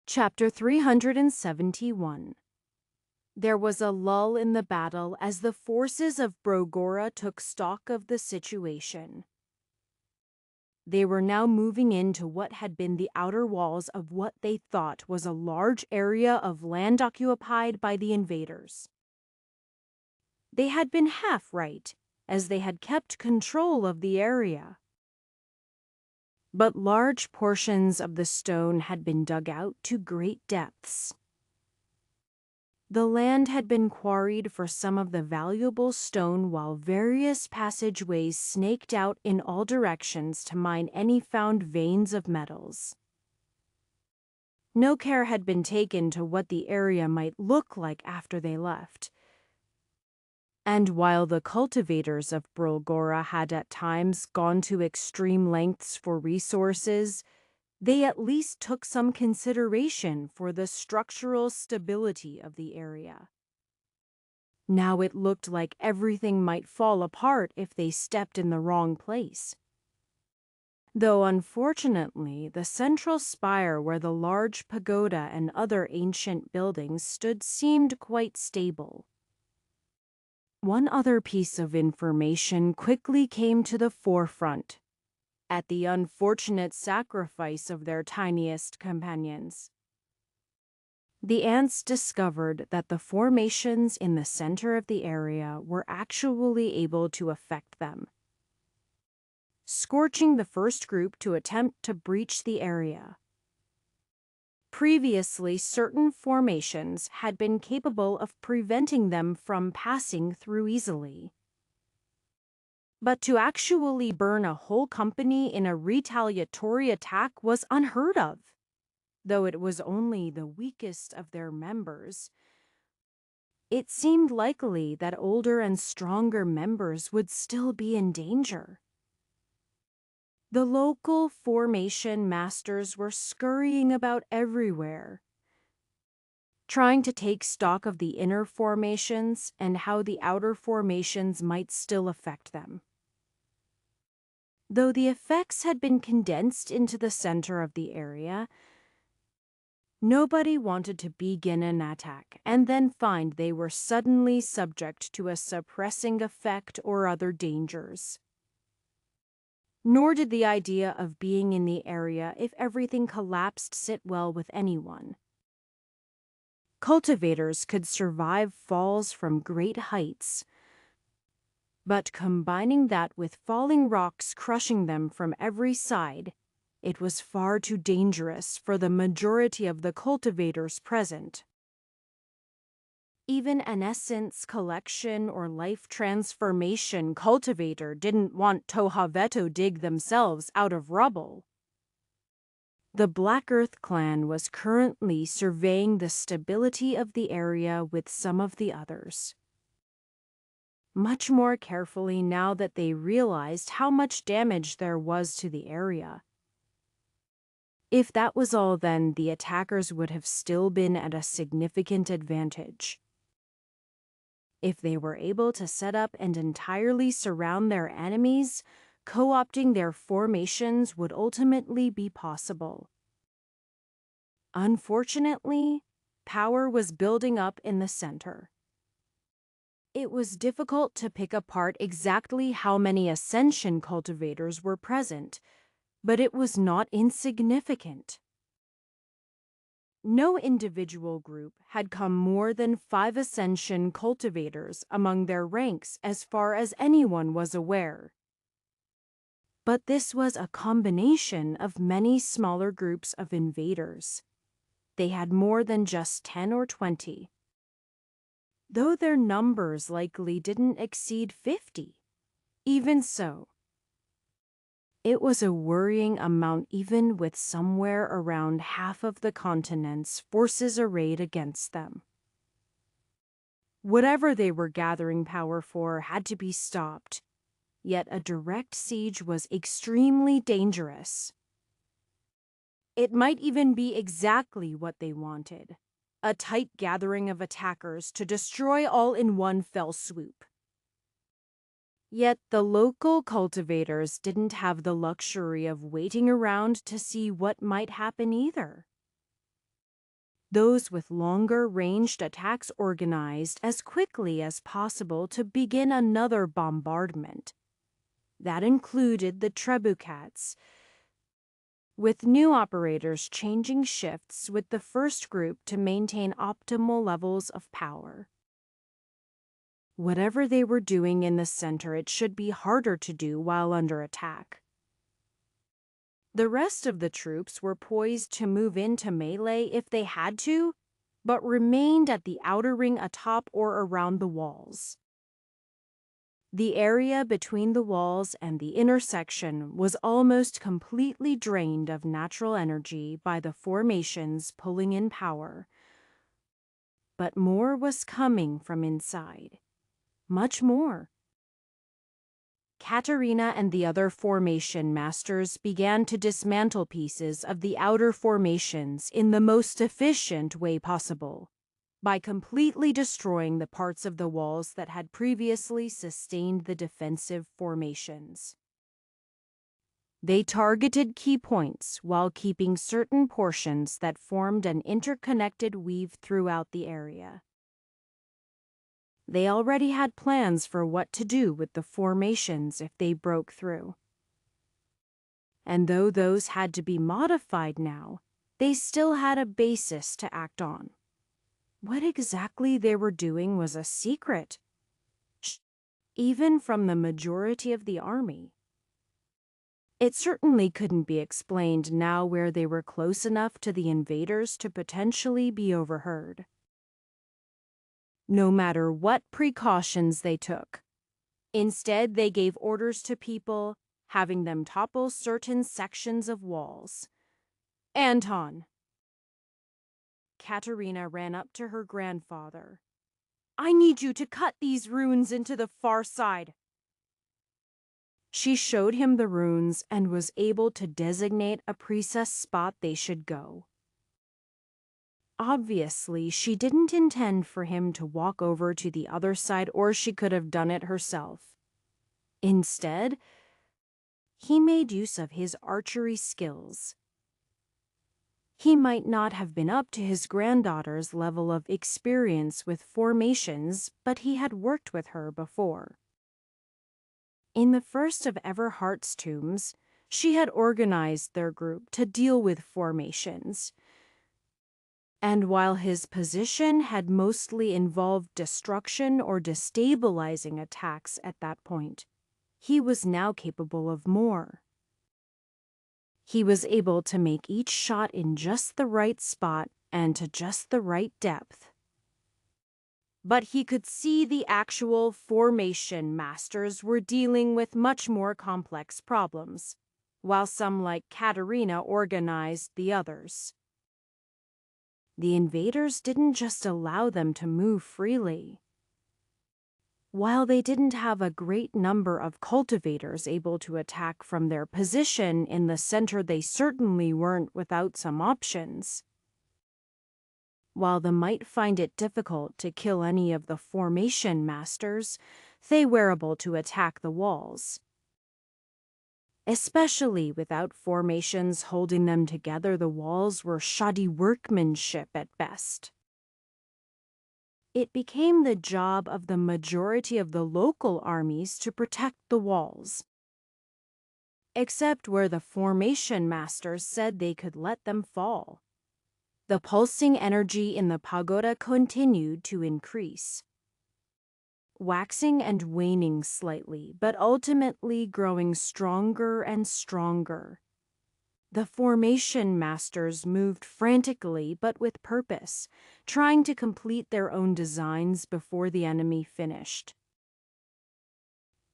Chapter 371. There was a lull in the battle as the forces of Brogora took stock of the situation. They were now moving into what had been the outer walls of what they thought was a large area of land occupied by the invaders. They had been half right, as they had kept control of the area. But large portions of the stone had been dug out to great depths. The land had been quarried for some of the valuable stone, while various passageways snaked out in all directions to mine any found veins of metals. No care had been taken to what the area might look like after they left. And while the cultivators of Brolgora had at times gone to extreme lengths for resources, they at least took some consideration for the structural stability of the area. Now it looked like everything might fall apart if they stepped in the wrong place. Though unfortunately, the central spire where the large pagoda and other ancient buildings stood seemed quite stable. One other piece of information quickly came to the forefront, at the unfortunate sacrifice of their tiniest companions. The ants discovered that the formations in the center of the area were actually able to affect them, scorching the first group to attempt to breach the area. Previously, certain formations had been capable of preventing them from passing through easily. But to actually burn a whole company in a retaliatory attack was unheard of. Though it was only the weakest of their members, it seemed likely that older and stronger members would still be in danger. The local formation masters were scurrying about everywhere, trying to take stock of the inner formations and how the outer formations might still affect them. Though the effects had been condensed into the center of the area, nobody wanted to begin an attack and then find they were suddenly subject to a suppressing effect or other dangers. Nor did the idea of being in the area if everything collapsed sit well with anyone. Cultivators could survive falls from great heights, but combining that with falling rocks crushing them from every side, it was far too dangerous for the majority of the cultivators present. Even an essence collection or life transformation cultivator didn't want Tohaveto dig themselves out of rubble. The Black Earth clan was currently surveying the stability of the area with some of the others, much more carefully now that they realized how much damage there was to the area. If that was all, then the attackers would have still been at a significant advantage. If they were able to set up and entirely surround their enemies, co-opting their formations would ultimately be possible. Unfortunately, power was building up in the center. It was difficult to pick apart exactly how many ascension cultivators were present, but it was not insignificant. No individual group had come more than 5 ascension cultivators among their ranks as far as anyone was aware. But this was a combination of many smaller groups of invaders. They had more than just 10 or 20, though their numbers likely didn't exceed 50. Even so, it was a worrying amount, even with somewhere around half of the continent's forces arrayed against them. Whatever they were gathering power for had to be stopped, yet a direct siege was extremely dangerous. It might even be exactly what they wanted, a tight gathering of attackers to destroy all in one fell swoop. Yet the local cultivators didn't have the luxury of waiting around to see what might happen either. Those with longer ranged attacks organized as quickly as possible to begin another bombardment. That included the Trebuchets, with new operators changing shifts with the first group to maintain optimal levels of power. Whatever they were doing in the center, it should be harder to do while under attack. The rest of the troops were poised to move into melee if they had to, but remained at the outer ring atop or around the walls. The area between the walls and the intersection was almost completely drained of natural energy by the formations pulling in power. But more was coming from inside. Much more. Katerina and the other formation masters began to dismantle pieces of the outer formations in the most efficient way possible, by completely destroying the parts of the walls that had previously sustained the defensive formations. They targeted key points while keeping certain portions that formed an interconnected weave throughout the area. They already had plans for what to do with the formations if they broke through. And though those had to be modified now, they still had a basis to act on. What exactly they were doing was a secret, even from the majority of the army. It certainly couldn't be explained now where they were close enough to the invaders to potentially be overheard. No matter what precautions they took, instead they gave orders to people, having them topple certain sections of walls. Anton! Katerina ran up to her grandfather. I need you to cut these runes into the far side. She showed him the runes and was able to designate a precise spot they should go. Obviously, she didn't intend for him to walk over to the other side, or she could have done it herself. Instead, he made use of his archery skills. He might not have been up to his granddaughter's level of experience with formations, but he had worked with her before. In the first of Everhart's tombs, she had organized their group to deal with formations. And while his position had mostly involved destruction or destabilizing attacks at that point, he was now capable of more. He was able to make each shot in just the right spot and to just the right depth. But he could see the actual formation masters were dealing with much more complex problems, while some like Katerina organized the others. The invaders didn't just allow them to move freely. While they didn't have a great number of cultivators able to attack from their position in the center, they certainly weren't without some options. While they might find it difficult to kill any of the formation masters, they were able to attack the walls. Especially without formations holding them together, the walls were shoddy workmanship at best. It became the job of the majority of the local armies to protect the walls, except where the formation masters said they could let them fall. The pulsing energy in the pagoda continued to increase, waxing and waning slightly, but ultimately growing stronger and stronger. The formation masters moved frantically but with purpose, trying to complete their own designs before the enemy finished.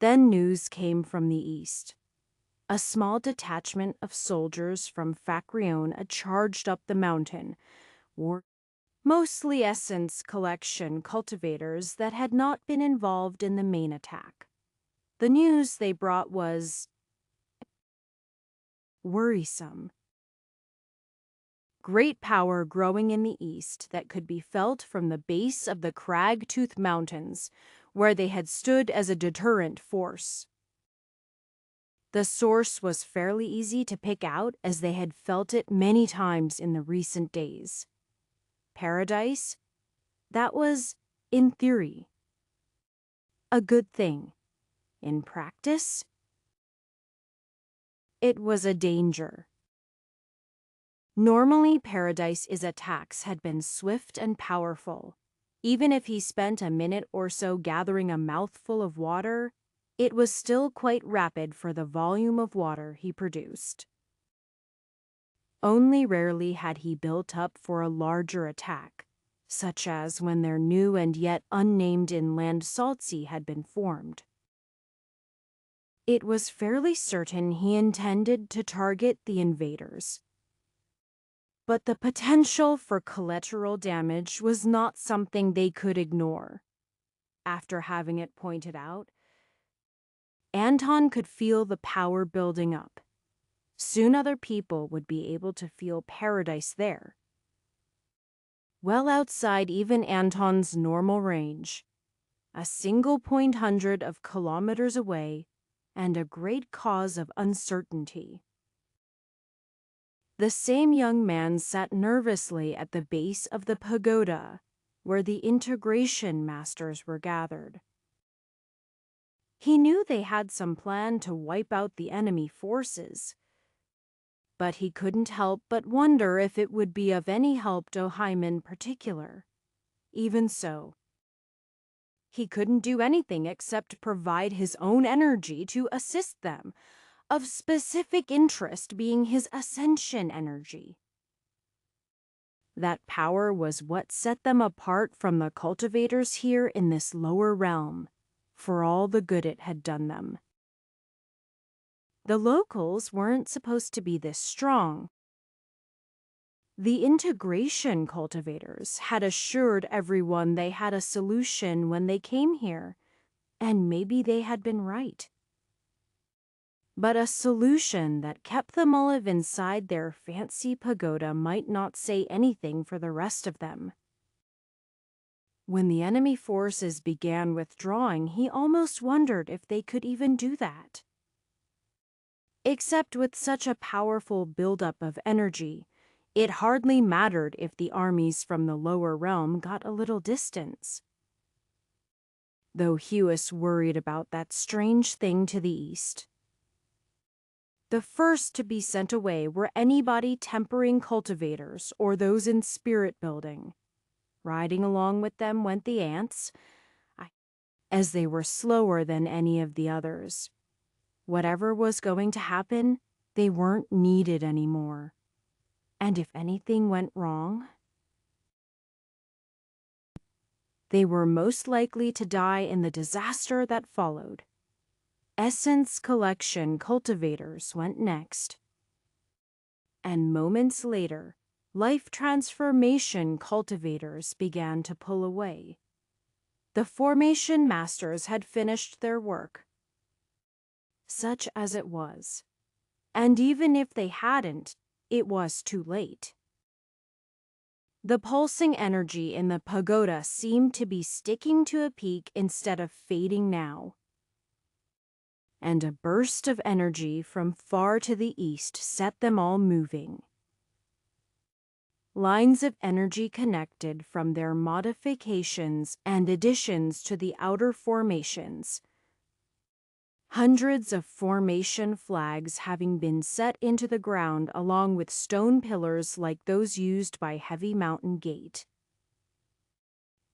Then news came from the east. A small detachment of soldiers from Fakrion had charged up the mountain, mostly essence collection cultivators that had not been involved in the main attack. The news they brought was worrisome. Great power growing in the east that could be felt from the base of the Cragtooth Mountains, where they had stood as a deterrent force. The source was fairly easy to pick out, as they had felt it many times in the recent days. paradise, that was, in theory, a good thing. In practice, it was a danger. Normally, Paradise's attacks had been swift and powerful. Even if he spent a minute or so gathering a mouthful of water, it was still quite rapid for the volume of water he produced. Only rarely had he built up for a larger attack, such as when their new and yet unnamed inland salt sea had been formed. It was fairly certain he intended to target the invaders. But the potential for collateral damage was not something they could ignore. After having it pointed out, Anton could feel the power building up. Soon other people would be able to feel paradise there. Well outside even Anton's normal range, a single point hundred of kilometers away, and a great cause of uncertainty. The same young man sat nervously at the base of the pagoda, where the integration masters were gathered. He knew they had some plan to wipe out the enemy forces, but he couldn't help but wonder if it would be of any help to Oheim in particular. Even so, he couldn't do anything except provide his own energy to assist them, of specific interest being his ascension energy. That power was what set them apart from the cultivators here in this lower realm, for all the good it had done them. The locals weren't supposed to be this strong. The integration cultivators had assured everyone they had a solution when they came here, and maybe they had been right. But a solution that kept them alive inside their fancy pagoda might not say anything for the rest of them. When the enemy forces began withdrawing, he almost wondered if they could even do that. Except with such a powerful buildup of energy, it hardly mattered if the armies from the lower realm got a little distance. Though Hewis worried about that strange thing to the east. The first to be sent away were anybody tempering cultivators or those in spirit building. Riding along with them went the ants, as they were slower than any of the others. Whatever was going to happen, they weren't needed anymore. And if anything went wrong, they were most likely to die in the disaster that followed. Essence collection cultivators went next. And moments later, life transformation cultivators began to pull away. The formation masters had finished their work, such as it was. And even if they hadn't, it was too late. The pulsing energy in the pagoda seemed to be sticking to a peak instead of fading now. And a burst of energy from far to the east set them all moving. Lines of energy connected from their modifications and additions to the outer formations. Hundreds of formation flags having been set into the ground along with stone pillars like those used by Heavy Mountain Gate.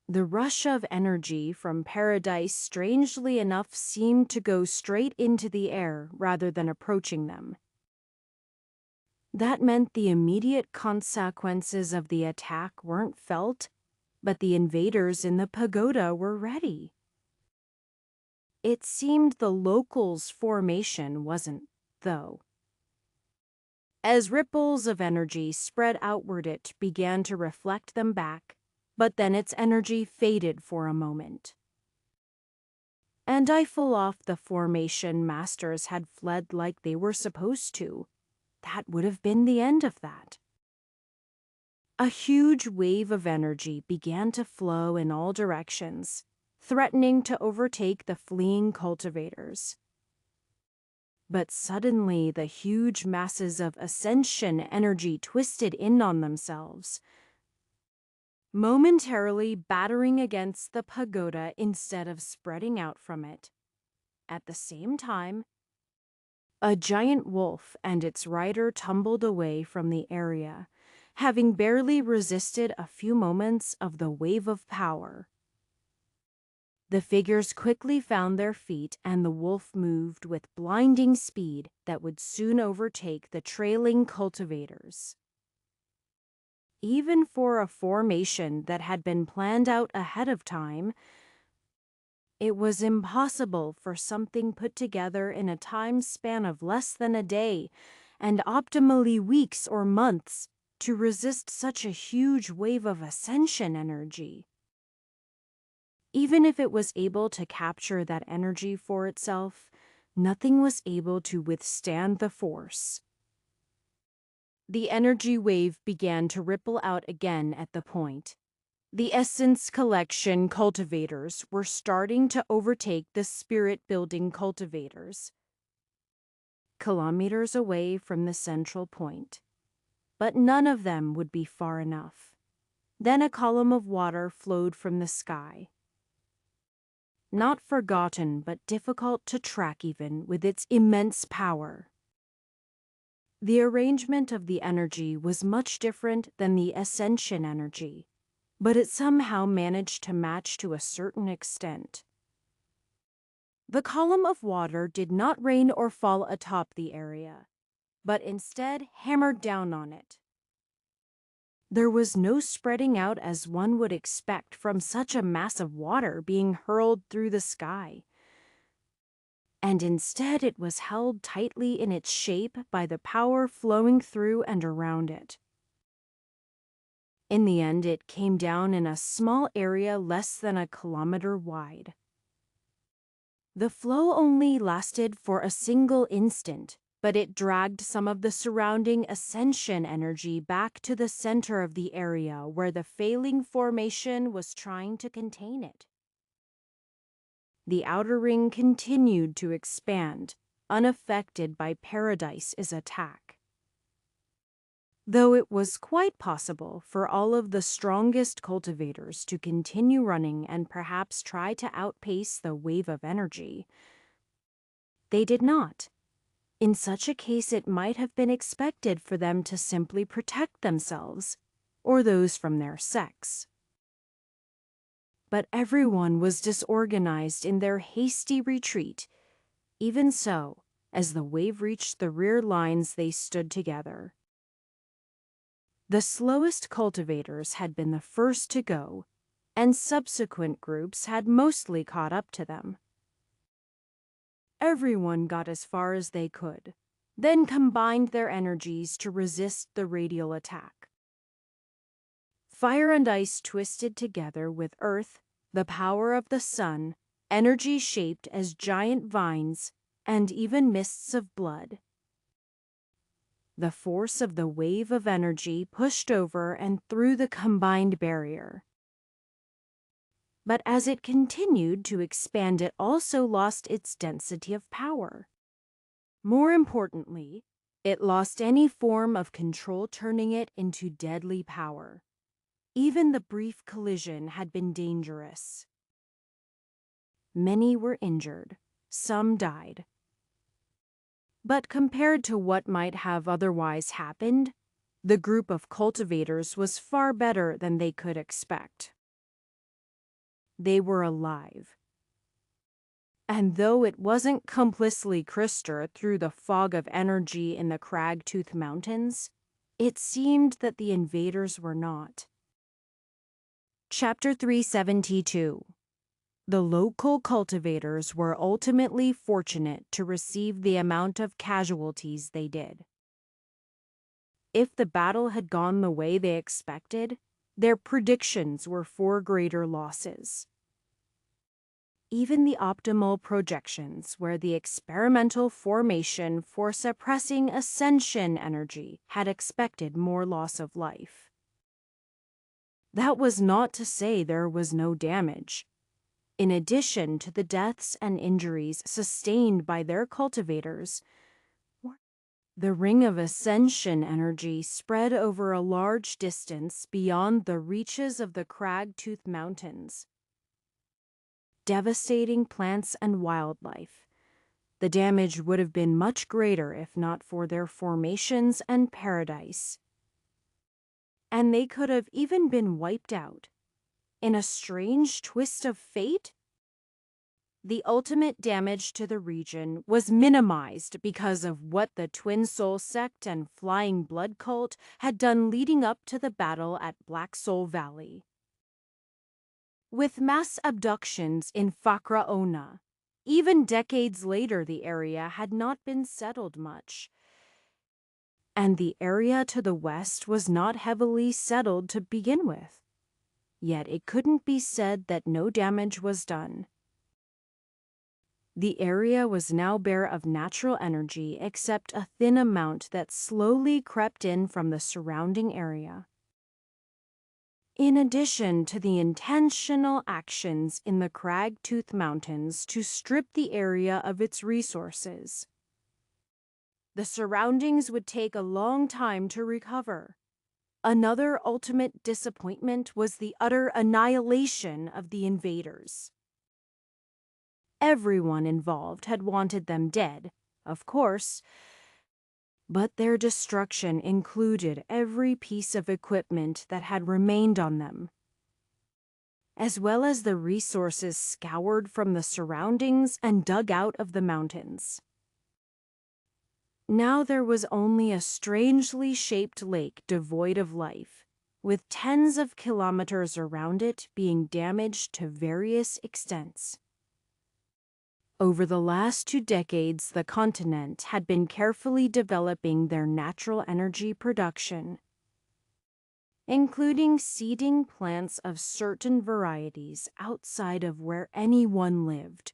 The rush of energy from Paradise strangely enough seemed to go straight into the air rather than approaching them. That meant the immediate consequences of the attack weren't felt, but the invaders in the pagoda were ready. It seemed the locals' formation wasn't, though. As ripples of energy spread outward, it began to reflect them back, but then its energy faded for a moment. And I fell off the formation masters had fled like they were supposed to. That would have been the end of that. A huge wave of energy began to flow in all directions, threatening to overtake the fleeing cultivators. But suddenly the huge masses of ascension energy twisted in on themselves. momentarily battering against the pagoda instead of spreading out from it. At the same time, a giant wolf and its rider tumbled away from the area, having barely resisted a few moments of the wave of power. The figures quickly found their feet, and the wolf moved with blinding speed that would soon overtake the trailing cultivators. Even for a formation that had been planned out ahead of time, it was impossible for something put together in a time span of less than a day, and optimally weeks or months, to resist such a huge wave of ascension energy. Even if it was able to capture that energy for itself, nothing was able to withstand the force. The energy wave began to ripple out again at the point. The Essence Collection cultivators were starting to overtake the spirit-building cultivators, kilometers away from the central point. But none of them would be far enough. Then a column of water flowed from the sky. Not forgotten, but difficult to track even with its immense power. The arrangement of the energy was much different than the ascension energy, but it somehow managed to match to a certain extent. The column of water did not rain or fall atop the area, but instead hammered down on it. There was no spreading out as one would expect from such a mass of water being hurled through the sky. And instead it was held tightly in its shape by the power flowing through and around it. In the end, it came down in a small area less than a kilometer wide. The flow only lasted for a single instant, but it dragged some of the surrounding ascension energy back to the center of the area where the failing formation was trying to contain it. The outer ring continued to expand, unaffected by Paradise's attack. Though it was quite possible for all of the strongest cultivators to continue running and perhaps try to outpace the wave of energy, they did not. In such a case, it might have been expected for them to simply protect themselves, or those from their sex. But everyone was disorganized in their hasty retreat. Even so, as the wave reached the rear lines, they stood together. The slowest cultivators had been the first to go, and subsequent groups had mostly caught up to them. Everyone got as far as they could, then combined their energies to resist the radial attack. Fire and ice twisted together with earth, the power of the sun, energy shaped as giant vines, and even mists of blood. The force of the wave of energy pushed over and through the combined barrier. But as it continued to expand, it also lost its density of power. More importantly, it lost any form of control, turning it into deadly power. Even the brief collision had been dangerous. Many were injured, some died. But compared to what might have otherwise happened, the group of cultivators was far better than they could expect. They were alive. And though it wasn't completely crystal through the fog of energy in the Cragtooth Mountains, it seemed that the invaders were not. Chapter 372. The local cultivators were ultimately fortunate to receive the amount of casualties they did. If the battle had gone the way they expected, their predictions were for greater losses. Even the optimal projections, where the experimental formation for suppressing ascension energy had expected more loss of life. That was not to say there was no damage. In addition to the deaths and injuries sustained by their cultivators, The ring of ascension energy spread over a large distance beyond the reaches of the Cragtooth Mountains, devastating plants and wildlife. The damage would have been much greater if not for their formations and paradise. And they could have even been wiped out. In a strange twist of fate, the ultimate damage to the region was minimized because of what the Twin Soul Sect and Flying Blood Cult had done leading up to the battle at Black Soul Valley. With mass abductions in Fakraona, even decades later the area had not been settled much. And the area to the west was not heavily settled to begin with. Yet it couldn't be said that no damage was done. The area was now bare of natural energy except a thin amount that slowly crept in from the surrounding area. In addition to the intentional actions in the Cragtooth Mountains to strip the area of its resources, the surroundings would take a long time to recover. Another ultimate disappointment was the utter annihilation of the invaders. Everyone involved had wanted them dead, of course, but their destruction included every piece of equipment that had remained on them, as well as the resources scoured from the surroundings and dug out of the mountains. Now there was only a strangely shaped lake devoid of life, with tens of kilometers around it being damaged to various extents. Over the last 2 decades, the continent had been carefully developing their natural energy production, including seeding plants of certain varieties outside of where anyone lived.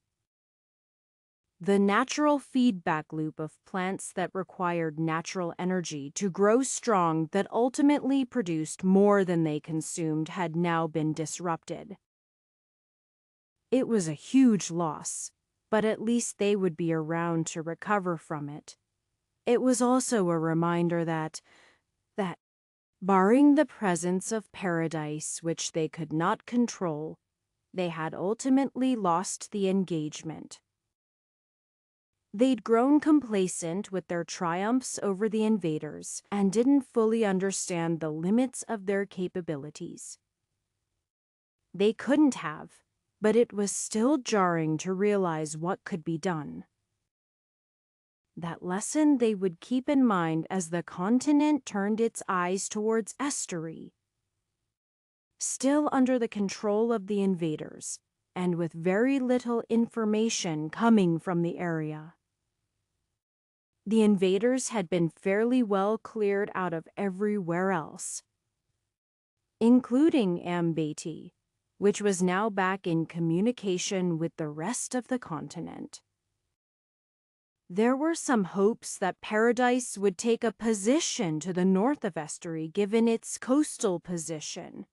The natural feedback loop of plants that required natural energy to grow strong that ultimately produced more than they consumed had now been disrupted. It was a huge loss, but at least they would be around to recover from it. It was also a reminder that, barring the presence of paradise which they could not control, they had ultimately lost the engagement. They'd grown complacent with their triumphs over the invaders and didn't fully understand the limits of their capabilities. They couldn't have, but it was still jarring to realize what could be done. That lesson they would keep in mind as the continent turned its eyes towards Estuary, still under the control of the invaders, and with very little information coming from the area. The invaders had been fairly well cleared out of everywhere else, including Ambati, which was now back in communication with the rest of the continent. There were some hopes that Paradise would take a position to the north of Estuary given its coastal position.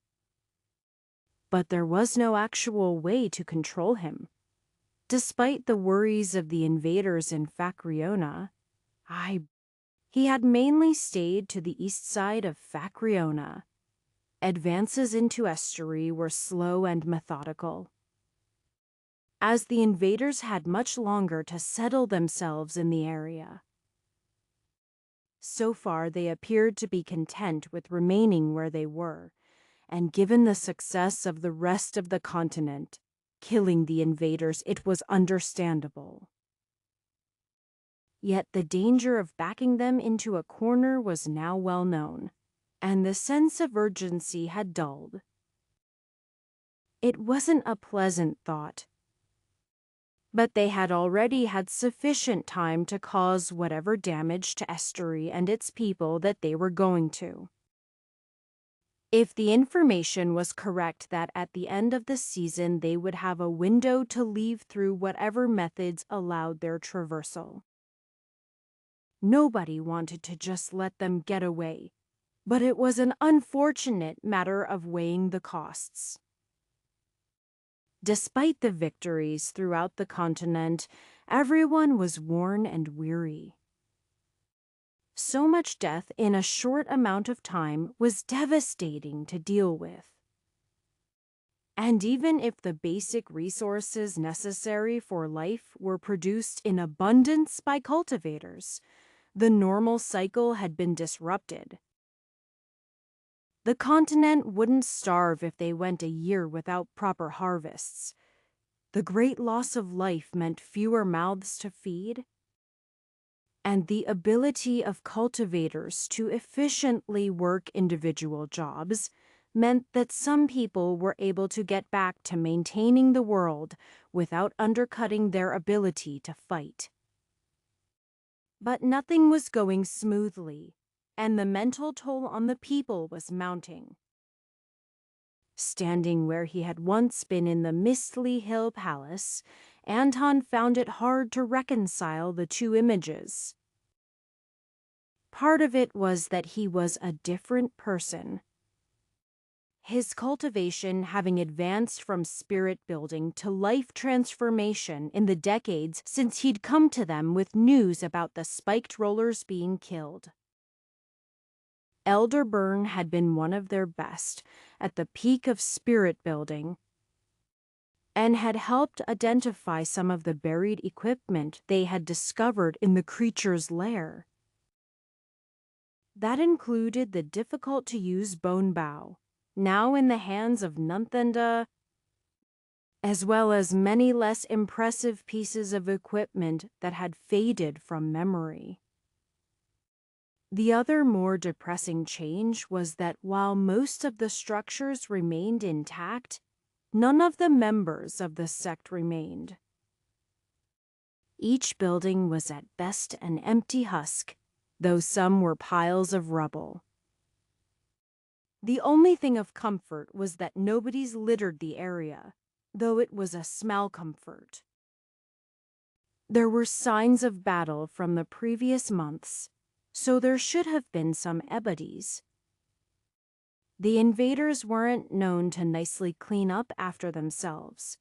But there was no actual way to control him. Despite the worries of the invaders in Fakraona, he had mainly stayed to the east side of Fakraona. Advances into Estuary were slow and methodical, as the invaders had much longer to settle themselves in the area. So far, they appeared to be content with remaining where they were, and given the success of the rest of the continent, killing the invaders, it was understandable. Yet the danger of backing them into a corner was now well known, and the sense of urgency had dulled. It wasn't a pleasant thought, but they had already had sufficient time to cause whatever damage to Estuary and its people that they were going to. If the information was correct that at the end of the season they would have a window to leave through whatever methods allowed their traversal. Nobody wanted to just let them get away, but it was an unfortunate matter of weighing the costs. Despite the victories throughout the continent, everyone was worn and weary. So much death in a short amount of time was devastating to deal with. And even if the basic resources necessary for life were produced in abundance by cultivators, the normal cycle had been disrupted. The continent wouldn't starve if they went a year without proper harvests. The great loss of life meant fewer mouths to feed, and the ability of cultivators to efficiently work individual jobs meant that some people were able to get back to maintaining the world without undercutting their ability to fight. But nothing was going smoothly, and the mental toll on the people was mounting. Standing where he had once been in the Mistley Hill Palace, Anton found it hard to reconcile the two images. Part of it was that he was a different person. His cultivation having advanced from spirit building to life transformation in the decades since he'd come to them with news about the spiked rollers being killed. Elder Byrne had been one of their best at the peak of spirit building and had helped identify some of the buried equipment they had discovered in the creature's lair. That included the difficult-to-use bone bow, now in the hands of Nunthanda, as well as many less impressive pieces of equipment that had faded from memory. The other more depressing change was that while most of the structures remained intact, none of the members of the sect remained. Each building was at best an empty husk, though some were piles of rubble. The only thing of comfort was that nobody's littered the area, though it was a small comfort. There were signs of battle from the previous months, so there should have been some ebodies. The invaders weren't known to nicely clean up after themselves.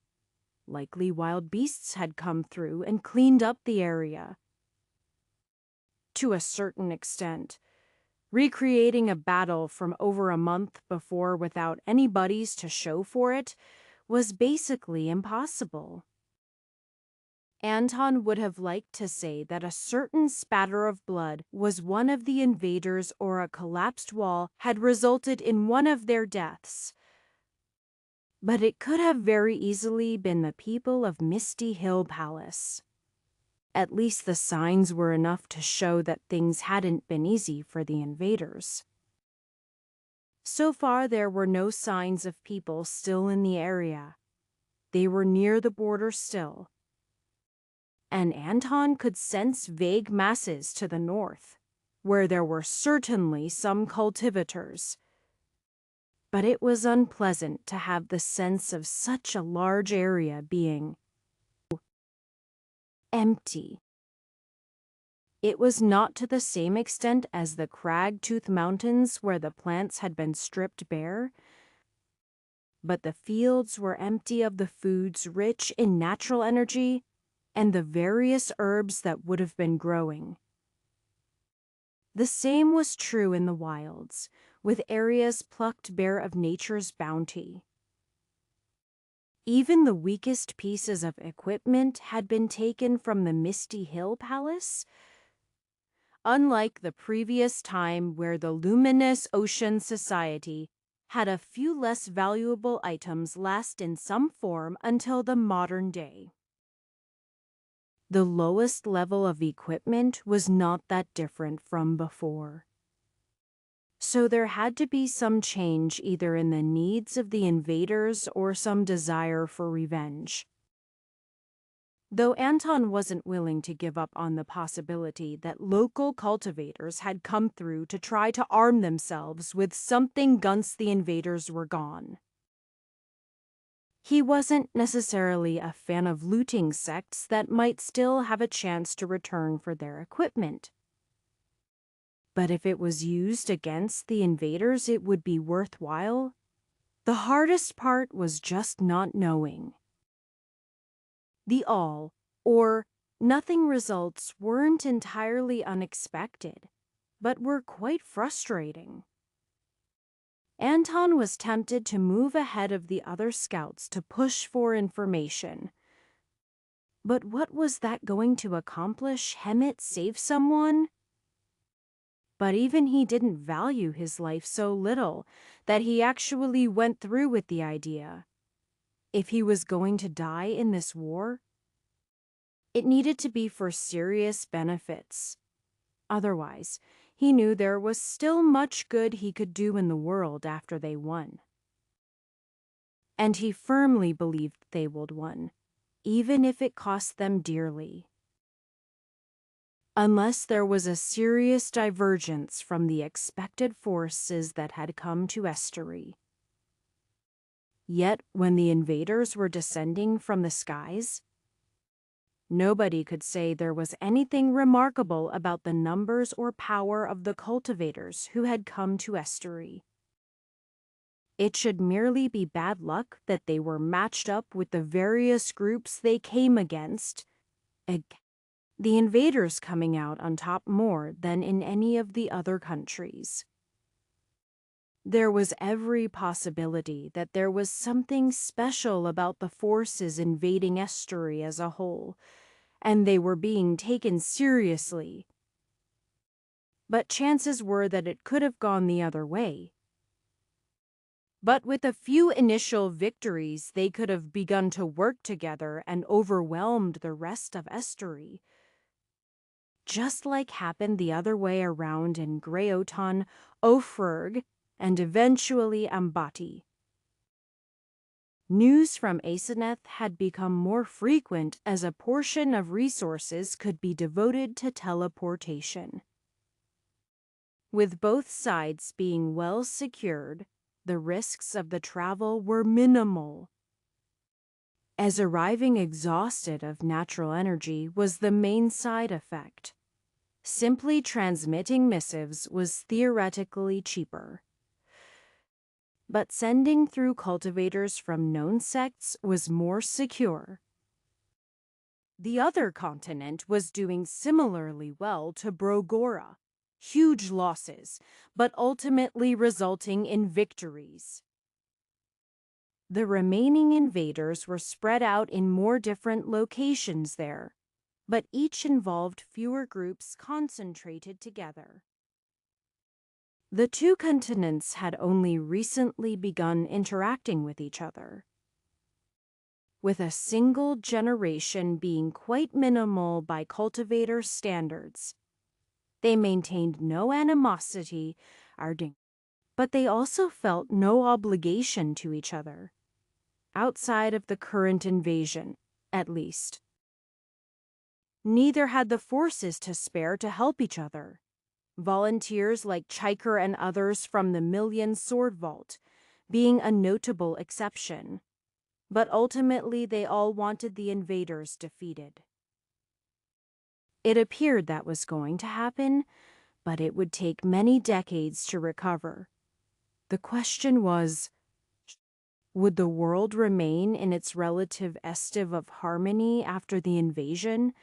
Likely wild beasts had come through and cleaned up the area. To a certain extent, recreating a battle from over a month before without any buddies to show for it was basically impossible. Anton would have liked to say that a certain spatter of blood was one of the invaders or a collapsed wall had resulted in one of their deaths. But it could have very easily been the people of Misty Hill Palace. At least the signs were enough to show that things hadn't been easy for the invaders. So far, there were no signs of people still in the area. They were near the border still. And Anton could sense vague masses to the north, where there were certainly some cultivators. But it was unpleasant to have the sense of such a large area being empty. It was not to the same extent as the Cragtooth Mountains where the plants had been stripped bare, but the fields were empty of the foods rich in natural energy and the various herbs that would have been growing. The same was true in the wilds, with areas plucked bare of nature's bounty. Even the weakest pieces of equipment had been taken from the Misty Hill Palace. Unlike the previous time where the Luminous Ocean Society had a few less valuable items last in some form until the modern day. The lowest level of equipment was not that different from before. So there had to be some change either in the needs of the invaders or some desire for revenge. Though Anton wasn't willing to give up on the possibility that local cultivators had come through to try to arm themselves with something once the invaders were gone. He wasn't necessarily a fan of looting sects that might still have a chance to return for their equipment. But if it was used against the invaders, it would be worthwhile. The hardest part was just not knowing. The all, or nothing results weren't entirely unexpected. but were quite frustrating. Anton was tempted to move ahead of the other scouts to push for information. But what was that going to accomplish? Hemet save someone? But even he didn't value his life so little that he actually went through with the idea. If he was going to die in this war, it needed to be for serious benefits. Otherwise, he knew there was still much good he could do in the world after they won. And he firmly believed they would win, even if it cost them dearly. Unless there was a serious divergence from the expected forces that had come to Estery. Yet, when the invaders were descending from the skies, nobody could say there was anything remarkable about the numbers or power of the cultivators who had come to Estery. It should merely be bad luck that they were matched up with the various groups they came against, the invaders coming out on top more than in any of the other countries. There was every possibility that there was something special about the forces invading Estery as a whole, and they were being taken seriously. But chances were that it could have gone the other way. But with a few initial victories, they could have begun to work together and overwhelmed the rest of Estery. Just like happened the other way around in Greoton, Ofrurg, and eventually Ambati. News from Aseneth had become more frequent as a portion of resources could be devoted to teleportation. With both sides being well secured, the risks of the travel were minimal, as arriving exhausted of natural energy was the main side effect. Simply transmitting missives was theoretically cheaper. But sending through cultivators from known sects was more secure. The other continent was doing similarly well to Brogora. Huge losses, but ultimately resulting in victories. The remaining invaders were spread out in more different locations there, but each involved fewer groups concentrated together. The two continents had only recently begun interacting with each other, with a single generation being quite minimal by cultivator standards. They maintained no animosity, but they also felt no obligation to each other, outside of the current invasion, at least. Neither had the forces to spare to help each other. Volunteers like Chiker and others from the Million Sword Vault being a notable exception. But ultimately they all wanted the invaders defeated. It appeared that was going to happen, but it would take many decades to recover. The question was, would the world remain in its relative estive of harmony after the invasion?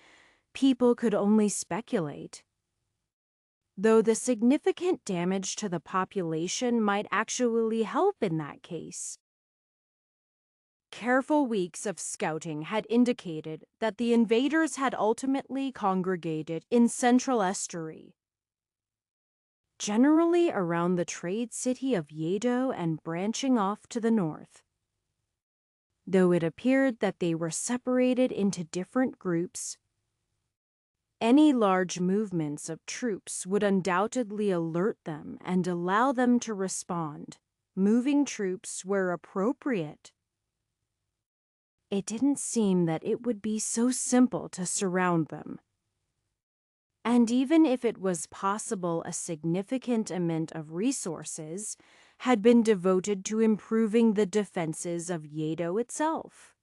People could only speculate. Though the significant damage to the population might actually help in that case. Careful weeks of scouting had indicated that the invaders had ultimately congregated in central Estery, generally around the trade city of Yedo and branching off to the north. Though it appeared that they were separated into different groups, any large movements of troops would undoubtedly alert them and allow them to respond, moving troops where appropriate. It didn't seem that it would be so simple to surround them. And even if it was possible, a significant amount of resources had been devoted to improving the defenses of Yedo itself.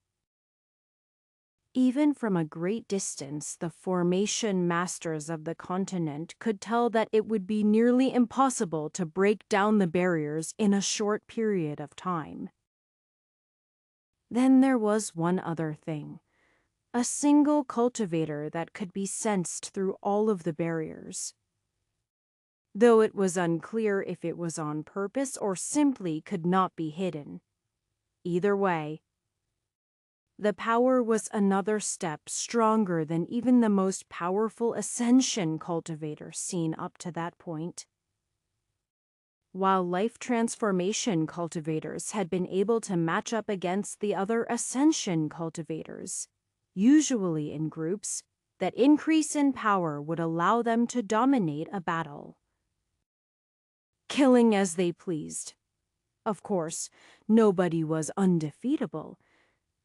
Even from a great distance, the formation masters of the continent could tell that it would be nearly impossible to break down the barriers in a short period of time. Then there was one other thing. A single cultivator that could be sensed through all of the barriers. though it was unclear if it was on purpose or simply could not be hidden. Either way, the power was another step stronger than even the most powerful ascension cultivator seen up to that point. While life transformation cultivators had been able to match up against the other ascension cultivators, usually in groups, that increase in power would allow them to dominate a battle, killing as they pleased. Of course, nobody was undefeatable.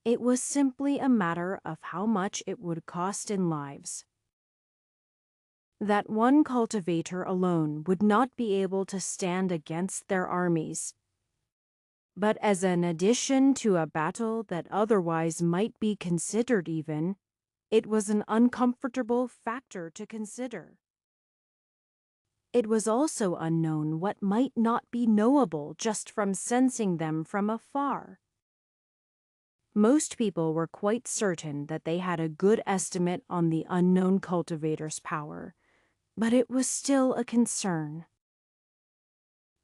It was simply a matter of how much it would cost in lives. That one cultivator alone would not be able to stand against their armies. But as an addition to a battle that otherwise might be considered even, it was an uncomfortable factor to consider. It was also unknown what might not be knowable just from sensing them from afar. Most people were quite certain that they had a good estimate on the unknown cultivator's power, but it was still a concern.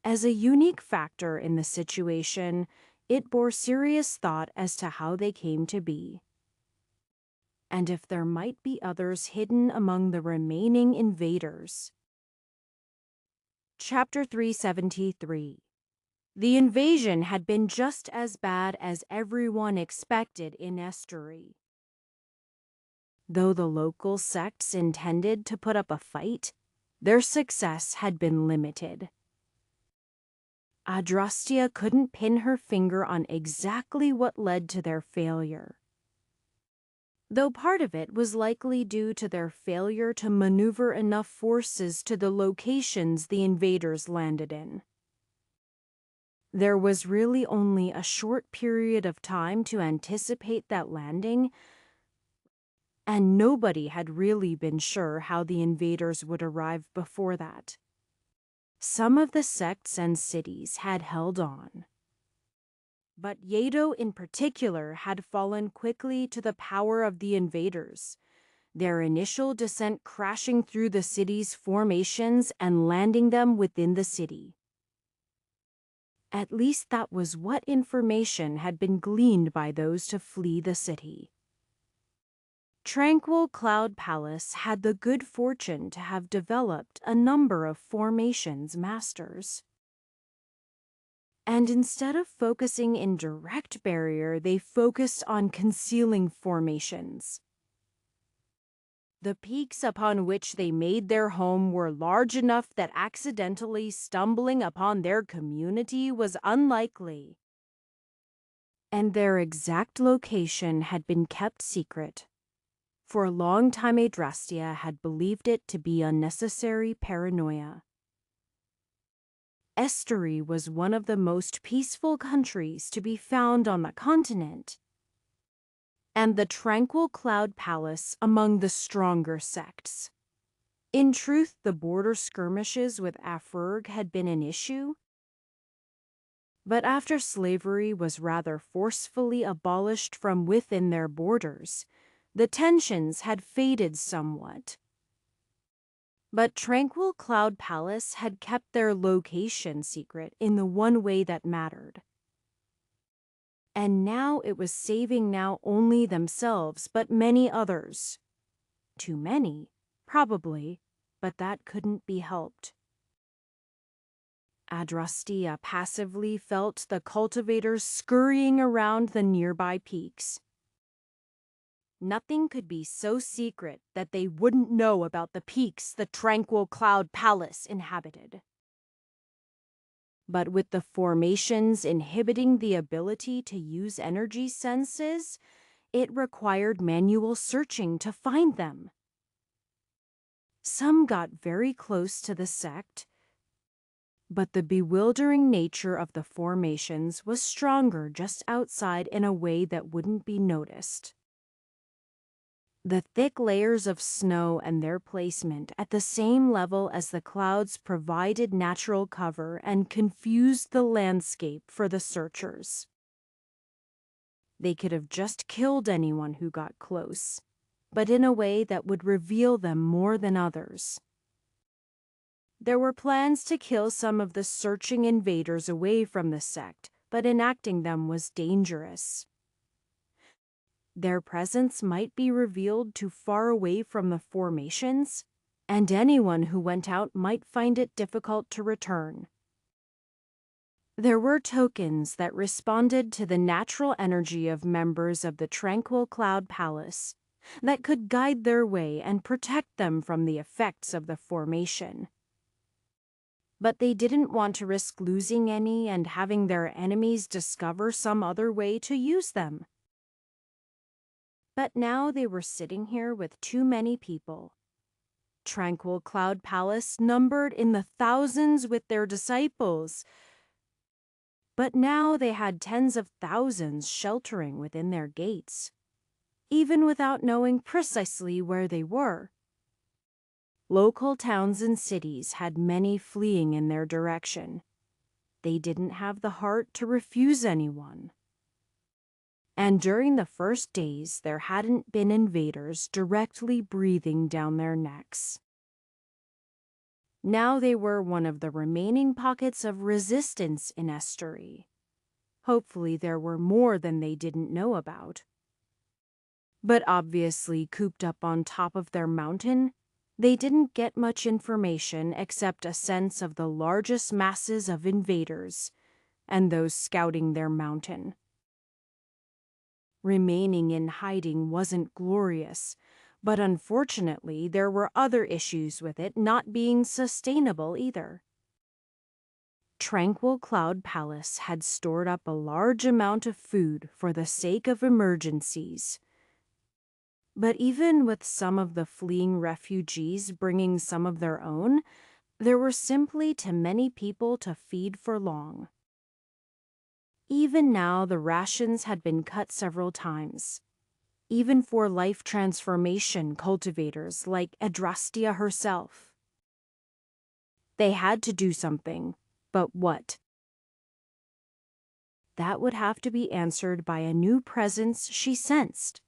As a unique factor in the situation, it bore serious thought as to how they came to be, and if there might be others hidden among the remaining invaders. Chapter 373. The invasion had been just as bad as everyone expected in Estuary. Though the local sects intended to put up a fight, their success had been limited. Adrastia couldn't pin her finger on exactly what led to their failure, though part of it was likely due to their failure to maneuver enough forces to the locations the invaders landed in. There was really only a short period of time to anticipate that landing, and nobody had really been sure how the invaders would arrive before that. Some of the sects and cities had held on, but Yedo in particular had fallen quickly to the power of the invaders, their initial descent crashing through the city's formations and landing them within the city. At least that was what information had been gleaned by those to flee the city. Tranquil Cloud Palace had the good fortune to have developed a number of formations masters. And instead of focusing in direct barrier, they focused on concealing formations. The peaks upon which they made their home were large enough that accidentally stumbling upon their community was unlikely, and their exact location had been kept secret. For a long time, Adrastia had believed it to be unnecessary paranoia. Estuary was one of the most peaceful countries to be found on the continent, and the Tranquil Cloud Palace among the stronger sects. In truth, the border skirmishes with Afurg had been an issue, but after slavery was rather forcefully abolished from within their borders, the tensions had faded somewhat. But Tranquil Cloud Palace had kept their location secret in the one way that mattered. And now it was saving not only themselves, but many others. Too many, probably, but that couldn't be helped. Adrastia passively felt the cultivators scurrying around the nearby peaks. Nothing could be so secret that they wouldn't know about the peaks the Tranquil Cloud Palace inhabited. But with the formations inhibiting the ability to use energy senses, it required manual searching to find them. Some got very close to the sect, but the bewildering nature of the formations was stronger just outside in a way that wouldn't be noticed. The thick layers of snow and their placement at the same level as the clouds provided natural cover and confused the landscape for the searchers. They could have just killed anyone who got close, but in a way that would reveal them more than others. There were plans to kill some of the searching invaders away from the sect, but enacting them was dangerous. Their presence might be revealed too far away from the formations, and anyone who went out might find it difficult to return. There were tokens that responded to the natural energy of members of the Tranquil Cloud Palace that could guide their way and protect them from the effects of the formation. But they didn't want to risk losing any and having their enemies discover some other way to use them. But now they were sitting here with too many people. Tranquil Cloud Palace numbered in the thousands with their disciples. But now they had tens of thousands sheltering within their gates, even without knowing precisely where they were. Local towns and cities had many fleeing in their direction. They didn't have the heart to refuse anyone. And during the first days, there hadn't been invaders directly breathing down their necks. Now they were one of the remaining pockets of resistance in Estuary. Hopefully there were more than they didn't know about. But obviously, cooped up on top of their mountain, they didn't get much information except a sense of the largest masses of invaders and those scouting their mountain. Remaining in hiding wasn't glorious, but unfortunately there were other issues with it not being sustainable either. Tranquil Cloud Palace had stored up a large amount of food for the sake of emergencies. But even with some of the fleeing refugees bringing some of their own, there were simply too many people to feed for long. Even now, the rations had been cut several times, even for life transformation cultivators like Adrastia herself. They had to do something, but what? That would have to be answered by a new presence she sensed.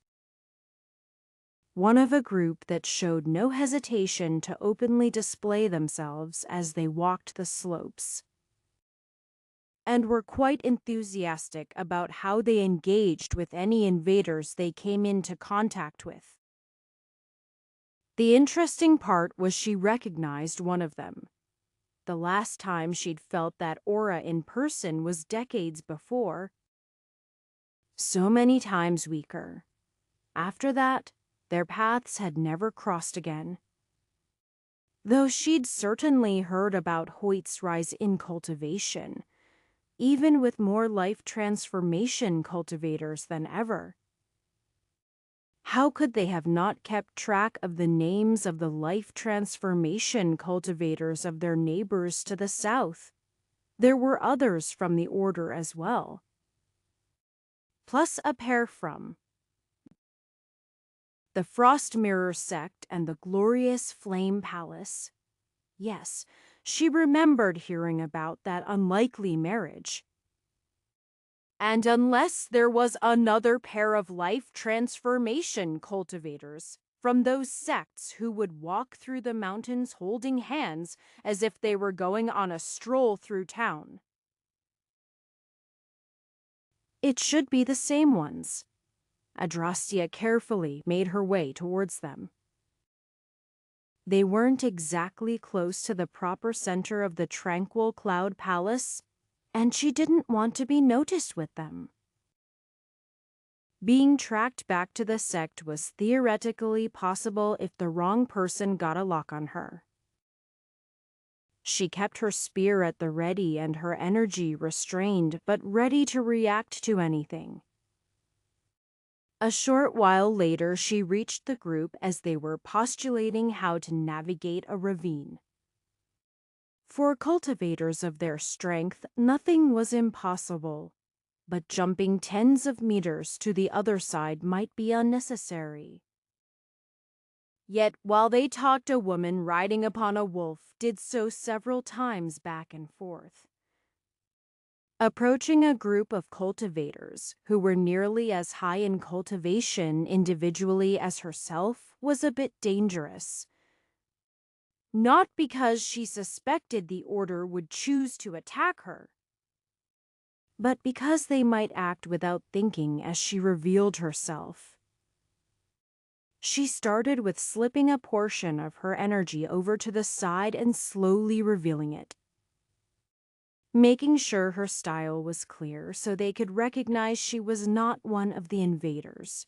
One of a group that showed no hesitation to openly display themselves as they walked the slopes, and were quite enthusiastic about how they engaged with any invaders they came into contact with. The interesting part was she recognized one of them. The last time she'd felt that aura in person was decades before. So many times weaker. After that, their paths had never crossed again. Though she'd certainly heard about Hoyt's rise in cultivation, even with more life transformation cultivators than ever. How could they have not kept track of the names of the life transformation cultivators of their neighbors to the south? There were others from the order as well. Plus a pair from the Frost Mirror sect and the glorious Flame Palace. Yes, she remembered hearing about that unlikely marriage. And unless there was another pair of life transformation cultivators from those sects who would walk through the mountains holding hands as if they were going on a stroll through town. It should be the same ones. Adrastia carefully made her way towards them. They weren't exactly close to the proper center of the Tranquil Cloud Palace, and she didn't want to be noticed with them. Being tracked back to the sect was theoretically possible if the wrong person got a lock on her. She kept her spear at the ready and her energy restrained, but ready to react to anything. A short while later, she reached the group as they were postulating how to navigate a ravine. For cultivators of their strength, nothing was impossible, but jumping tens of meters to the other side might be unnecessary. Yet while they talked, a woman riding upon a wolf did so several times back and forth. Approaching a group of cultivators who were nearly as high in cultivation individually as herself was a bit dangerous. not because she suspected the order would choose to attack her, but because they might act without thinking as she revealed herself. She started with slipping a portion of her energy over to the side and slowly revealing it, making sure her style was clear so they could recognize she was not one of the invaders.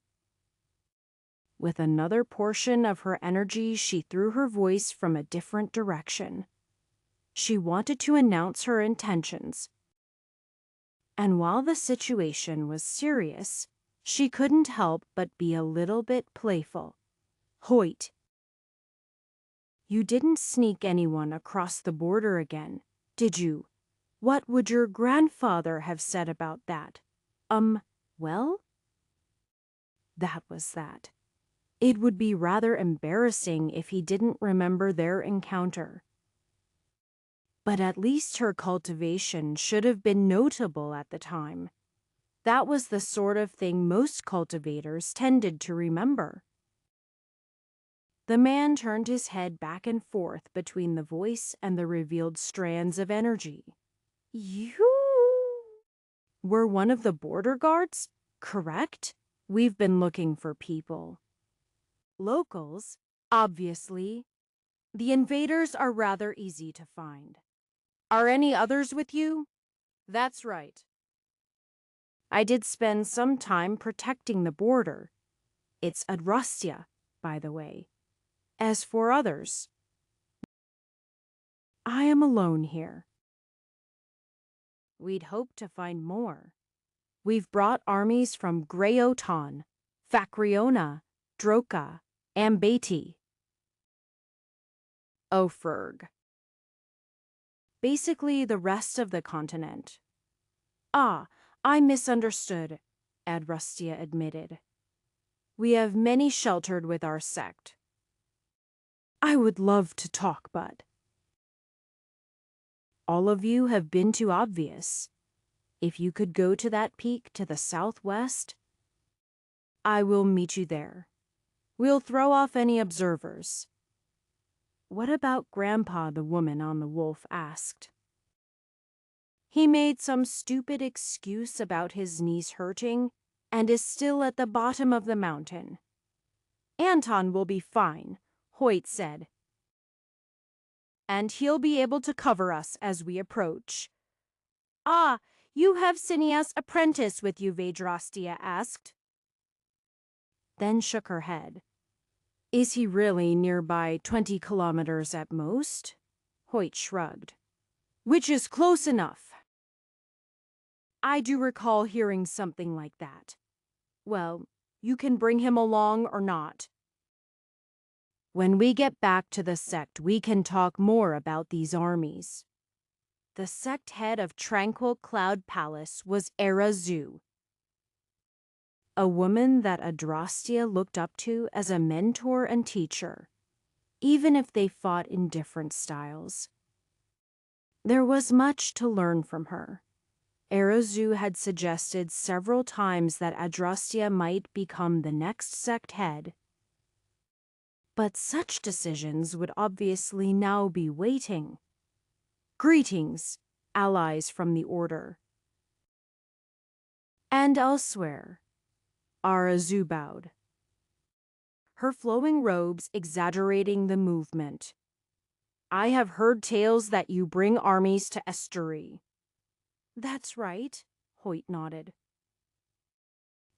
With another portion of her energy, she threw her voice from a different direction. She wanted to announce her intentions. And while the situation was serious, she couldn't help but be a little bit playful. Hoyt, you didn't sneak anyone across the border again, did you? What would your grandfather have said about that? Well, that was that. It would be rather embarrassing if he didn't remember their encounter. But at least her cultivation should have been notable at the time. That was the sort of thing most cultivators tended to remember. The man turned his head back and forth between the voice and the revealed strands of energy. You were one of the border guards, correct? We've been looking for people. Locals, obviously. The invaders are rather easy to find. Are any others with you? That's right. I did spend some time protecting the border. It's Adrastia, by the way. As for others, I am alone here. We'd hoped to find more. We've brought armies from Greoton, Fakriona, Droka, Ambeti. Oferg. Basically the rest of the continent. Ah, I misunderstood, Adrastia admitted. We have many sheltered with our sect. I would love to talk, but all of you have been too obvious. If you could go to that peak to the southwest, I will meet you there. We'll throw off any observers. What about Grandpa, the woman on the wolf asked. He made some stupid excuse about his knees hurting and is still at the bottom of the mountain. Anton will be fine, Hoyt said. And he'll be able to cover us as we approach. Ah, you have Cineas' apprentice with you, Vadrastia asked. Then shook her head. Is he really nearby 20 kilometers at most? Hoyt shrugged. Which is close enough. I do recall hearing something like that. Well, you can bring him along or not. When we get back to the sect, we can talk more about these armies. The sect head of Tranquil Cloud Palace was Erazu, a woman that Adrastia looked up to as a mentor and teacher, even if they fought in different styles. There was much to learn from her. Erazu had suggested several times that Adrastia might become the next sect head. But such decisions would obviously now be waiting. Greetings, allies from the Order. And elsewhere, Erazu bowed, her flowing robes exaggerating the movement. I have heard tales that you bring armies to Estuary. That's right, Hoyt nodded.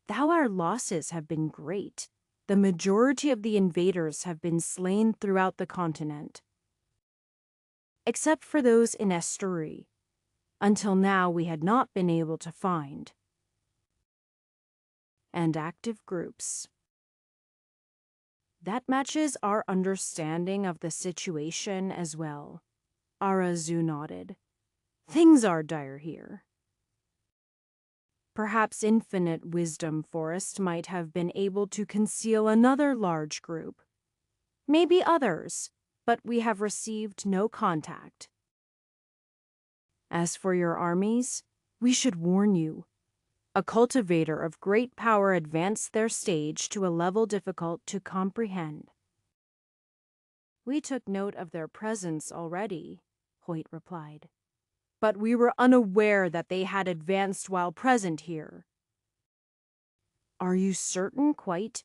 Though our losses have been great, the majority of the invaders have been slain throughout the continent. Except for those in Estuary. Until now we had not been able to find. And active groups. That matches our understanding of the situation as well. Erazu nodded. Things are dire here. Perhaps Infinite Wisdom Forest might have been able to conceal another large group. Maybe others, but we have received no contact. As for your armies, we should warn you. A cultivator of great power advanced their stage to a level difficult to comprehend. We took note of their presence already, Hoyt replied. But we were unaware that they had advanced while present here. Are you certain, quite?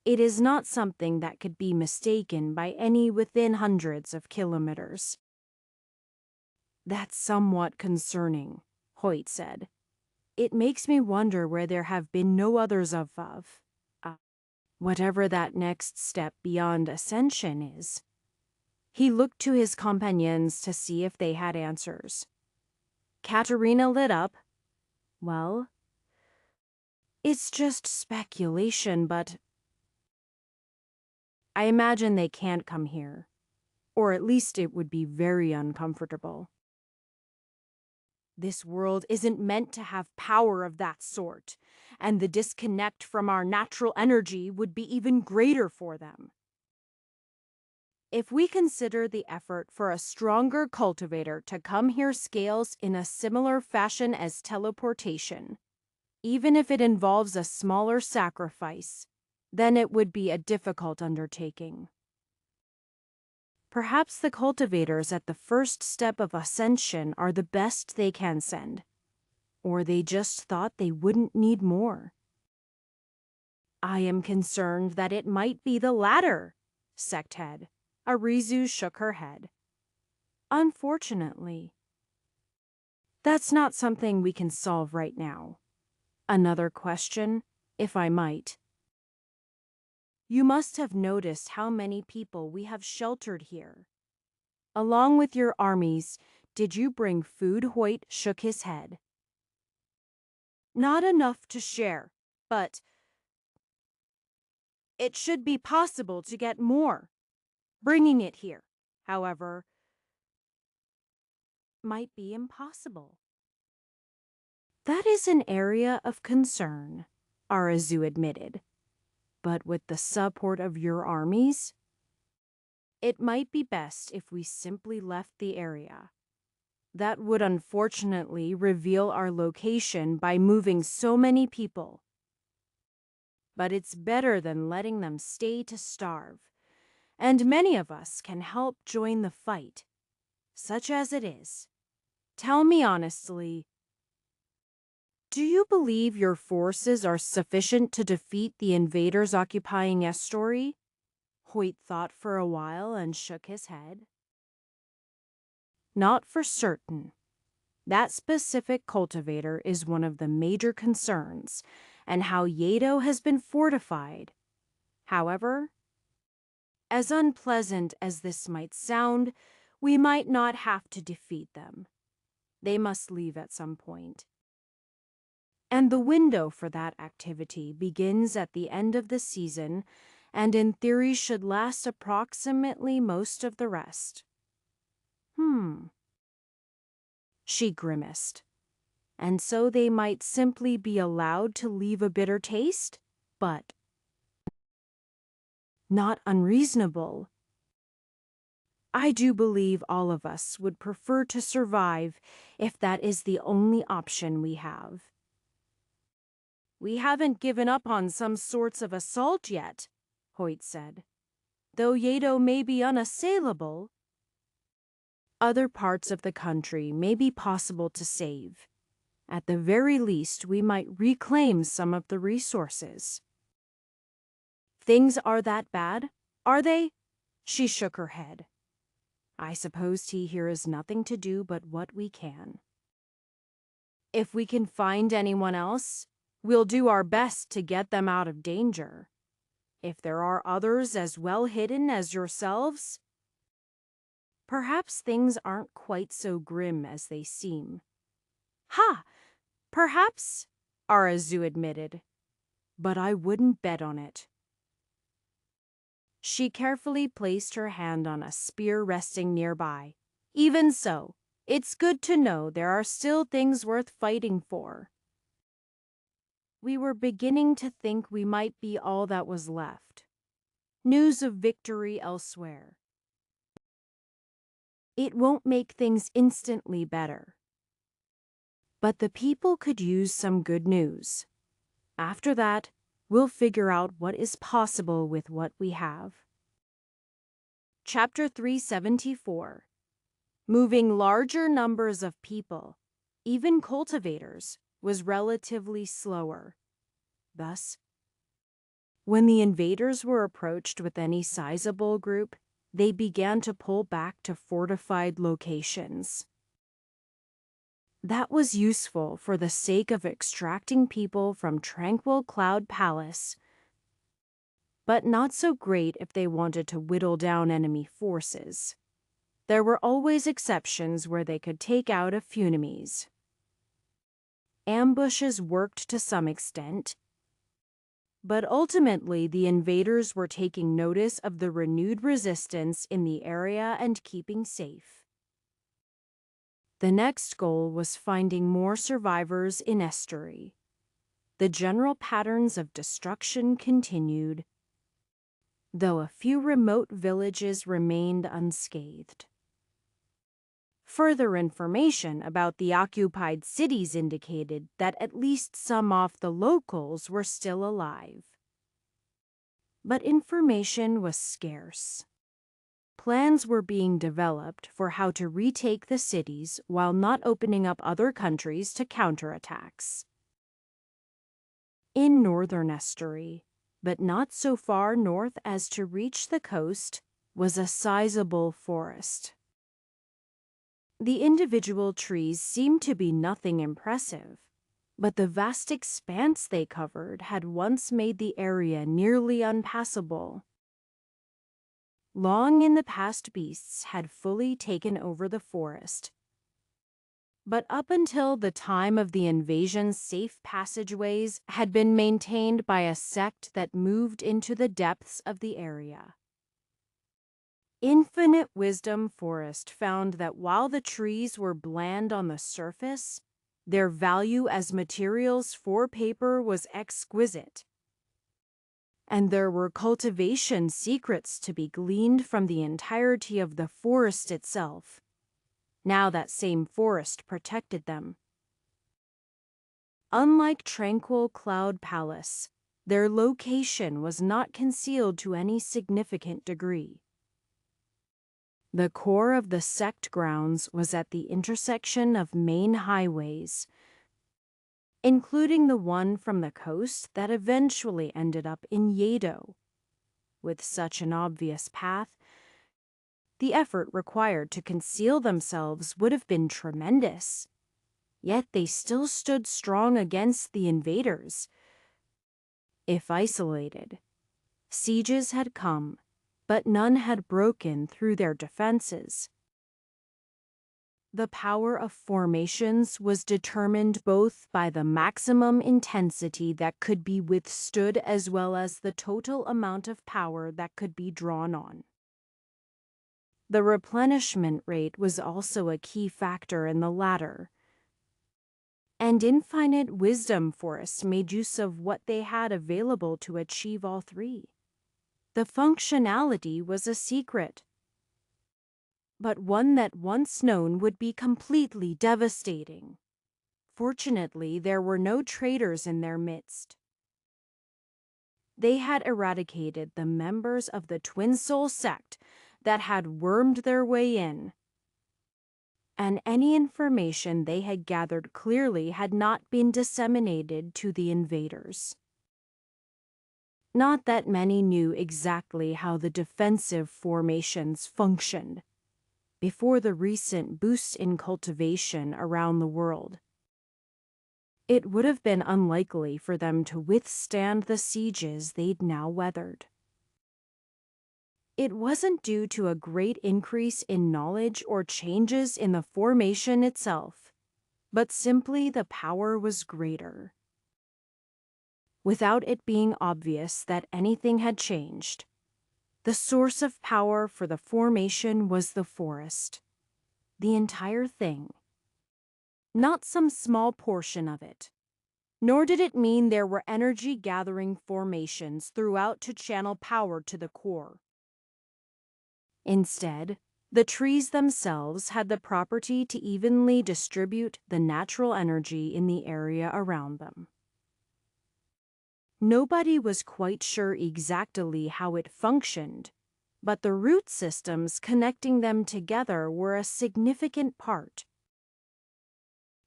It is not something that could be mistaken by any within hundreds of kilometers. That's somewhat concerning, Hoyt said. It makes me wonder where there have been no others of. Whatever that next step beyond ascension is. He looked to his companions to see if they had answers. Katerina lit up. Well, it's just speculation, but I imagine they can't come here. Or at least it would be very uncomfortable. This world isn't meant to have power of that sort, and the disconnect from our natural energy would be even greater for them. If we consider the effort for a stronger cultivator to come here scales in a similar fashion as teleportation, even if it involves a smaller sacrifice, then it would be a difficult undertaking. Perhaps the cultivators at the first step of ascension are the best they can send, or they just thought they wouldn't need more. I am concerned that it might be the latter, Secthead. Arizu shook her head. Unfortunately, that's not something we can solve right now. Another question, if I might. You must have noticed how many people we have sheltered here. Along with your armies, did you bring food? Hoyt shook his head. Not enough to share, but it should be possible to get more. Bringing it here, however, might be impossible. That is an area of concern, Arizu admitted. But with the support of your armies, it might be best if we simply left the area. That would unfortunately reveal our location by moving so many people. But it's better than letting them stay to starve, and many of us can help join the fight, such as it is. Tell me honestly, do you believe your forces are sufficient to defeat the invaders occupying Estory? Hoyt thought for a while and shook his head. Not for certain. That specific cultivator is one of the major concerns, and how Yedo has been fortified. However, as unpleasant as this might sound, we might not have to defeat them. They must leave at some point. And the window for that activity begins at the end of the season, and in theory should last approximately most of the rest. She grimaced. And so they might simply be allowed to leave a bitter taste, but not unreasonable. I do believe all of us would prefer to survive if that is the only option we have. We haven't given up on some sorts of assault yet, Hoyt said. Though Yedo may be unassailable, other parts of the country may be possible to save. At the very least, we might reclaim some of the resources. Things are that bad, are they? She shook her head. I suppose T here is nothing to do but what we can. If we can find anyone else, we'll do our best to get them out of danger. If there are others as well hidden as yourselves, perhaps things aren't quite so grim as they seem. Ha! Perhaps, Arizu admitted, but I wouldn't bet on it. She carefully placed her hand on a spear resting nearby. Even so, it's good to know there are still things worth fighting for. We were beginning to think we might be all that was left. News of victory elsewhere. It won't make things instantly better. But the people could use some good news. After that, we'll figure out what is possible with what we have. Chapter 374. Moving larger numbers of people, even cultivators, was relatively slower. Thus, when the invaders were approached with any sizable group, they began to pull back to fortified locations. That was useful for the sake of extracting people from Tranquil Cloud Palace, but not so great if they wanted to whittle down enemy forces. There were always exceptions where they could take out a few enemies. Ambushes worked to some extent, but ultimately the invaders were taking notice of the renewed resistance in the area and keeping safe. The next goal was finding more survivors in Estuary. The general patterns of destruction continued, though a few remote villages remained unscathed. Further information about the occupied cities indicated that at least some of the locals were still alive. But information was scarce. Plans were being developed for how to retake the cities while not opening up other countries to counterattacks. In northern Estuary, but not so far north as to reach the coast, was a sizable forest. The individual trees seemed to be nothing impressive, but the vast expanse they covered had once made the area nearly unpassable. Long in the past, beasts had fully taken over the forest. But up until the time of the invasion, safe passageways had been maintained by a sect that moved into the depths of the area. Infinite Wisdom Forest found that while the trees were bland on the surface, their value as materials for paper was exquisite. And there were cultivation secrets to be gleaned from the entirety of the forest itself. Now that same forest protected them. Unlike Tranquil Cloud Palace, their location was not concealed to any significant degree. The core of the sect grounds was at the intersection of main highways, including the one from the coast that eventually ended up in Yedo. With such an obvious path, the effort required to conceal themselves would have been tremendous. Yet they still stood strong against the invaders. If isolated, sieges had come, but none had broken through their defenses. The power of formations was determined both by the maximum intensity that could be withstood as well as the total amount of power that could be drawn on. The replenishment rate was also a key factor in the latter. And Infinite Wisdom Forest made use of what they had available to achieve all three. The functionality was a secret, but one that once known would be completely devastating. Fortunately, there were no traitors in their midst. They had eradicated the members of the Twin Soul sect that had wormed their way in, and any information they had gathered clearly had not been disseminated to the invaders. Not that many knew exactly how the defensive formations functioned before the recent boost in cultivation around the world. It would have been unlikely for them to withstand the sieges they'd now weathered. It wasn't due to a great increase in knowledge or changes in the formation itself, but simply the power was greater. Without it being obvious that anything had changed, the source of power for the formation was the forest. The entire thing. Not some small portion of it. Nor did it mean there were energy-gathering formations throughout to channel power to the core. Instead, the trees themselves had the property to evenly distribute the natural energy in the area around them. Nobody was quite sure exactly how it functioned, but the root systems connecting them together were a significant part.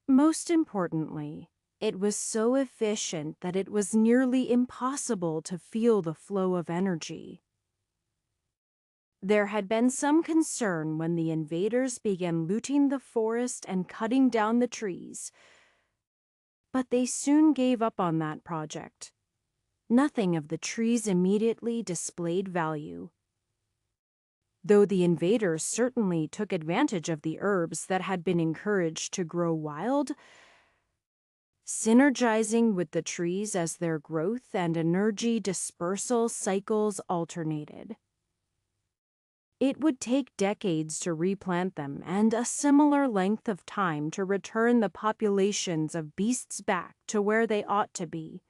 Most importantly, it was so efficient that it was nearly impossible to feel the flow of energy. There had been some concern when the invaders began looting the forest and cutting down the trees, but they soon gave up on that project. Nothing of the trees immediately displayed value. Though the invaders certainly took advantage of the herbs that had been encouraged to grow wild, synergizing with the trees as their growth and energy dispersal cycles alternated. It would take decades to replant them and a similar length of time to return the populations of beasts back to where they ought to be.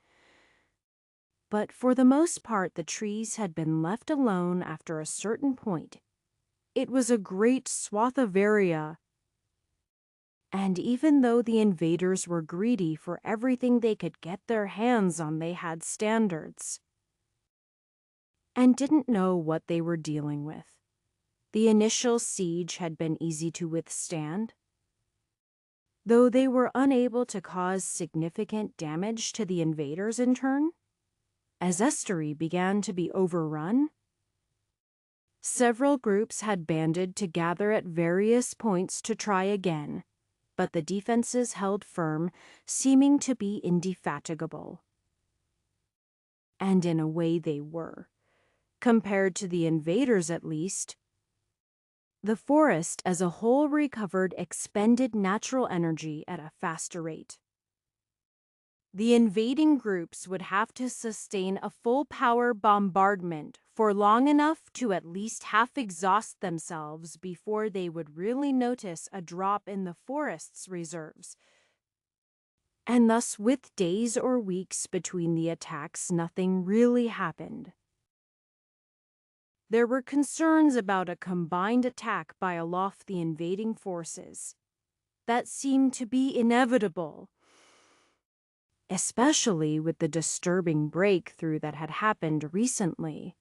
But for the most part, the trees had been left alone after a certain point. It was a great swath of area, and even though the invaders were greedy for everything they could get their hands on, they had standards and didn't know what they were dealing with. The initial siege had been easy to withstand, though they were unable to cause significant damage to the invaders in turn. As Estery began to be overrun, several groups had banded together at various points to try again, but the defenses held firm, seeming to be indefatigable. And in a way they were. Compared to the invaders at least, the forest as a whole recovered expended natural energy at a faster rate. The invading groups would have to sustain a full-power bombardment for long enough to at least half exhaust themselves before they would really notice a drop in the forest's reserves. And thus, with days or weeks between the attacks, nothing really happened. There were concerns about a combined attack by aloft the invading forces. That seemed to be inevitable, especially with the disturbing breakthrough that had happened recently.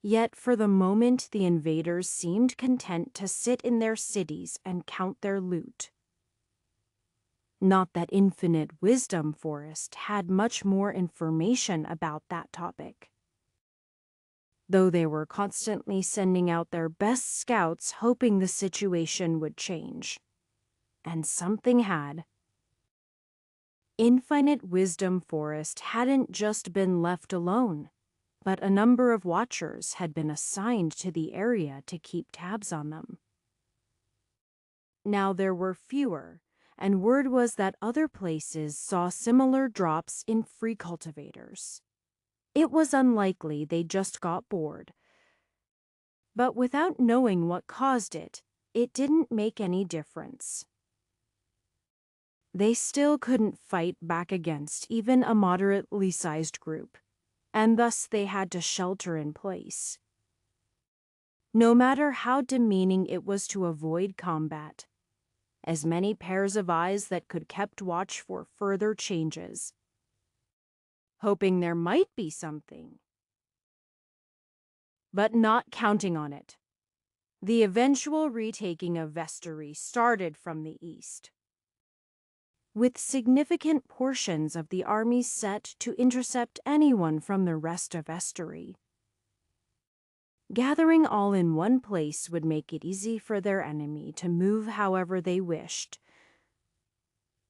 Yet for the moment the invaders seemed content to sit in their cities and count their loot. Not that Infinite Wisdom Forest had much more information about that topic, though they were constantly sending out their best scouts hoping the situation would change. And something had. Infinite Wisdom Forest hadn't just been left alone, but a number of watchers had been assigned to the area to keep tabs on them. Now there were fewer, and word was that other places saw similar drops in free cultivators. It was unlikely they just got bored. But without knowing what caused it, it didn't make any difference. They still couldn't fight back against even a moderately sized group, and thus they had to shelter in place. No matter how demeaning it was to avoid combat, as many pairs of eyes that could kept watch for further changes, hoping there might be something, but not counting on it. The eventual retaking of Vestery started from the east, with significant portions of the army set to intercept anyone from the rest of Vestery. Gathering all in one place would make it easy for their enemy to move however they wished,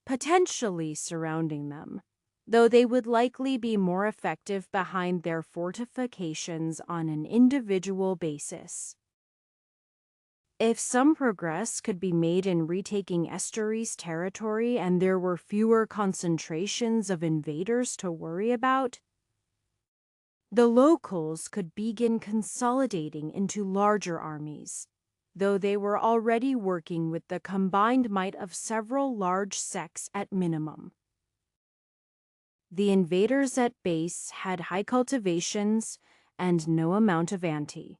potentially surrounding them, though they would likely be more effective behind their fortifications on an individual basis. If some progress could be made in retaking Estery's territory and there were fewer concentrations of invaders to worry about, the locals could begin consolidating into larger armies, though they were already working with the combined might of several large sects at minimum. The invaders at base had high cultivations and no amount of anti.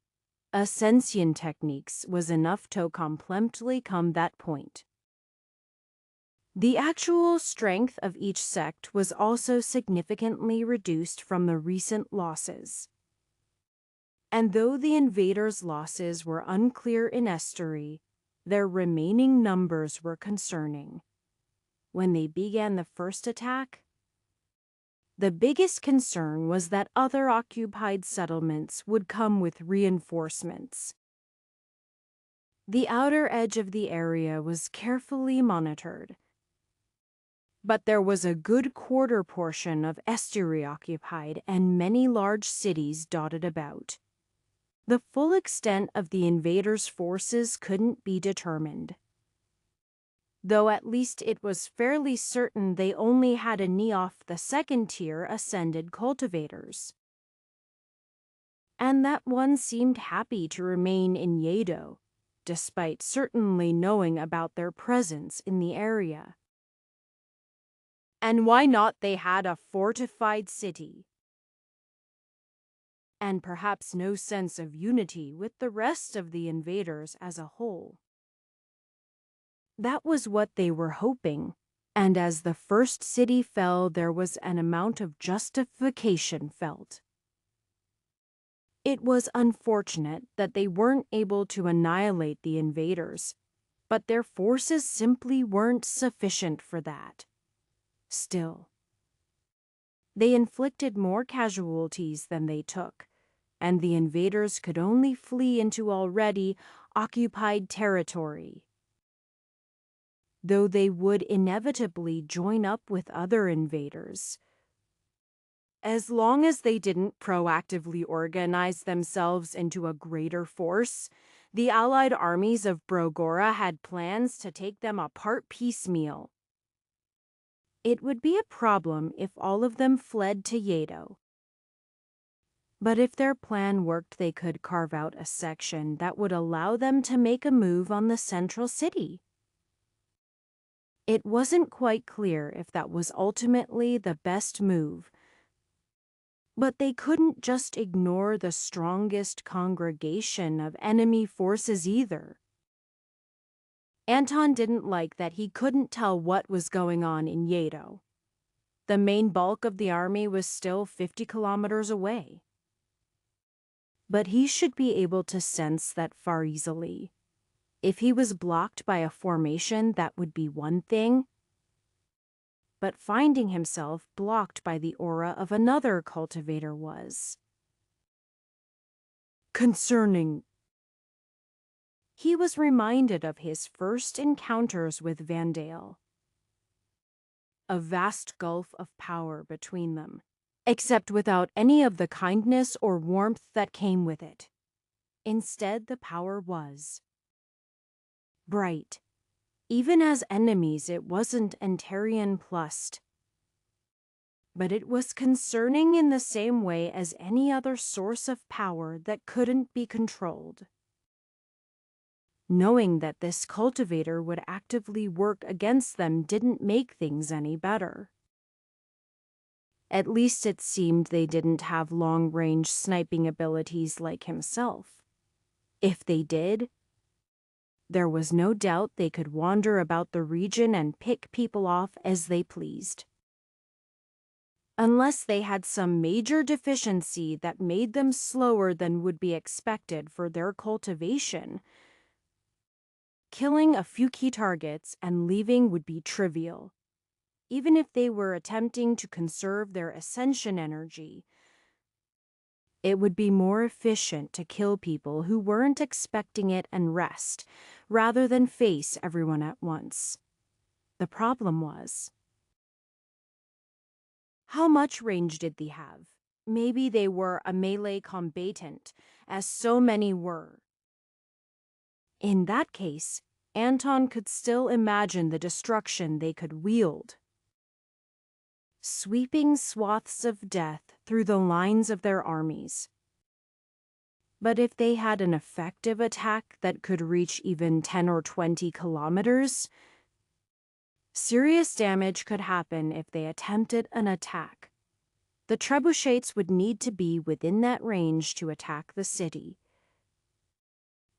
Ascension techniques was enough to completely come that point. The actual strength of each sect was also significantly reduced from the recent losses. And though the invaders' losses were unclear in Estuary, their remaining numbers were concerning. When they began the first attack, the biggest concern was that other occupied settlements would come with reinforcements. The outer edge of the area was carefully monitored, but there was a good quarter portion of estuary occupied and many large cities dotted about. The full extent of the invaders' forces couldn't be determined, though at least it was fairly certain they only had any of the second-tier ascended cultivators. And that one seemed happy to remain in Yedo, despite certainly knowing about their presence in the area. And why not they had a fortified city? And perhaps no sense of unity with the rest of the invaders as a whole. That was what they were hoping, and as the first city fell, there was an amount of justification felt. It was unfortunate that they weren't able to annihilate the invaders, but their forces simply weren't sufficient for that. Still, they inflicted more casualties than they took, and the invaders could only flee into already occupied territory. Though they would inevitably join up with other invaders, as long as they didn't proactively organize themselves into a greater force, the allied armies of Brogora had plans to take them apart piecemeal. It would be a problem if all of them fled to Yedo. But if their plan worked, they could carve out a section that would allow them to make a move on the central city. It wasn't quite clear if that was ultimately the best move, but they couldn't just ignore the strongest congregation of enemy forces either. Anton didn't like that he couldn't tell what was going on in Yedo. The main bulk of the army was still 50 kilometers away. But he should be able to sense that far easily. If he was blocked by a formation, that would be one thing, but finding himself blocked by the aura of another cultivator was concerning. He was reminded of his first encounters with Vandale. A vast gulf of power between them, except without any of the kindness or warmth that came with it. Instead, the power was bright. Even as enemies, it wasn't Antarian plussed. But it was concerning in the same way as any other source of power that couldn't be controlled. Knowing that this cultivator would actively work against them didn't make things any better. At least it seemed they didn't have long-range sniping abilities like himself. If they did, there was no doubt they could wander about the region and pick people off as they pleased. Unless they had some major deficiency that made them slower than would be expected for their cultivation, killing a few key targets and leaving would be trivial. Even if they were attempting to conserve their ascension energy, it would be more efficient to kill people who weren't expecting it and rest, rather than face everyone at once. The problem was, how much range did they have? Maybe they were a melee combatant, as so many were. In that case, Anton could still imagine the destruction they could wield. Sweeping swaths of death through the lines of their armies. But if they had an effective attack that could reach even 10 or 20 kilometers, serious damage could happen if they attempted an attack. The trebuchets would need to be within that range to attack the city.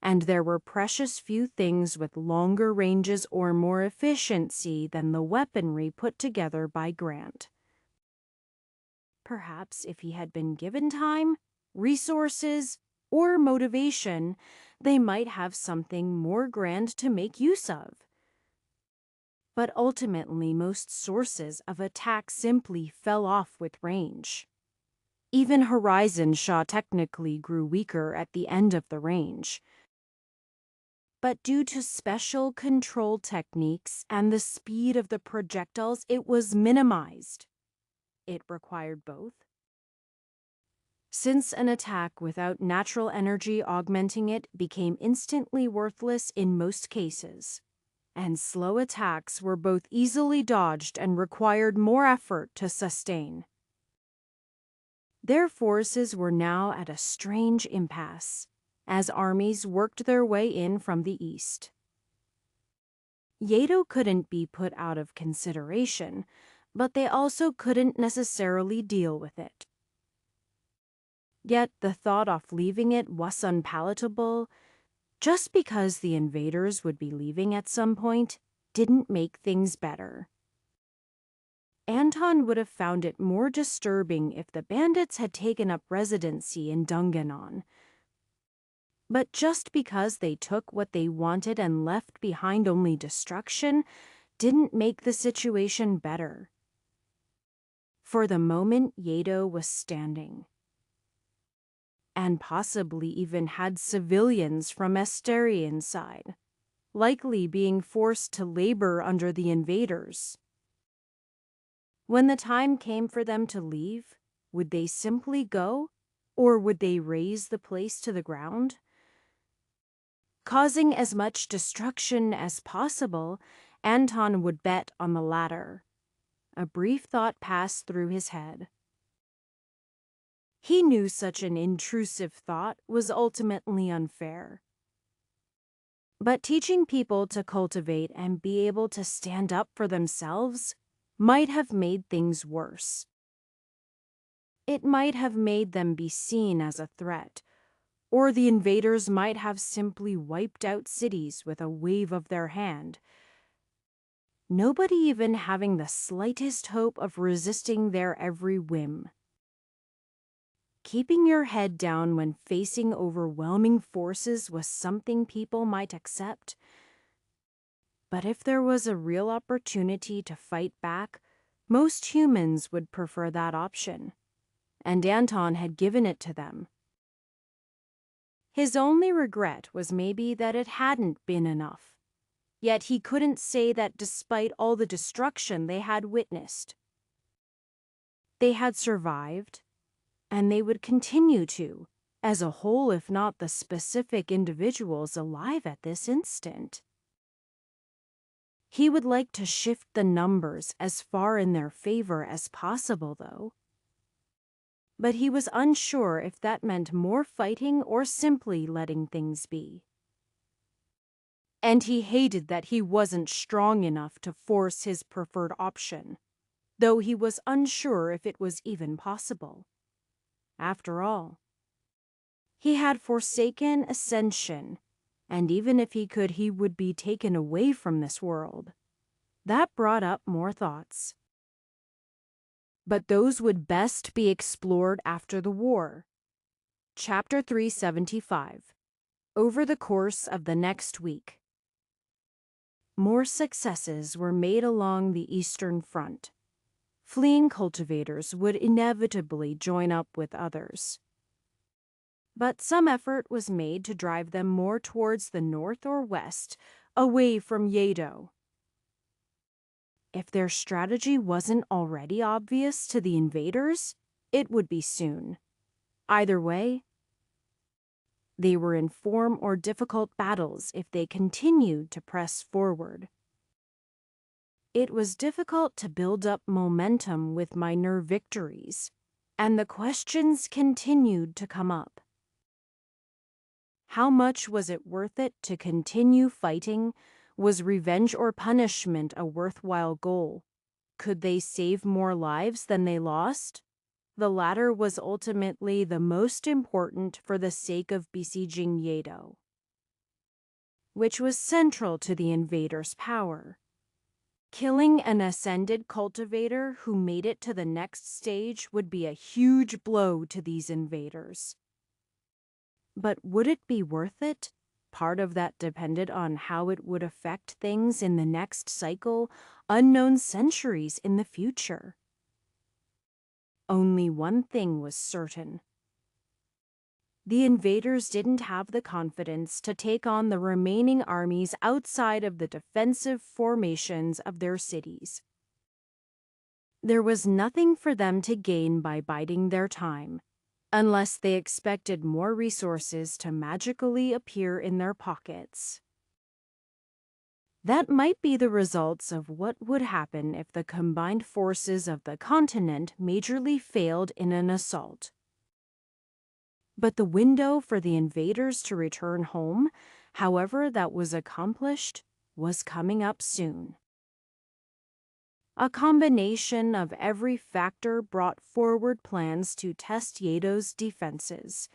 And there were precious few things with longer ranges or more efficiency than the weaponry put together by Grant. Perhaps if he had been given time, resources, or motivation, they might have something more grand to make use of. But ultimately, most sources of attack simply fell off with range. Even horizon shot technically grew weaker at the end of the range. But due to special control techniques and the speed of the projectiles, it was minimized. It required both. Since an attack without natural energy augmenting it became instantly worthless in most cases, and slow attacks were both easily dodged and required more effort to sustain. Their forces were now at a strange impasse, as armies worked their way in from the east. Yedo couldn't be put out of consideration, but they also couldn't necessarily deal with it. Yet the thought of leaving it was unpalatable. Just because the invaders would be leaving at some point didn't make things better. Anton would have found it more disturbing if the bandits had taken up residency in Dunganon. But just because they took what they wanted and left behind only destruction didn't make the situation better. For the moment, Yedo was standing, and possibly even had civilians from Esteri inside, likely being forced to labor under the invaders. When the time came for them to leave, would they simply go, or would they raze the place to the ground? Causing as much destruction as possible, Anton would bet on the latter. A brief thought passed through his head. He knew such an intrusive thought was ultimately unfair. But teaching people to cultivate and be able to stand up for themselves might have made things worse. It might have made them be seen as a threat, or the invaders might have simply wiped out cities with a wave of their hand, nobody even having the slightest hope of resisting their every whim. Keeping your head down when facing overwhelming forces was something people might accept. But if there was a real opportunity to fight back, most humans would prefer that option. And Anton had given it to them. His only regret was maybe that it hadn't been enough. Yet he couldn't say that despite all the destruction they had witnessed. They had survived, and they would continue to, as a whole if not the specific individuals alive at this instant. He would like to shift the numbers as far in their favor as possible, though. But he was unsure if that meant more fighting or simply letting things be. And he hated that he wasn't strong enough to force his preferred option, though he was unsure if it was even possible. After all, he had forsaken ascension, and even if he could, he would be taken away from this world. That brought up more thoughts. But those would best be explored after the war. Chapter 375. Over the course of the next week. More successes were made along the Eastern Front. Fleeing cultivators would inevitably join up with others. But some effort was made to drive them more towards the north or west, away from Yedo. If their strategy wasn't already obvious to the invaders, it would be soon. Either way, they were in form or difficult battles if they continued to press forward. It was difficult to build up momentum with minor victories, and the questions continued to come up. How much was it worth it to continue fighting? Was revenge or punishment a worthwhile goal? Could they save more lives than they lost? The latter was ultimately the most important for the sake of besieging Yedo, which was central to the invaders' power. Killing an ascended cultivator who made it to the next stage would be a huge blow to these invaders. But would it be worth it? Part of that depended on how it would affect things in the next cycle, unknown centuries in the future. Only one thing was certain. The invaders didn't have the confidence to take on the remaining armies outside of the defensive formations of their cities. There was nothing for them to gain by biding their time, unless they expected more resources to magically appear in their pockets. That might be the results of what would happen if the combined forces of the continent majorly failed in an assault. But the window for the invaders to return home, however that was accomplished, was coming up soon. A combination of every factor brought forward plans to test Yato's defenses,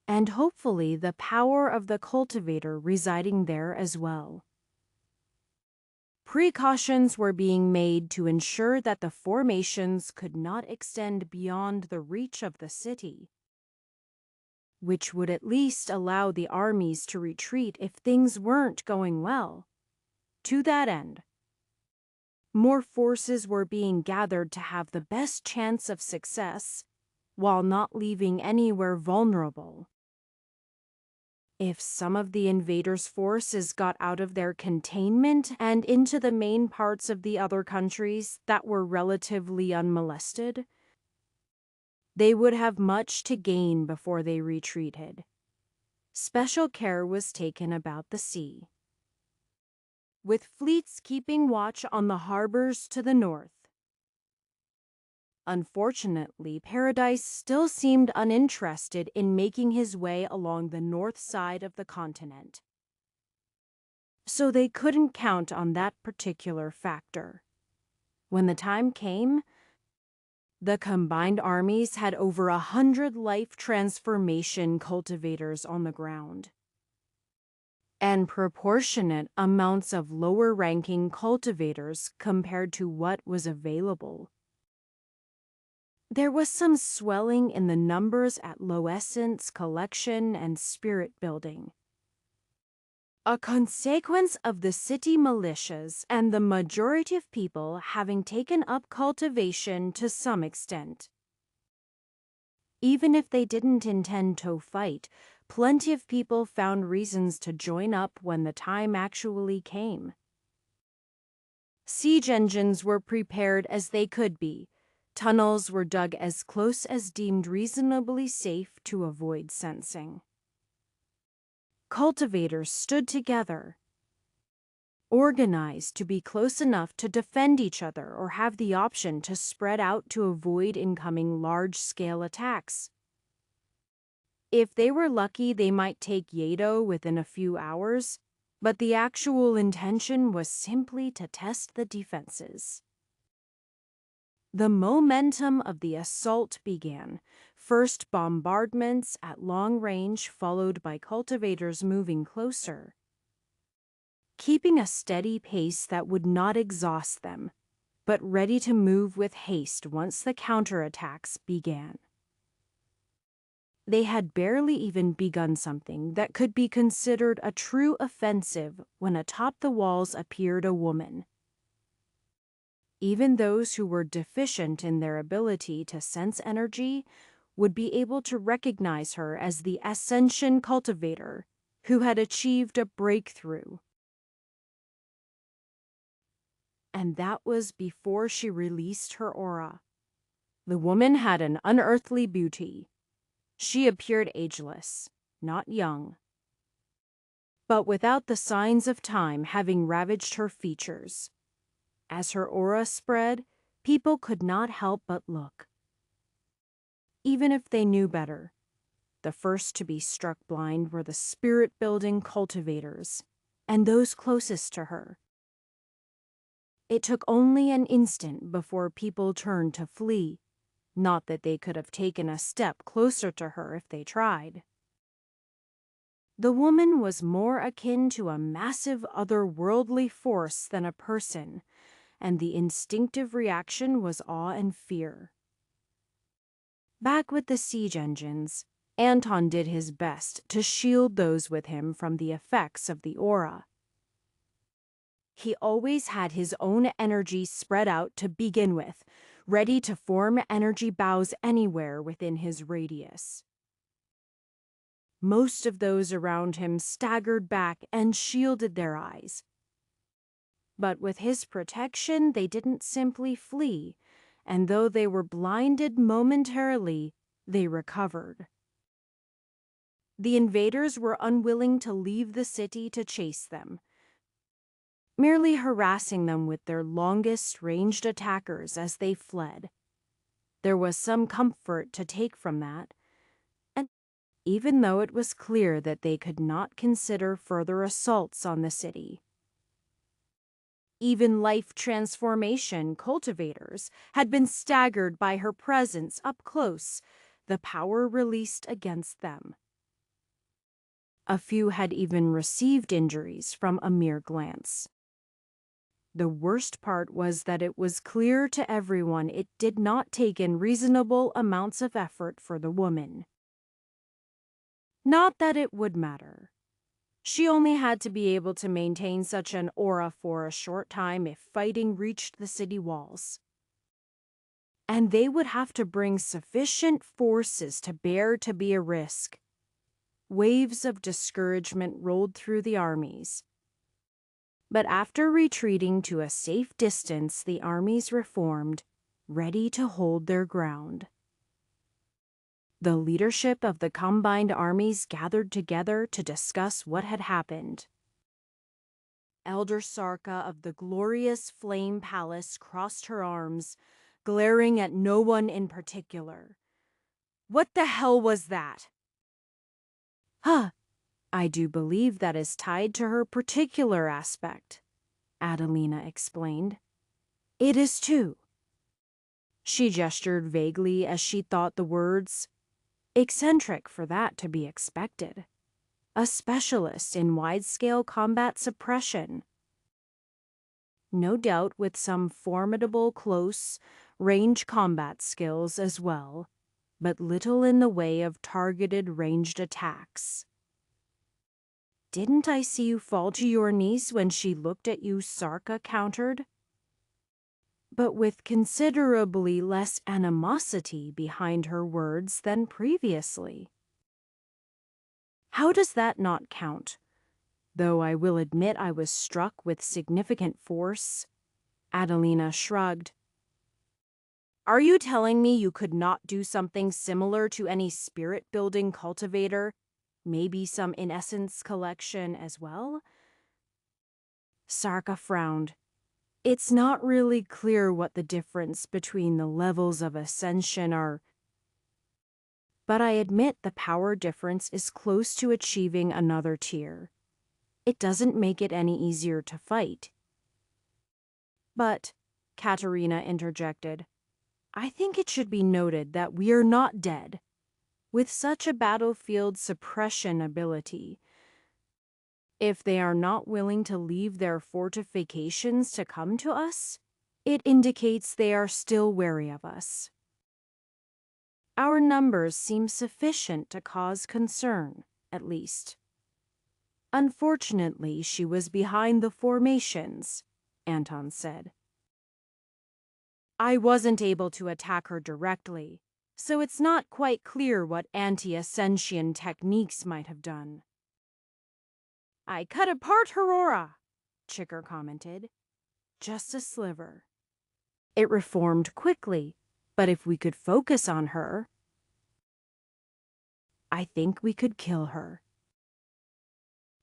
and hopefully the power of the cultivator residing there as well. Precautions were being made to ensure that the formations could not extend beyond the reach of the city, which would at least allow the armies to retreat if things weren't going well. To that end, more forces were being gathered to have the best chance of success, while not leaving anywhere vulnerable. If some of the invaders' forces got out of their containment and into the main parts of the other countries that were relatively unmolested, they would have much to gain before they retreated. Special care was taken about the sea, with fleets keeping watch on the harbors to the north. Unfortunately, Paradise still seemed uninterested in making his way along the north side of the continent. So they couldn't count on that particular factor. When the time came, the combined armies had over 100 life transformation cultivators on the ground, and proportionate amounts of lower-ranking cultivators compared to what was available. There was some swelling in the numbers at low essence collection and spirit building, a consequence of the city militias and the majority of people having taken up cultivation to some extent. Even if they didn't intend to fight, plenty of people found reasons to join up when the time actually came. Siege engines were prepared as they could be. Tunnels were dug as close as deemed reasonably safe to avoid sensing. Cultivators stood together, organized to be close enough to defend each other or have the option to spread out to avoid incoming large-scale attacks. If they were lucky, they might take Yato within a few hours, but the actual intention was simply to test the defenses. The momentum of the assault began. First bombardments at long range, followed by cultivators moving closer, keeping a steady pace that would not exhaust them, but ready to move with haste once the counterattacks began. They had barely even begun something that could be considered a true offensive when atop the walls appeared a woman. Even those who were deficient in their ability to sense energy would be able to recognize her as the Ascension Cultivator who had achieved a breakthrough. And that was before she released her aura. The woman had an unearthly beauty. She appeared ageless, not young, but without the signs of time having ravaged her features. As her aura spread, people could not help but look. Even if they knew better, the first to be struck blind were the spirit-building cultivators, and those closest to her. It took only an instant before people turned to flee, not that they could have taken a step closer to her if they tried. The woman was more akin to a massive otherworldly force than a person, and the instinctive reaction was awe and fear. Back with the siege engines, Anton did his best to shield those with him from the effects of the aura. He always had his own energy spread out to begin with, ready to form energy bows anywhere within his radius. Most of those around him staggered back and shielded their eyes. But with his protection, they didn't simply flee, and though they were blinded momentarily, they recovered. The invaders were unwilling to leave the city to chase them, merely harassing them with their longest ranged attackers as they fled. There was some comfort to take from that, and even though it was clear that they could not consider further assaults on the city. Even life transformation cultivators had been staggered by her presence up close, the power released against them. A few had even received injuries from a mere glance. The worst part was that it was clear to everyone it did not take in reasonable amounts of effort for the woman. Not that it would matter. She only had to be able to maintain such an aura for a short time if fighting reached the city walls. And they would have to bring sufficient forces to bear to be a risk. Waves of discouragement rolled through the armies. But after retreating to a safe distance, the armies reformed, ready to hold their ground. The leadership of the combined armies gathered together to discuss what had happened. Elder Sarka of the glorious Flame Palace crossed her arms, glaring at no one in particular. "What the hell was that?" "Huh, I do believe that is tied to her particular aspect," Adelina explained. "It is too." She gestured vaguely as she thought the words. Eccentric for that to be expected. A specialist in wide-scale combat suppression. No doubt with some formidable close-range combat skills as well, but little in the way of targeted ranged attacks. "Didn't I see you fall to your knees when she looked at you?" Sarka countered. But with considerably less animosity behind her words than previously. "How does that not count? Though I will admit I was struck with significant force." Adelina shrugged. "Are you telling me you could not do something similar to any spirit-building cultivator? Maybe some in essence collection as well?" Sarka frowned. "It's not really clear what the difference between the levels of ascension are, but I admit the power difference is close to achieving another tier. It doesn't make it any easier to fight." "But," Katerina interjected, "I think it should be noted that we are not dead. With such a battlefield suppression ability, if they are not willing to leave their fortifications to come to us, it indicates they are still wary of us. Our numbers seem sufficient to cause concern, at least." "Unfortunately, she was behind the formations," Anton said. "I wasn't able to attack her directly, so it's not quite clear what anti-ascension techniques might have done." "I cut apart her aura," Chicker commented. "Just a sliver. It reformed quickly, but if we could focus on her, I think we could kill her."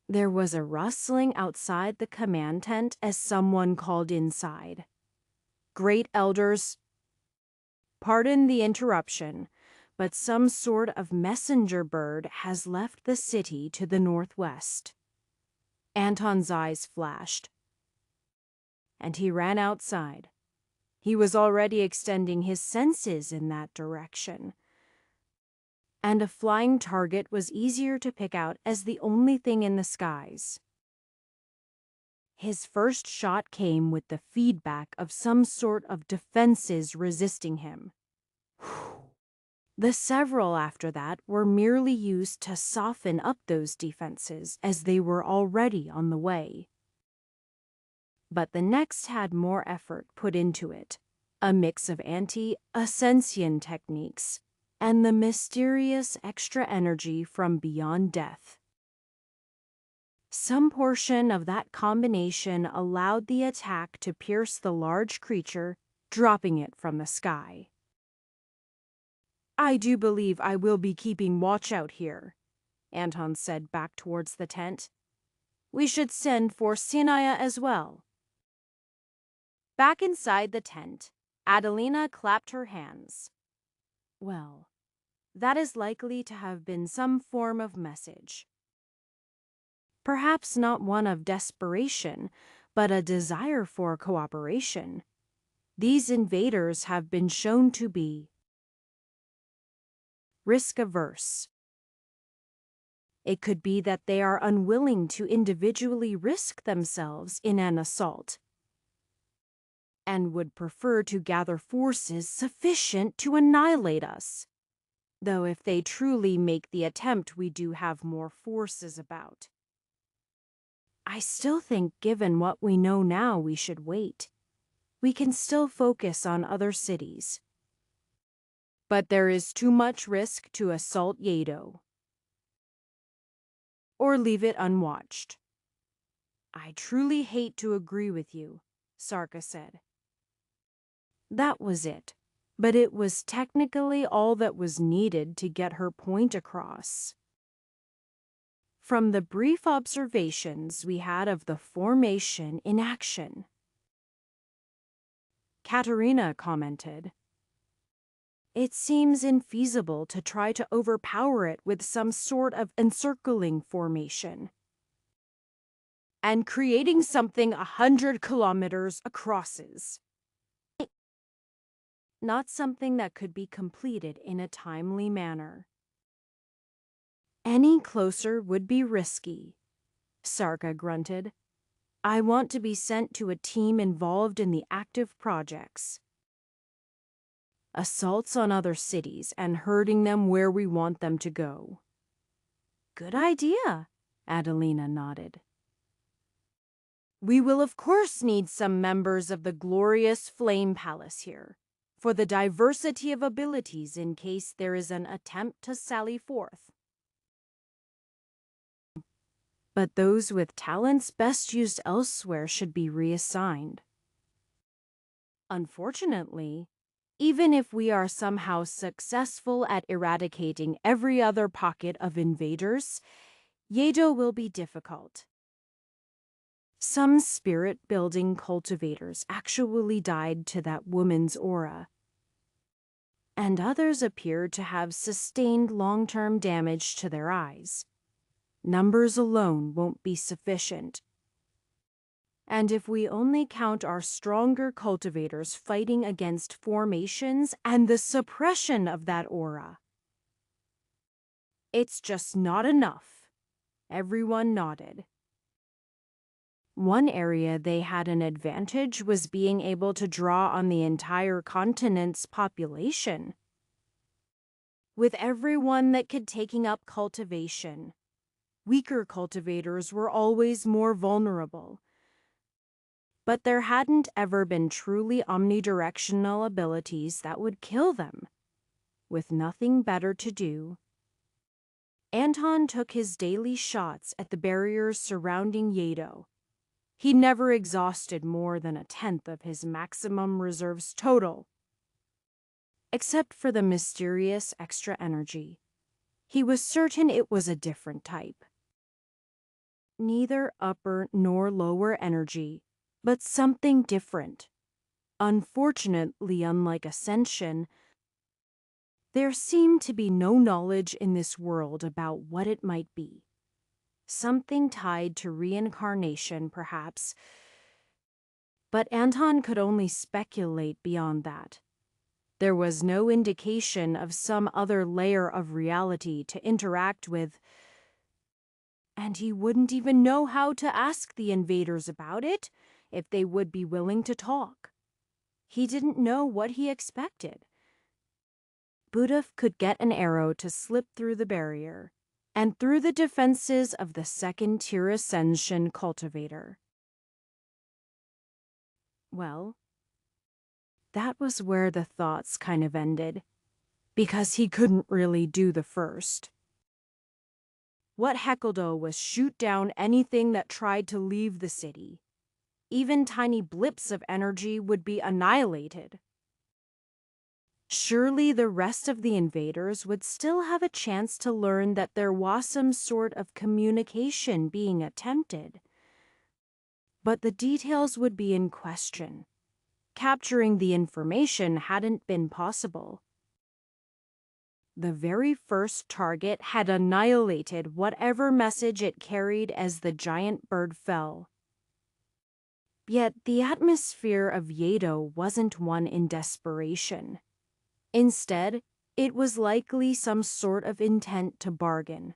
There was a rustling outside the command tent as someone called inside. "Great elders, pardon the interruption, but some sort of messenger bird has left the city to the northwest." Anton's eyes flashed, and he ran outside. He was already extending his senses in that direction, and a flying target was easier to pick out as the only thing in the skies. His first shot came with the feedback of some sort of defenses resisting him. The several after that were merely used to soften up those defenses as they were already on the way. But the next had more effort put into it, a mix of anti-ascension techniques and the mysterious extra energy from beyond death. Some portion of that combination allowed the attack to pierce the large creature, dropping it from the sky. "I do believe I will be keeping watch out here," Anton said back towards the tent. "We should send for Sinaya as well." Back inside the tent, Adelina clapped her hands. "Well, that is likely to have been some form of message. Perhaps not one of desperation, but a desire for cooperation. These invaders have been shown to be risk-averse. It could be that they are unwilling to individually risk themselves in an assault, and would prefer to gather forces sufficient to annihilate us. Though if they truly make the attempt, we do have more forces about. I still think given what we know now, we should wait. We can still focus on other cities. But there is too much risk to assault Yedo, or leave it unwatched." "I truly hate to agree with you," Sarka said. That was it, but it was technically all that was needed to get her point across. From the brief observations we had of the formation in action, Katerina commented, "It seems infeasible to try to overpower it with some sort of encircling formation, and creating something 100 kilometers across is not something that could be completed in a timely manner. Any closer would be risky," Sarka grunted. "I want to be sent to a team involved in the active projects. Assaults on other cities and herding them where we want them to go." "Good idea," Adelina nodded. "We will of course need some members of the glorious Flame Palace here, for the diversity of abilities in case there is an attempt to sally forth. But those with talents best used elsewhere should be reassigned. Unfortunately, even if we are somehow successful at eradicating every other pocket of invaders, Yedo will be difficult. Some spirit-building cultivators actually died to that woman's aura, and others appeared to have sustained long-term damage to their eyes. Numbers alone won't be sufficient. And if we only count our stronger cultivators fighting against formations and the suppression of that aura, it's just not enough." Everyone nodded. One area they had an advantage was being able to draw on the entire continent's population. With everyone that could taking up cultivation, weaker cultivators were always more vulnerable. But there hadn't ever been truly omnidirectional abilities that would kill them. With nothing better to do, Anton took his daily shots at the barriers surrounding Yedo. He never exhausted more than 1/10 of his maximum reserves total. Except for the mysterious extra energy, he was certain it was a different type. Neither upper nor lower energy, but something different. Unfortunately, unlike ascension, there seemed to be no knowledge in this world about what it might be. Something tied to reincarnation, perhaps, but Anton could only speculate beyond that. There was no indication of some other layer of reality to interact with, and he wouldn't even know how to ask the invaders about it, if they would be willing to talk. He didn't know what he expected. Budov could get an arrow to slip through the barrier and through the defenses of the second-tier ascension cultivator. Well, that was where the thoughts kind of ended, because he couldn't really do the first. What Hekeldo was shoot down anything that tried to leave the city. Even tiny blips of energy would be annihilated. Surely the rest of the invaders would still have a chance to learn that there was some sort of communication being attempted. But the details would be in question. Capturing the information hadn't been possible. The very first target had annihilated whatever message it carried as the giant bird fell. Yet the atmosphere of Yedo wasn't one in desperation. Instead, it was likely some sort of intent to bargain.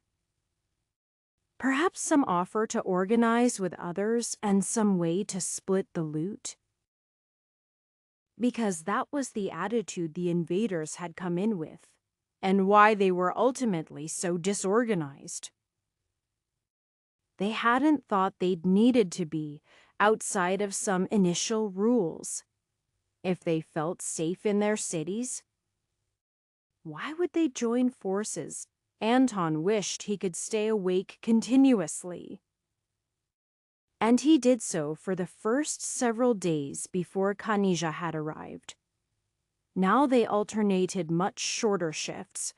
Perhaps some offer to organize with others and some way to split the loot. Because that was the attitude the invaders had come in with, and why they were ultimately so disorganized. They hadn't thought they'd needed to be outside of some initial rules. If they felt safe in their cities, why would they join forces? Anton wished he could stay awake continuously. And he did so for the first several days before Kanija had arrived. Now they alternated much shorter shifts,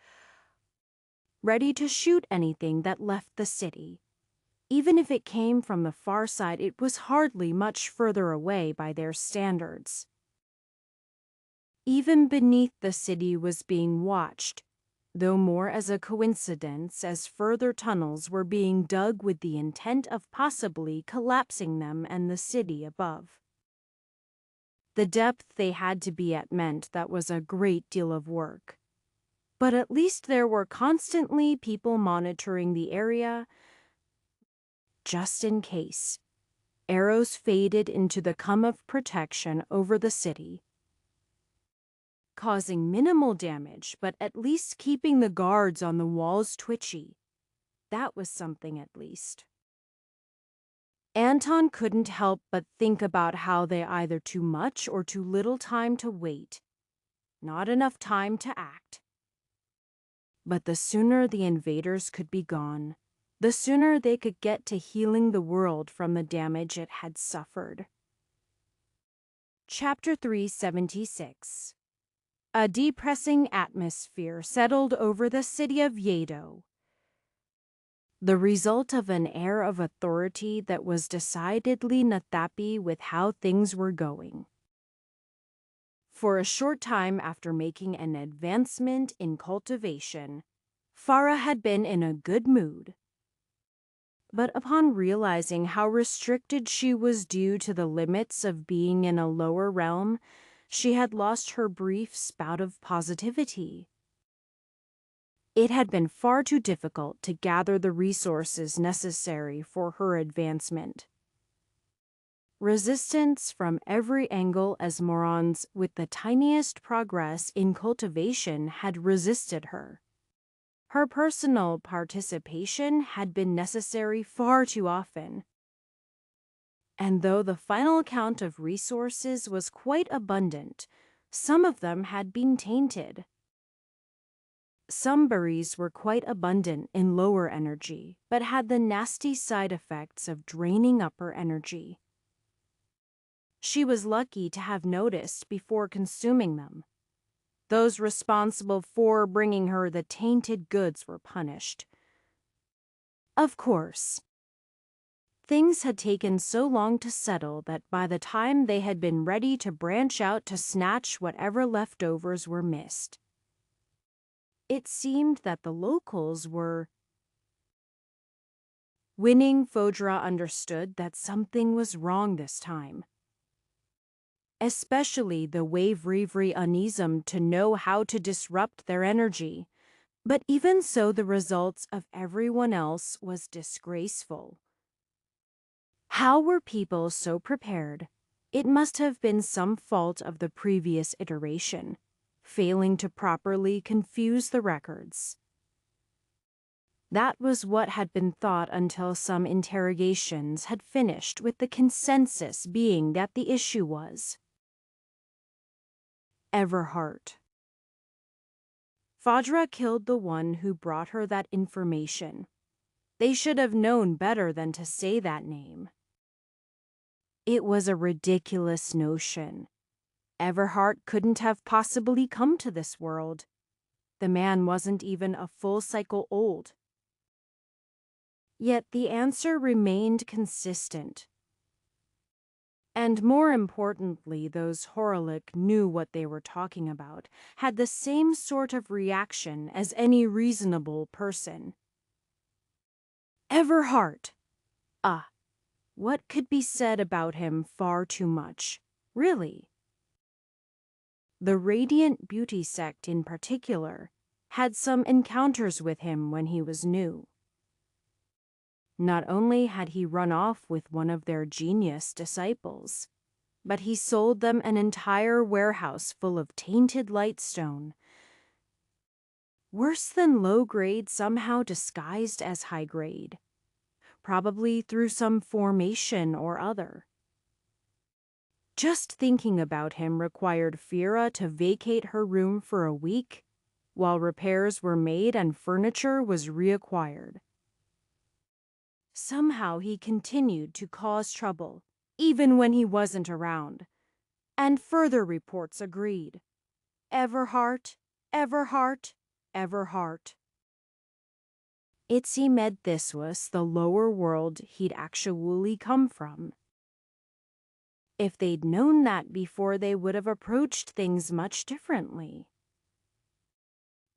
ready to shoot anything that left the city. Even if it came from the far side, it was hardly much further away by their standards. Even beneath the city was being watched, though more as a coincidence, as further tunnels were being dug with the intent of possibly collapsing them and the city above. The depth they had to be at meant that was a great deal of work. But at least there were constantly people monitoring the area, just in case. Arrows faded into the cum of protection over the city, causing minimal damage, but at least keeping the guards on the walls twitchy. That was something at least. Anton couldn't help but think about how they either too much or too little time to wait. Not enough time to act. But the sooner the invaders could be gone, the sooner they could get to healing the world from the damage it had suffered. Chapter 376. A depressing atmosphere settled over the city of Yedo, the result of an air of authority that was decidedly not happy with how things were going. For a short time after making an advancement in cultivation, Farah had been in a good mood. But upon realizing how restricted she was due to the limits of being in a lower realm, she had lost her brief spout of positivity. It had been far too difficult to gather the resources necessary for her advancement. Resistance from every angle as morons with the tiniest progress in cultivation had resisted her. Her personal participation had been necessary far too often. And though the final count of resources was quite abundant, some of them had been tainted. Some berries were quite abundant in lower energy, but had the nasty side effects of draining upper energy. She was lucky to have noticed before consuming them. Those responsible for bringing her the tainted goods were punished. Of course, things had taken so long to settle that by the time they had been ready to branch out to snatch whatever leftovers were missed, it seemed that the locals were winning. Fodra understood that something was wrong this time. Especially the Wave-Revri Unism to know how to disrupt their energy. But even so, the results of everyone else was disgraceful. How were people so prepared? It must have been some fault of the previous iteration. failing to properly confuse the records. That was what had been thought until some interrogations had finished, with the consensus being that the issue was Everhart. Phaedra killed the one who brought her that information. They should have known better than to say that name. It was a ridiculous notion. Everhart couldn't have possibly come to this world. The man wasn't even a full cycle old. Yet the answer remained consistent. And more importantly, those Horlick knew what they were talking about, had the same sort of reaction as any reasonable person. Everhart! Ah, what could be said about him far too much, really? The Radiant Beauty sect in particular had some encounters with him when he was new. Not only had he run off with one of their genius disciples, but he sold them an entire warehouse full of tainted lightstone. Worse than low grade, somehow disguised as high grade, probably through some formation or other. Just thinking about him required Fira to vacate her room for a week, while repairs were made and furniture was reacquired. Somehow he continued to cause trouble, even when he wasn't around. And further reports agreed. Everhart, Everhart, Everhart. It seemed this was the lower world he'd actually come from. If they'd known that before, they would have approached things much differently.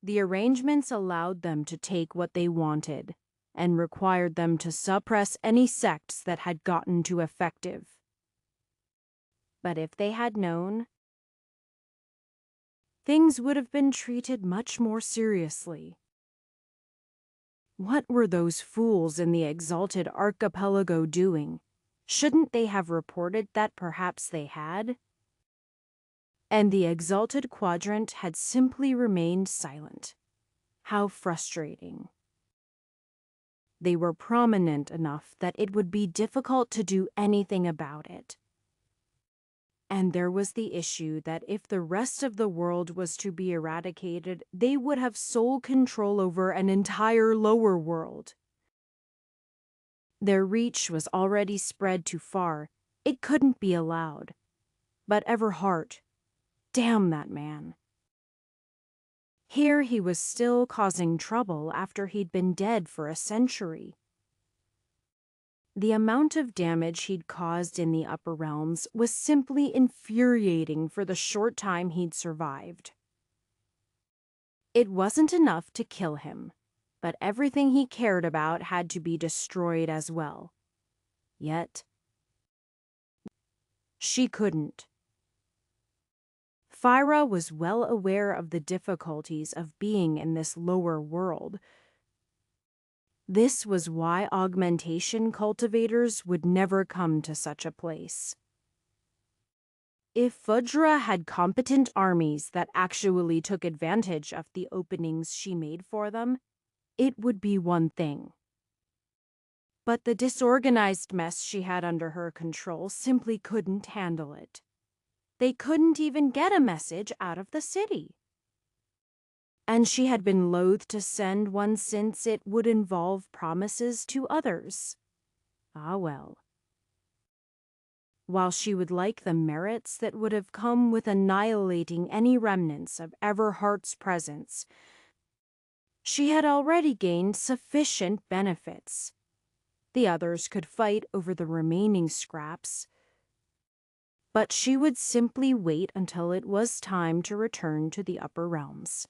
The arrangements allowed them to take what they wanted, and required them to suppress any sects that had gotten too effective. But if they had known, things would have been treated much more seriously. What were those fools in the Exalted Archipelago doing? Shouldn't they have reported that perhaps they had? And the Exalted Quadrant had simply remained silent. How frustrating. They were prominent enough that it would be difficult to do anything about it. And there was the issue that if the rest of the world was to be eradicated, they would have sole control over an entire lower world. Their reach was already spread too far. It couldn't be allowed. But Everhart, damn that man. Here he was still causing trouble after he'd been dead for a century. The amount of damage he'd caused in the upper realms was simply infuriating for the short time he'd survived. It wasn't enough to kill him, but everything he cared about had to be destroyed as well. Yet, she couldn't. Fira was well aware of the difficulties of being in this lower world. This was why augmentation cultivators would never come to such a place. If Phaedra had competent armies that actually took advantage of the openings she made for them, it would be one thing. But the disorganized mess she had under her control simply couldn't handle it. They couldn't even get a message out of the city. And she had been loath to send one since it would involve promises to others. Ah well. While she would like the merits that would have come with annihilating any remnants of Everhart's presence, she had already gained sufficient benefits. The others could fight over the remaining scraps. But she would simply wait until it was time to return to the upper realms.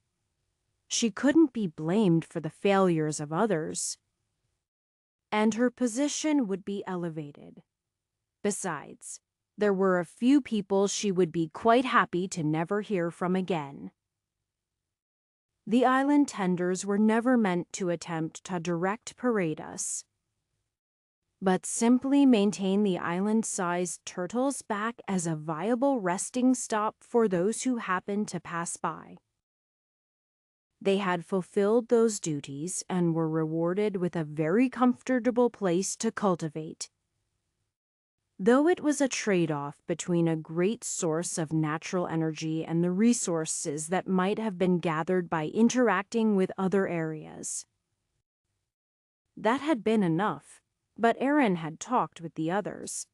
She couldn't be blamed for the failures of others, and her position would be elevated. Besides, there were a few people she would be quite happy to never hear from again. The island tenders were never meant to attempt to direct parade us. but simply maintain the island-sized turtles back as a viable resting stop for those who happened to pass by. They had fulfilled those duties and were rewarded with a very comfortable place to cultivate. Though it was a trade-off between a great source of natural energy and the resources that might have been gathered by interacting with other areas. That had been enough, but Aaron had talked with the others,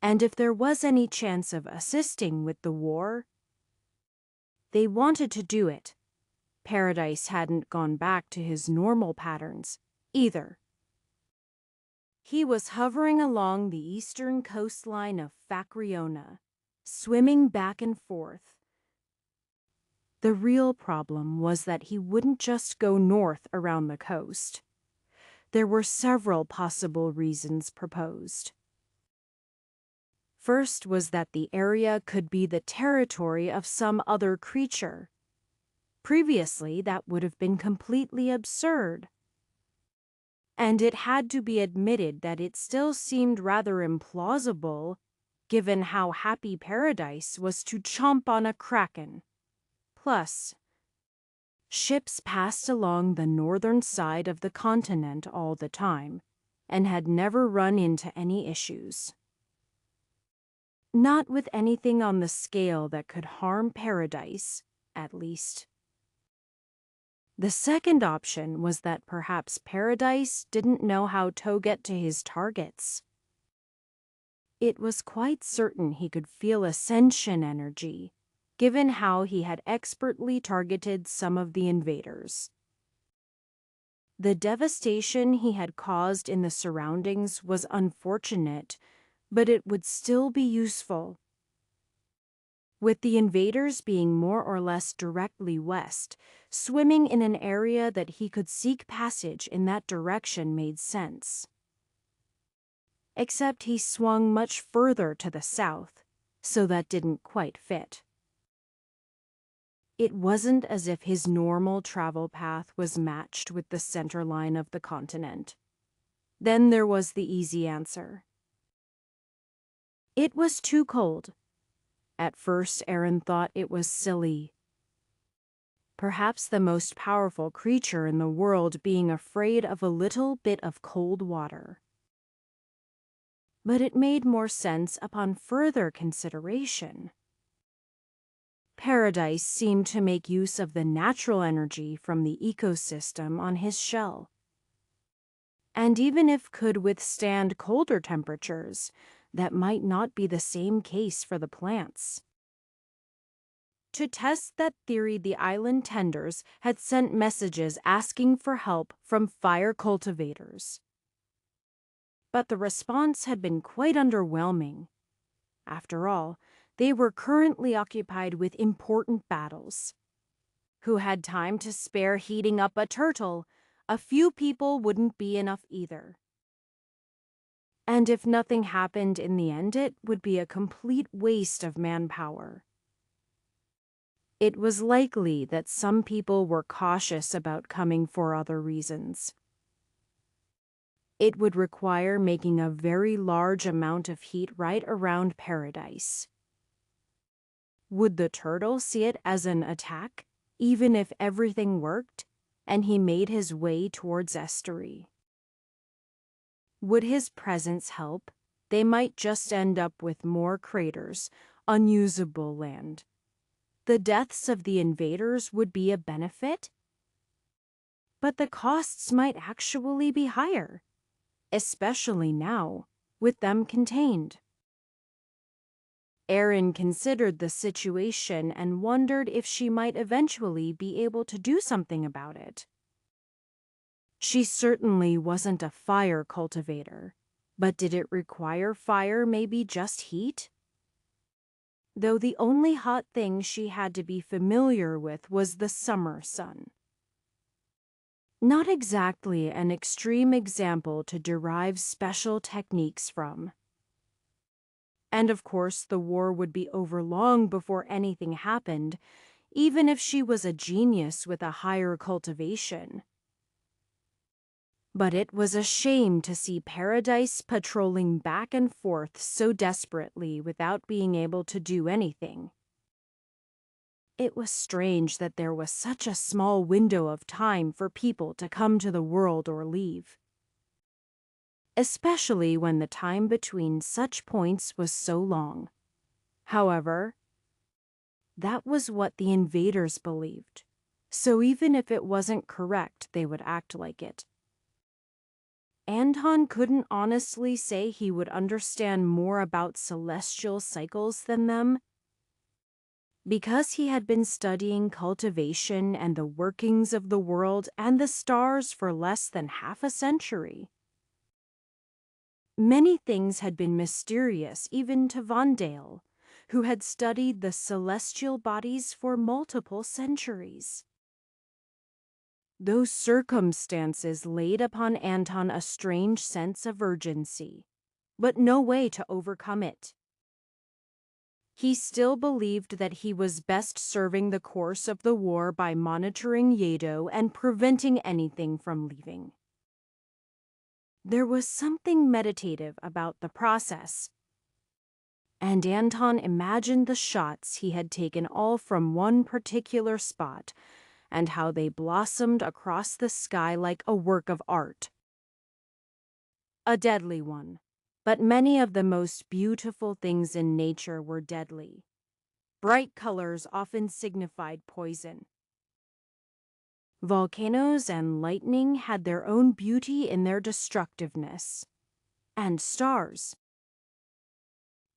and if there was any chance of assisting with the war, they wanted to do it. Paradise hadn't gone back to his normal patterns, either. He was hovering along the eastern coastline of Facriona, swimming back and forth. The real problem was that he wouldn't just go north around the coast. There were several possible reasons proposed. First was that the area could be the territory of some other creature. Previously, that would have been completely absurd. And it had to be admitted that it still seemed rather implausible, given how happy Paradise was to chomp on a kraken. Plus, ships passed along the northern side of the continent all the time, and had never run into any issues. Not with anything on the scale that could harm Paradise, at least. The second option was that perhaps Paradise didn't know how to get to his targets. It was quite certain he could feel ascension energy, given how he had expertly targeted some of the invaders. The devastation he had caused in the surroundings was unfortunate, but it would still be useful. With the invaders being more or less directly west, swimming in an area that he could seek passage in that direction made sense. Except he swung much further to the south, so that didn't quite fit. It wasn't as if his normal travel path was matched with the center line of the continent. Then there was the easy answer. It was too cold. At first, Aaron thought it was silly. Perhaps the most powerful creature in the world being afraid of a little bit of cold water. But it made more sense upon further consideration. Paradise seemed to make use of the natural energy from the ecosystem on his shell. And even if could withstand colder temperatures, that might not be the same case for the plants. To test that theory, the island tenders had sent messages asking for help from fire cultivators. But the response had been quite underwhelming. After all, they were currently occupied with important battles. Who had time to spare heating up a turtle? A few people wouldn't be enough either. And if nothing happened in the end, it would be a complete waste of manpower. It was likely that some people were cautious about coming for other reasons. It would require making a very large amount of heat right around Paradise. Would the turtle see it as an attack, even if everything worked, and he made his way towards Estuary? Would his presence help? They might just end up with more craters, unusable land. The deaths of the invaders would be a benefit? But the costs might actually be higher, especially now, with them contained. Erin considered the situation and wondered if she might eventually be able to do something about it. She certainly wasn't a fire cultivator, but did it require fire, maybe just heat? Though the only hot thing she had to be familiar with was the summer sun. Not exactly an extreme example to derive special techniques from. And of course, the war would be over long before anything happened, even if she was a genius with a higher cultivation. But it was a shame to see Paradise patrolling back and forth so desperately without being able to do anything. It was strange that there was such a small window of time for people to come to the world or leave, especially when the time between such points was so long. However, that was what the invaders believed, so even if it wasn't correct, they would act like it. Anton couldn't honestly say he would understand more about celestial cycles than them, because he had been studying cultivation and the workings of the world and the stars for less than half a century. Many things had been mysterious even to Vondale, who had studied the celestial bodies for multiple centuries. Those circumstances laid upon Anton a strange sense of urgency, but no way to overcome it. He still believed that he was best serving the course of the war by monitoring Yedo and preventing anything from leaving. There was something meditative about the process, and Anton imagined the shots he had taken all from one particular spot and how they blossomed across the sky like a work of art. A deadly one, but many of the most beautiful things in nature were deadly. Bright colors often signified poison. Volcanoes and lightning had their own beauty in their destructiveness. And stars.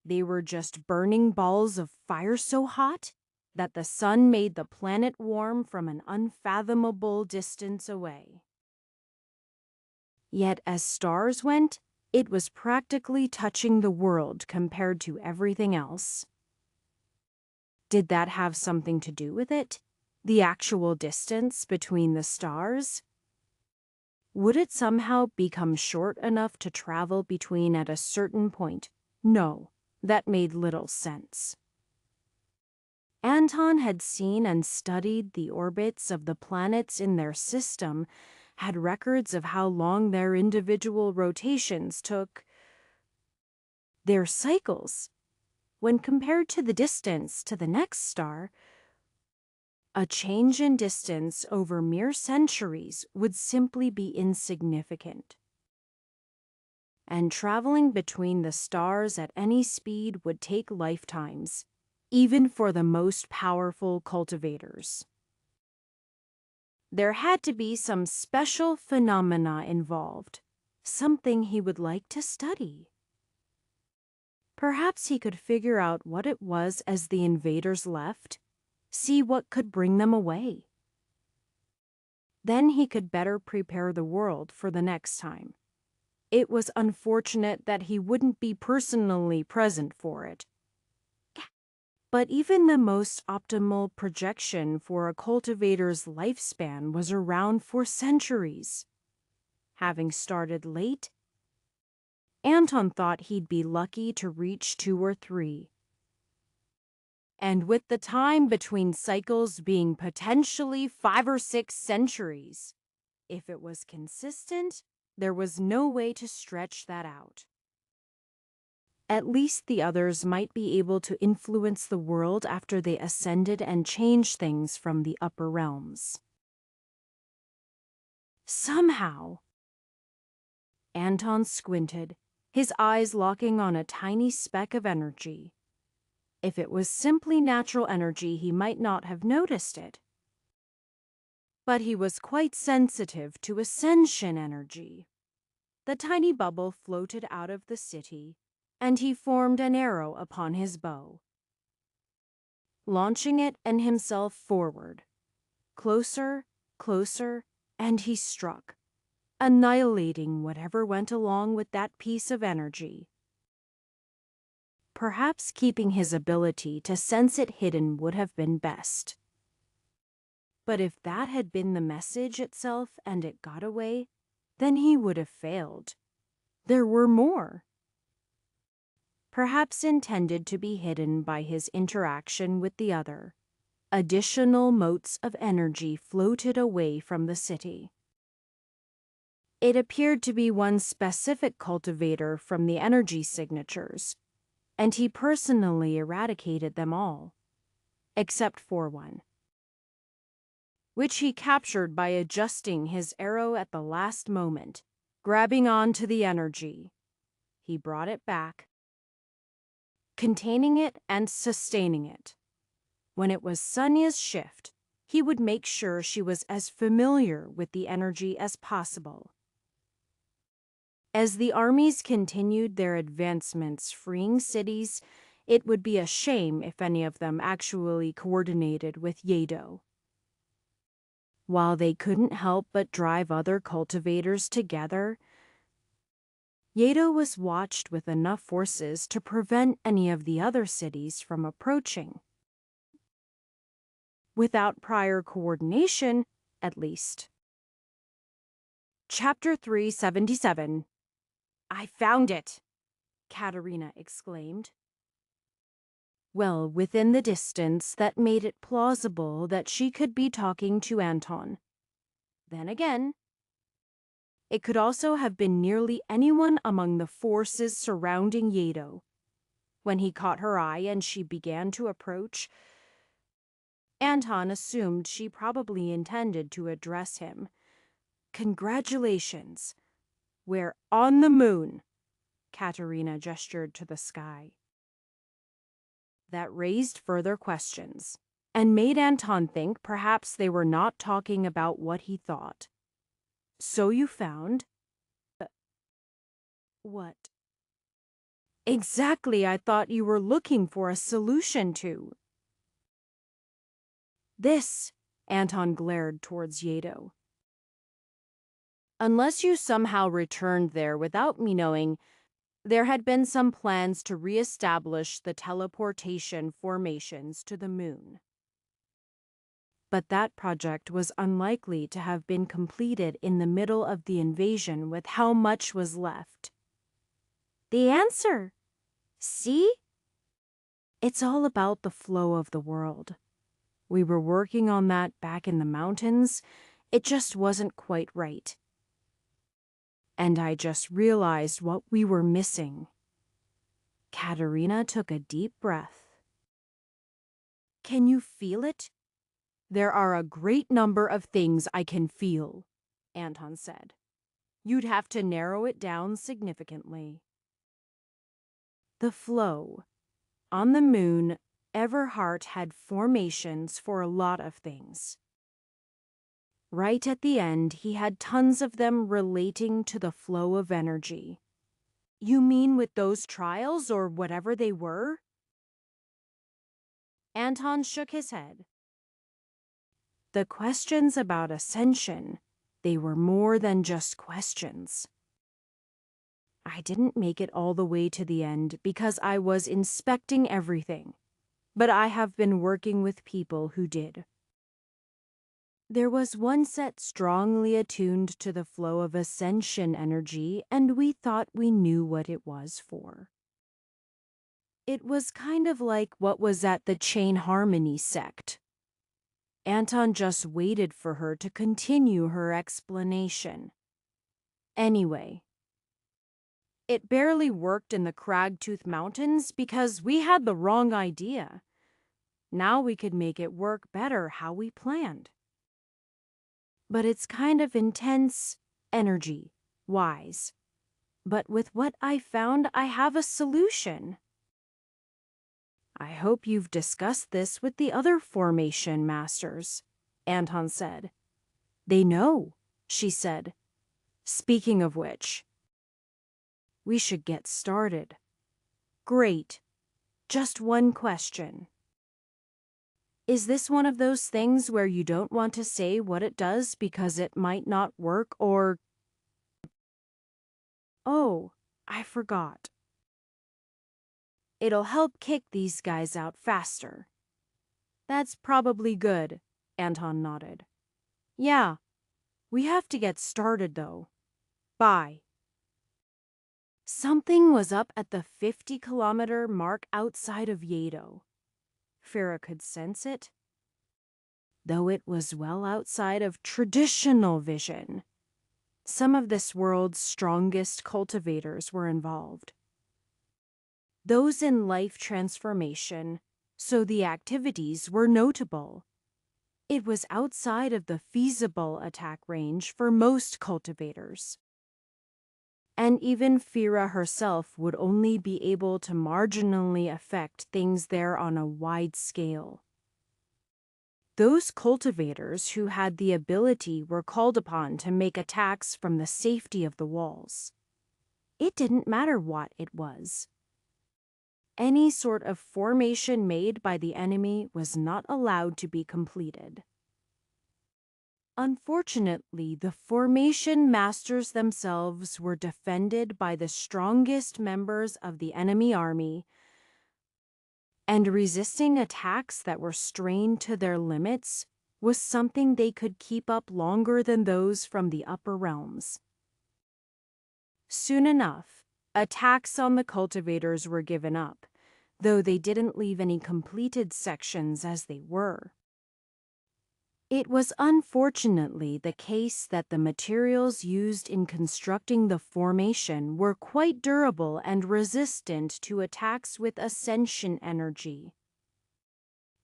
They were just burning balls of fire so hot that the sun made the planet warm from an unfathomable distance away. Yet as stars went, it was practically touching the world compared to everything else. Did that have something to do with it? The actual distance between the stars? Would it somehow become short enough to travel between at a certain point? No, that made little sense. Anton had seen and studied the orbits of the planets in their system, had records of how long their individual rotations took. Their cycles, when compared to the distance to the next star, a change in distance over mere centuries would simply be insignificant. And traveling between the stars at any speed would take lifetimes, even for the most powerful cultivators. There had to be some special phenomena involved, something he would like to study. Perhaps he could figure out what it was as the invaders left, see what could bring them away. Then he could better prepare the world for the next time. It was unfortunate that he wouldn't be personally present for it. But even the most optimal projection for a cultivator's lifespan was around for centuries. Having started late, Anton thought he'd be lucky to reach 2 or 3. And with the time between cycles being potentially 5 or 6 centuries, if it was consistent, there was no way to stretch that out. At least the others might be able to influence the world after they ascended and changed things from the upper realms. Somehow, Anton squinted, his eyes locking on a tiny speck of energy. If it was simply natural energy, he might not have noticed it. But he was quite sensitive to ascension energy. The tiny bubble floated out of the city, and he formed an arrow upon his bow, launching it and himself forward. Closer, closer, and he struck, annihilating whatever went along with that piece of energy. Perhaps keeping his ability to sense it hidden would have been best. But if that had been the message itself and it got away, then he would have failed. There were more. Perhaps intended to be hidden by his interaction with the other. Additional motes of energy floated away from the city. It appeared to be one specific cultivator from the energy signatures, and he personally eradicated them all, except for one, which he captured by adjusting his arrow at the last moment, grabbing onto the energy. He brought it back, containing it and sustaining it. When it was Sonya's shift, he would make sure she was as familiar with the energy as possible. As the armies continued their advancements freeing cities, it would be a shame if any of them actually coordinated with Yedo. While they couldn't help but drive other cultivators together, Yedo was watched with enough forces to prevent any of the other cities from approaching. Without prior coordination, at least. Chapter 377. I found it, Katerina exclaimed. Well within the distance that made it plausible that she could be talking to Anton. Then again, it could also have been nearly anyone among the forces surrounding Yedo. When he caught her eye and she began to approach, Anton assumed she probably intended to address him. Congratulations. We're on the moon, Katerina gestured to the sky. That raised further questions, and made Anton think perhaps they were not talking about what he thought. So you found... What? Exactly, I thought you were looking for a solution to. This, Anton glared towards Yedo. Unless you somehow returned there without me knowing, there had been some plans to re-establish the teleportation formations to the moon. But that project was unlikely to have been completed in the middle of the invasion with how much was left. The answer! See? It's all about the flow of the world. We were working on that back in the mountains. It just wasn't quite right. And I just realized what we were missing. Katerina took a deep breath. Can you feel it? There are a great number of things I can feel, Anton said. You'd have to narrow it down significantly. The flow. On the moon, Everhart had formations for a lot of things. Right at the end, he had tons of them relating to the flow of energy. You mean with those trials or whatever they were? Anton shook his head. The questions about ascension, they were more than just questions. I didn't make it all the way to the end because I was inspecting everything, but I have been working with people who did. There was one set strongly attuned to the flow of ascension energy, and we thought we knew what it was for. It was kind of like what was at the Chain Harmony sect. Anton just waited for her to continue her explanation. Anyway, it barely worked in the Cragtooth Mountains because we had the wrong idea. Now we could make it work better how we planned. But it's kind of intense, energy-wise. But with what I found, I have a solution. I hope you've discussed this with the other formation masters, Anton said. They know, she said. Speaking of which, we should get started. Great. Just one question. Is this one of those things where you don't want to say what it does because it might not work or... Oh, I forgot. It'll help kick these guys out faster. That's probably good, Anton nodded. Yeah, we have to get started though. Bye. Something was up at the 50-kilometer mark outside of Yedo. Farah could sense it, though it was well outside of traditional vision. Some of this world's strongest cultivators were involved. Those in life transformation, so the activities were notable. It was outside of the feasible attack range for most cultivators. And even Fira herself would only be able to marginally affect things there on a wide scale. Those cultivators who had the ability were called upon to make attacks from the safety of the walls. It didn't matter what it was. Any sort of formation made by the enemy was not allowed to be completed. Unfortunately, the formation masters themselves were defended by the strongest members of the enemy army, and resisting attacks that were strained to their limits was something they could keep up longer than those from the upper realms. Soon enough, attacks on the cultivators were given up, though they didn't leave any completed sections as they were. It was unfortunately the case that the materials used in constructing the formation were quite durable and resistant to attacks with ascension energy.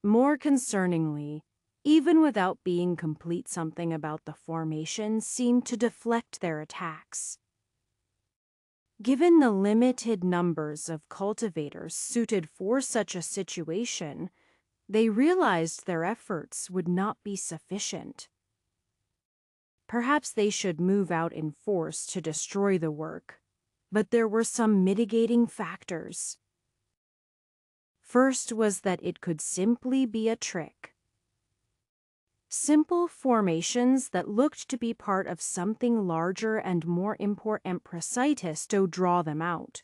More concerningly, even without being complete, something about the formation seemed to deflect their attacks. Given the limited numbers of cultivators suited for such a situation, they realized their efforts would not be sufficient. Perhaps they should move out in force to destroy the work, but there were some mitigating factors. First was that it could simply be a trick. Simple formations that looked to be part of something larger and more important precise to draw them out.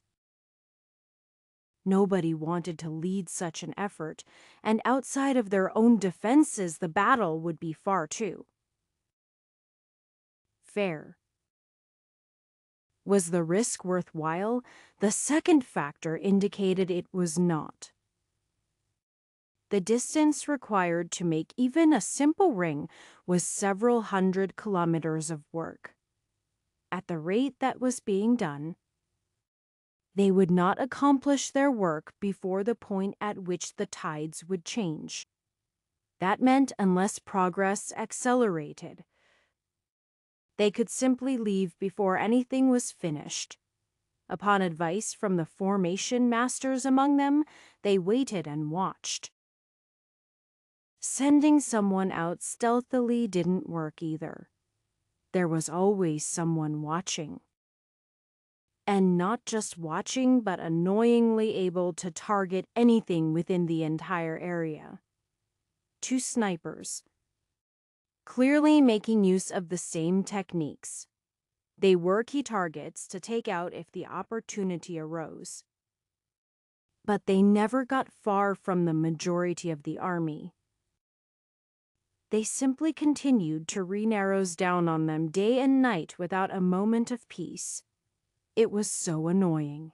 Nobody wanted to lead such an effort, and outside of their own defenses, the battle would be far too fair. Was the risk worthwhile? The second factor indicated it was not. The distance required to make even a simple ring was several hundred kilometers of work. At the rate that was being done, they would not accomplish their work before the point at which the tides would change. That meant unless progress accelerated, they could simply leave before anything was finished. Upon advice from the formation masters among them, they waited and watched. Sending someone out stealthily didn't work either. There was always someone watching. And not just watching, but annoyingly able to target anything within the entire area. 2 snipers, clearly making use of the same techniques. They were key targets to take out if the opportunity arose. But they never got far from the majority of the army. They simply continued to re-narrows down on them day and night without a moment of peace. It was so annoying.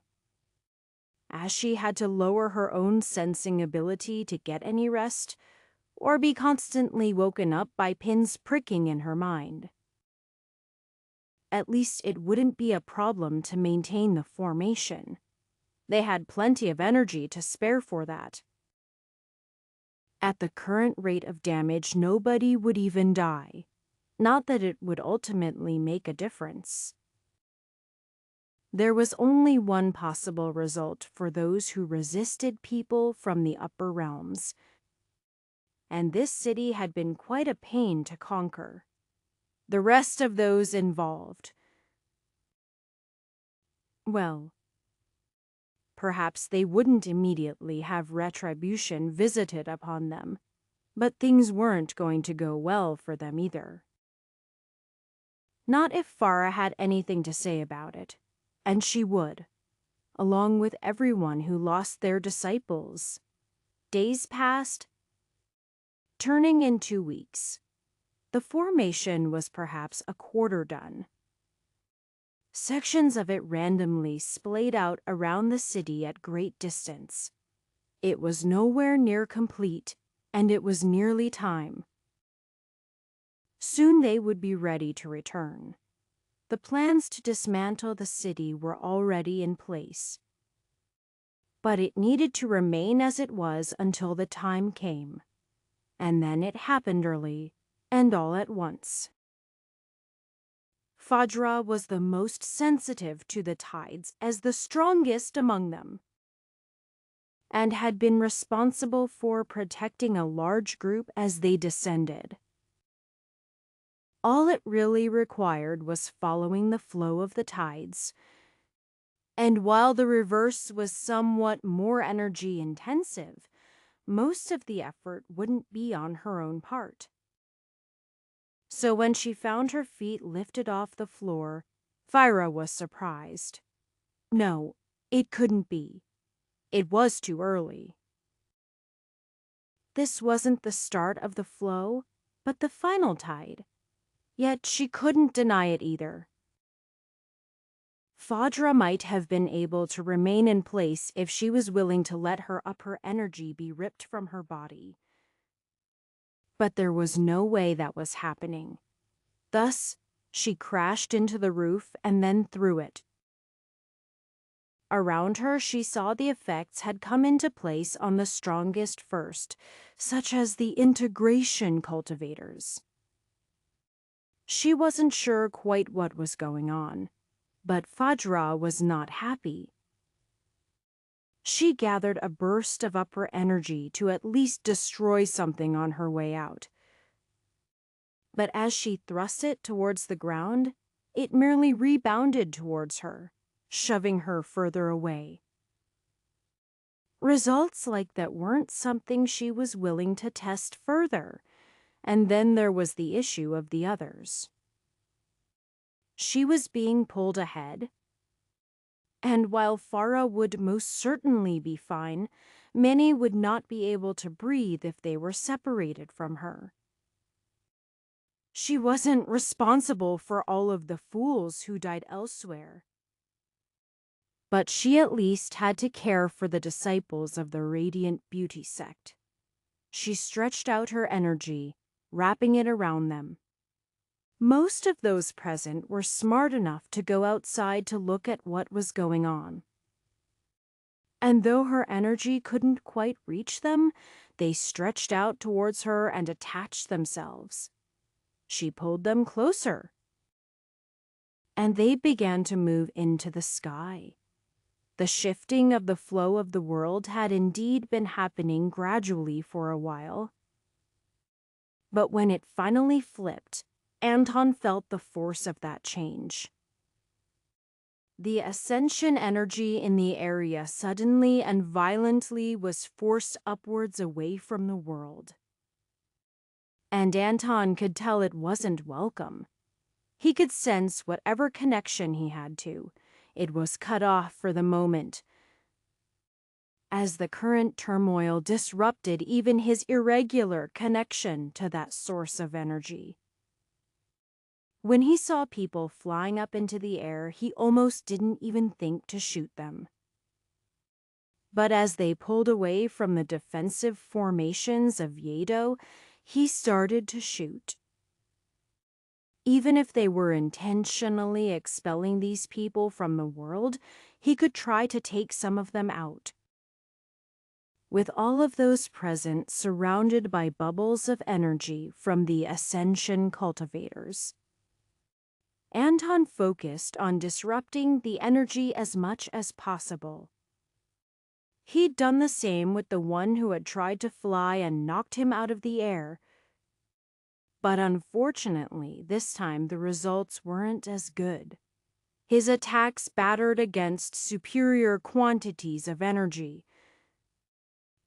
As she had to lower her own sensing ability to get any rest, or be constantly woken up by pins pricking in her mind. At least it wouldn't be a problem to maintain the formation. They had plenty of energy to spare for that. At the current rate of damage, nobody would even die. Not that it would ultimately make a difference. There was only one possible result for those who resisted people from the upper realms. And this city had been quite a pain to conquer. The rest of those involved, well, perhaps they wouldn't immediately have retribution visited upon them, but things weren't going to go well for them either. Not if Farah had anything to say about it, and she would, along with everyone who lost their disciples. Days passed, turning in 2 weeks. The formation was perhaps a quarter done. Sections of it randomly splayed out around the city at great distance. It was nowhere near complete, and it was nearly time. Soon they would be ready to return. The plans to dismantle the city were already in place. But it needed to remain as it was until the time came. And then it happened early, and all at once. Fadra was the most sensitive to the tides as the strongest among them, and had been responsible for protecting a large group as they descended. All it really required was following the flow of the tides, and while the reverse was somewhat more energy intensive, most of the effort wouldn't be on her own part. So when she found her feet lifted off the floor, Fira was surprised. No, it couldn't be. It was too early. This wasn't the start of the flow, but the final tide. Yet she couldn't deny it either. Fadra might have been able to remain in place if she was willing to let her upper energy be ripped from her body. But there was no way that was happening. Thus, she crashed into the roof and then through it. Around her, she saw the effects had come into place on the strongest first, such as the integration cultivators. She wasn't sure quite what was going on, but Fadra was not happy. She gathered a burst of upper energy to at least destroy something on her way out. But as she thrust it towards the ground, it merely rebounded towards her, shoving her further away. Results like that weren't something she was willing to test further, and then there was the issue of the others. She was being pulled ahead, and while Farah would most certainly be fine, many would not be able to breathe if they were separated from her. She wasn't responsible for all of the fools who died elsewhere. But she at least had to care for the disciples of the Radiant Beauty sect. She stretched out her energy, wrapping it around them. Most of those present were smart enough to go outside to look at what was going on. And though her energy couldn't quite reach them, they stretched out towards her and attached themselves. She pulled them closer, and they began to move into the sky. The shifting of the flow of the world had indeed been happening gradually for a while. But when it finally flipped, Anton felt the force of that change. The ascension energy in the area suddenly and violently was forced upwards away from the world. And Anton could tell it wasn't welcome. He could sense whatever connection he had to. It was cut off for the moment, as the current turmoil disrupted even his irregular connection to that source of energy. When he saw people flying up into the air, he almost didn't even think to shoot them. But as they pulled away from the defensive formations of Yedo, he started to shoot. Even if they were intentionally expelling these people from the world, he could try to take some of them out. With all of those present surrounded by bubbles of energy from the ascension cultivators, Anton focused on disrupting the energy as much as possible. He'd done the same with the one who had tried to fly and knocked him out of the air. But unfortunately, this time the results weren't as good. His attacks battered against superior quantities of energy.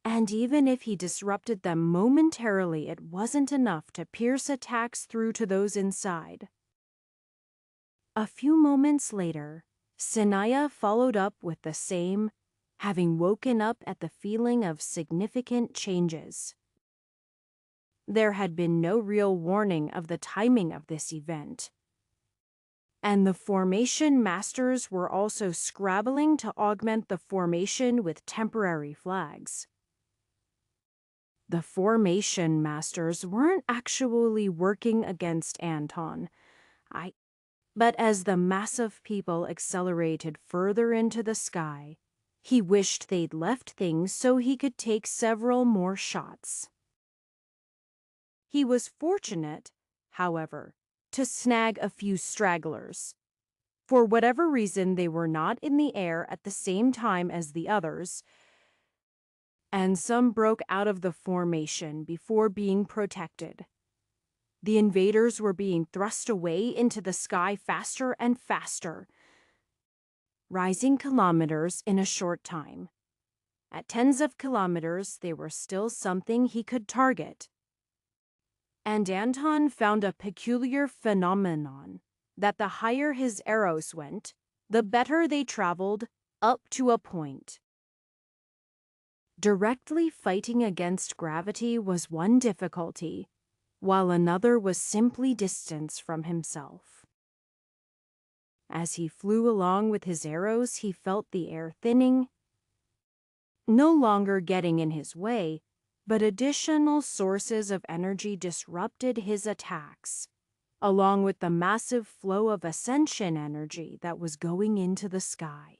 And even if he disrupted them momentarily, it wasn't enough to pierce attacks through to those inside. A few moments later, Sanaya followed up with the same, having woken up at the feeling of significant changes. There had been no real warning of the timing of this event. And the formation masters were also scrabbling to augment the formation with temporary flags. The formation masters weren't actually working against Anton. But as the mass of people accelerated further into the sky, he wished they'd left things so he could take several more shots. He was fortunate, however, to snag a few stragglers. For whatever reason, they were not in the air at the same time as the others, and some broke out of the formation before being protected. The invaders were being thrust away into the sky faster and faster, rising kilometers in a short time. At tens of kilometers, they were still something he could target. And Anton found a peculiar phenomenon, that the higher his arrows went, the better they traveled up to a point. Directly fighting against gravity was one difficulty, while another was simply distance from himself. As he flew along with his arrows, he felt the air thinning, no longer getting in his way, but additional sources of energy disrupted his attacks, along with the massive flow of ascension energy that was going into the sky.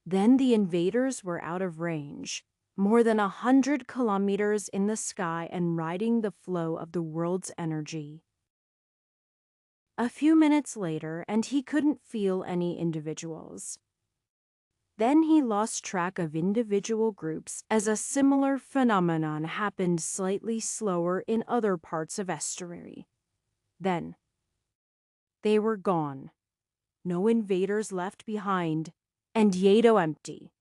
Then the invaders were out of range, more than 100 kilometers in the sky and riding the flow of the world's energy. A few minutes later, and he couldn't feel any individuals. Then he lost track of individual groups as a similar phenomenon happened slightly slower in other parts of Estuary. Then they were gone. No invaders left behind, and Yedo empty.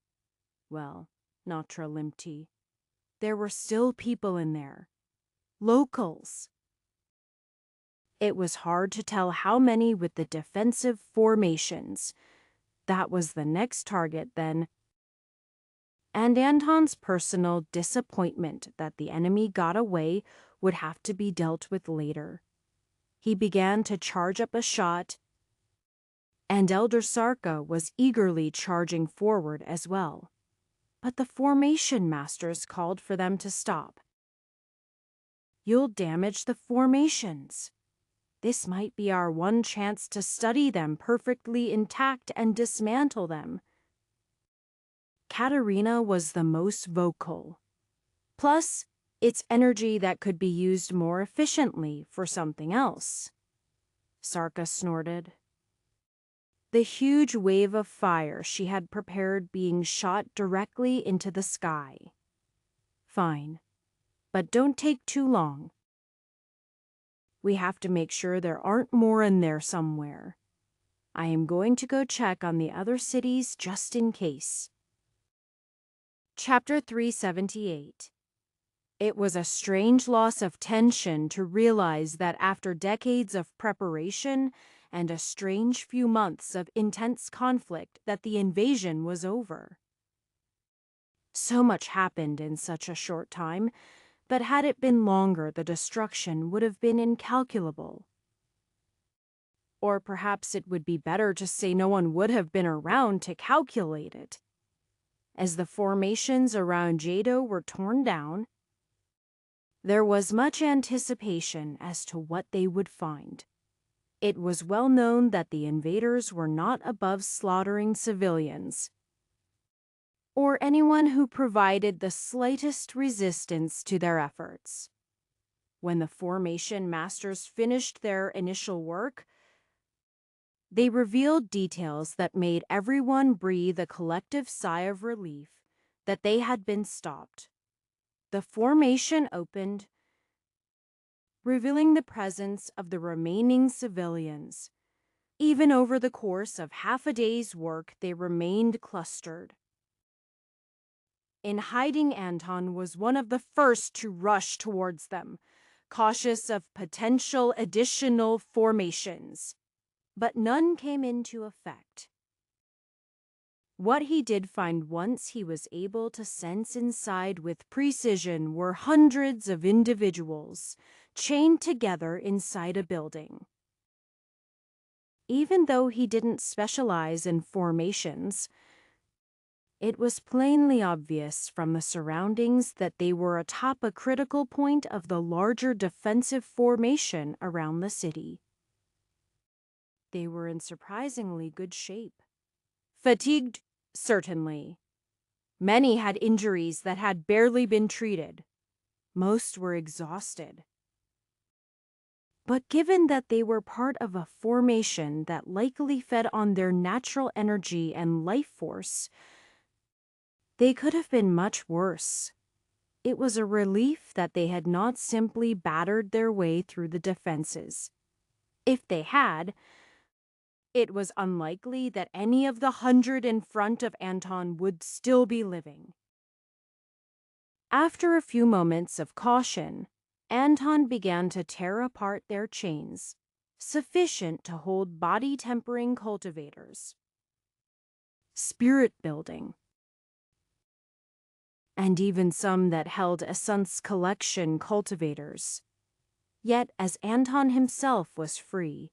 Well, not empty. There were still people in there. Locals. It was hard to tell how many with the defensive formations. That was the next target then. And Anton's personal disappointment that the enemy got away would have to be dealt with later. He began to charge up a shot, and Elder Sarka was eagerly charging forward as well. But the formation masters called for them to stop. "You'll damage the formations. This might be our one chance to study them perfectly intact and dismantle them." Katerina was the most vocal. Plus, it's energy that could be used more efficiently for something else. Sarka snorted. The huge wave of fire she had prepared being shot directly into the sky. Fine, but don't take too long. We have to make sure there aren't more in there somewhere. I am going to go check on the other cities just in case. Chapter 378. It was a strange loss of tension to realize that after decades of preparation and a strange few months of intense conflict that the invasion was over. So much happened in such a short time, but had it been longer, the destruction would have been incalculable. Or perhaps it would be better to say no one would have been around to calculate it. As the formations around Jado were torn down, there was much anticipation as to what they would find. It was well known that the invaders were not above slaughtering civilians, or anyone who provided the slightest resistance to their efforts. When the formation masters finished their initial work, they revealed details that made everyone breathe a collective sigh of relief that they had been stopped. The formation opened, revealing the presence of the remaining civilians. Even over the course of half a day's work, they remained clustered. In hiding, Anton was one of the first to rush towards them, cautious of potential additional formations. But none came into effect. What he did find once he was able to sense inside with precision were hundreds of individuals chained together inside a building. Even though he didn't specialize in formations, it was plainly obvious from the surroundings that they were atop a critical point of the larger defensive formation around the city. They were in surprisingly good shape. Fatigued, certainly. Many had injuries that had barely been treated. Most were exhausted. But given that they were part of a formation that likely fed on their natural energy and life force, they could have been much worse. It was a relief that they had not simply battered their way through the defenses. If they had, it was unlikely that any of the 100 in front of Anton would still be living. After a few moments of caution, Anton began to tear apart their chains, sufficient to hold body-tempering cultivators, spirit-building, and even some that held essence collection cultivators. Yet, as Anton himself was free,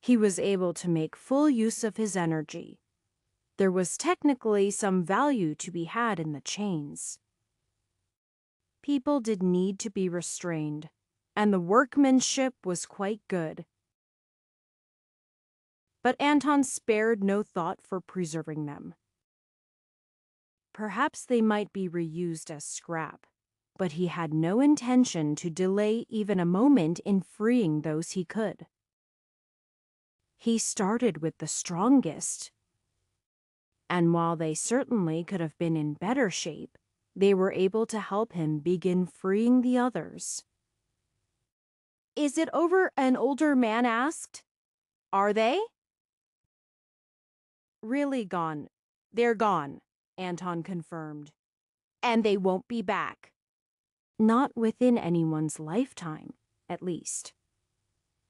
he was able to make full use of his energy. There was technically some value to be had in the chains. People did need to be restrained, and the workmanship was quite good. But Anton spared no thought for preserving them. Perhaps they might be reused as scrap, but he had no intention to delay even a moment in freeing those he could. He started with the strongest, and while they certainly could have been in better shape, they were able to help him begin freeing the others. "Is it over?" an older man asked. "Are they?" "Really gone. They're gone," Anton confirmed. "And they won't be back. Not within anyone's lifetime, at least."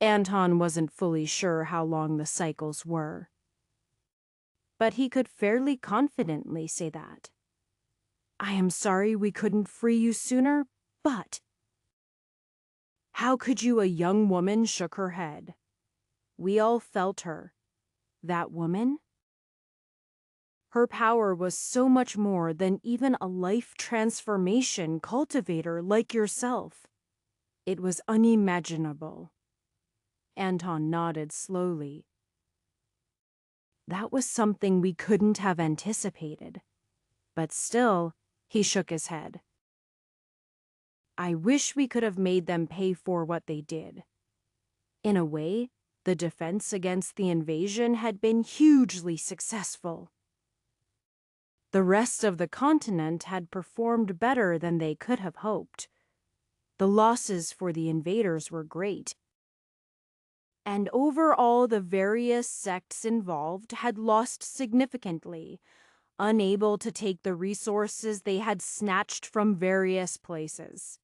Anton wasn't fully sure how long the cycles were, but he could fairly confidently say that. "I am sorry we couldn't free you sooner, but—" "How could you?" A young woman shook her head. We all felt her. That woman? Her power was so much more than even a life transformation cultivator like yourself. It was unimaginable. Anton nodded slowly. That was something we couldn't have anticipated. But still, he shook his head. I wish we could have made them pay for what they did. In a way, the defense against the invasion had been hugely successful. The rest of the continent had performed better than they could have hoped. The losses for the invaders were great, and overall the various sects involved had lost significantly, unable to take the resources they had snatched from various places.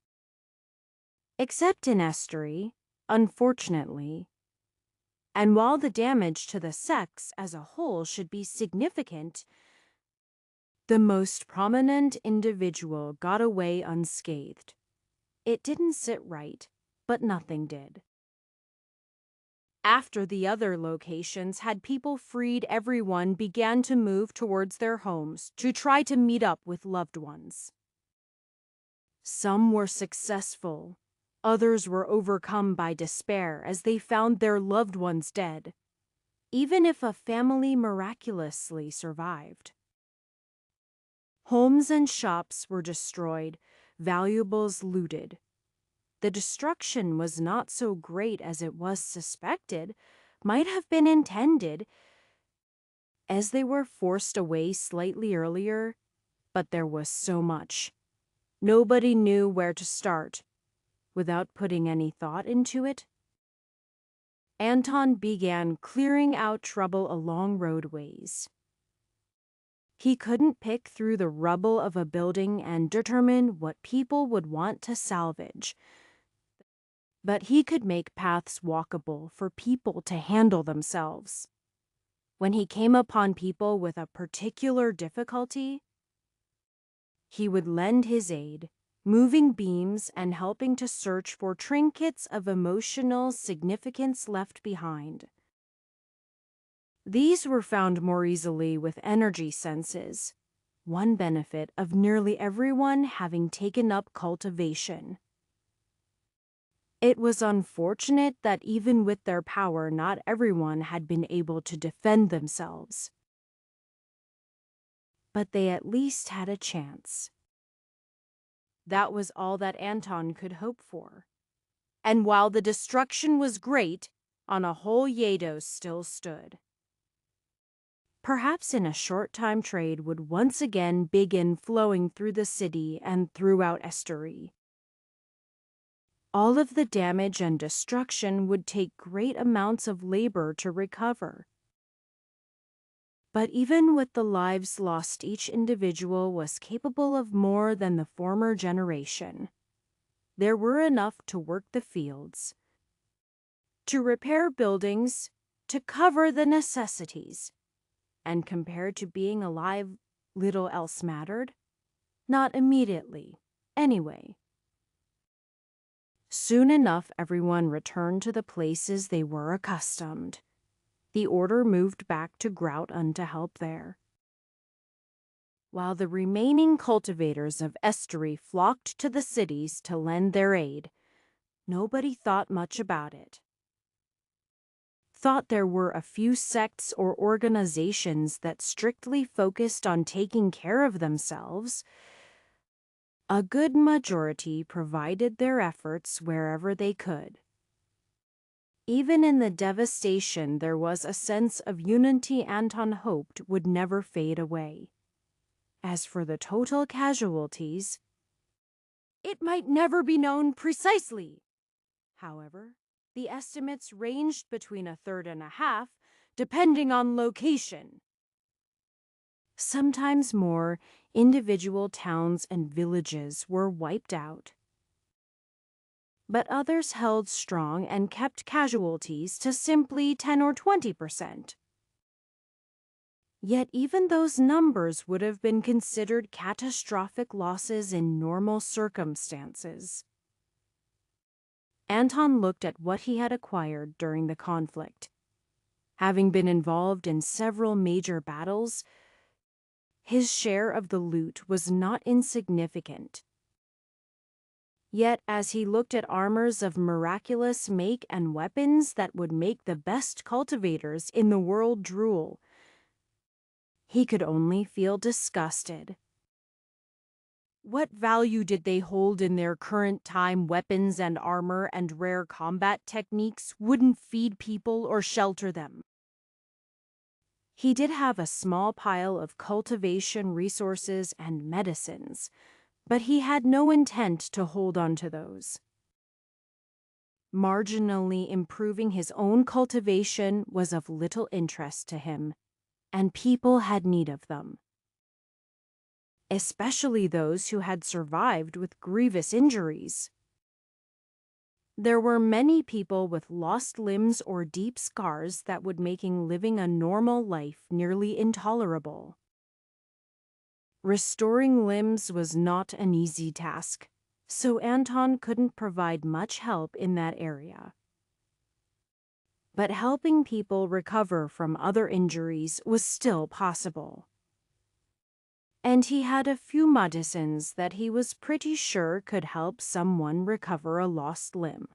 Except in Estuary, unfortunately. And while the damage to the sects as a whole should be significant, the most prominent individual got away unscathed. It didn't sit right, but nothing did. After the other locations had people freed, everyone began to move towards their homes to try to meet up with loved ones. Some were successful. Others were overcome by despair as they found their loved ones dead, even if a family miraculously survived. Homes and shops were destroyed, valuables looted. The destruction was not so great as it was suspected, might have been intended, as they were forced away slightly earlier, but there was so much. Nobody knew where to start. Without putting any thought into it, Anton began clearing out trouble along roadways. He couldn't pick through the rubble of a building and determine what people would want to salvage, but he could make paths walkable for people to handle themselves. When he came upon people with a particular difficulty, he would lend his aid, moving beams and helping to search for trinkets of emotional significance left behind. These were found more easily with energy senses, one benefit of nearly everyone having taken up cultivation. It was unfortunate that even with their power, not everyone had been able to defend themselves. But they at least had a chance. That was all that Anton could hope for. And while the destruction was great, on a whole Yedo still stood. Perhaps in a short time trade would once again begin flowing through the city and throughout Estery. All of the damage and destruction would take great amounts of labor to recover. But even with the lives lost, each individual was capable of more than the former generation. There were enough to work the fields, to repair buildings, to cover the necessities. And compared to being alive, little else mattered. Not immediately, anyway. Soon enough, everyone returned to the places they were accustomed. The order moved back to Grout to help there, while the remaining cultivators of Estery flocked to the cities to lend their aid. Nobody thought much about it. Thought there were a few sects or organizations that strictly focused on taking care of themselves. A good majority provided their efforts wherever they could. Even in the devastation, there was a sense of unity Anton hoped would never fade away. As for the total casualties, it might never be known precisely. However, the estimates ranged between a third and a half, depending on location. Sometimes more, individual towns and villages were wiped out. But others held strong and kept casualties to simply 10 or 20%. Yet even those numbers would have been considered catastrophic losses in normal circumstances. Anton looked at what he had acquired during the conflict. Having been involved in several major battles, his share of the loot was not insignificant. Yet as he looked at armors of miraculous make and weapons that would make the best cultivators in the world drool, he could only feel disgusted. What value did they hold in their current time? Weapons and armor and rare combat techniques wouldn't feed people or shelter them. He did have a small pile of cultivation resources and medicines, but he had no intent to hold on to those. Marginally improving his own cultivation was of little interest to him, and people had need of them. Especially those who had survived with grievous injuries. There were many people with lost limbs or deep scars that would making living a normal life nearly intolerable. Restoring limbs was not an easy task, so Anton couldn't provide much help in that area. But helping people recover from other injuries was still possible. And he had a few medicines that he was pretty sure could help someone recover a lost limb.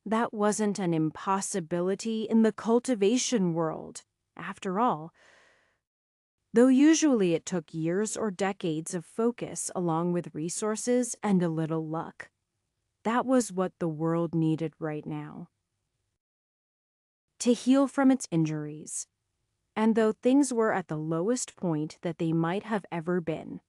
That wasn't an impossibility in the cultivation world, after all, though usually it took years or decades of focus along with resources and a little luck. That was what the world needed right now. To heal from its injuries. And though things were at the lowest point that they might have ever been,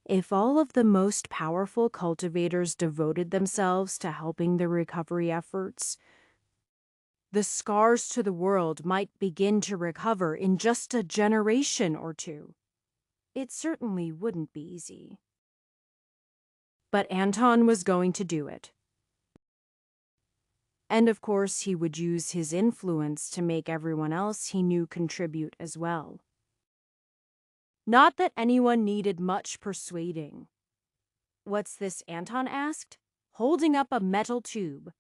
if all of the most powerful cultivators devoted themselves to helping the recovery efforts, the scars to the world might begin to recover in just a generation or two. It certainly wouldn't be easy. But Anton was going to do it. And of course, he would use his influence to make everyone else he knew contribute as well. Not that anyone needed much persuading. "What's this?" Anton asked, holding up a metal tube.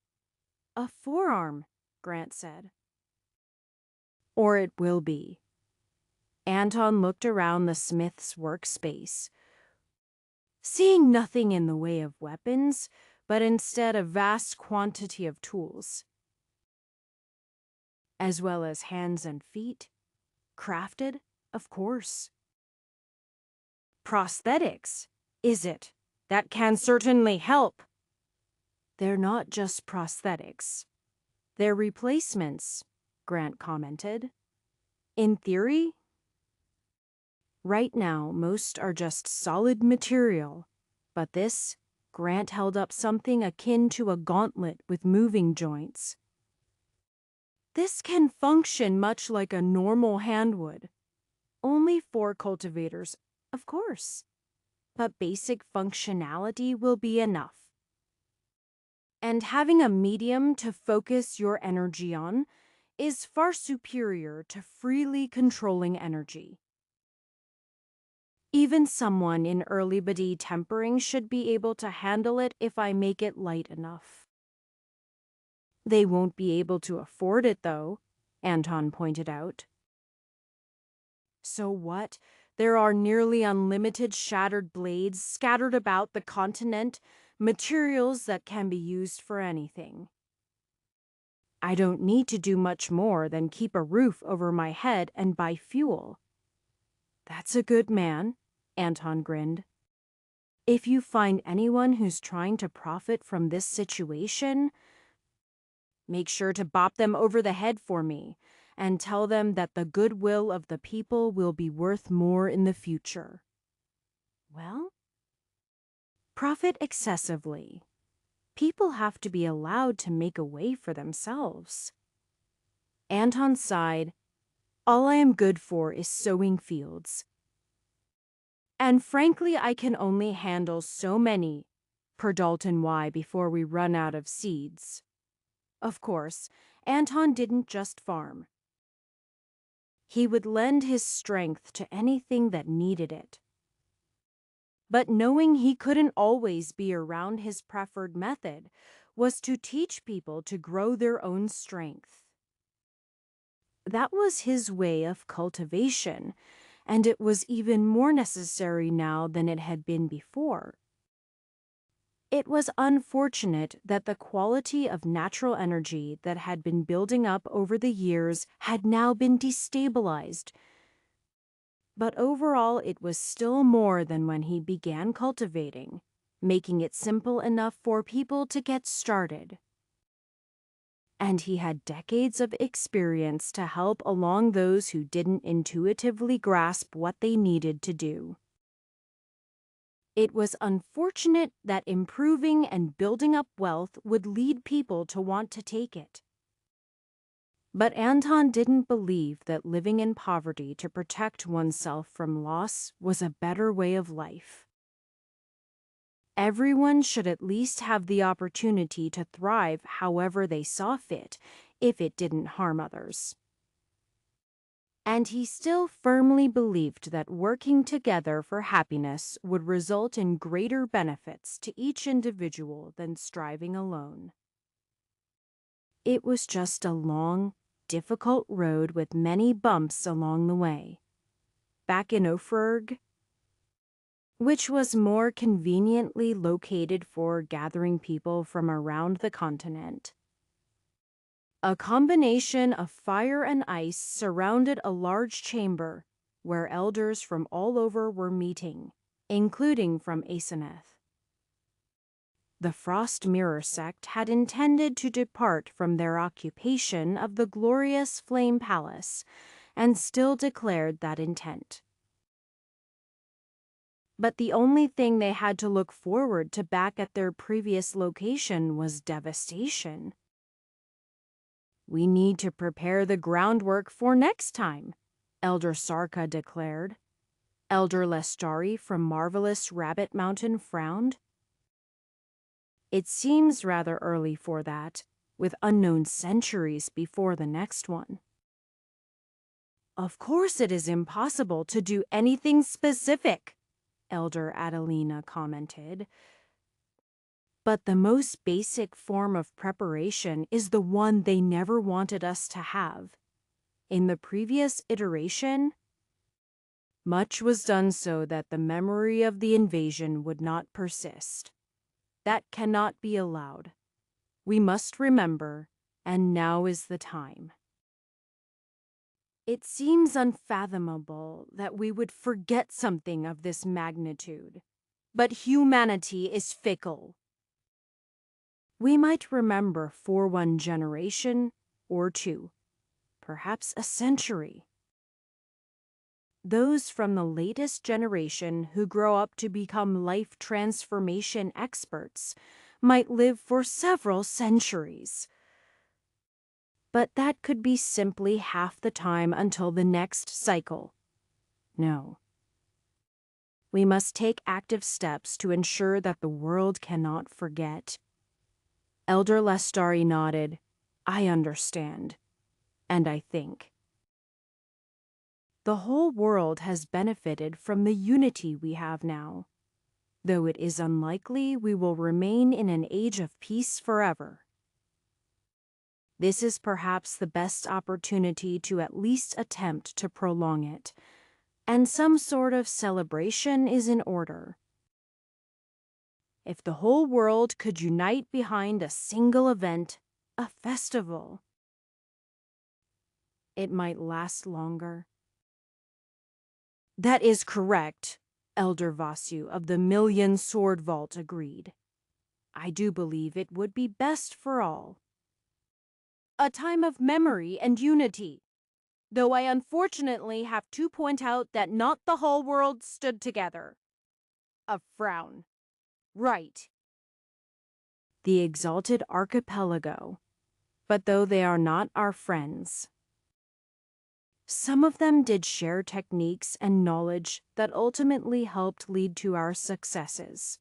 "A forearm," Grant said. "Or it will be." Anton looked around the smith's workspace, seeing nothing in the way of weapons, but instead a vast quantity of tools, as well as hands and feet, crafted, of course. Prosthetics, is it? That can certainly help. They're not just prosthetics. They're replacements, Grant commented. In theory, right now, most are just solid material, but this, Grant held up something akin to a gauntlet with moving joints. This can function much like a normal hand would. Only for cultivators, of course. But basic functionality will be enough. And having a medium to focus your energy on is far superior to freely controlling energy. Even someone in early body tempering should be able to handle it if I make it light enough. They won't be able to afford it, though, Anton pointed out. So what? There are nearly unlimited shattered blades scattered about the continent, materials that can be used for anything. I don't need to do much more than keep a roof over my head and buy fuel. That's a good man, Anton grinned. If you find anyone who's trying to profit from this situation, make sure to bop them over the head for me and tell them that the goodwill of the people will be worth more in the future. Well, profit excessively. People have to be allowed to make a way for themselves. Anton sighed. All I am good for is sowing fields. And frankly, I can only handle so many per Dalton Y before we run out of seeds. Of course, Anton didn't just farm. He would lend his strength to anything that needed it. But knowing he couldn't always be around his preferred method was to teach people to grow their own strength. That was his way of cultivation, and it was even more necessary now than it had been before. It was unfortunate that the quality of natural energy that had been building up over the years had now been destabilized. But overall, it was still more than when he began cultivating, making it simple enough for people to get started. And he had decades of experience to help along those who didn't intuitively grasp what they needed to do. It was unfortunate that improving and building up wealth would lead people to want to take it. But Anton didn't believe that living in poverty to protect oneself from loss was a better way of life. Everyone should at least have the opportunity to thrive however they saw fit, if it didn't harm others. And he still firmly believed that working together for happiness would result in greater benefits to each individual than striving alone. It was just a long, difficult road with many bumps along the way. Back in Ophirg, which was more conveniently located for gathering people from around the continent, a combination of fire and ice surrounded a large chamber where elders from all over were meeting, including from Asenath. The Frost Mirror sect had intended to depart from their occupation of the glorious Flame Palace, and still declared that intent. But the only thing they had to look forward to back at their previous location was devastation. We need to prepare the groundwork for next time, Elder Sarka declared. Elder Lestari from Marvelous Rabbit Mountain frowned. It seems rather early for that, with unknown centuries before the next one. Of course it is impossible to do anything specific, Elder Adelina commented. But the most basic form of preparation is the one they never wanted us to have. In the previous iteration, much was done so that the memory of the invasion would not persist. That cannot be allowed. We must remember, and now is the time. It seems unfathomable that we would forget something of this magnitude, but humanity is fickle. We might remember for one generation or two, perhaps a century. Those from the latest generation who grow up to become life transformation experts might live for several centuries. But that could be simply half the time until the next cycle. No. We must take active steps to ensure that the world cannot forget. Elder Lestari nodded. I understand. And I think. The whole world has benefited from the unity we have now, though it is unlikely we will remain in an age of peace forever. This is perhaps the best opportunity to at least attempt to prolong it, and some sort of celebration is in order. If the whole world could unite behind a single event, a festival, it might last longer. That is correct, Elder Vasu of the Million Sword Vault agreed. I do believe it would be best for all. A time of memory and unity, though I unfortunately have to point out that not the whole world stood together. A frown. Right. The exalted archipelago, but though they are not our friends. Some of them did share techniques and knowledge that ultimately helped lead to our successes.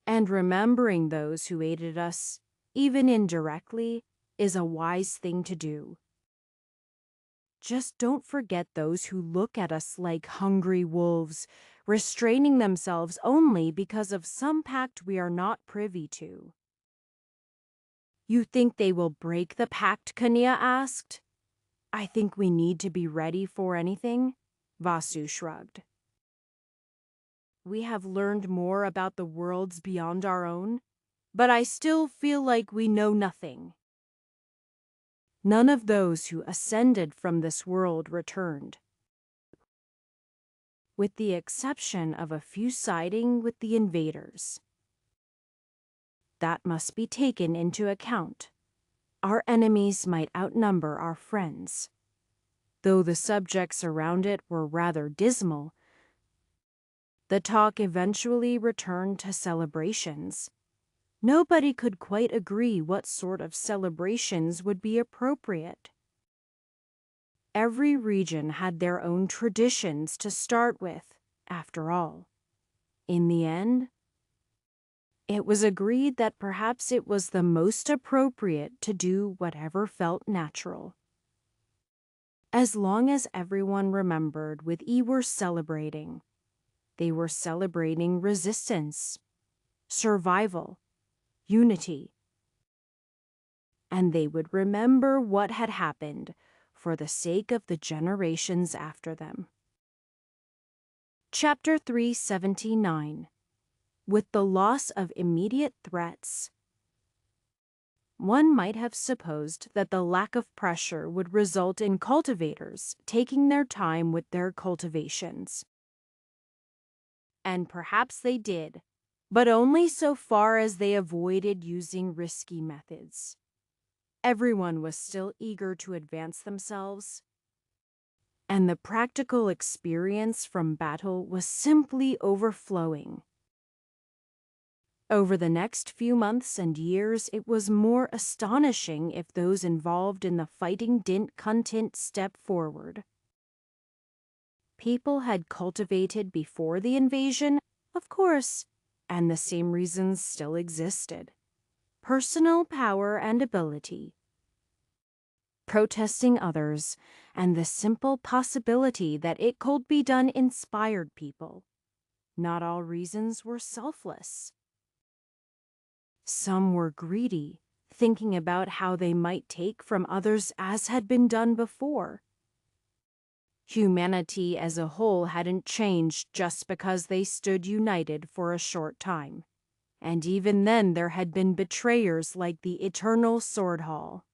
And remembering those who aided us, even indirectly, is a wise thing to do. Just don't forget those who look at us like hungry wolves, restraining themselves only because of some pact we are not privy to. You think they will break the pact, Kania asked. I think we need to be ready for anything, Vasu shrugged. We have learned more about the worlds beyond our own, but I still feel like we know nothing. None of those who ascended from this world returned, with the exception of a few siding with the invaders. That must be taken into account. Our enemies might outnumber our friends. Though the subjects around it were rather dismal, the talk eventually returned to celebrations. Nobody could quite agree what sort of celebrations would be appropriate. Every region had their own traditions to start with, after all. In the end, it was agreed that perhaps it was the most appropriate to do whatever felt natural. As long as everyone remembered with were celebrating, they were celebrating resistance, survival, unity. And they would remember what had happened for the sake of the generations after them. Chapter 379. With the loss of immediate threats. One might have supposed that the lack of pressure would result in cultivators taking their time with their cultivations. And perhaps they did, but only so far as they avoided using risky methods. Everyone was still eager to advance themselves, and the practical experience from battle was simply overflowing. Over the next few months and years, it was more astonishing if those involved in the fighting didn't content step forward. People had cultivated before the invasion, of course, and the same reasons still existed. Personal power and ability, protesting others, and the simple possibility that it could be done inspired people. Not all reasons were selfless. Some were greedy, thinking about how they might take from others as had been done before. Humanity as a whole hadn't changed just because they stood united for a short time. and even then there had been betrayers like the Eternal Sword Hall.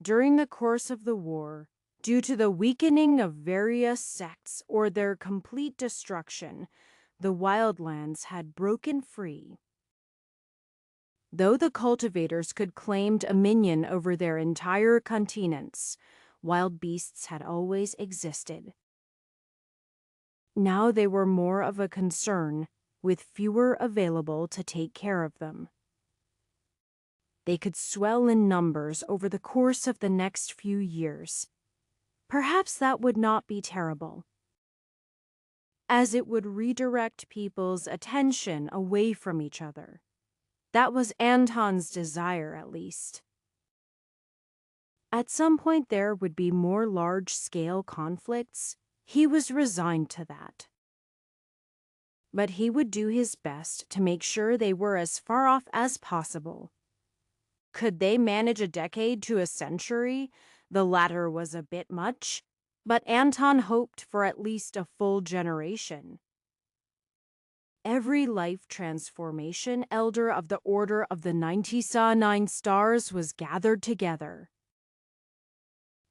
During the course of the war, due to the weakening of various sects or their complete destruction, the wildlands had broken free. Though the cultivators could claim dominion over their entire continents, wild beasts had always existed. Now they were more of a concern, with fewer available to take care of them. They could swell in numbers over the course of the next few years. Perhaps that would not be terrible, as it would redirect people's attention away from each other. That was Anton's desire, at least. At some point there would be more large-scale conflicts. He was resigned to that. But he would do his best to make sure they were as far off as possible. Could they manage a decade to a century? The latter was a bit much, but Anton hoped for at least a full generation. Every life transformation elder of the Order of the 99 Stars was gathered together.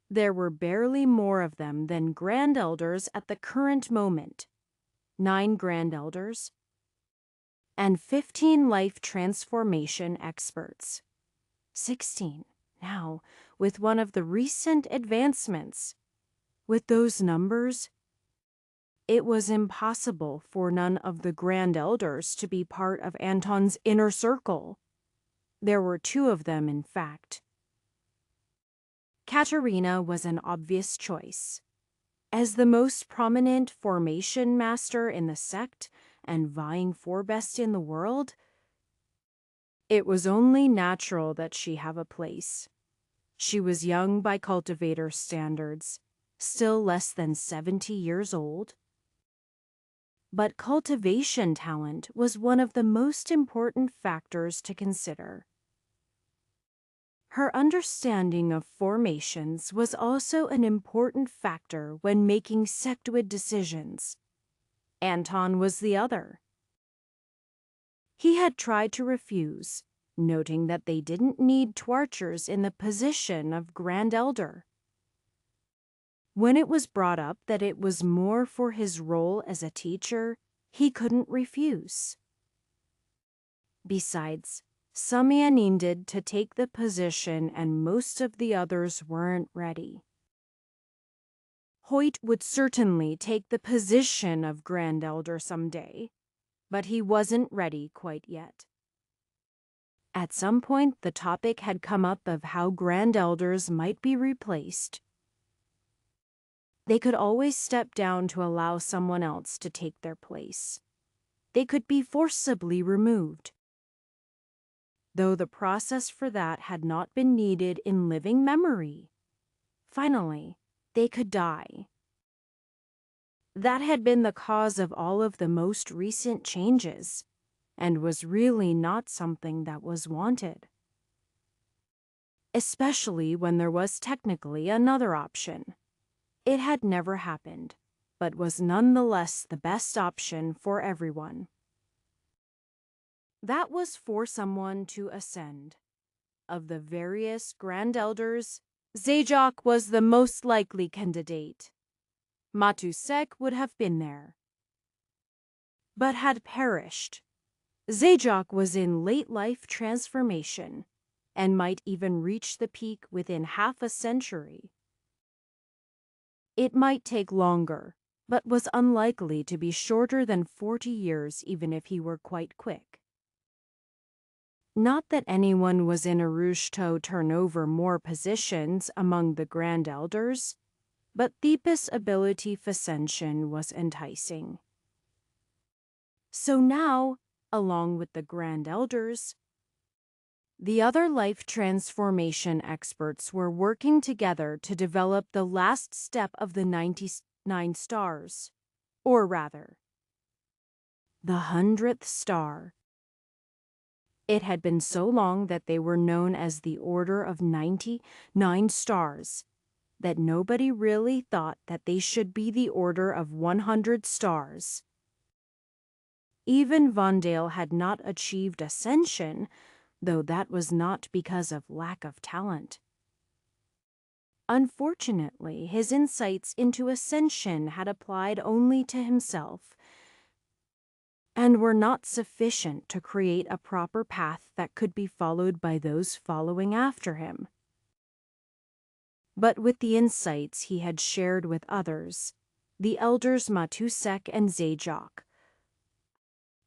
There were barely more of them than Grand Elders at the current moment. 9 Grand Elders and 15 life transformation experts. 16 now, with one of the recent advancements. With those numbers, it was impossible for none of the Grand Elders to be part of Anton's inner circle. There were 2 of them, in fact. Katerina was an obvious choice. As the most prominent formation master in the sect and vying for best in the world, it was only natural that she have a place. She was young by cultivator standards, still less than 70 years old. But cultivation talent was one of the most important factors to consider. Her understanding of formations was also an important factor when making sectoid decisions. Anton was the other. He had tried to refuse, noting that they didn't need Twarchers in the position of Grand Elder. When it was brought up that it was more for his role as a teacher, he couldn't refuse. Besides, Samia needed to take the position and most of the others weren't ready. Hoyt would certainly take the position of Grand Elder someday, but he wasn't ready quite yet. At some point, the topic had come up of how Grand Elders might be replaced. They could always step down to allow someone else to take their place. They could be forcibly removed, though the process for that had not been needed in living memory. Finally, they could die. That had been the cause of all of the most recent changes, and was really not something that was wanted. Especially when there was technically another option. It had never happened, but was nonetheless the best option for everyone. That was for someone to ascend. Of the various Grand Elders, Zajac was the most likely candidate. Matusek would have been there, but had perished. Zajac was in late life transformation, and might even reach the peak within half a century. It might take longer, but was unlikely to be shorter than 40 years even if he were quite quick. Not that anyone was in Arushto turn over more positions among the Grand Elders, but Thepis' ability for ascension was enticing. So now, along with the Grand Elders, the other life transformation experts were working together to develop the last step of the 99 stars, or rather, the 100th star. It had been so long that they were known as the Order of 99 Stars that nobody really thought that they should be the Order of 100 Stars. Even Vondale had not achieved ascension, though that was not because of lack of talent. Unfortunately, his insights into ascension had applied only to himself, and were not sufficient to create a proper path that could be followed by those following after him. But with the insights he had shared with others, the elders Matusek and Zajac,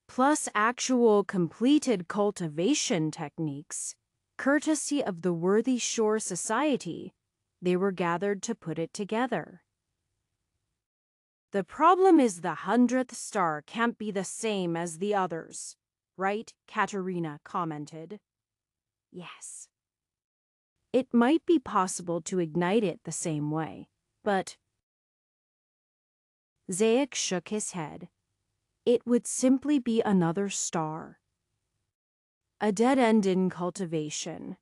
plus actual completed cultivation techniques, courtesy of the Worthy Shore Society, they were gathered to put it together. The problem is the 100th star can't be the same as the others, right? Katerina commented. Yes. It might be possible to ignite it the same way, but Zayak shook his head. It would simply be another star. A dead end in cultivation.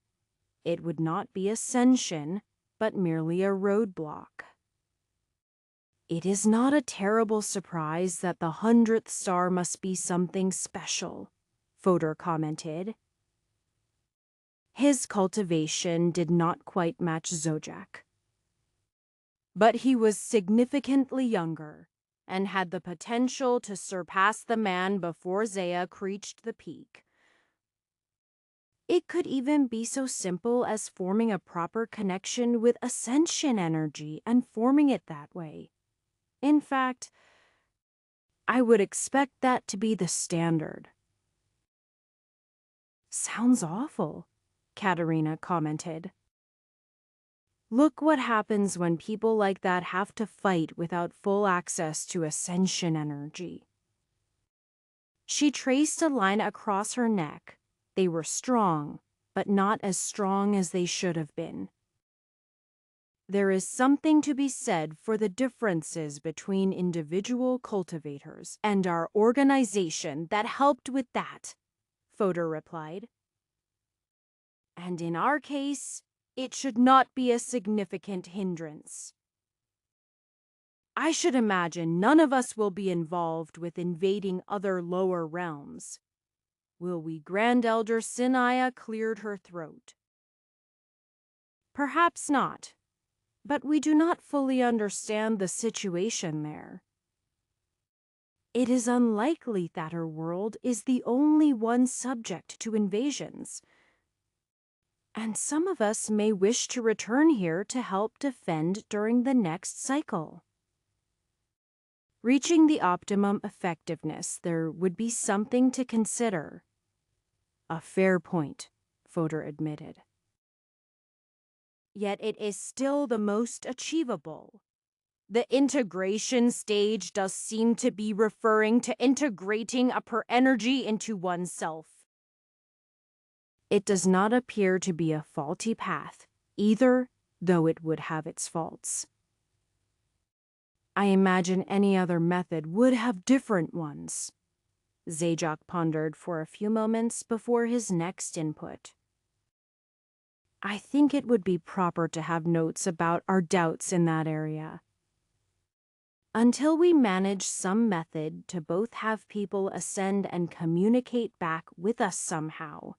It would not be ascension, but merely a roadblock. It is not a terrible surprise that the 100th star must be something special, Fodor commented. His cultivation did not quite match Zajac, but he was significantly younger and had the potential to surpass the man before Zayak reached the peak. It could even be so simple as forming a proper connection with ascension energy and forming it that way. In fact, I would expect that to be the standard. Sounds awful, Katerina commented. Look what happens when people like that have to fight without full access to ascension energy. She traced a line across her neck. They were strong, but not as strong as they should have been. There is something to be said for the differences between individual cultivators and our organization that helped with that, Fodor replied. And in our case, it should not be a significant hindrance. I should imagine none of us will be involved with invading other lower realms. Will we? Grand Elder Sinaya cleared her throat. Perhaps not, but we do not fully understand the situation there. It is unlikely that our world is the only one subject to invasions, and some of us may wish to return here to help defend during the next cycle. Reaching the optimum effectiveness, there would be something to consider. A fair point, Fodor admitted. Yet it is still the most achievable. The integration stage does seem to be referring to integrating upper energy into oneself. It does not appear to be a faulty path, either, though it would have its faults. I imagine any other method would have different ones. Zajac pondered for a few moments before his next input. I think it would be proper to have notes about our doubts in that area. Until we manage some method to both have people ascend and communicate back with us somehow.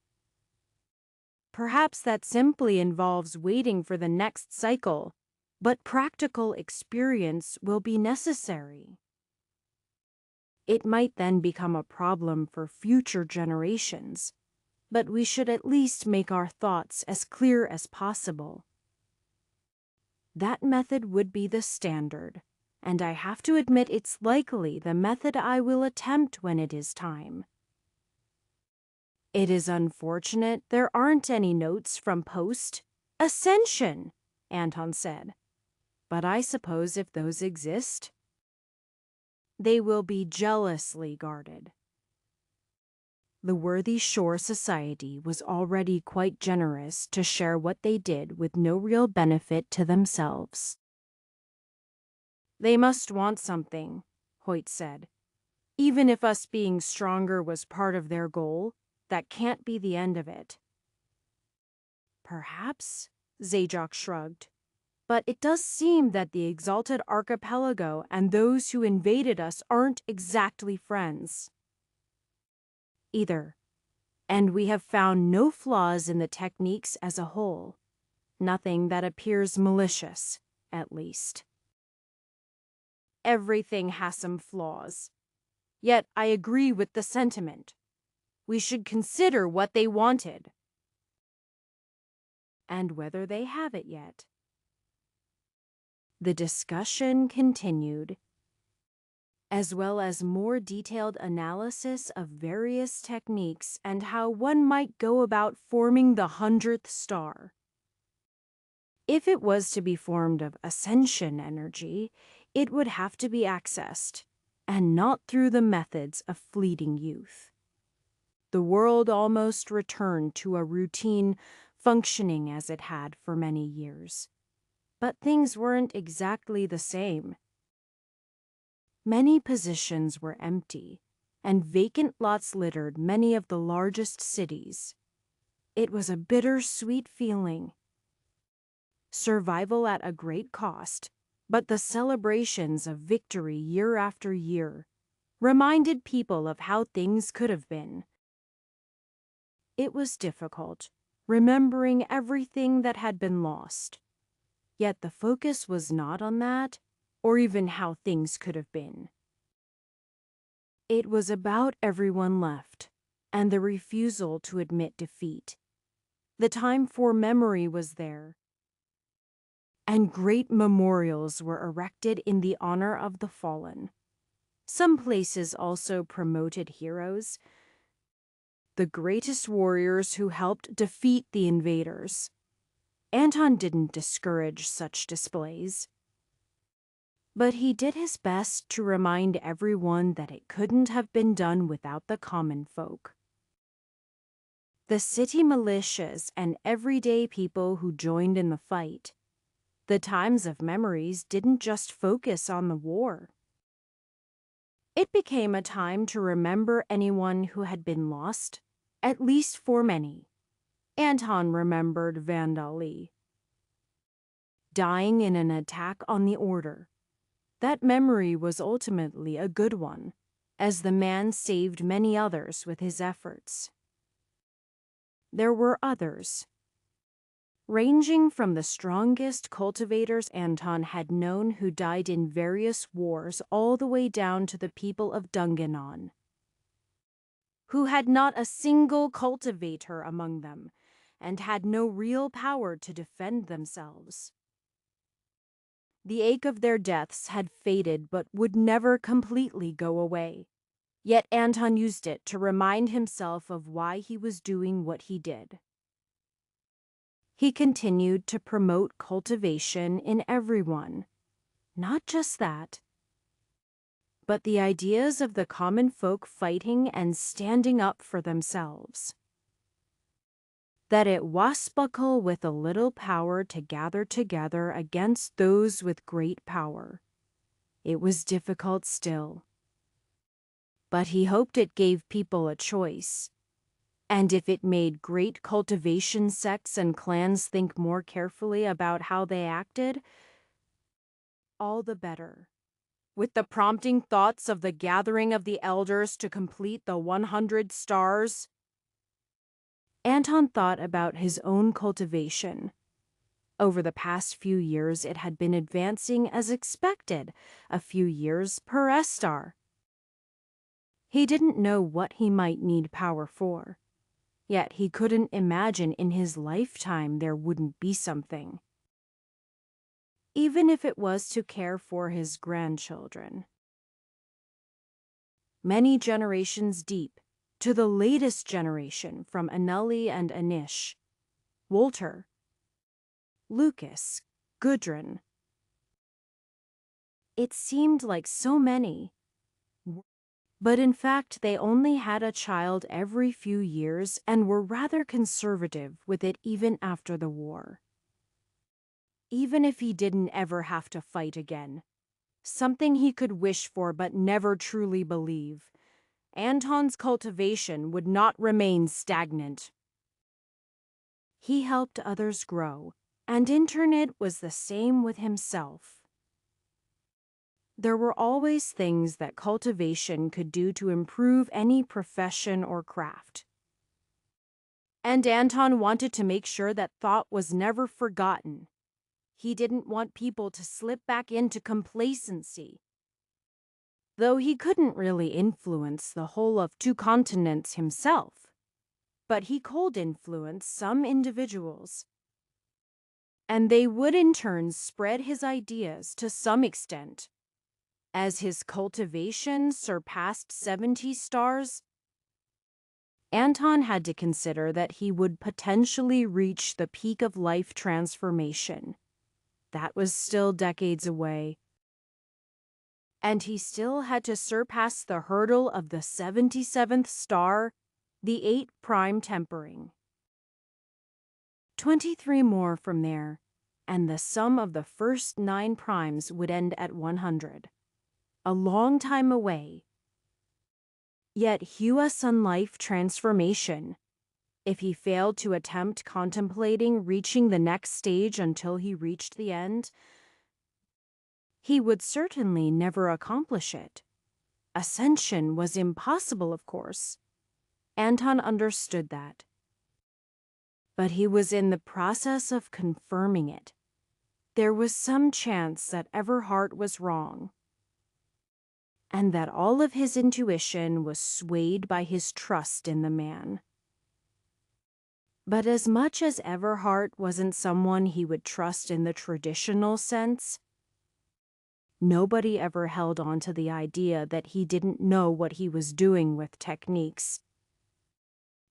Perhaps that simply involves waiting for the next cycle, but practical experience will be necessary. It might then become a problem for future generations, but we should at least make our thoughts as clear as possible. That method would be the standard, and I have to admit it's likely the method I will attempt when it is time. It is unfortunate there aren't any notes from post-ascension, Anton said. But I suppose if those exist, they will be jealously guarded. The Worthy Shore Society was already quite generous to share what they did with no real benefit to themselves. They must want something, Hoyt said. Even if us being stronger was part of their goal, that can't be the end of it. Perhaps, Zajac shrugged. But it does seem that the Exalted Archipelago and those who invaded us aren't exactly friends. either, and we have found no flaws in the techniques as a whole. Nothing that appears malicious, at least. Everything has some flaws. Yet I agree with the sentiment. We should consider what they wanted, and whether they have it yet. The discussion continued, as well as more detailed analysis of various techniques and how one might go about forming the 100th star. If it was to be formed of ascension energy, it would have to be accessed, and not through the methods of fleeting youth. The world almost returned to a routine functioning as it had for many years. But things weren't exactly the same. Many positions were empty, and vacant lots littered many of the largest cities. It was a bittersweet feeling. Survival at a great cost, but the celebrations of victory year after year reminded people of how things could have been. It was difficult, remembering everything that had been lost. Yet the focus was not on that, or even how things could have been. It was about everyone left, and the refusal to admit defeat. The time for memory was there, and great memorials were erected in the honor of the fallen. Some places also promoted heroes, the greatest warriors who helped defeat the invaders. Anton didn't discourage such displays, but he did his best to remind everyone that it couldn't have been done without the common folk. The city militias and everyday people who joined in the fight. The times of memories didn't just focus on the war. It became a time to remember anyone who had been lost, at least for many. Anton remembered Vandali, dying in an attack on the Order. That memory was ultimately a good one, as the man saved many others with his efforts. There were others, ranging from the strongest cultivators Anton had known who died in various wars all the way down to the people of Dunganon, who had not a single cultivator among them and had no real power to defend themselves. The ache of their deaths had faded but would never completely go away. Yet Anton used it to remind himself of why he was doing what he did. He continued to promote cultivation in everyone. Not just that, but the ideas of the common folk fighting and standing up for themselves. That it was buckle with a little power to gather together against those with great power. It was difficult still. But he hoped it gave people a choice. And if it made great cultivation sects and clans think more carefully about how they acted, all the better. With the prompting thoughts of the gathering of the elders to complete the 100 stars, Anton thought about his own cultivation. Over the past few years, it had been advancing as expected, a few years per S-star. He didn't know what he might need power for. Yet he couldn't imagine in his lifetime there wouldn't be something. Even if it was to care for his grandchildren. Many generations deep, to the latest generation from Anali and Anish, Walter, Lucas, Gudrun. It seemed like so many. But in fact, they only had a child every few years and were rather conservative with it even after the war. Even if he didn't ever have to fight again, something he could wish for but never truly believe, Anton's cultivation would not remain stagnant. He helped others grow, and in turn it was the same with himself. There were always things that cultivation could do to improve any profession or craft. And Anton wanted to make sure that thought was never forgotten. He didn't want people to slip back into complacency. Though he couldn't really influence the whole of 2 continents himself, but he could influence some individuals. And they would in turn spread his ideas to some extent. As his cultivation surpassed 70 stars, Anton had to consider that he would potentially reach the peak of life transformation. That was still decades away. And he still had to surpass the hurdle of the 77th star, the 8 prime tempering. 23 more from there, and the sum of the first 9 primes would end at 100. A long time away. Yet Hua Sun Life transformation. If he failed to attempt contemplating reaching the next stage until he reached the end, he would certainly never accomplish it. Ascension was impossible, of course. Anton understood that. But he was in the process of confirming it. There was some chance that Everhart was wrong, and that all of his intuition was swayed by his trust in the man. But as much as Everhart wasn't someone he would trust in the traditional sense, nobody ever held on to the idea that he didn't know what he was doing with techniques.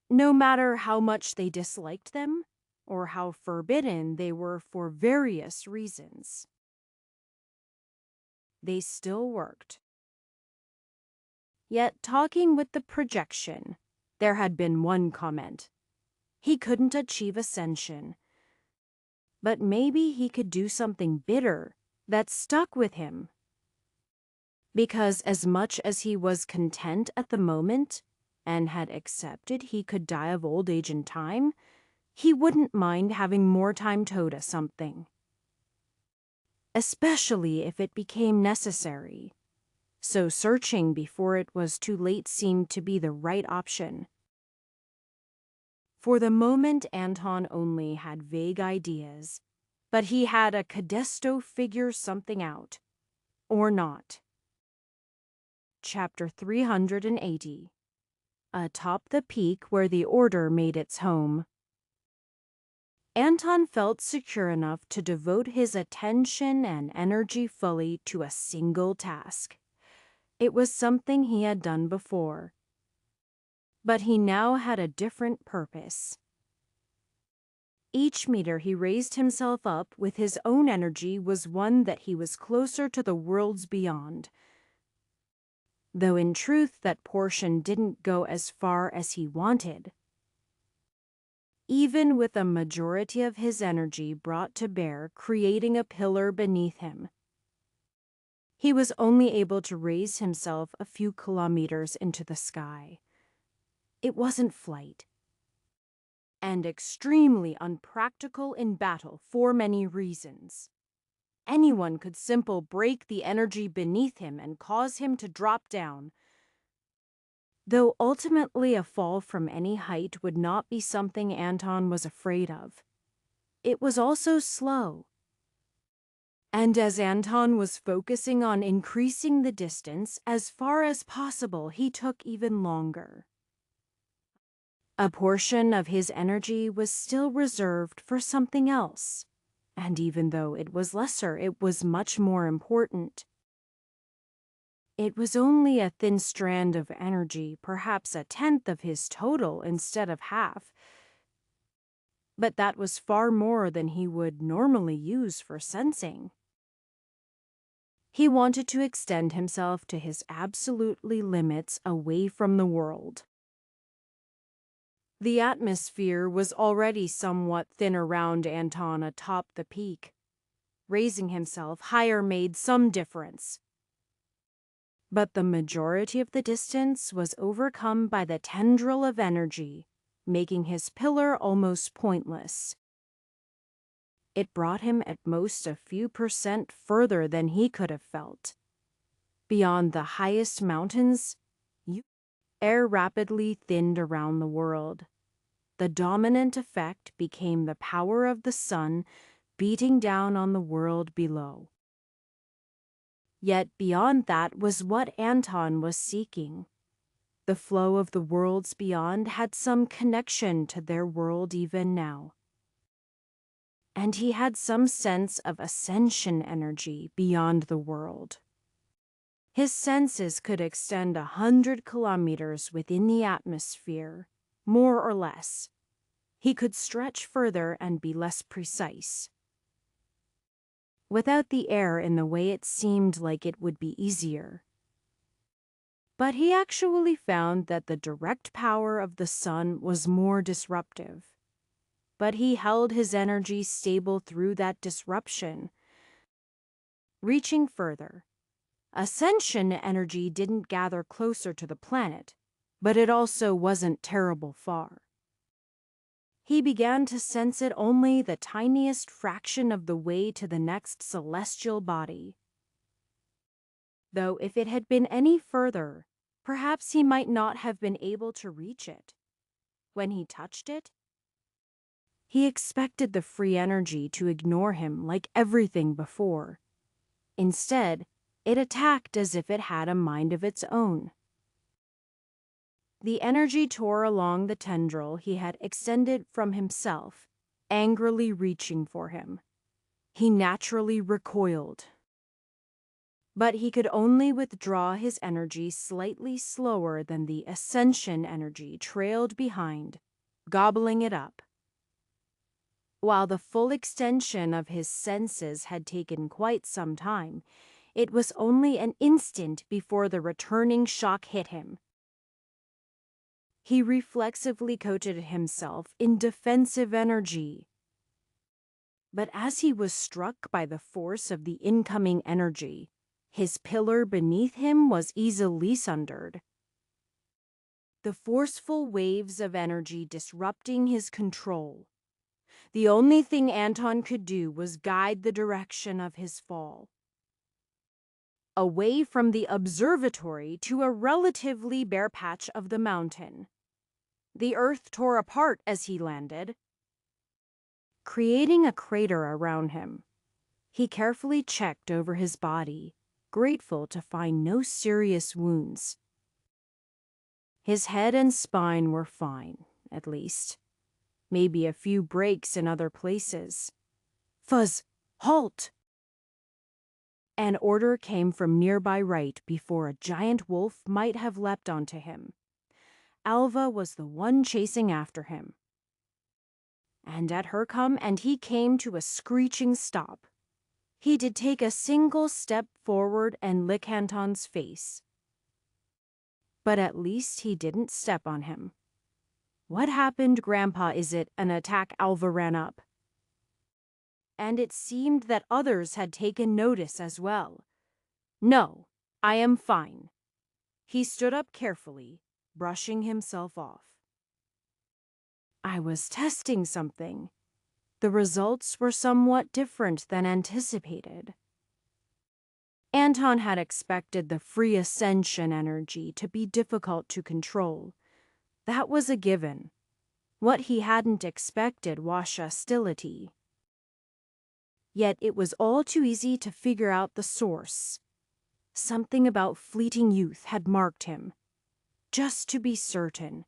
No matter how much they disliked them, or how forbidden they were for various reasons. They still worked. Yet, talking with the projection, there had been one comment. He couldn't achieve ascension. But maybe he could do something bitter that stuck with him. Because as much as he was content at the moment, and had accepted he could die of old age in time, he wouldn't mind having more time to something. Especially if it became necessary. So searching before it was too late seemed to be the right option. For the moment, Anton only had vague ideas, but he had a Cadesto figure something out. Or not. Chapter 380. Atop the peak where the Order made its home. Anton felt secure enough to devote his attention and energy fully to a single task. It was something he had done before. But he now had a different purpose. Each meter he raised himself up with his own energy was one that he was closer to the worlds beyond. Though in truth that portion didn't go as far as he wanted. Even with a majority of his energy brought to bear creating a pillar beneath him, he was only able to raise himself a few kilometers into the sky. It wasn't flight. And extremely unpractical in battle for many reasons. Anyone could simply break the energy beneath him and cause him to drop down. Though ultimately a fall from any height would not be something Anton was afraid of. It was also slow. And as Anton was focusing on increasing the distance as far as possible, he took even longer. A portion of his energy was still reserved for something else. And even though it was lesser, it was much more important. It was only a thin strand of energy, perhaps 1/10 of his total instead of half. But that was far more than he would normally use for sensing. He wanted to extend himself to his absolutely limits away from the world. The atmosphere was already somewhat thin around Anton atop the peak. Raising himself higher made some difference. But the majority of the distance was overcome by the tendril of energy, making his pillar almost pointless. It brought him at most a few % further than he could have felt. Beyond the highest mountains, air rapidly thinned around the world. The dominant effect became the power of the sun beating down on the world below. Yet beyond that was what Anton was seeking. The flow of the worlds beyond had some connection to their world even now. And he had some sense of ascension energy beyond the world. His senses could extend 100 kilometers within the atmosphere, more or less. He could stretch further and be less precise. Without the air in the way, it seemed like it would be easier. But he actually found that the direct power of the sun was more disruptive. But he held his energy stable through that disruption, reaching further. Ascension energy didn't gather closer to the planet, but it also wasn't terrible far. He began to sense it only the tiniest fraction of the way to the next celestial body. Though if it had been any further, perhaps he might not have been able to reach it. When he touched it, he expected the free energy to ignore him like everything before. Instead, it attacked as if it had a mind of its own. The energy tore along the tendril he had extended from himself, angrily reaching for him. He naturally recoiled. But he could only withdraw his energy slightly slower than the ascension energy trailed behind, gobbling it up. While the full extension of his senses had taken quite some time, it was only an instant before the returning shock hit him. He reflexively coated himself in defensive energy. But as he was struck by the force of the incoming energy, his pillar beneath him was easily sundered. The forceful waves of energy disrupting his control. The only thing Anton could do was guide the direction of his fall. Away from the observatory to a relatively bare patch of the mountain. The earth tore apart as he landed, creating a crater around him. He carefully checked over his body, grateful to find no serious wounds. His head and spine were fine, at least. Maybe a few breaks in other places. Fuzz, halt! An order came from nearby right before a giant wolf might have leapt onto him. Alva was the one chasing after him. And at her come, and he came to a screeching stop. He did take a single step forward and lick Anton's face. But at least he didn't step on him. What happened, Grandpa? Is it an attack? Alva ran up. And it seemed that others had taken notice as well. No, I am fine. He stood up carefully, brushing himself off. I was testing something. The results were somewhat different than anticipated. Anton had expected the free ascension energy to be difficult to control. That was a given. What he hadn't expected was hostility. Yet it was all too easy to figure out the source. Something about fleeting youth had marked him. Just to be certain,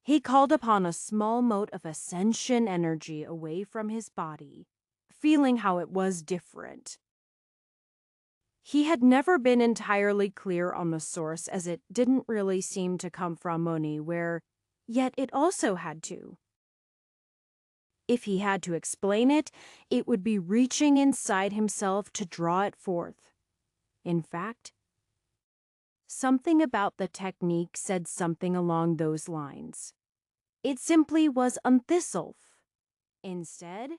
he called upon a small mote of ascension energy away from his body, feeling how it was different. He had never been entirely clear on the source, as it didn't really seem to come from Moni, yet it also had to. If he had to explain it, it would be reaching inside himself to draw it forth. In fact, something about the technique said something along those lines. It simply was unthistled. Instead,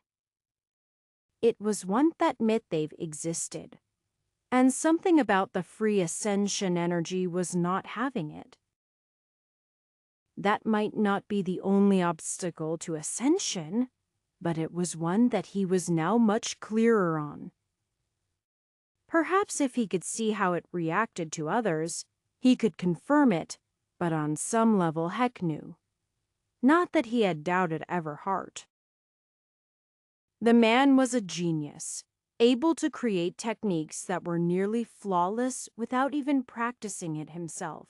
it was one that myth they've existed. And something about the free ascension energy was not having it. That might not be the only obstacle to ascension, but it was one that he was now much clearer on. Perhaps if he could see how it reacted to others, he could confirm it, but on some level Heck knew. Not that he had doubted Everhart. The man was a genius, able to create techniques that were nearly flawless without even practicing it himself.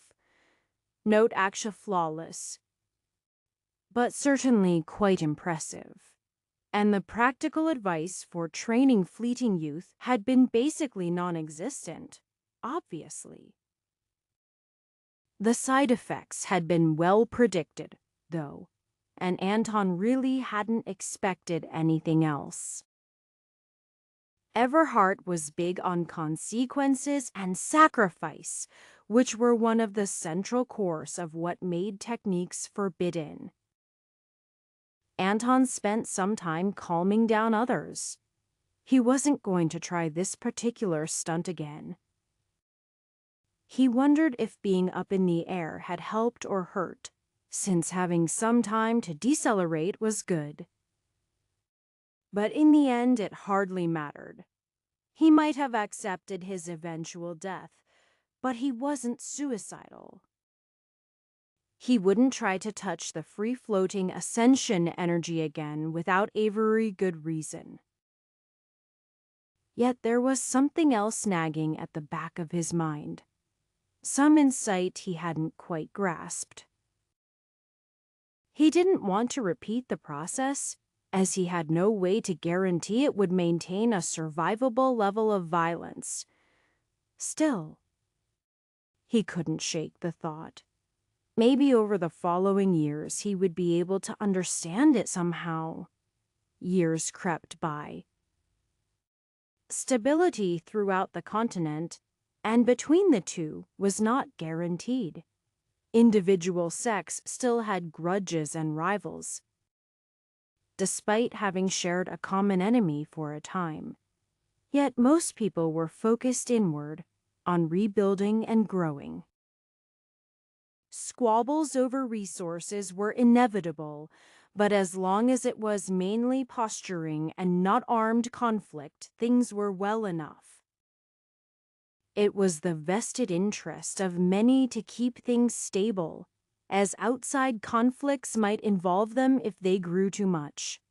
Note actually flawless, but certainly quite impressive. And the practical advice for training fleeting youth had been basically non-existent, obviously. The side effects had been well predicted, though, and Anton really hadn't expected anything else. Everhart was big on consequences and sacrifice, which were one of the central cores of what made techniques forbidden. Anton spent some time calming down others. He wasn't going to try this particular stunt again. He wondered if being up in the air had helped or hurt, since having some time to decelerate was good. But in the end, it hardly mattered. He might have accepted his eventual death, but he wasn't suicidal. He wouldn't try to touch the free-floating ascension energy again without a very good reason. Yet there was something else nagging at the back of his mind. Some insight he hadn't quite grasped. He didn't want to repeat the process, as he had no way to guarantee it would maintain a survivable level of violence. Still, he couldn't shake the thought. Maybe over the following years he would be able to understand it somehow. Years crept by. Stability throughout the continent and between the two was not guaranteed. Individual sects still had grudges and rivals, despite having shared a common enemy for a time. Yet most people were focused inward, on rebuilding and growing. Squabbles over resources were inevitable, but as long as it was mainly posturing and not armed conflict, things were well enough. It was the vested interest of many to keep things stable, as outside conflicts might involve them if they grew too much.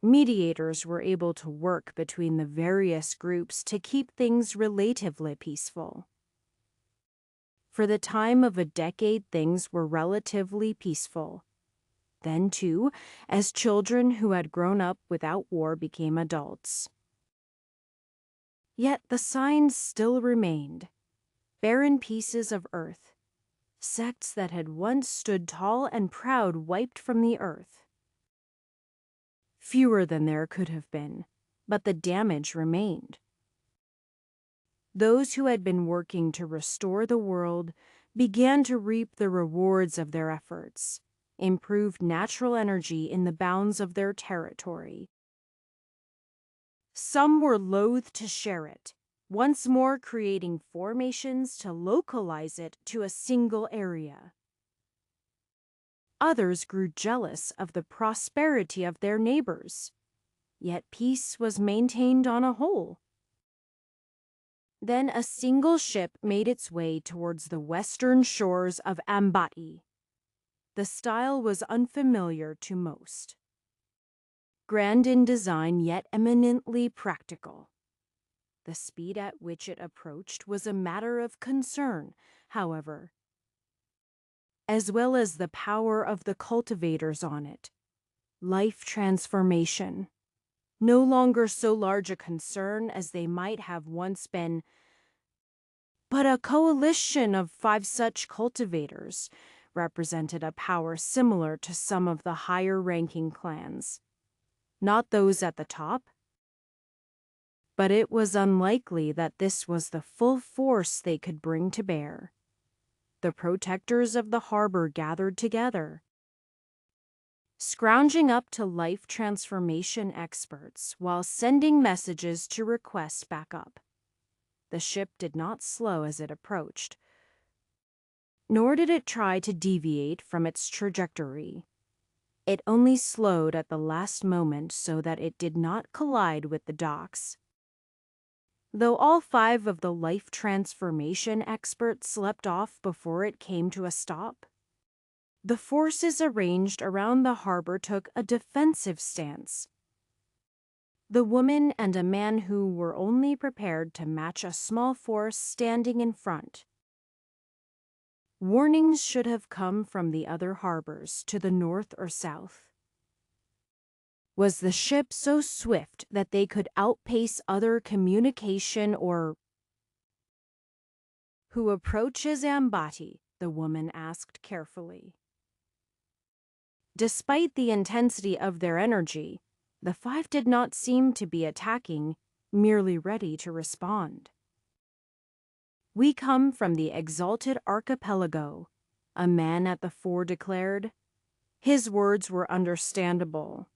Mediators were able to work between the various groups to keep things relatively peaceful. For the time of a decade, things were relatively peaceful. Then, too, as children who had grown up without war became adults. Yet the signs still remained. Barren pieces of earth. Sects that had once stood tall and proud wiped from the earth. Fewer than there could have been, but the damage remained. Those who had been working to restore the world began to reap the rewards of their efforts, improved natural energy in the bounds of their territory. Some were loath to share it, once more creating formations to localize it to a single area. Others grew jealous of the prosperity of their neighbors, yet peace was maintained on a whole. Then a single ship made its way towards the western shores of Ambati. The style was unfamiliar to most. Grand in design, yet eminently practical. The speed at which it approached was a matter of concern, however, as well as the power of the cultivators on it. Life transformation. No longer so large a concern as they might have once been, but a coalition of 5 such cultivators represented a power similar to some of the higher-ranking clans. Not those at the top, but it was unlikely that this was the full force they could bring to bear. The protectors of the harbor gathered together, scrounging up to life transformation experts while sending messages to request backup. The ship did not slow as it approached, nor did it try to deviate from its trajectory. It only slowed at the last moment so that it did not collide with the docks. Though all 5 of the life transformation experts slept off before it came to a stop, the forces arranged around the harbor took a defensive stance. The woman and a man who were only prepared to match a small force standing in front. Warnings should have come from the other harbors to the north or south. Was the ship so swift that they could outpace other communication or... Who approaches Ambati? The woman asked carefully. Despite the intensity of their energy, the 5 did not seem to be attacking, merely ready to respond. We come from the exalted archipelago, a man at the fore declared. His words were understandable,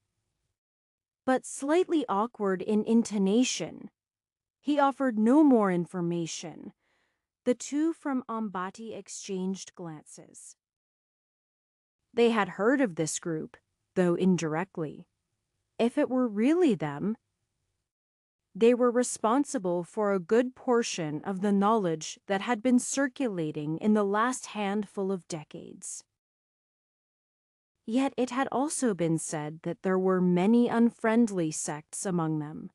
but slightly awkward in intonation. He offered no more information. The 2 from Ambati exchanged glances. They had heard of this group, though indirectly. If it were really them, they were responsible for a good portion of the knowledge that had been circulating in the last handful of decades. Yet it had also been said that there were many unfriendly sects among them.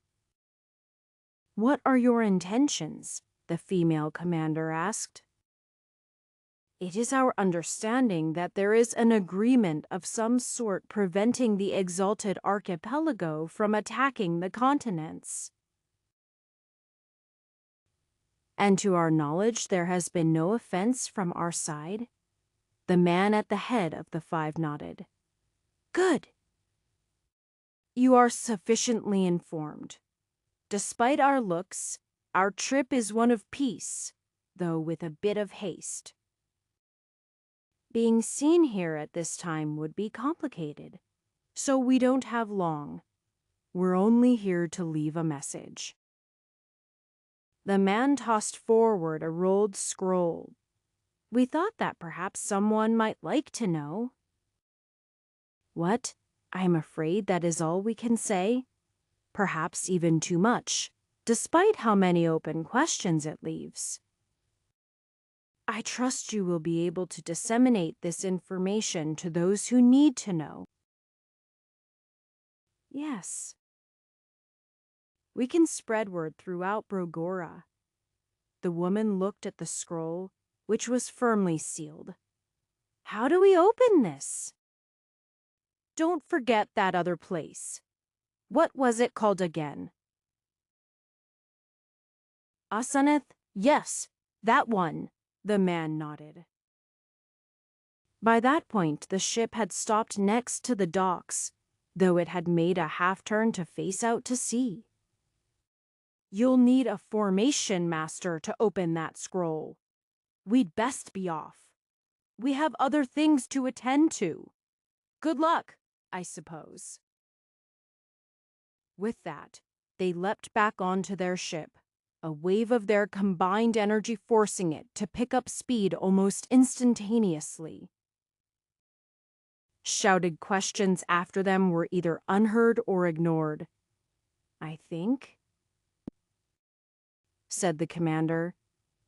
"What are your intentions?" the female commander asked. "It is our understanding that there is an agreement of some sort preventing the exalted archipelago from attacking the continents. And to our knowledge, there has been no offense from our side?" The man at the head of the 5 nodded. "Good. You are sufficiently informed. Despite our looks, our trip is one of peace, though with a bit of haste. Being seen here at this time would be complicated, so we don't have long. We're only here to leave a message." The man tossed forward a rolled scroll. "We thought that perhaps someone might like to know." "What? I'm afraid that is all we can say. Perhaps even too much, despite how many open questions it leaves. I trust you will be able to disseminate this information to those who need to know." "Yes. We can spread word throughout Brogora." The woman looked at the scroll, which was firmly sealed. "How do we open this?" "Don't forget that other place. What was it called again?" "Asaneth? Yes, that one." The man nodded. By that point, the ship had stopped next to the docks, though it had made a half-turn to face out to sea. "You'll need a formation master to open that scroll. We'd best be off. We have other things to attend to. Good luck, I suppose." With that, they leapt back onto their ship, a wave of their combined energy forcing it to pick up speed almost instantaneously. Shouted questions after them were either unheard or ignored. "I think," said the commander,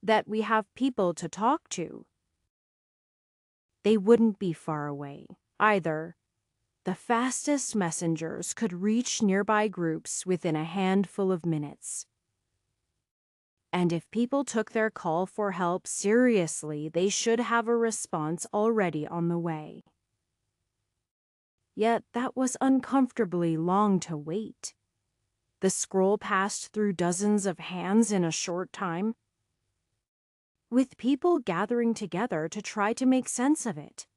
"that we have people to talk to." They wouldn't be far away, either. The fastest messengers could reach nearby groups within a handful of minutes. And if people took their call for help seriously, they should have a response already on the way. Yet that was uncomfortably long to wait. The scroll passed through dozens of hands in a short time, with people gathering together to try to make sense of it.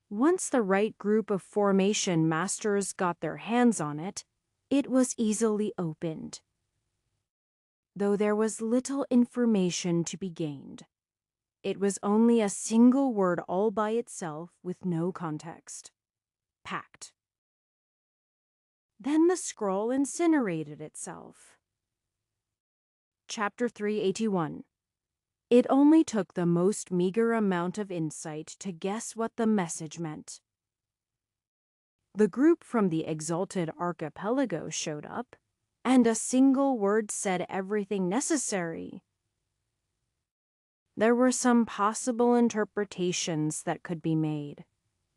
Once the right group of formation masters got their hands on it, it was easily opened. Though there was little information to be gained. It was only a single word all by itself with no context. Pact. Then the scroll incinerated itself. Chapter 381. It only took the most meager amount of insight to guess what the message meant. The group from the exalted archipelago showed up, and a single word said everything necessary. There were some possible interpretations that could be made,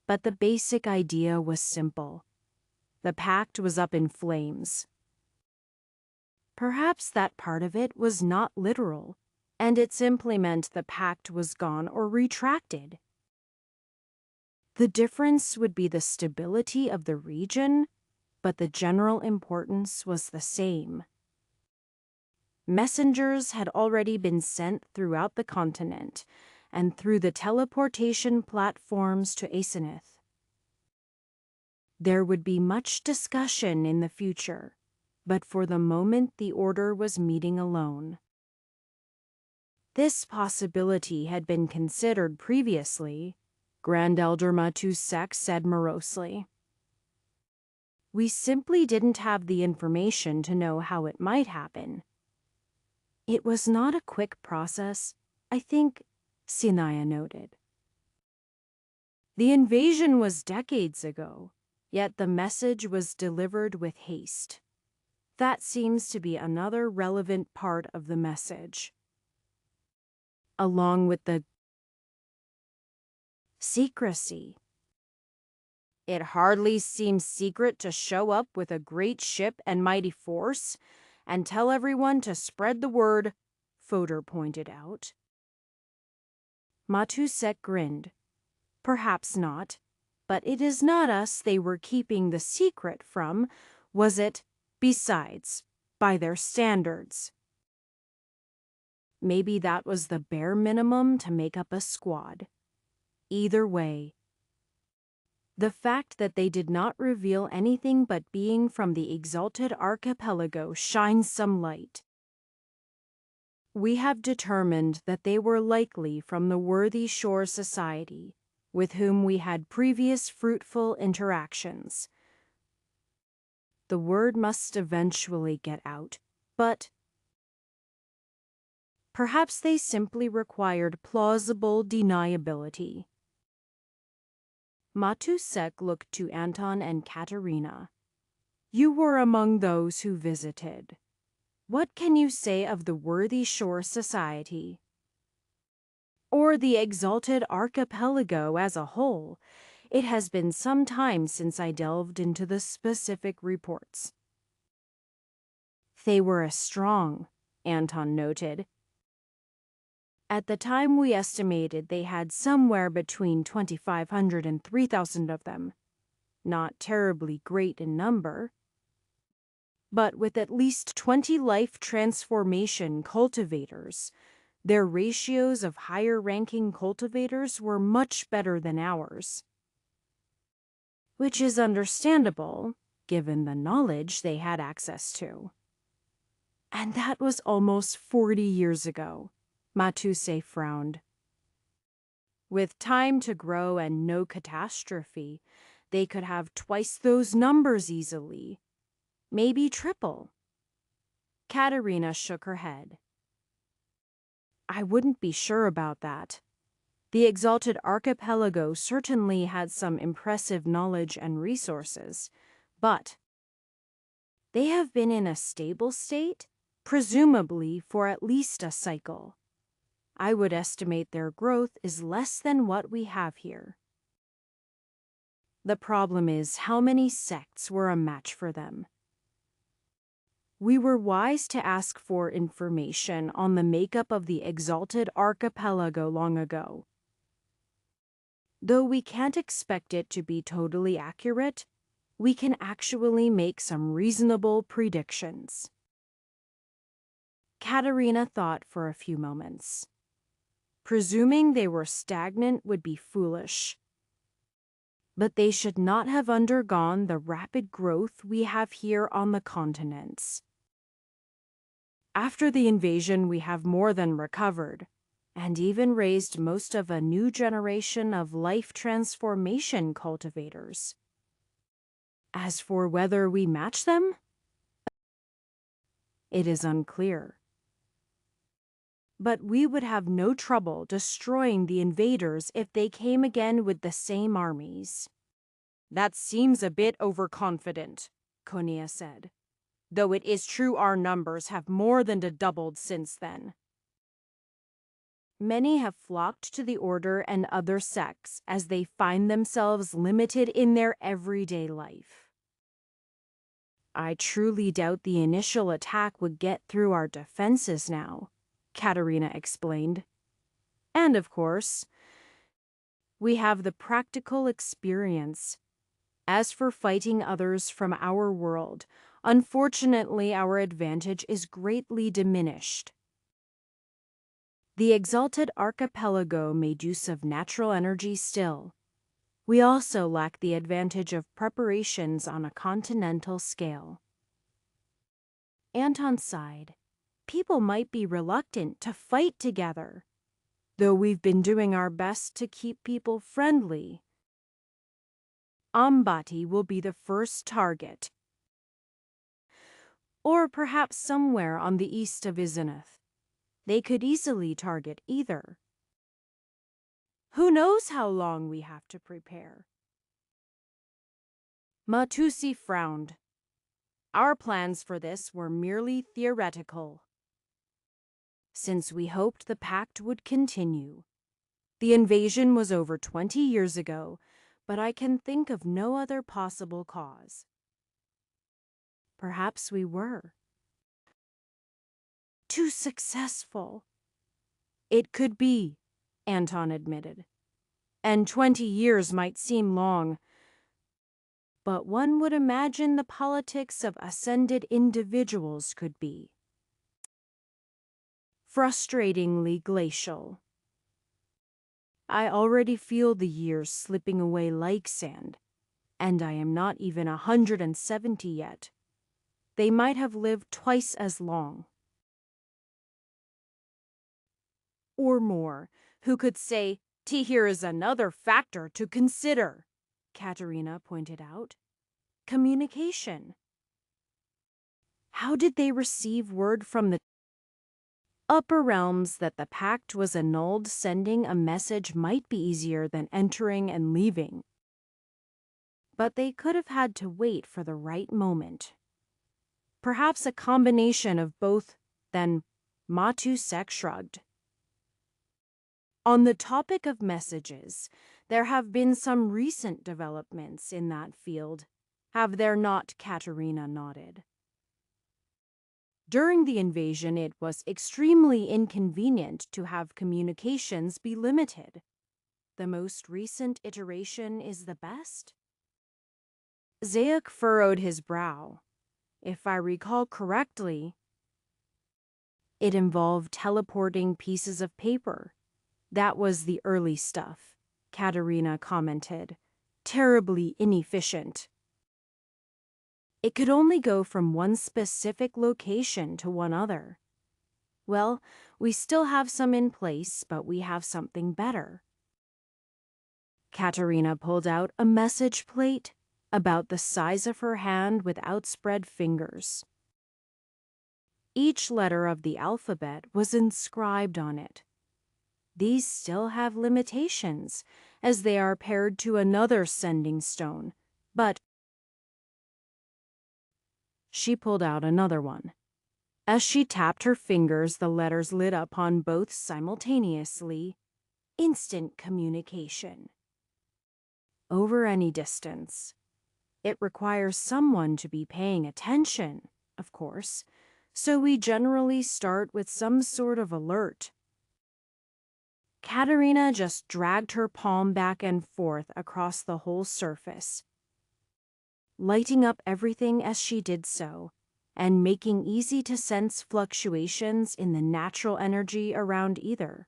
but the basic idea was simple. The pact was up in flames. Perhaps that part of it was not literal, and it simply meant the pact was gone or retracted. The difference would be the stability of the region, but the general importance was the same. Messengers had already been sent throughout the continent and through the teleportation platforms to Asenath. There would be much discussion in the future, but for the moment the Order was meeting alone. This possibility had been considered previously, Grand Elder Matusek said morosely. We simply didn't have the information to know how it might happen. It was not a quick process, I think, Sinaya noted. The invasion was decades ago, yet the message was delivered with haste. That seems to be another relevant part of the message. Along with the secrecy. It hardly seems secret to show up with a great ship and mighty force and tell everyone to spread the word, Fodor pointed out. Matusek grinned. Perhaps not, but it is not us they were keeping the secret from, was it? Besides, by their standards. Maybe that was the bare minimum to make up a squad. Either way, the fact that they did not reveal anything but being from the Exalted Archipelago shines some light. We have determined that they were likely from the Worthy Shore Society, with whom we had previous fruitful interactions. The word must eventually get out, but perhaps they simply required plausible deniability. Matusek looked to Anton and Katerina. You were among those who visited. What can you say of the Worthy Shore Society? Or the Exalted Archipelago as a whole? It has been some time since I delved into the specific reports. They were as strong, Anton noted. At the time we estimated they had somewhere between 2,500 and 3,000 of them. Not terribly great in number, but with at least 20 life transformation cultivators, their ratios of higher-ranking cultivators were much better than ours. Which is understandable, given the knowledge they had access to. And that was almost 40 years ago. Matuse frowned. With time to grow and no catastrophe, they could have twice those numbers easily. Maybe triple. Katerina shook her head. I wouldn't be sure about that. The Exalted Archipelago certainly had some impressive knowledge and resources, but they have been in a stable state, presumably for at least a cycle. I would estimate their growth is less than what we have here. The problem is how many sects were a match for them. We were wise to ask for information on the makeup of the Exalted Archipelago long ago. Though we can't expect it to be totally accurate, we can actually make some reasonable predictions. Katerina thought for a few moments. Presuming they were stagnant would be foolish. But they should not have undergone the rapid growth we have here on the continents. After the invasion, we have more than recovered, and even raised most of a new generation of life transformation cultivators. As for whether we match them, it is unclear. But we would have no trouble destroying the invaders if they came again with the same armies. That seems a bit overconfident, Konia said. though it is true our numbers have more than doubled since then. Many have flocked to the order and other sects as they find themselves limited in their everyday life. I truly doubt the initial attack would get through our defenses now, Katerina explained. And of course, we have the practical experience. As for fighting others from our world, unfortunately our advantage is greatly diminished. The exalted archipelago made use of natural energy still. We also lack the advantage of preparations on a continental scale. Anton sighed. People might be reluctant to fight together, though we've been doing our best to keep people friendly. Ambati will be the first target, or perhaps somewhere on the east of Izanath. They could easily target either. Who knows how long we have to prepare? Matusi frowned. Our plans for this were merely theoretical. Since we hoped the pact would continue. The invasion was over 20 years ago, but I can think of no other possible cause. Perhaps we were too successful. It could be, Anton admitted. And 20 years might seem long, but one would imagine the politics of ascended individuals could be frustratingly glacial. I already feel the years slipping away like sand, and I am not even 170 yet. They might have lived twice as long. Or more. Who could say, here is another factor to consider, Katerina pointed out. Communication. How did they receive word from the upper realms that the pact was annulled? Sending a message might be easier than entering and leaving. But they could have had to wait for the right moment. Perhaps a combination of both, then Matusek shrugged. On the topic of messages, there have been some recent developments in that field. Have there not? Katerina nodded. During the invasion, it was extremely inconvenient to have communications be limited. The most recent iteration is the best? Zayak furrowed his brow. If I recall correctly, it involved teleporting pieces of paper. That was the early stuff, Katerina commented. Terribly inefficient. It could only go from one specific location to one other. Well, we still have some in place, but we have something better. Katerina pulled out a message plate about the size of her hand with outspread fingers. Each letter of the alphabet was inscribed on it. These still have limitations, as they are paired to another sending stone, but she pulled out another one. As she tapped her fingers, the letters lit up on both simultaneously. Instant communication. Over any distance. It requires someone to be paying attention, of course, so we generally start with some sort of alert. Katerina just dragged her palm back and forth across the whole surface, lighting up everything as she did so, and making easy-to-sense fluctuations in the natural energy around either.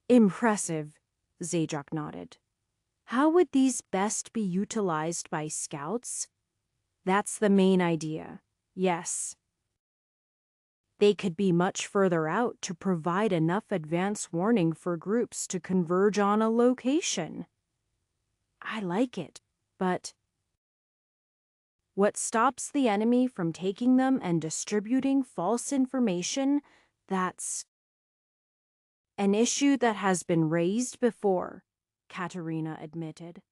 Impressive, Zayak nodded. How would these best be utilized by scouts? That's the main idea, yes. They could be much further out to provide enough advance warning for groups to converge on a location. I like it, but what stops the enemy from taking them and distributing false information? That's an issue that has been raised before, Katerina admitted.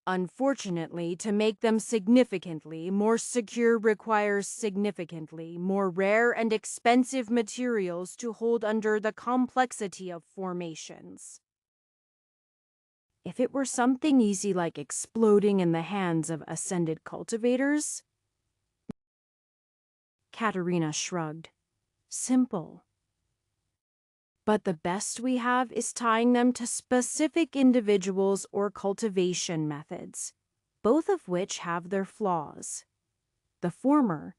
Unfortunately, to make them significantly more secure requires significantly more rare and expensive materials to hold under the complexity of formations. If it were something easy like exploding in the hands of ascended cultivators, Katerina shrugged. Simple. But the best we have is tying them to specific individuals or cultivation methods, both of which have their flaws. The former,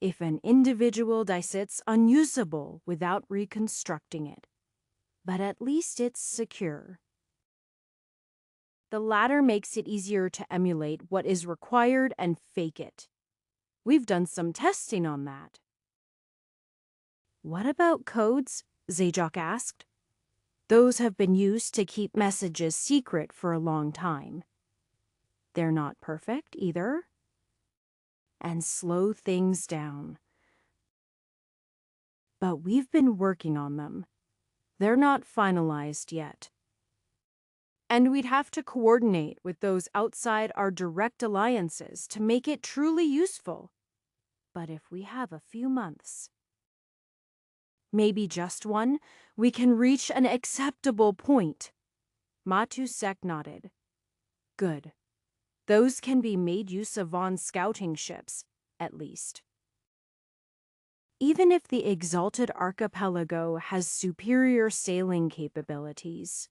if an individual sits unusable without reconstructing it, but at least it's secure. The latter makes it easier to emulate what is required and fake it. We've done some testing on that. What about codes? Zajac asked. Those have been used to keep messages secret for a long time. They're not perfect either, and slow things down. But we've been working on them. They're not finalized yet. And we'd have to coordinate with those outside our direct alliances to make it truly useful. But if we have a few months, maybe just one, we can reach an acceptable point. Matusek nodded. Good. Those can be made use of on scouting ships, at least. Even if the Exalted Archipelago has superior sailing capabilities,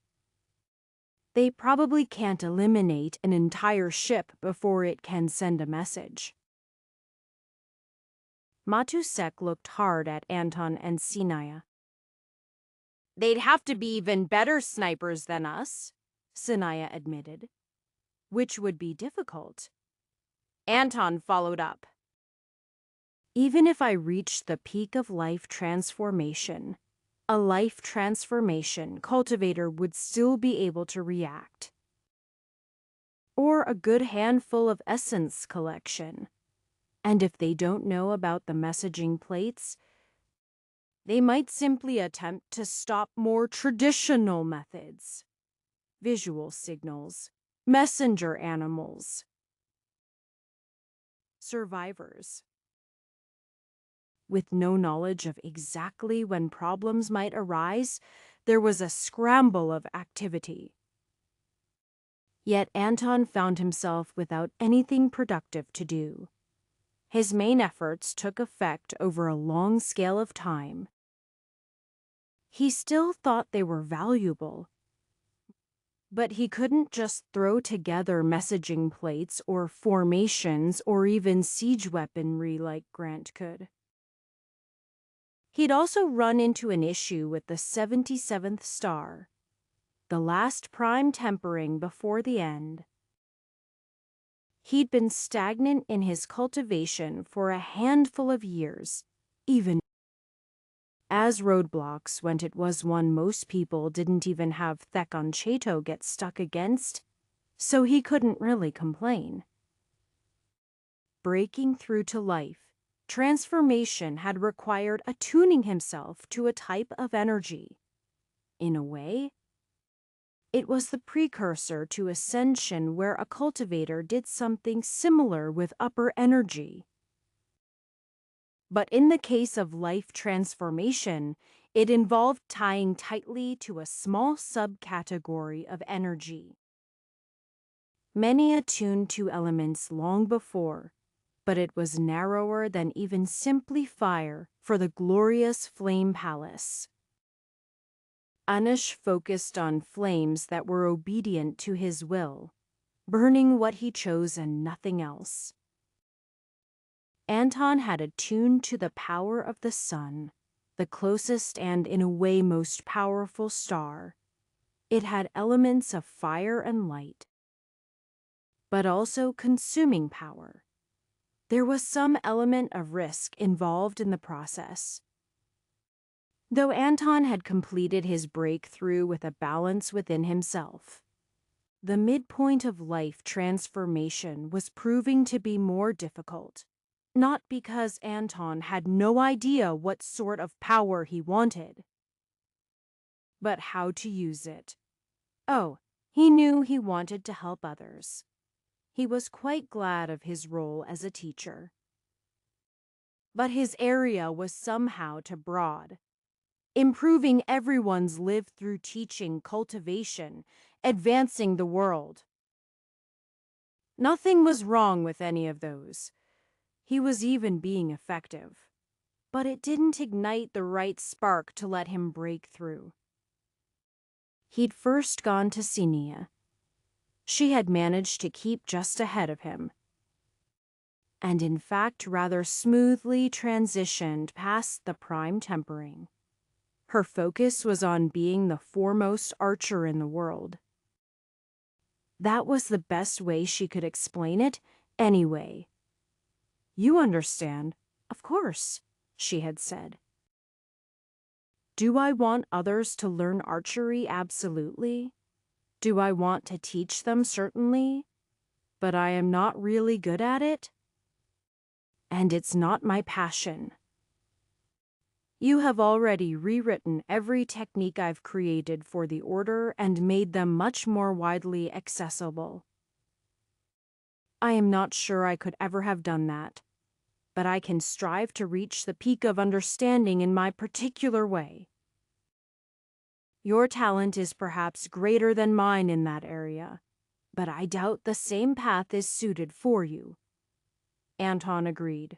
they probably can't eliminate an entire ship before it can send a message. Matusek looked hard at Anton and Sinaya. They'd have to be even better snipers than us, Sinaya admitted, which would be difficult. Anton followed up. Even if I reached the peak of life transformation, a life transformation cultivator would still be able to react. Or a good handful of essence collection. And if they don't know about the messaging plates, they might simply attempt to stop more traditional methods. Visual signals, messenger animals, survivors. With no knowledge of exactly when problems might arise, there was a scramble of activity. Yet Anton found himself without anything productive to do. His main efforts took effect over a long scale of time. He still thought they were valuable, but he couldn't just throw together messaging plates or formations or even siege weaponry like Grant could. He'd also run into an issue with the 77th star, the last prime tempering before the end. He'd been stagnant in his cultivation for a handful of years, even as roadblocks when it was one most people didn't even have Thekon Chato get stuck against, so he couldn't really complain. Breaking through to life, transformation had required attuning himself to a type of energy. In a way, it was the precursor to ascension where a cultivator did something similar with upper energy. But in the case of life transformation, it involved tying tightly to a small subcategory of energy. Many attuned to elements long before, but it was narrower than even simply fire for the glorious Flame Palace. Anush focused on flames that were obedient to his will, burning what he chose and nothing else. Anton had attuned to the power of the sun, the closest and in a way most powerful star. It had elements of fire and light, but also consuming power. There was some element of risk involved in the process. Though Anton had completed his breakthrough with a balance within himself, the midpoint of life transformation was proving to be more difficult. Not because Anton had no idea what sort of power he wanted, but how to use it. Oh, He knew he wanted to help others. He was quite glad of his role as a teacher. But his area was somehow too broad. Improving everyone's live through teaching, cultivation, advancing the world. Nothing was wrong with any of those. He was even being effective. But it didn't ignite the right spark to let him break through. He'd first gone to Senia. She had managed to keep just ahead of him, and in fact rather smoothly transitioned past the prime tempering. Her focus was on being the foremost archer in the world. That was the best way she could explain it, anyway. "You understand, of course," she had said. "Do I want others to learn archery? Absolutely. Do I want to teach them? Certainly. But I am not really good at it. And it's not my passion. You have already rewritten every technique I've created for the order and made them much more widely accessible. I am not sure I could ever have done that, but I can strive to reach the peak of understanding in my particular way. Your talent is perhaps greater than mine in that area, but I doubt the same path is suited for you." Anton agreed.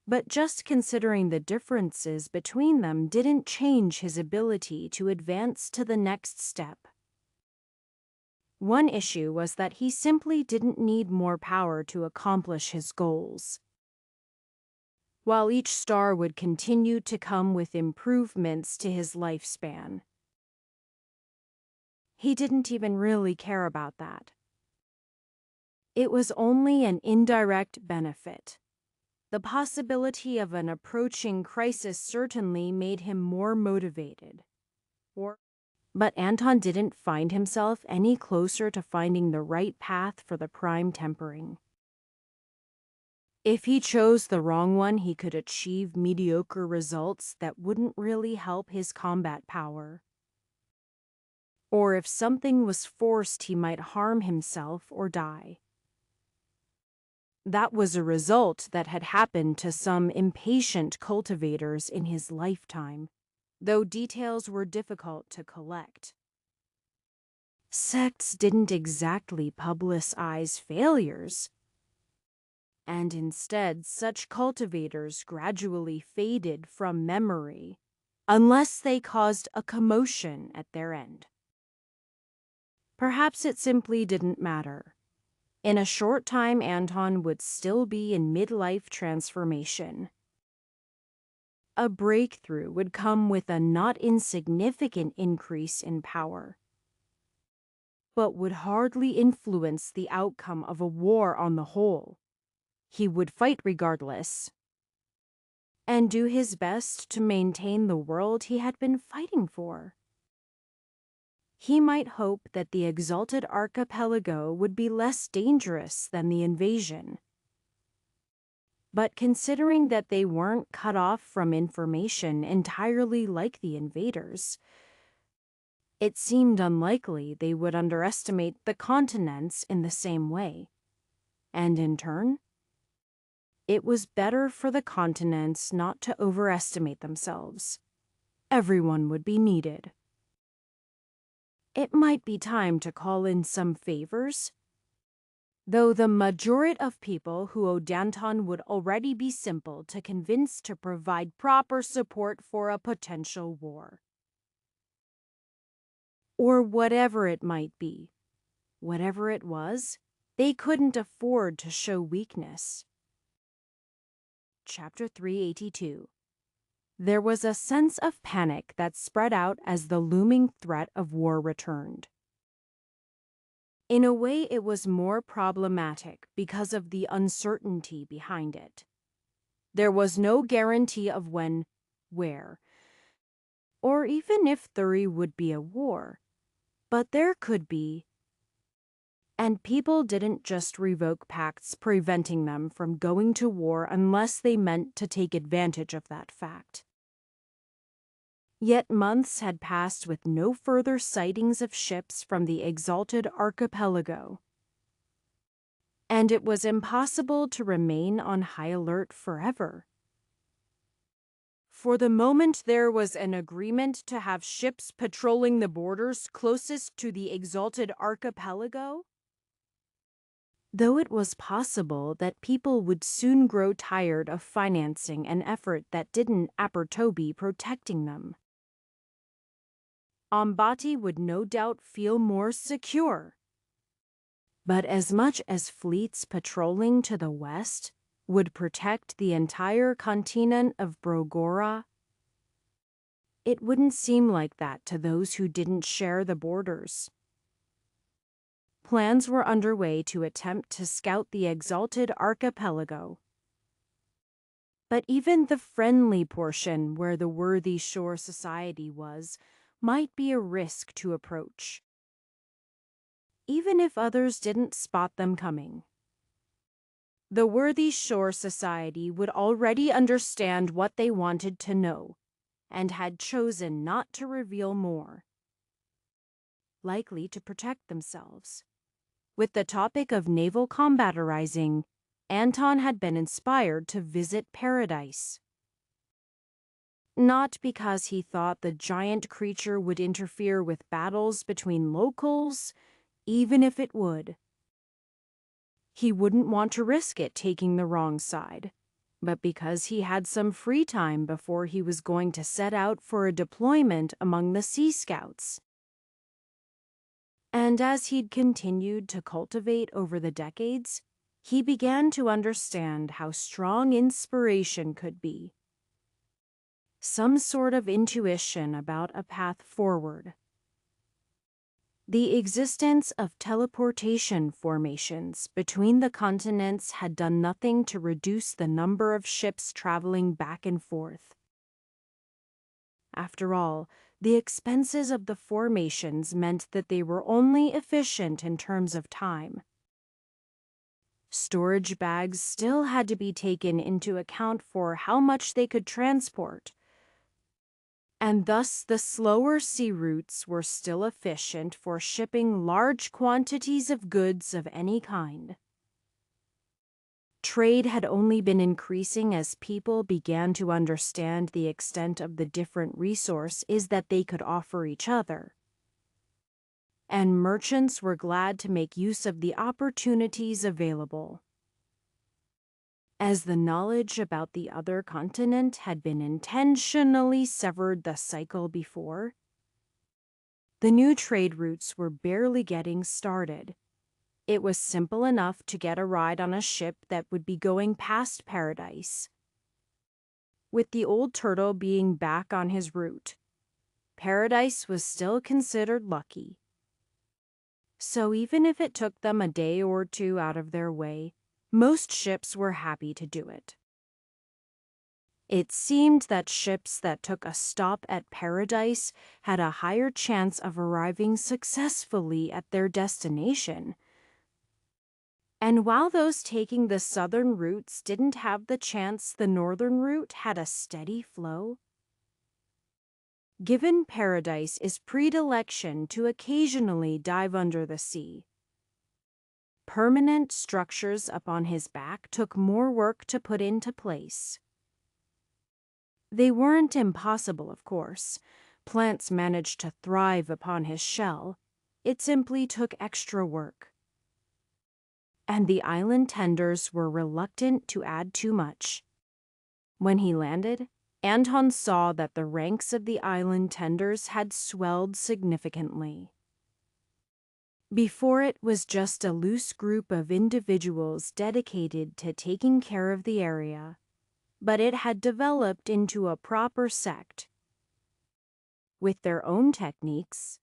But just considering the differences between them didn't change his ability to advance to the next step. One issue was that he simply didn't need more power to accomplish his goals. While each star would continue to come with improvements to his lifespan, he didn't even really care about that. It was only an indirect benefit. The possibility of an approaching crisis certainly made him more motivated. But Anton didn't find himself any closer to finding the right path for the prime tempering. If he chose the wrong one, he could achieve mediocre results that wouldn't really help his combat power. Or if something was forced, he might harm himself or die. That was a result that had happened to some impatient cultivators in his lifetime, though details were difficult to collect. Sects didn't exactly publicize failures, and instead such cultivators gradually faded from memory unless they caused a commotion at their end. Perhaps it simply didn't matter. In a short time, Anton would still be in midlife transformation. A breakthrough would come with a not insignificant increase in power, but would hardly influence the outcome of a war on the whole. He would fight regardless, and do his best to maintain the world he had been fighting for. He might hope that the exalted archipelago would be less dangerous than the invasion. But considering that they weren't cut off from information entirely like the invaders, it seemed unlikely they would underestimate the continents in the same way. And in turn, it was better for the continents not to overestimate themselves. Everyone would be needed. It might be time to call in some favors, though the majority of people who owed Danton would already be simple to convince to provide proper support for a potential war. Or whatever it might be. Whatever it was, they couldn't afford to show weakness. Chapter 382. There was a sense of panic that spread out as the looming threat of war returned. In a way, it was more problematic because of the uncertainty behind it. There was no guarantee of when, where, or even if there would be a war. But there could be. And people didn't just revoke pacts preventing them from going to war unless they meant to take advantage of that fact. Yet months had passed with no further sightings of ships from the exalted archipelago, and it was impossible to remain on high alert forever. For the moment there was an agreement to have ships patrolling the borders closest to the exalted archipelago, though it was possible that people would soon grow tired of financing an effort that didn't appear be protecting them. Ambati would no doubt feel more secure. But as much as fleets patrolling to the west would protect the entire continent of Brogora, it wouldn't seem like that to those who didn't share the borders. Plans were underway to attempt to scout the exalted archipelago. But even the friendly portion where the Worthy Shore Society was might be a risk to approach, even if others didn't spot them coming. The Worthy Shore Society would already understand what they wanted to know, and had chosen not to reveal more, likely to protect themselves. With the topic of naval combaterizing, Anton had been inspired to visit Paradise. Not because he thought the giant creature would interfere with battles between locals, even if it would. He wouldn't want to risk it taking the wrong side, but because he had some free time before he was going to set out for a deployment among the Sea Scouts. And as he'd continued to cultivate over the decades, he began to understand how strong inspiration could be. Some sort of intuition about a path forward. The existence of teleportation formations between the continents had done nothing to reduce the number of ships traveling back and forth. After all, the expenses of the formations meant that they were only efficient in terms of time. Storage bags still had to be taken into account for how much they could transport, and thus the slower sea routes were still efficient for shipping large quantities of goods of any kind. Trade had only been increasing as people began to understand the extent of the different resources that they could offer each other. And merchants were glad to make use of the opportunities available. As the knowledge about the other continent had been intentionally severed the cycle before, the new trade routes were barely getting started. It was simple enough to get a ride on a ship that would be going past Paradise. With the old turtle being back on his route, Paradise was still considered lucky. So even if it took them a day or two out of their way, most ships were happy to do it. It seemed that ships that took a stop at Paradise had a higher chance of arriving successfully at their destination. And while those taking the southern routes didn't have the chance the northern route had a steady flow, given Paradise is predilection to occasionally dive under the sea, permanent structures upon his back took more work to put into place. They weren't impossible, of course. Plants managed to thrive upon his shell. It simply took extra work. And the island tenders were reluctant to add too much. When he landed, Anton saw that the ranks of the island tenders had swelled significantly. Before it was just a loose group of individuals dedicated to taking care of the area, but it had developed into a proper sect. With their own techniques,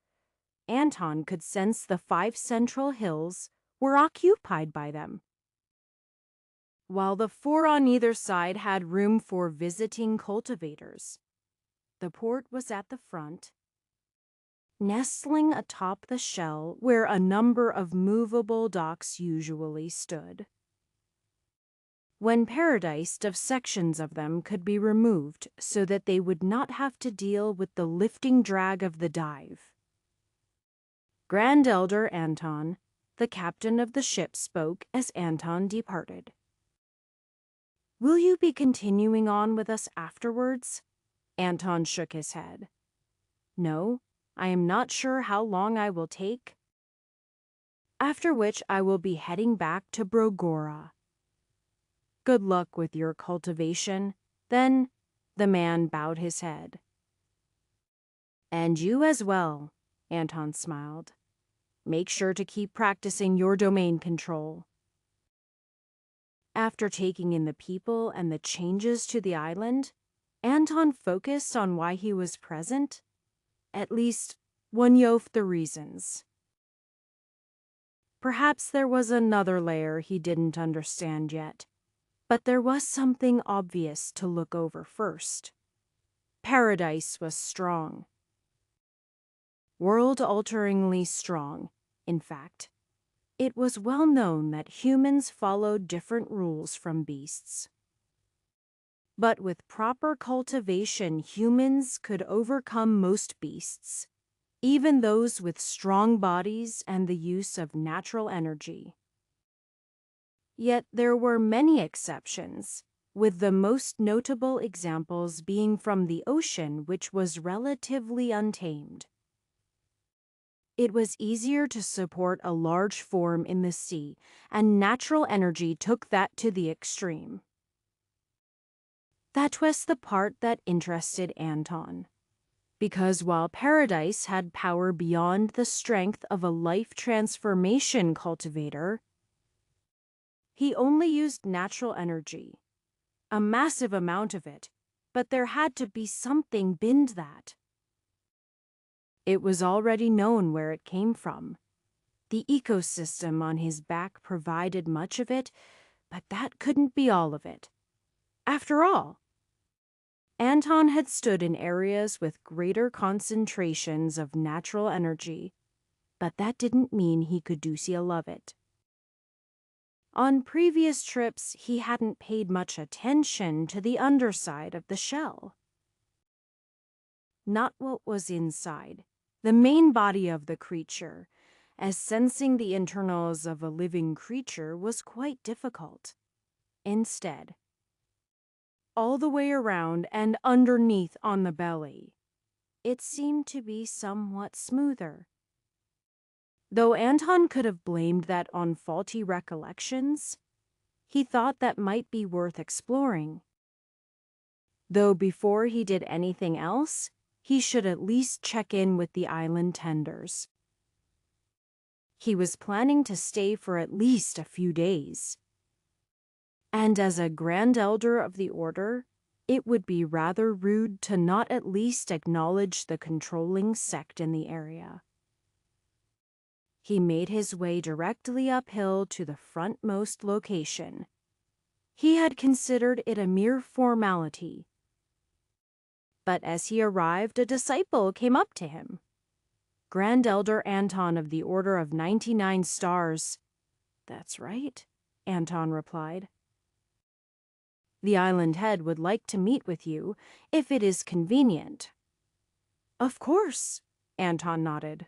Anton could sense the 5 central hills were occupied by them, while the 4 on either side had room for visiting cultivators. The port was at the front, nestling atop the shell where a number of movable docks usually stood. When paradised of sections of them could be removed so that they would not have to deal with the lifting drag of the dive. Grand Elder Anton, the captain of the ship, spoke as Anton departed. "Will you be continuing on with us afterwards?" Anton shook his head. "No, I am not sure how long I will take. After which I will be heading back to Brogora." "Good luck with your cultivation." Then the man bowed his head. "And you as well," Anton smiled. "Make sure to keep practicing your domain control." After taking in the people and the changes to the island, Anton focused on why he was present. At least, one of the reasons. Perhaps there was another layer he didn't understand yet, but there was something obvious to look over first. Paradise was strong. World-alteringly strong, in fact. It was well known that humans followed different rules from beasts. But with proper cultivation, humans could overcome most beasts, even those with strong bodies and the use of natural energy. Yet there were many exceptions, with the most notable examples being from the ocean, which was relatively untamed. It was easier to support a large form in the sea, and natural energy took that to the extreme. That was the part that interested Anton. Because while Paradise had power beyond the strength of a life transformation cultivator, he only used natural energy, a massive amount of it, but there had to be something beyond that. It was already known where it came from. The ecosystem on his back provided much of it, but that couldn't be all of it. After all, Anton had stood in areas with greater concentrations of natural energy, but that didn't mean he could do of it. On previous trips, he hadn't paid much attention to the underside of the shell. Not what was inside, the main body of the creature, as sensing the internals of a living creature was quite difficult. Instead, all the way around and underneath on the belly, it seemed to be somewhat smoother. Though Anton could have blamed that on faulty recollections, he thought that might be worth exploring. Though before he did anything else, he should at least check in with the island tenders. He was planning to stay for at least a few days. And as a Grand Elder of the Order, it would be rather rude to not at least acknowledge the controlling sect in the area. He made his way directly uphill to the frontmost location. He had considered it a mere formality. But as he arrived, a disciple came up to him. "Grand Elder Anton of the Order of 99 Stars." "That's right," Anton replied. "The island head would like to meet with you, if it is convenient." "Of course," Anton nodded.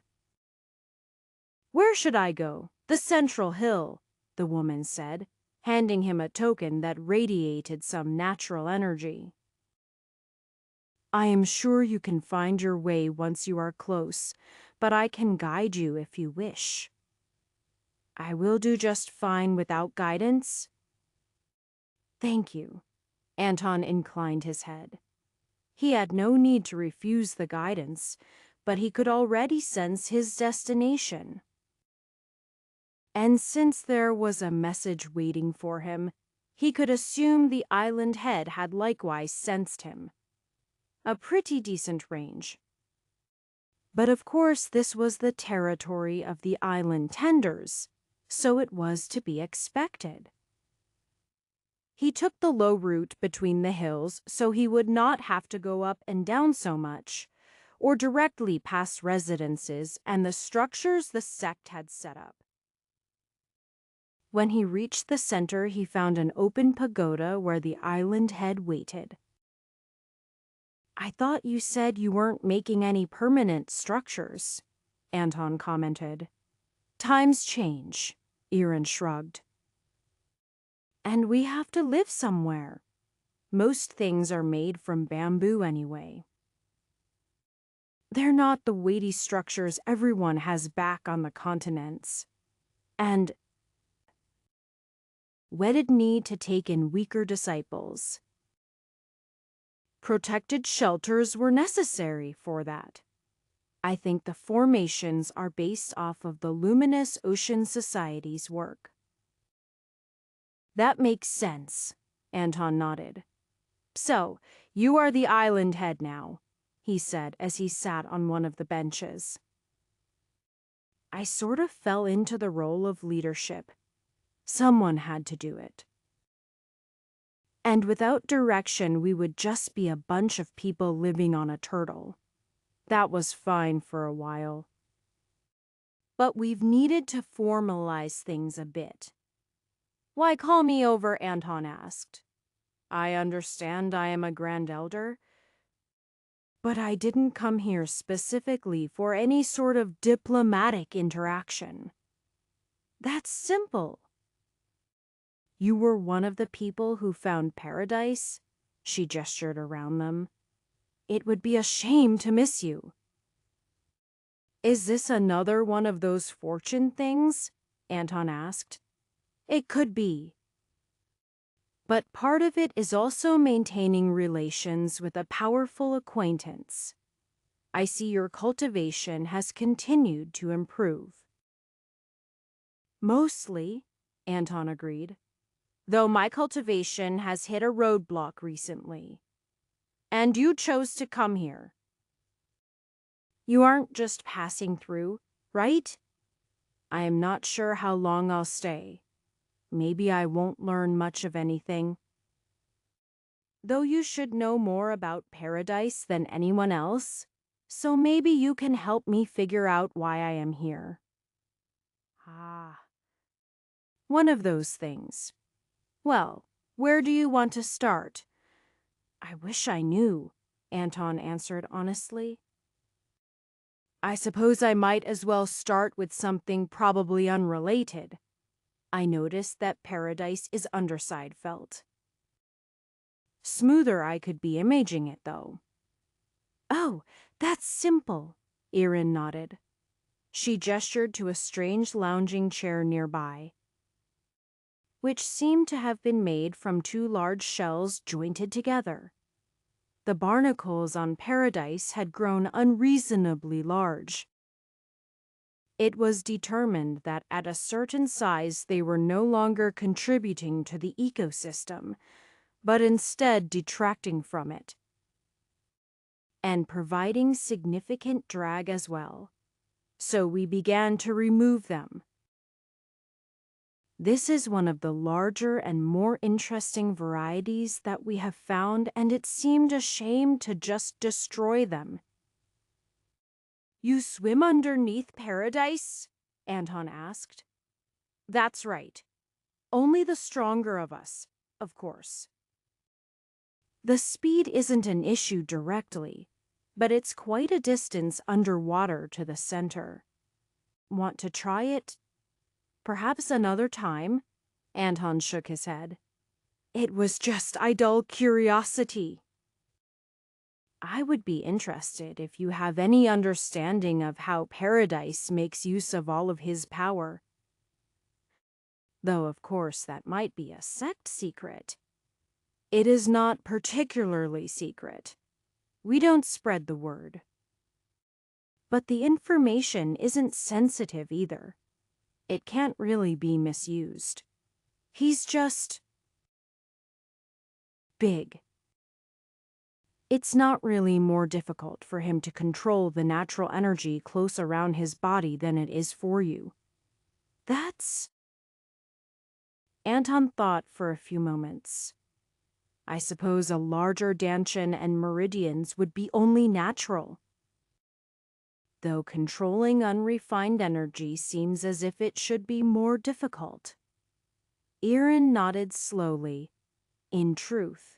"Where should I go?" "The Central Hill," the woman said, handing him a token that radiated some natural energy. "I am sure you can find your way once you are close, but I can guide you if you wish." "I will do just fine without guidance." "Thank you." Anton inclined his head. He had no need to refuse the guidance, but he could already sense his destination. And since there was a message waiting for him, he could assume the island head had likewise sensed him. A pretty decent range. But of course this was the territory of the island tenders, so it was to be expected. He took the low route between the hills so he would not have to go up and down so much, or directly past residences and the structures the sect had set up. When he reached the center, he found an open pagoda where the island head waited. I thought you said you weren't making any permanent structures, Anton commented. Times change, Irin shrugged. And we have to live somewhere. Most things are made from bamboo anyway. They're not the weighty structures everyone has back on the continents. And wedded knee to take in weaker disciples. Protected shelters were necessary for that. I think the formations are based off of the Luminous Ocean Society's work. That makes sense, Anton nodded. So, you are the island head now, he said as he sat on one of the benches. I sort of fell into the role of leadership. Someone had to do it. And without direction, we would just be a bunch of people living on a turtle. That was fine for a while. But we've needed to formalize things a bit. Why call me over? Anton asked. I understand I am a grand elder, but I didn't come here specifically for any sort of diplomatic interaction. That's simple. You were one of the people who found paradise? She gestured around them. It would be a shame to miss you. Is this another one of those fortune things? Anton asked. It could be. But part of it is also maintaining relations with a powerful acquaintance. I see your cultivation has continued to improve. Mostly, Anton agreed, though my cultivation has hit a roadblock recently. And you chose to come here. You aren't just passing through, right? I am not sure how long I'll stay. Maybe I won't learn much of anything. Though you should know more about paradise than anyone else, so maybe you can help me figure out why I am here. Ah. One of those things. Well, where do you want to start? I wish I knew, Anton answered honestly. I suppose I might as well start with something probably unrelated. I noticed that paradise is underside felt. Smoother I could be imaging it, though. Oh, that's simple, Irin nodded. She gestured to a strange lounging chair nearby, which seemed to have been made from two large shells jointed together. The barnacles on Paradise had grown unreasonably large. It was determined that at a certain size they were no longer contributing to the ecosystem, but instead detracting from it, and providing significant drag as well. So we began to remove them. This is one of the larger and more interesting varieties that we have found, and it seemed a shame to just destroy them. You swim underneath Paradise? Anton asked. That's right. Only the stronger of us, of course. The speed isn't an issue directly, but it's quite a distance underwater to the center. Want to try it? Perhaps another time? Anton shook his head. It was just idle curiosity. I would be interested if you have any understanding of how Paradise makes use of all of his power. Though, of course, that might be a sect secret. It is not particularly secret. We don't spread the word. But the information isn't sensitive either. It can't really be misused. He's just big. It's not really more difficult for him to control the natural energy close around his body than it is for you. That's... Anton thought for a few moments. I suppose a larger Dantian and meridians would be only natural. Though controlling unrefined energy seems as if it should be more difficult. Aaron nodded slowly. In truth,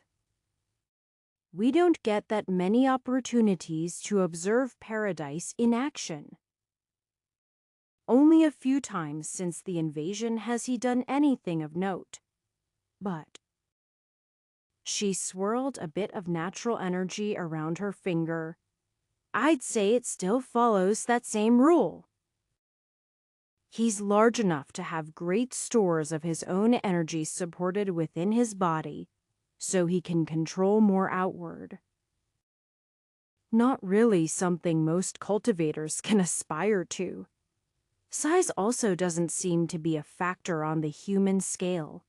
we don't get that many opportunities to observe paradise in action. Only a few times since the invasion has he done anything of note. But she swirled a bit of natural energy around her finger. I'd say it still follows that same rule. He's large enough to have great stores of his own energy supported within his body, so he can control more outward. Not really something most cultivators can aspire to. Size also doesn't seem to be a factor on the human scale.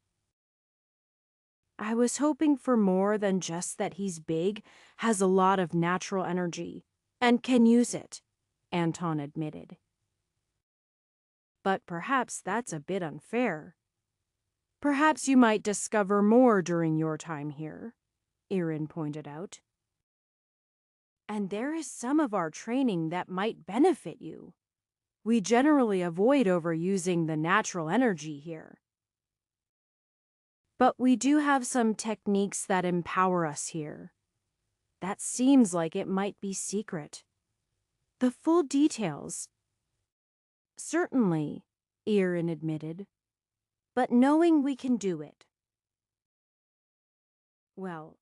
I was hoping for more than just that he's big, has a lot of natural energy, and can use it, Anton admitted. But perhaps that's a bit unfair. Perhaps you might discover more during your time here, Aaron pointed out. And there is some of our training that might benefit you. We generally avoid overusing the natural energy here. But we do have some techniques that empower us here. That seems like it might be secret. The full details. Certainly, Aaron admitted. But knowing we can do it. Well,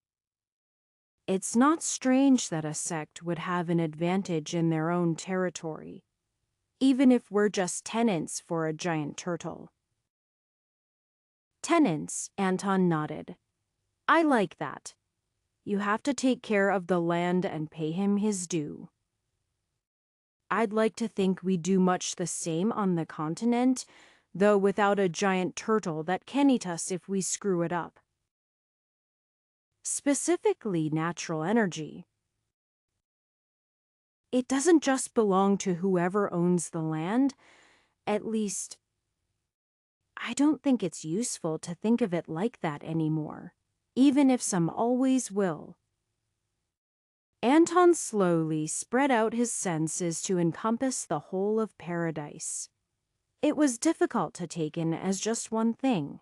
it's not strange that a sect would have an advantage in their own territory, even if we're just tenants for a giant turtle. Tenants, Anton nodded. I like that. You have to take care of the land and pay him his due. I'd like to think we do much the same on the continent, though without a giant turtle that can eat us if we screw it up. Specifically natural energy. It doesn't just belong to whoever owns the land. At least, I don't think it's useful to think of it like that anymore, even if some always will. Anton slowly spread out his senses to encompass the whole of paradise. It was difficult to take in as just one thing.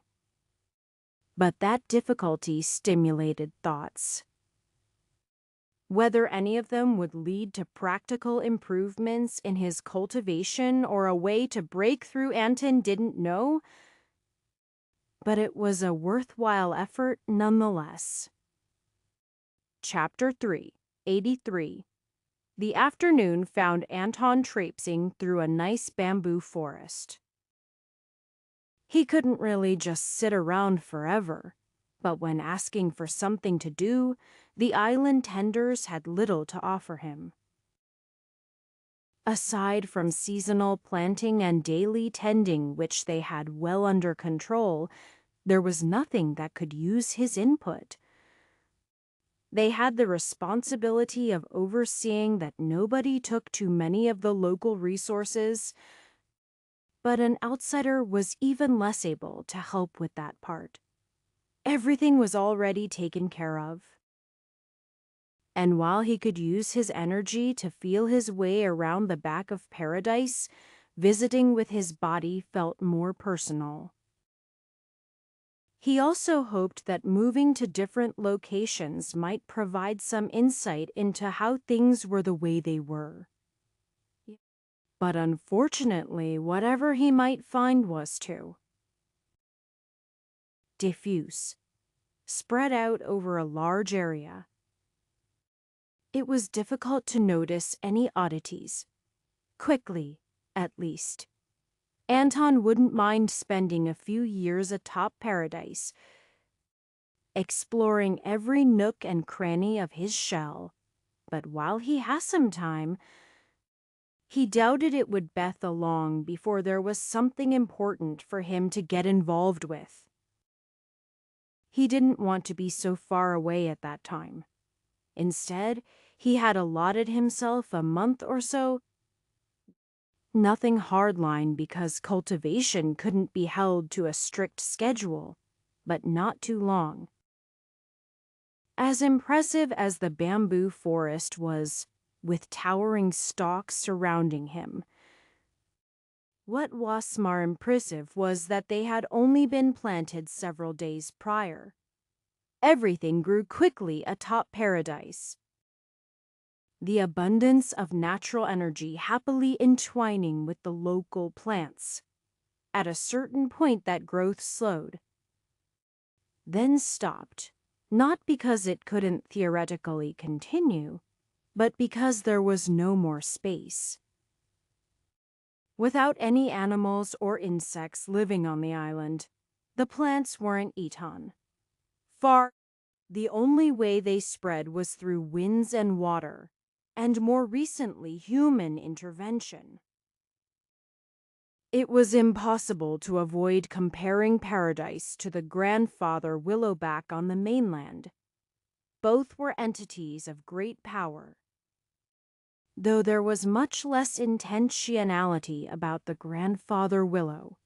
But that difficulty stimulated thoughts. Whether any of them would lead to practical improvements in his cultivation or a way to break through, Anton didn't know, but it was a worthwhile effort nonetheless. Chapter 3, 83. The afternoon found Anton traipsing through a nice bamboo forest. He couldn't really just sit around forever, but when asking for something to do, the island tenders had little to offer him. Aside from seasonal planting and daily tending, which they had well under control, there was nothing that could use his input. They had the responsibility of overseeing that nobody took too many of the local resources, but an outsider was even less able to help with that part. Everything was already taken care of. And while he could use his energy to feel his way around the back of paradise, visiting with his body felt more personal. He also hoped that moving to different locations might provide some insight into how things were the way they were. But unfortunately, whatever he might find was too diffuse, spread out over a large area. It was difficult to notice any oddities. Quickly, at least. Anton wouldn't mind spending a few years atop paradise, exploring every nook and cranny of his shell. But while he has some time, he doubted it would Beth along before there was something important for him to get involved with. He didn't want to be so far away at that time. Instead, he had allotted himself a month or so. Nothing hardline because cultivation couldn't be held to a strict schedule, but not too long. As impressive as the bamboo forest was, with towering stalks surrounding him, What was more impressive was that they had only been planted several days prior. Everything grew quickly atop Paradise. The abundance of natural energy happily entwining with the local plants. At a certain point, that growth slowed, then stopped, not because it couldn't theoretically continue, but because there was no more space. Without any animals or insects living on the island, the plants weren't eaten. The only way they spread was through winds and water, and more recently human intervention. It was impossible to avoid comparing Paradise to the grandfather Willowback on the mainland. Both were entities of great power, though there was much less intentionality about the grandfather Willow.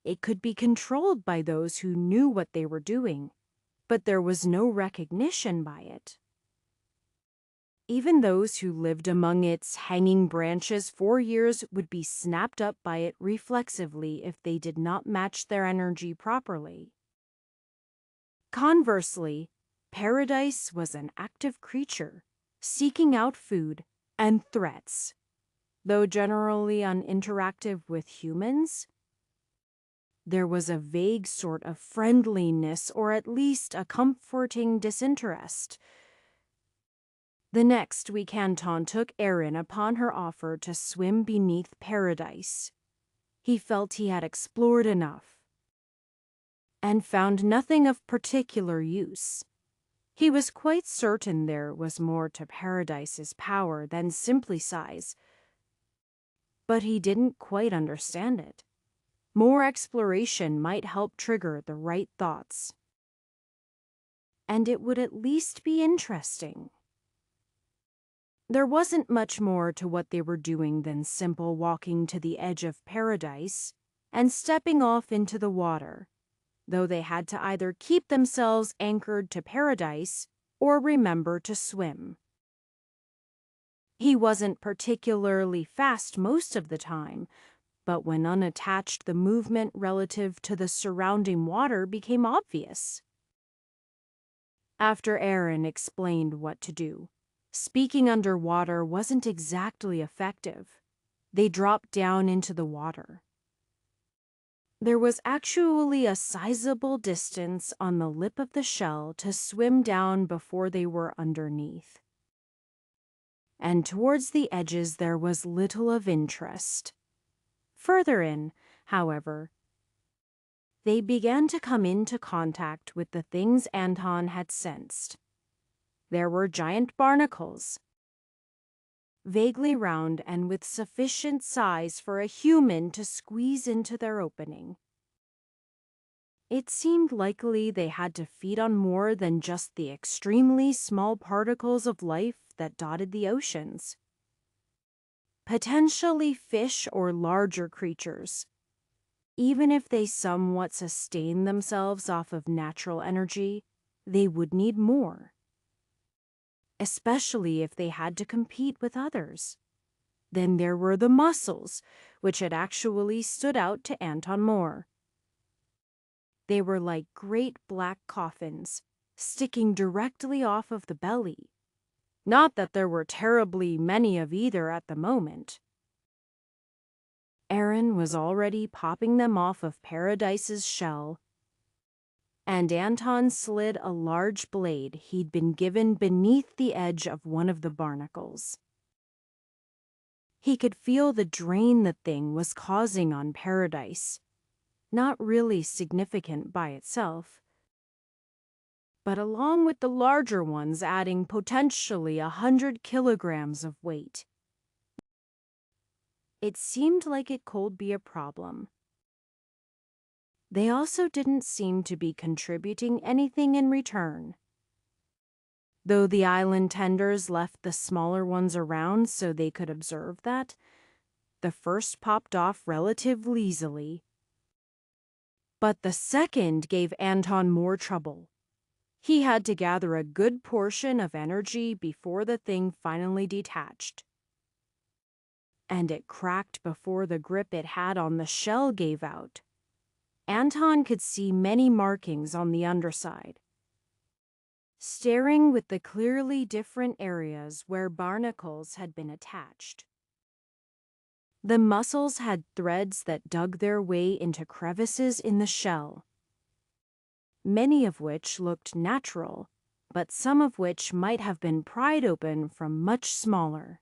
It could be controlled by those who knew what they were doing, but there was no recognition by it. Even those who lived among its hanging branches for years would be snapped up by it reflexively if they did not match their energy properly. Conversely, Paradise was an active creature, seeking out food and threats. Though generally uninteractive with humans, there was a vague sort of friendliness, or at least a comforting disinterest. The next week, Anton took Erin upon her offer to swim beneath Paradise. He felt he had explored enough and found nothing of particular use. He was quite certain there was more to Paradise's power than simply size, but he didn't quite understand it. More exploration might help trigger the right thoughts, and it would at least be interesting. There wasn't much more to what they were doing than simple walking to the edge of Paradise and stepping off into the water, though they had to either keep themselves anchored to Paradise or remember to swim. He wasn't particularly fast most of the time, but when unattached, the movement relative to the surrounding water became obvious. After Erin explained what to do, speaking underwater wasn't exactly effective. They dropped down into the water. There was actually a sizable distance on the lip of the shell to swim down before they were underneath. And towards the edges there was little of interest. Further in, however, they began to come into contact with the things Anton had sensed. There were giant barnacles, vaguely round and with sufficient size for a human to squeeze into their opening. It seemed likely they had to feed on more than just the extremely small particles of life that dotted the oceans. Potentially fish or larger creatures. Even if they somewhat sustain themselves off of natural energy, they would need more. Especially if they had to compete with others. Then there were the mussels, which had actually stood out to Anton more. They were like great black coffins, sticking directly off of the belly. Not that there were terribly many of either at the moment. Erin was already popping them off of Paradise's shell, and Anton slid a large blade he'd been given beneath the edge of one of the barnacles. He could feel the drain the thing was causing on Paradise, not really significant by itself, but along with the larger ones adding potentially 100 kilograms of weight. It seemed like it could be a problem. They also didn't seem to be contributing anything in return. Though the island tenders left the smaller ones around so they could observe that, the first popped off relatively easily. But the second gave Anton more trouble. He had to gather a good portion of energy before the thing finally detached. and it cracked before the grip it had on the shell gave out. Anton could see many markings on the underside. Staring with the clearly different areas where barnacles had been attached. The muscles had threads that dug their way into crevices in the shell, many of which looked natural, but some of which might have been pried open from much smaller.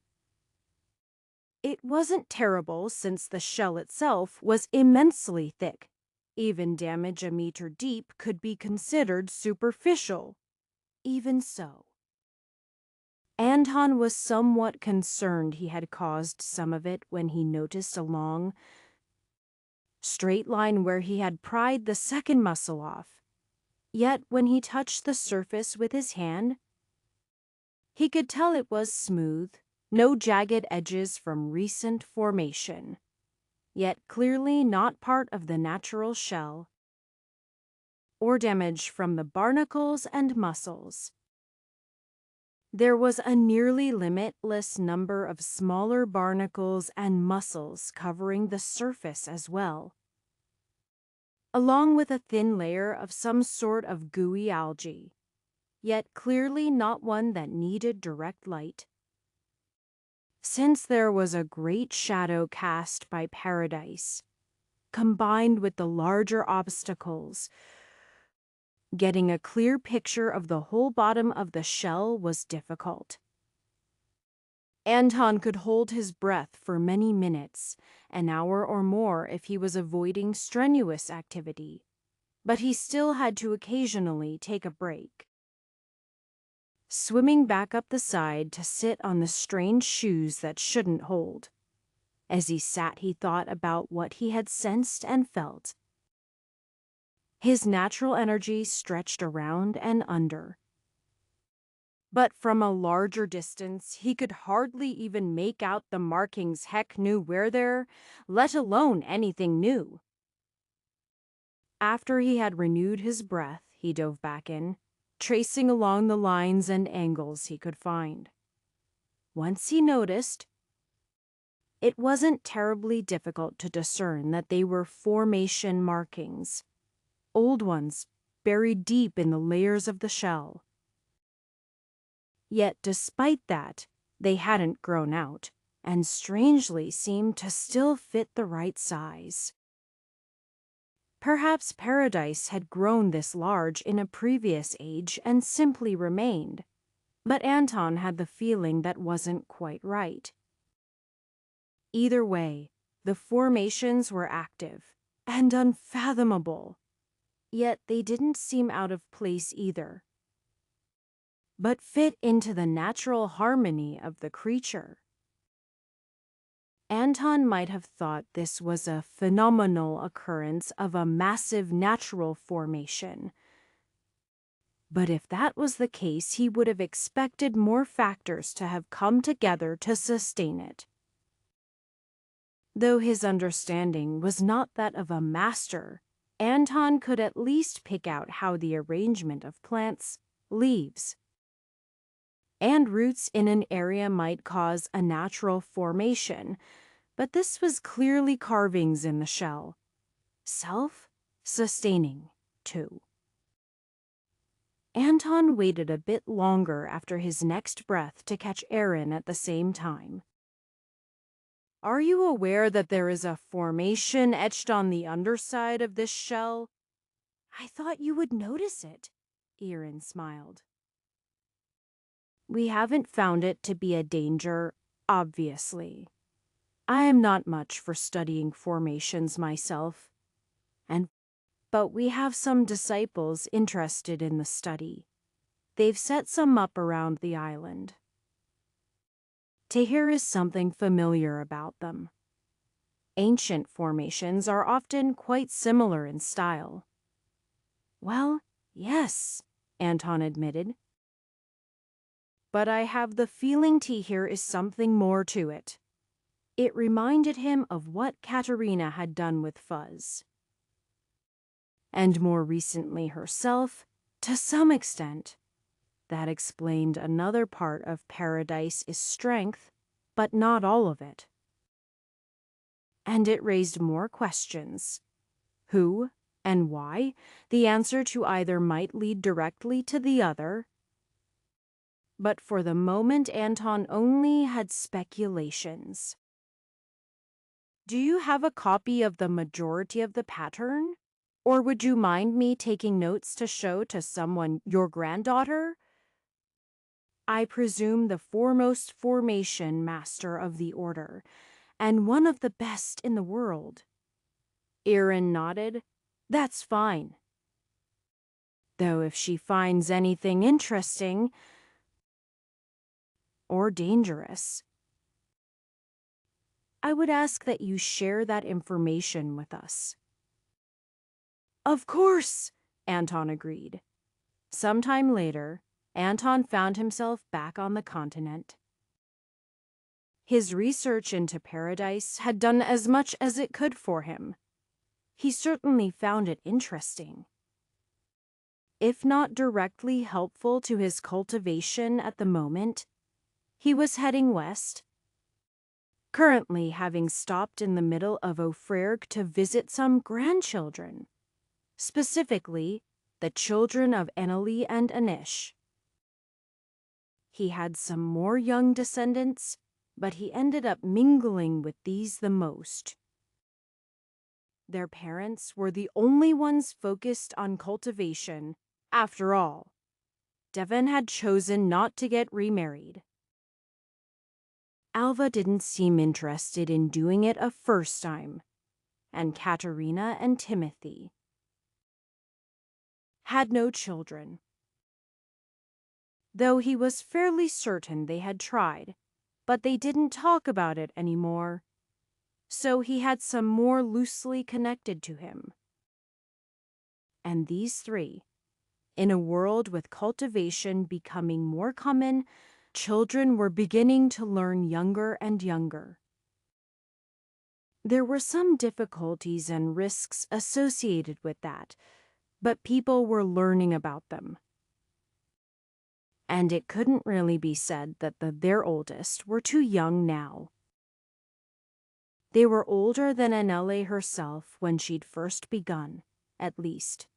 It wasn't terrible since the shell itself was immensely thick. Even damage a meter deep could be considered superficial. Even so, Anton was somewhat concerned he had caused some of it when he noticed a long, straight line where he had pried the second muscle off. Yet when he touched the surface with his hand, he could tell it was smooth, no jagged edges from recent formation, yet clearly not part of the natural shell, or damage from the barnacles and muscles. There was a nearly limitless number of smaller barnacles and muscles covering the surface as well, along with a thin layer of some sort of gooey algae, yet clearly not one that needed direct light. Since there was a great shadow cast by Paradise, combined with the larger obstacles, getting a clear picture of the whole bottom of the shell was difficult. Anton could hold his breath for many minutes, an hour or more if he was avoiding strenuous activity, but he still had to occasionally take a break. Swimming back up the side to sit on the strange shoes that shouldn't hold. As he sat, he thought about what he had sensed and felt. His natural energy stretched around and under. But from a larger distance, he could hardly even make out the markings Heck knew were there, let alone anything new. After he had renewed his breath, he dove back in, tracing along the lines and angles he could find. Once he noticed, it wasn't terribly difficult to discern that they were formation markings, old ones buried deep in the layers of the shell. Yet despite that, they hadn't grown out, and strangely seemed to still fit the right size. Perhaps Paradise had grown this large in a previous age and simply remained, but Anton had the feeling that wasn't quite right. Either way, the formations were active and unfathomable, yet they didn't seem out of place either, but fit into the natural harmony of the creature. Anton might have thought this was a phenomenal occurrence of a massive natural formation. But if that was the case, he would have expected more factors to have come together to sustain it. Though his understanding was not that of a master, Anton could at least pick out how the arrangement of plants, leaves, and roots in an area might cause a natural formation, but this was clearly carvings in the shell. Self-sustaining, too. Anton waited a bit longer after his next breath to catch air in at the same time. "Are you aware that there is a formation etched on the underside of this shell?" "I thought you would notice it," Erin smiled. "We haven't found it to be a danger, obviously. I am not much for studying formations myself, but we have some disciples interested in the study. They've set some up around the island. To hear is something familiar about them. Ancient formations are often quite similar in style." "Well, yes," Anton admitted. "But I have the feeling Tahir is something more to it." It reminded him of what Katerina had done with Fuzz. And more recently herself, to some extent. That explained another part of Paradise's strength, but not all of it. And it raised more questions. Who and why? The answer to either might lead directly to the other. But for the moment, Anton only had speculations. Do you have a copy of the majority of the pattern? Or would you mind me taking notes to show to someone, your granddaughter? I presume the foremost formation master of the order, and one of the best in the world. Aaron nodded. That's fine. Though if she finds anything interesting or dangerous, I would ask that you share that information with us. Of course, Anton agreed. Sometime later, Anton found himself back on the continent. His research into paradise had done as much as it could for him. He certainly found it interesting. If not directly helpful to his cultivation at the moment, he was heading west, currently having stopped in the middle of Ofrerg to visit some grandchildren, specifically the children of Eneli and Anish. He had some more young descendants, but he ended up mingling with these the most. Their parents were the only ones focused on cultivation. After all, Devon had chosen not to get remarried. Alva didn't seem interested in doing it a first time, and Katerina and Timothy had no children, though he was fairly certain they had tried, but they didn't talk about it anymore, so he had some more loosely connected to him. And these three, in a world with cultivation becoming more common, children were beginning to learn younger and younger. There were some difficulties and risks associated with that, but people were learning about them. And it couldn't really be said that their oldest were too young now. They were older than Anele herself when she'd first begun, at least.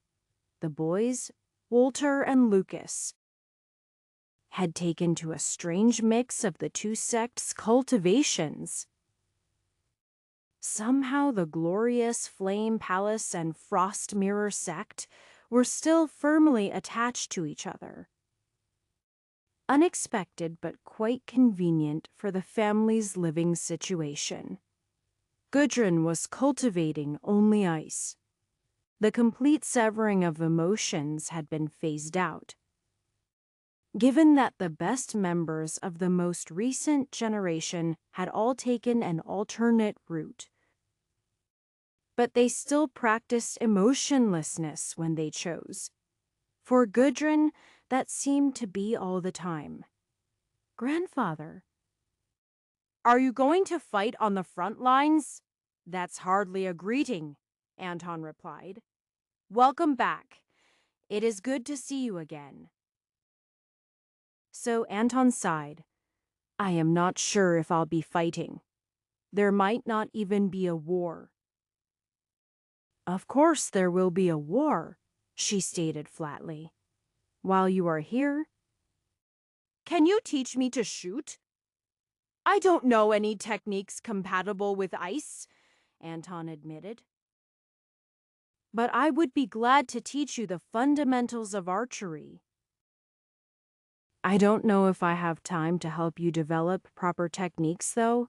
The boys, Walter and Lucas, had taken to a strange mix of the two sects' cultivations. Somehow the glorious Flame Palace and Frost Mirror sect were still firmly attached to each other. Unexpected but quite convenient for the family's living situation. Gudrun was cultivating only ice. The complete severing of emotions had been phased out. Given that the best members of the most recent generation had all taken an alternate route. But they still practiced emotionlessness when they chose. For Gudrun, that seemed to be all the time. Grandfather, are you going to fight on the front lines? That's hardly a greeting, Anton replied. Welcome back. It is good to see you again. So Anton sighed. I am not sure if I'll be fighting. There might not even be a war. Of course there will be a war, she stated flatly. While you are here, can you teach me to shoot? I don't know any techniques compatible with ice, Anton admitted. But I would be glad to teach you the fundamentals of archery. I don't know if I have time to help you develop proper techniques, though.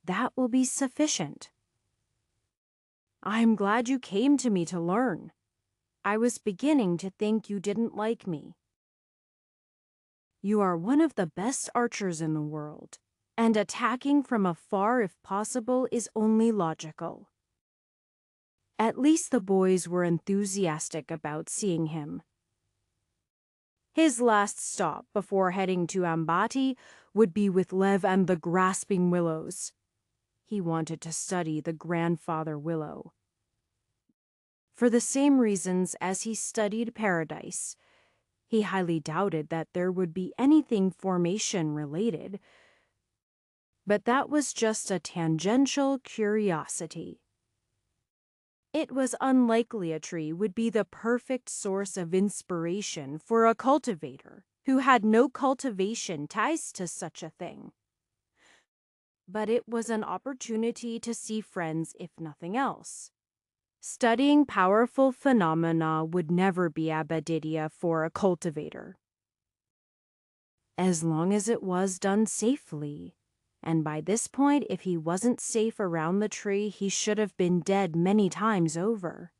That will be sufficient. I'm glad you came to me to learn. I was beginning to think you didn't like me. You are one of the best archers in the world, and attacking from afar if possible is only logical. At least the boys were enthusiastic about seeing him. His last stop before heading to Ambati would be with Lev and the Grasping Willows. He wanted to study the Grandfather Willow. For the same reasons as he studied Paradise, he highly doubted that there would be anything formation related. But that was just a tangential curiosity. It was unlikely a tree would be the perfect source of inspiration for a cultivator who had no cultivation ties to such a thing. But it was an opportunity to see friends if nothing else. Studying powerful phenomena would never be abadidia for a cultivator, as long as it was done safely. And by this point, if he wasn't safe around the tree, he should have been dead many times over.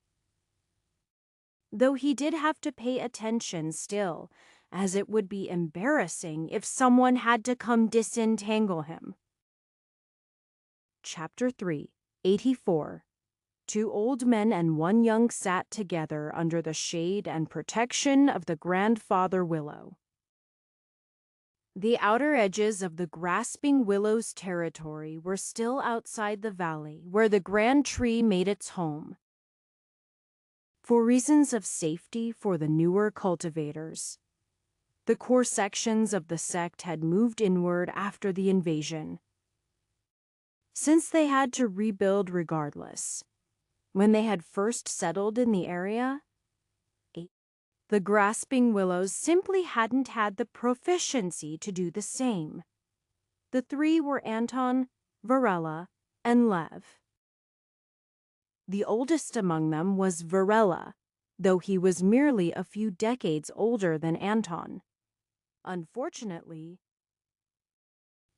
Though he did have to pay attention still, as it would be embarrassing if someone had to come disentangle him. Chapter 3, 84. Two old men and one young sat together under the shade and protection of the grandfather willow. The outer edges of the grasping willow's territory were still outside the valley where the grand tree made its home. For reasons of safety for the newer cultivators, the core sections of the sect had moved inward after the invasion, since they had to rebuild regardless. When they had first settled in the area, the grasping willows simply hadn't had the proficiency to do the same. The three were Anton, Varela, and Lev. The oldest among them was Varela, though he was merely a few decades older than Anton. Unfortunately,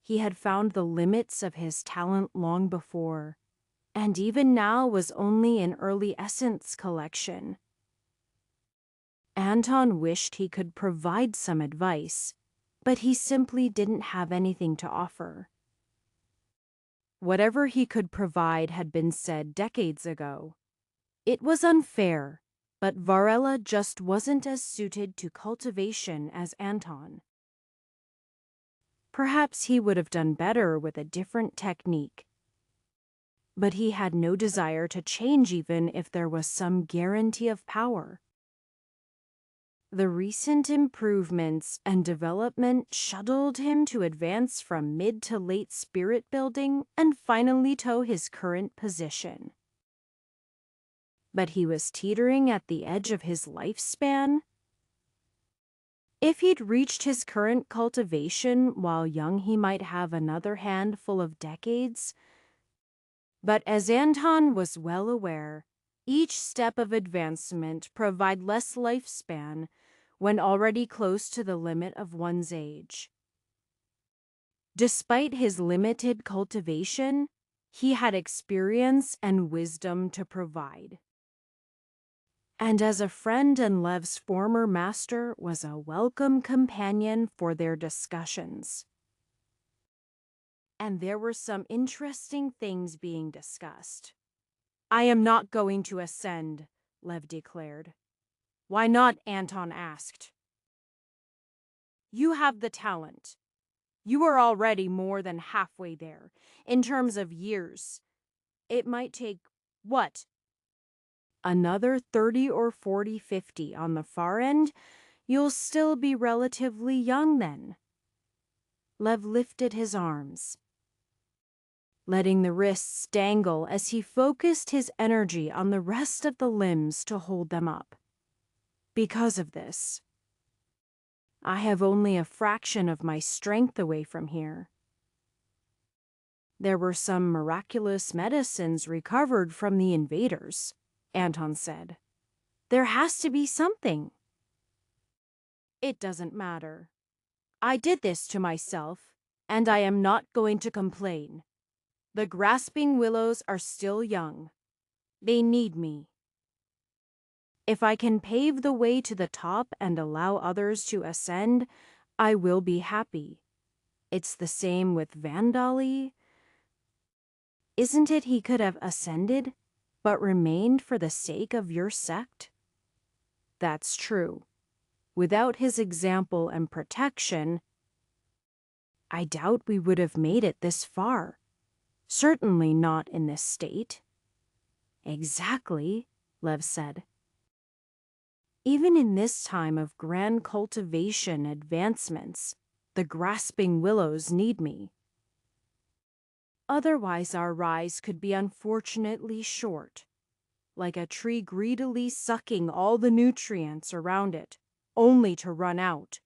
he had found the limits of his talent long before, and even now was only an early essence collection. Anton wished he could provide some advice, but he simply didn't have anything to offer. Whatever he could provide had been said decades ago. It was unfair, but Varela just wasn't as suited to cultivation as Anton. Perhaps he would have done better with a different technique, but he had no desire to change even if there was some guarantee of power. The recent improvements and development shuttled him to advance from mid to late spirit building and finally to his current position. But he was teetering at the edge of his lifespan. If he'd reached his current cultivation while young, he might have another handful of decades. But as Anton was well aware, each step of advancement provided less lifespan when already close to the limit of one's age. Despite his limited cultivation, he had experience and wisdom to provide. And as a friend and Lev's former master was a welcome companion for their discussions. And there were some interesting things being discussed. "I am not going to ascend," Lev declared. "Why not?" Anton asked. "You have the talent. You are already more than halfway there, in terms of years. It might take, what? Another 30 or 40, 50 on the far end? You'll still be relatively young then." Lev lifted his arms, letting the wrists dangle as he focused his energy on the rest of the limbs to hold them up. "Because of this, I have only a fraction of my strength away from here. There were some miraculous medicines recovered from the invaders," Anton said. "There has to be something." "It doesn't matter. I did this to myself, and I am not going to complain. The grasping willows are still young. They need me. If I can pave the way to the top and allow others to ascend, I will be happy. It's the same with Vandali. Isn't it he could have ascended, but remained for the sake of your sect?" "That's true. Without his example and protection, I doubt we would have made it this far. Certainly not in this state." "Exactly," Lev said. "Even in this time of grand cultivation advancements, the grasping willows need me. Otherwise, our rise could be unfortunately short, like a tree greedily sucking all the nutrients around it, only to run out.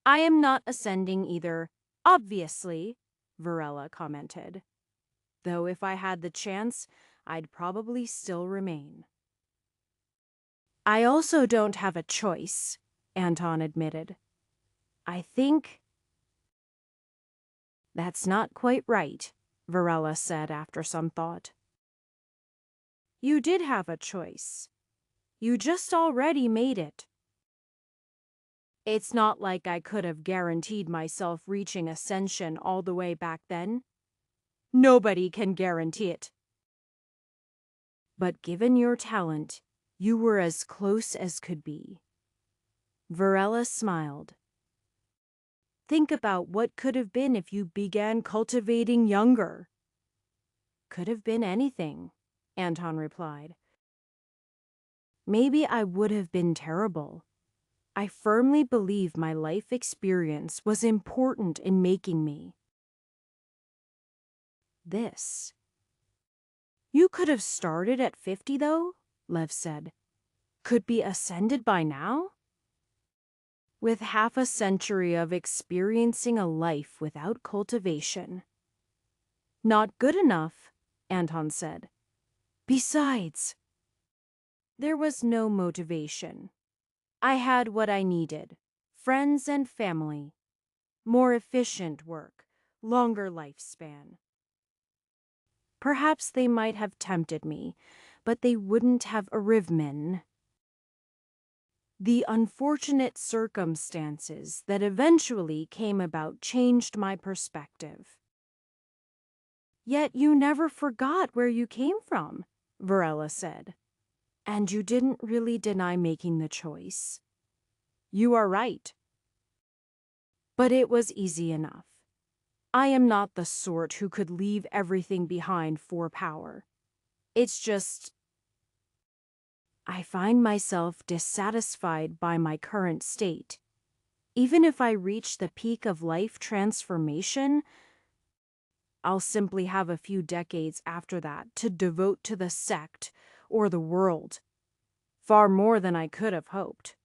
I am not ascending either, obviously, Varela commented. Though if I had the chance, I'd probably still remain. I also don't have a choice, Anton admitted. I think... That's not quite right, Varela said after some thought. You did have a choice. You just already made it. It's not like I could have guaranteed myself reaching ascension all the way back then. Nobody can guarantee it. But given your talent, you were as close as could be. Varela smiled. Think about what could have been if you began cultivating younger. Could have been anything, Anton replied. Maybe I would have been terrible. I firmly believe my life experience was important in making me this. You could have started at 50, though, Lev said. Could be ascended by now? With half a century of experiencing a life without cultivation. Not good enough, Anton said. Besides, there was no motivation. I had what I needed, friends and family, more efficient work, longer lifespan. Perhaps they might have tempted me, but they wouldn't have Arivmin. The unfortunate circumstances that eventually came about changed my perspective. Yet you never forgot where you came from, Varela said. And you didn't really deny making the choice. You are right. But it was easy enough. I am not the sort who could leave everything behind for power. It's just... I find myself dissatisfied by my current state. Even if I reach the peak of life transformation, I'll simply have a few decades after that to devote to the sect or the world. Far more than I could have hoped.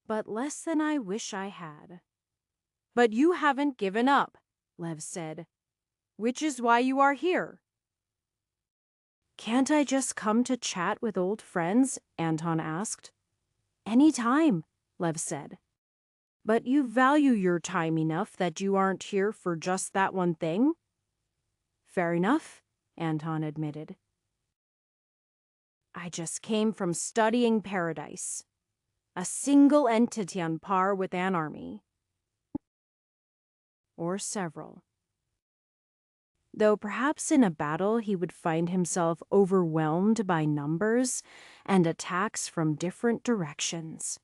But less than I wish I had. But you haven't given up, Lev said, which is why you are here. Can't I just come to chat with old friends? Anton asked. Any time, Lev said. But you value your time enough that you aren't here for just that one thing? Fair enough, Anton admitted. I just came from studying paradise. A single entity on par with an army. Or several. Though perhaps in a battle he would find himself overwhelmed by numbers and attacks from different directions.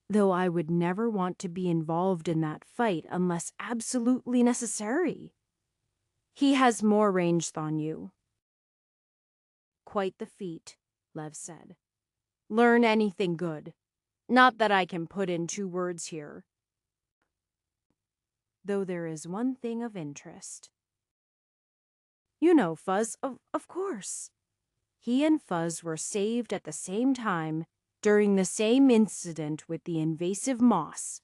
Though I would never want to be involved in that fight unless absolutely necessary. He has more range than you. Quite the feat, Lev said. Learn anything good. Not that I can put in 2 words here. Though there is one thing of interest. You know Fuzz, of course. He and Fuzz were saved at the same time during the same incident with the invasive moss.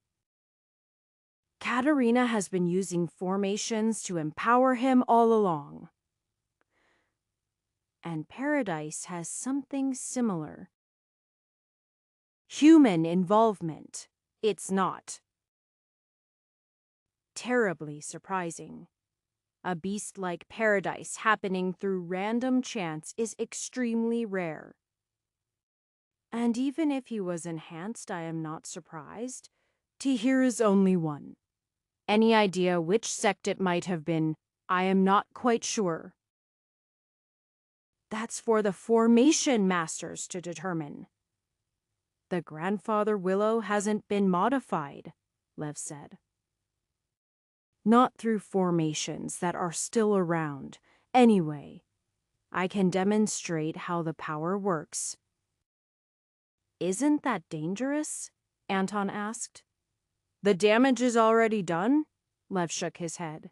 Katerina has been using formations to empower him all along. And Paradise has something similar. Human involvement. It's not. Terribly surprising. A beast like Paradise happening through random chance is extremely rare. And even if he was enhanced, I am not surprised. Tahir is only one. Any idea which sect it might have been, I am not quite sure. That's for the formation masters to determine. The grandfather willow hasn't been modified, Lev said. Not through formations that are still around. Anyway, I can demonstrate how the power works. Isn't that dangerous? Anton asked. The damage is already done? Lev shook his head.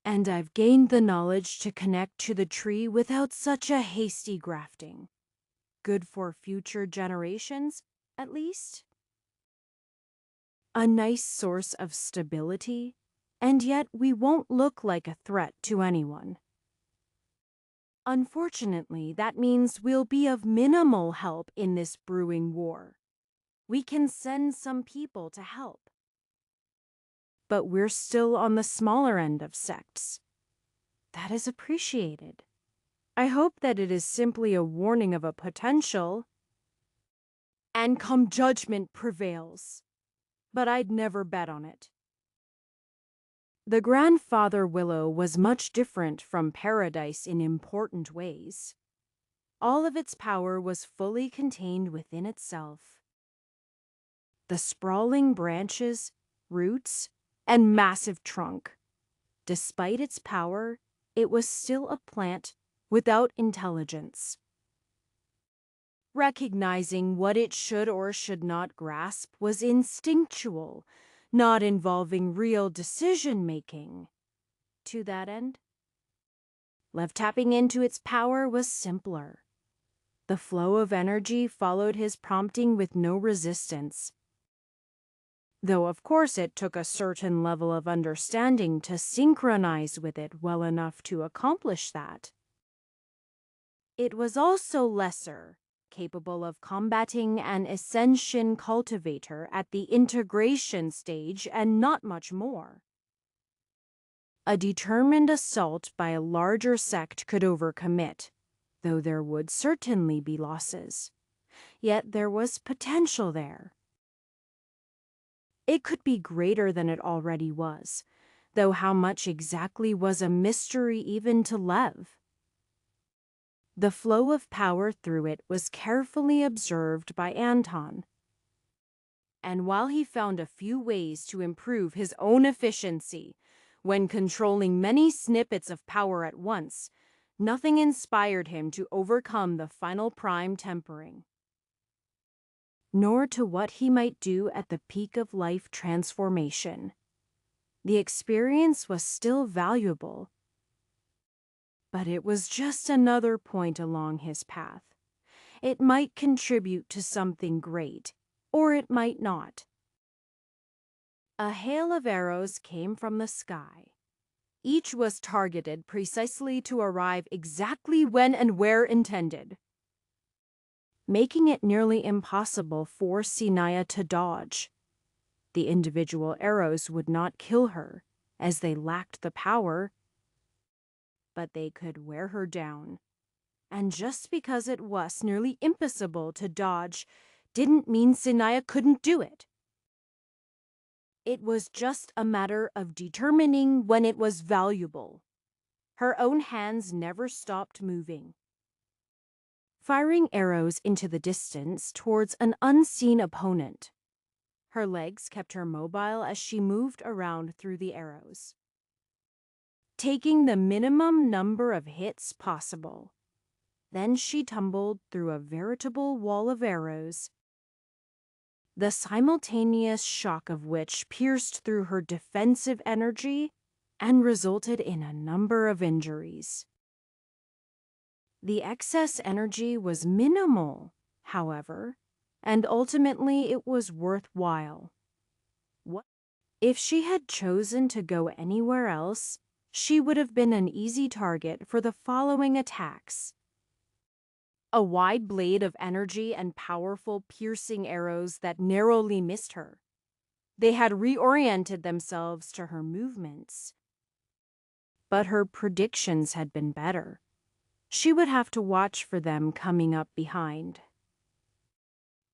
And I've gained the knowledge to connect to the tree without such a hasty grafting. Good for future generations, at least. A nice source of stability, and yet we won't look like a threat to anyone. Unfortunately, that means we'll be of minimal help in this brewing war. We can send some people to help. But we're still on the smaller end of sects. That is appreciated. I hope that it is simply a warning of a potential. And come judgment prevails. But I'd never bet on it. The grandfather willow was much different from paradise in important ways. All of its power was fully contained within itself. The sprawling branches, roots, and massive trunk. Despite its power, it was still a plant without intelligence. Recognizing what it should or should not grasp was instinctual, not involving real decision-making. To that end, Lev tapping into its power was simpler. The flow of energy followed his prompting with no resistance. Though of course it took a certain level of understanding to synchronize with it well enough to accomplish that. It was also lesser, capable of combating an ascension cultivator at the integration stage and not much more. A determined assault by a larger sect could overcommit, though there would certainly be losses. Yet there was potential there. It could be greater than it already was, though how much exactly was a mystery even to Lev. The flow of power through it was carefully observed by Anton. And while he found a few ways to improve his own efficiency, when controlling many snippets of power at once, nothing inspired him to overcome the final prime tempering. Nor to what he might do at the peak of life transformation. The experience was still valuable, but it was just another point along his path. It might contribute to something great, or it might not. A hail of arrows came from the sky. Each was targeted precisely to arrive exactly when and where intended, making it nearly impossible for Sinaya to dodge. The individual arrows would not kill her, as they lacked the power, but they could wear her down. And just because it was nearly impossible to dodge didn't mean Sinaya couldn't do it. It was just a matter of determining when it was valuable. Her own hands never stopped moving, firing arrows into the distance towards an unseen opponent. Her legs kept her mobile as she moved around through the arrows, taking the minimum number of hits possible. Then she tumbled through a veritable wall of arrows, the simultaneous shock of which pierced through her defensive energy and resulted in a number of injuries. The excess energy was minimal, however, and ultimately it was worthwhile. If she had chosen to go anywhere else, she would have been an easy target for the following attacks. A wide blade of energy and powerful piercing arrows that narrowly missed her. They had reoriented themselves to her movements. But her predictions had been better. She would have to watch for them coming up behind.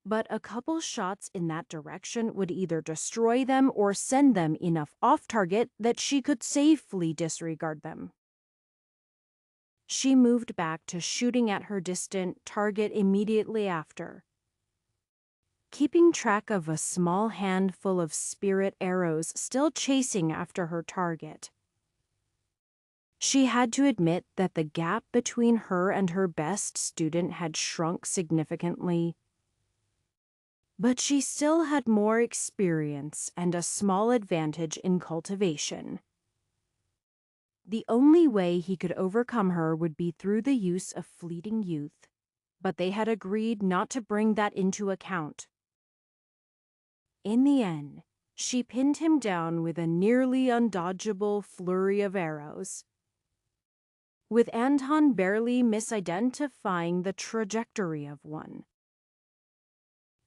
But a couple shots in that direction would either destroy them or send them enough off-target that she could safely disregard them. She moved back to shooting at her distant target immediately after, keeping track of a small handful of spirit arrows still chasing after her target. She had to admit that the gap between her and her best student had shrunk significantly. But she still had more experience and a small advantage in cultivation. The only way he could overcome her would be through the use of fleeting youth, but they had agreed not to bring that into account. In the end, she pinned him down with a nearly undodgeable flurry of arrows, with Anton barely misidentifying the trajectory of one.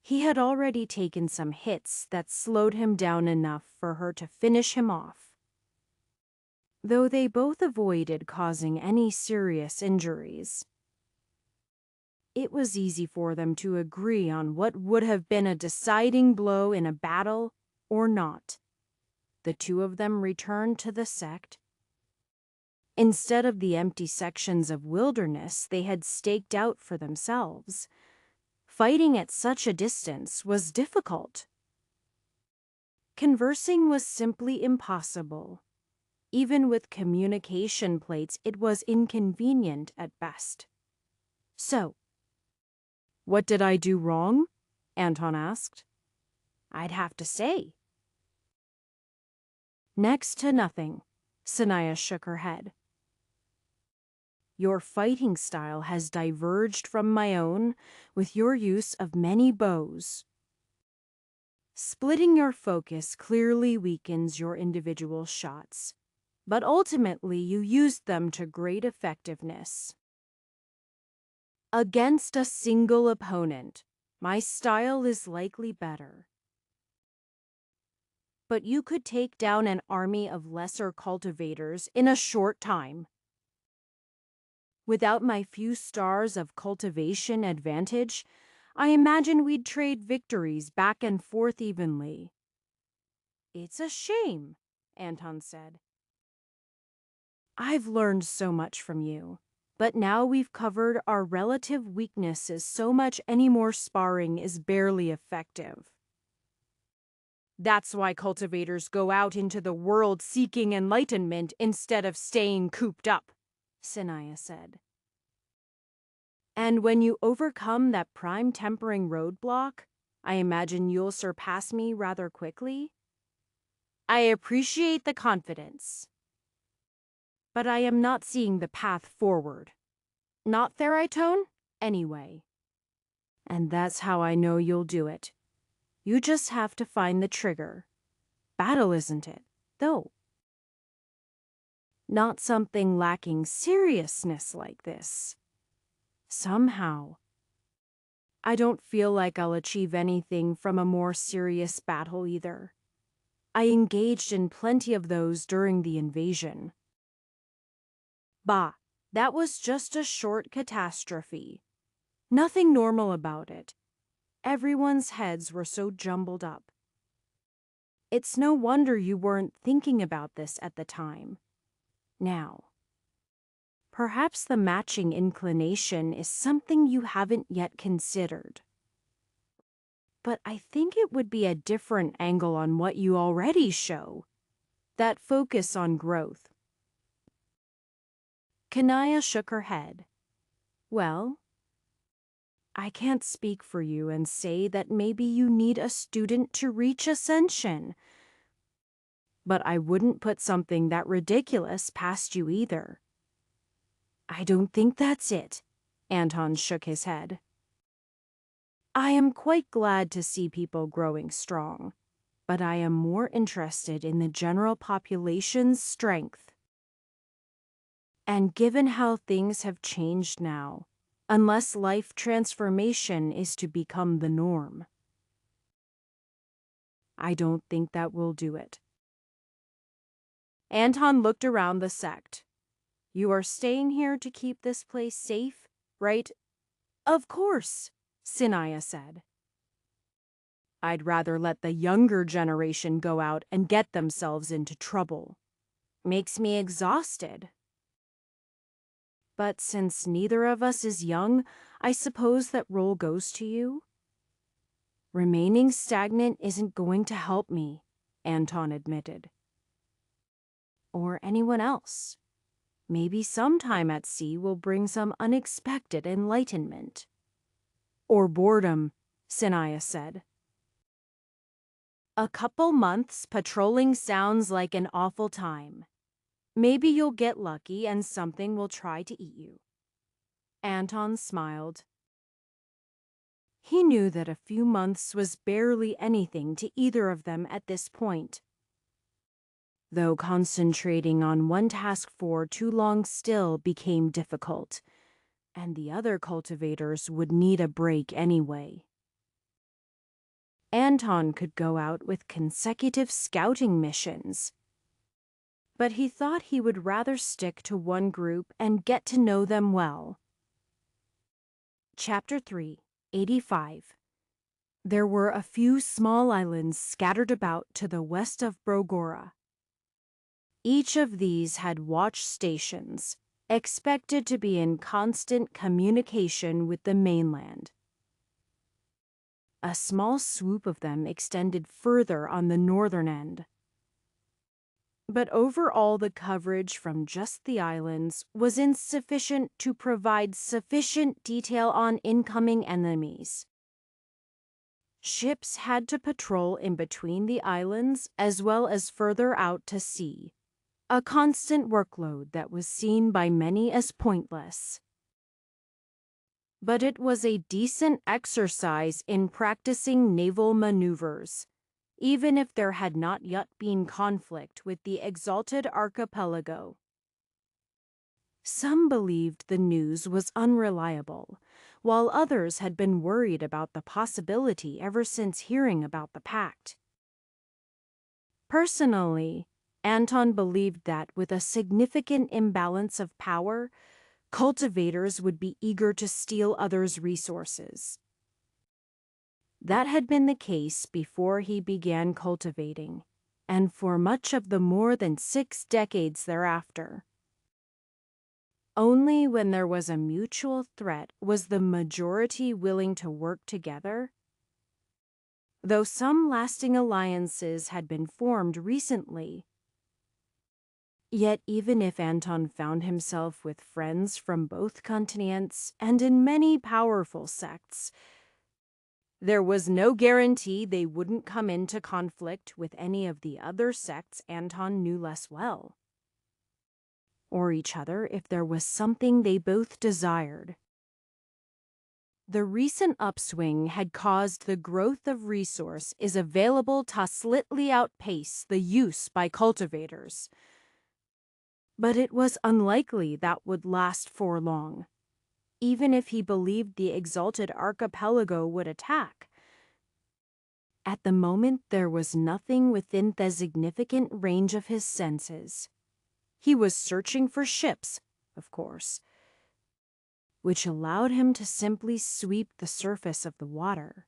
He had already taken some hits that slowed him down enough for her to finish him off. Though they both avoided causing any serious injuries, it was easy for them to agree on what would have been a deciding blow in a battle or not. The two of them returned to the sect. Instead of the empty sections of wilderness they had staked out for themselves, fighting at such a distance was difficult. Conversing was simply impossible. Even with communication plates, it was inconvenient at best. So, what did I do wrong? Anton asked. I'd have to say. Next to nothing, Sanaya shook her head. Your fighting style has diverged from my own with your use of many bows. Splitting your focus clearly weakens your individual shots, but ultimately you used them to great effectiveness. Against a single opponent, my style is likely better. But you could take down an army of lesser cultivators in a short time. Without my few stars of cultivation advantage, I imagine we'd trade victories back and forth evenly. It's a shame, Anton said. I've learned so much from you, but now we've covered our relative weaknesses so much any more sparring is barely effective. That's why cultivators go out into the world seeking enlightenment instead of staying cooped up, Sanaya said. And when you overcome that prime tempering roadblock, I imagine you'll surpass me rather quickly? I appreciate the confidence, but I am not seeing the path forward. Not Theritone, anyway. And that's how I know you'll do it. You just have to find the trigger. Battle, isn't it, though? Not something lacking seriousness like this. Somehow, I don't feel like I'll achieve anything from a more serious battle either. I engaged in plenty of those during the invasion. Bah, that was just a short catastrophe. Nothing normal about it. Everyone's heads were so jumbled up. It's no wonder you weren't thinking about this at the time. Now, perhaps the matching inclination is something you haven't yet considered. But I think it would be a different angle on what you already show. That focus on growth. Kanaya shook her head. Well, I can't speak for you and say that maybe you need a student to reach ascension. But I wouldn't put something that ridiculous past you either. I don't think that's it, Anton shook his head. I am quite glad to see people growing strong, but I am more interested in the general population's strength. And given how things have changed now, unless life transformation is to become the norm, I don't think that will do it. Anton looked around the sect. You are staying here to keep this place safe, right? Of course, Sanaya said. I'd rather let the younger generation go out and get themselves into trouble. Makes me exhausted. But since neither of us is young, I suppose that role goes to you? Remaining stagnant isn't going to help me, Anton admitted. Or anyone else. Maybe some time at sea will bring some unexpected enlightenment. Or boredom, Sanaya said. A couple months patrolling sounds like an awful time. Maybe you'll get lucky and something will try to eat you. Anton smiled. He knew that a few months was barely anything to either of them at this point. Though concentrating on one task for too long still became difficult, and the other cultivators would need a break anyway. Anton could go out with consecutive scouting missions, but he thought he would rather stick to one group and get to know them well. Chapter 3, 85. There were a few small islands scattered about to the west of Brogora. Each of these had watch stations, expected to be in constant communication with the mainland. A small swoop of them extended further on the northern end. But overall, the coverage from just the islands was insufficient to provide sufficient detail on incoming enemies. Ships had to patrol in between the islands as well as further out to sea, a constant workload that was seen by many as pointless. But it was a decent exercise in practicing naval maneuvers, even if there had not yet been conflict with the exalted archipelago. Some believed the news was unreliable, while others had been worried about the possibility ever since hearing about the pact. Personally, Anton believed that with a significant imbalance of power, cultivators would be eager to steal others' resources. That had been the case before he began cultivating, and for much of the more than 6 decades thereafter. Only when there was a mutual threat was the majority willing to work together. Though some lasting alliances had been formed recently. Yet even if Anton found himself with friends from both continents and in many powerful sects, there was no guarantee they wouldn't come into conflict with any of the other sects Anton knew less well. Or each other if there was something they both desired. The recent upswing had caused the growth of resource is available to slightly outpace the use by cultivators. But it was unlikely that would last for long, even if he believed the exalted archipelago would attack. At the moment, there was nothing within the significant range of his senses. He was searching for ships, of course, which allowed him to simply sweep the surface of the water.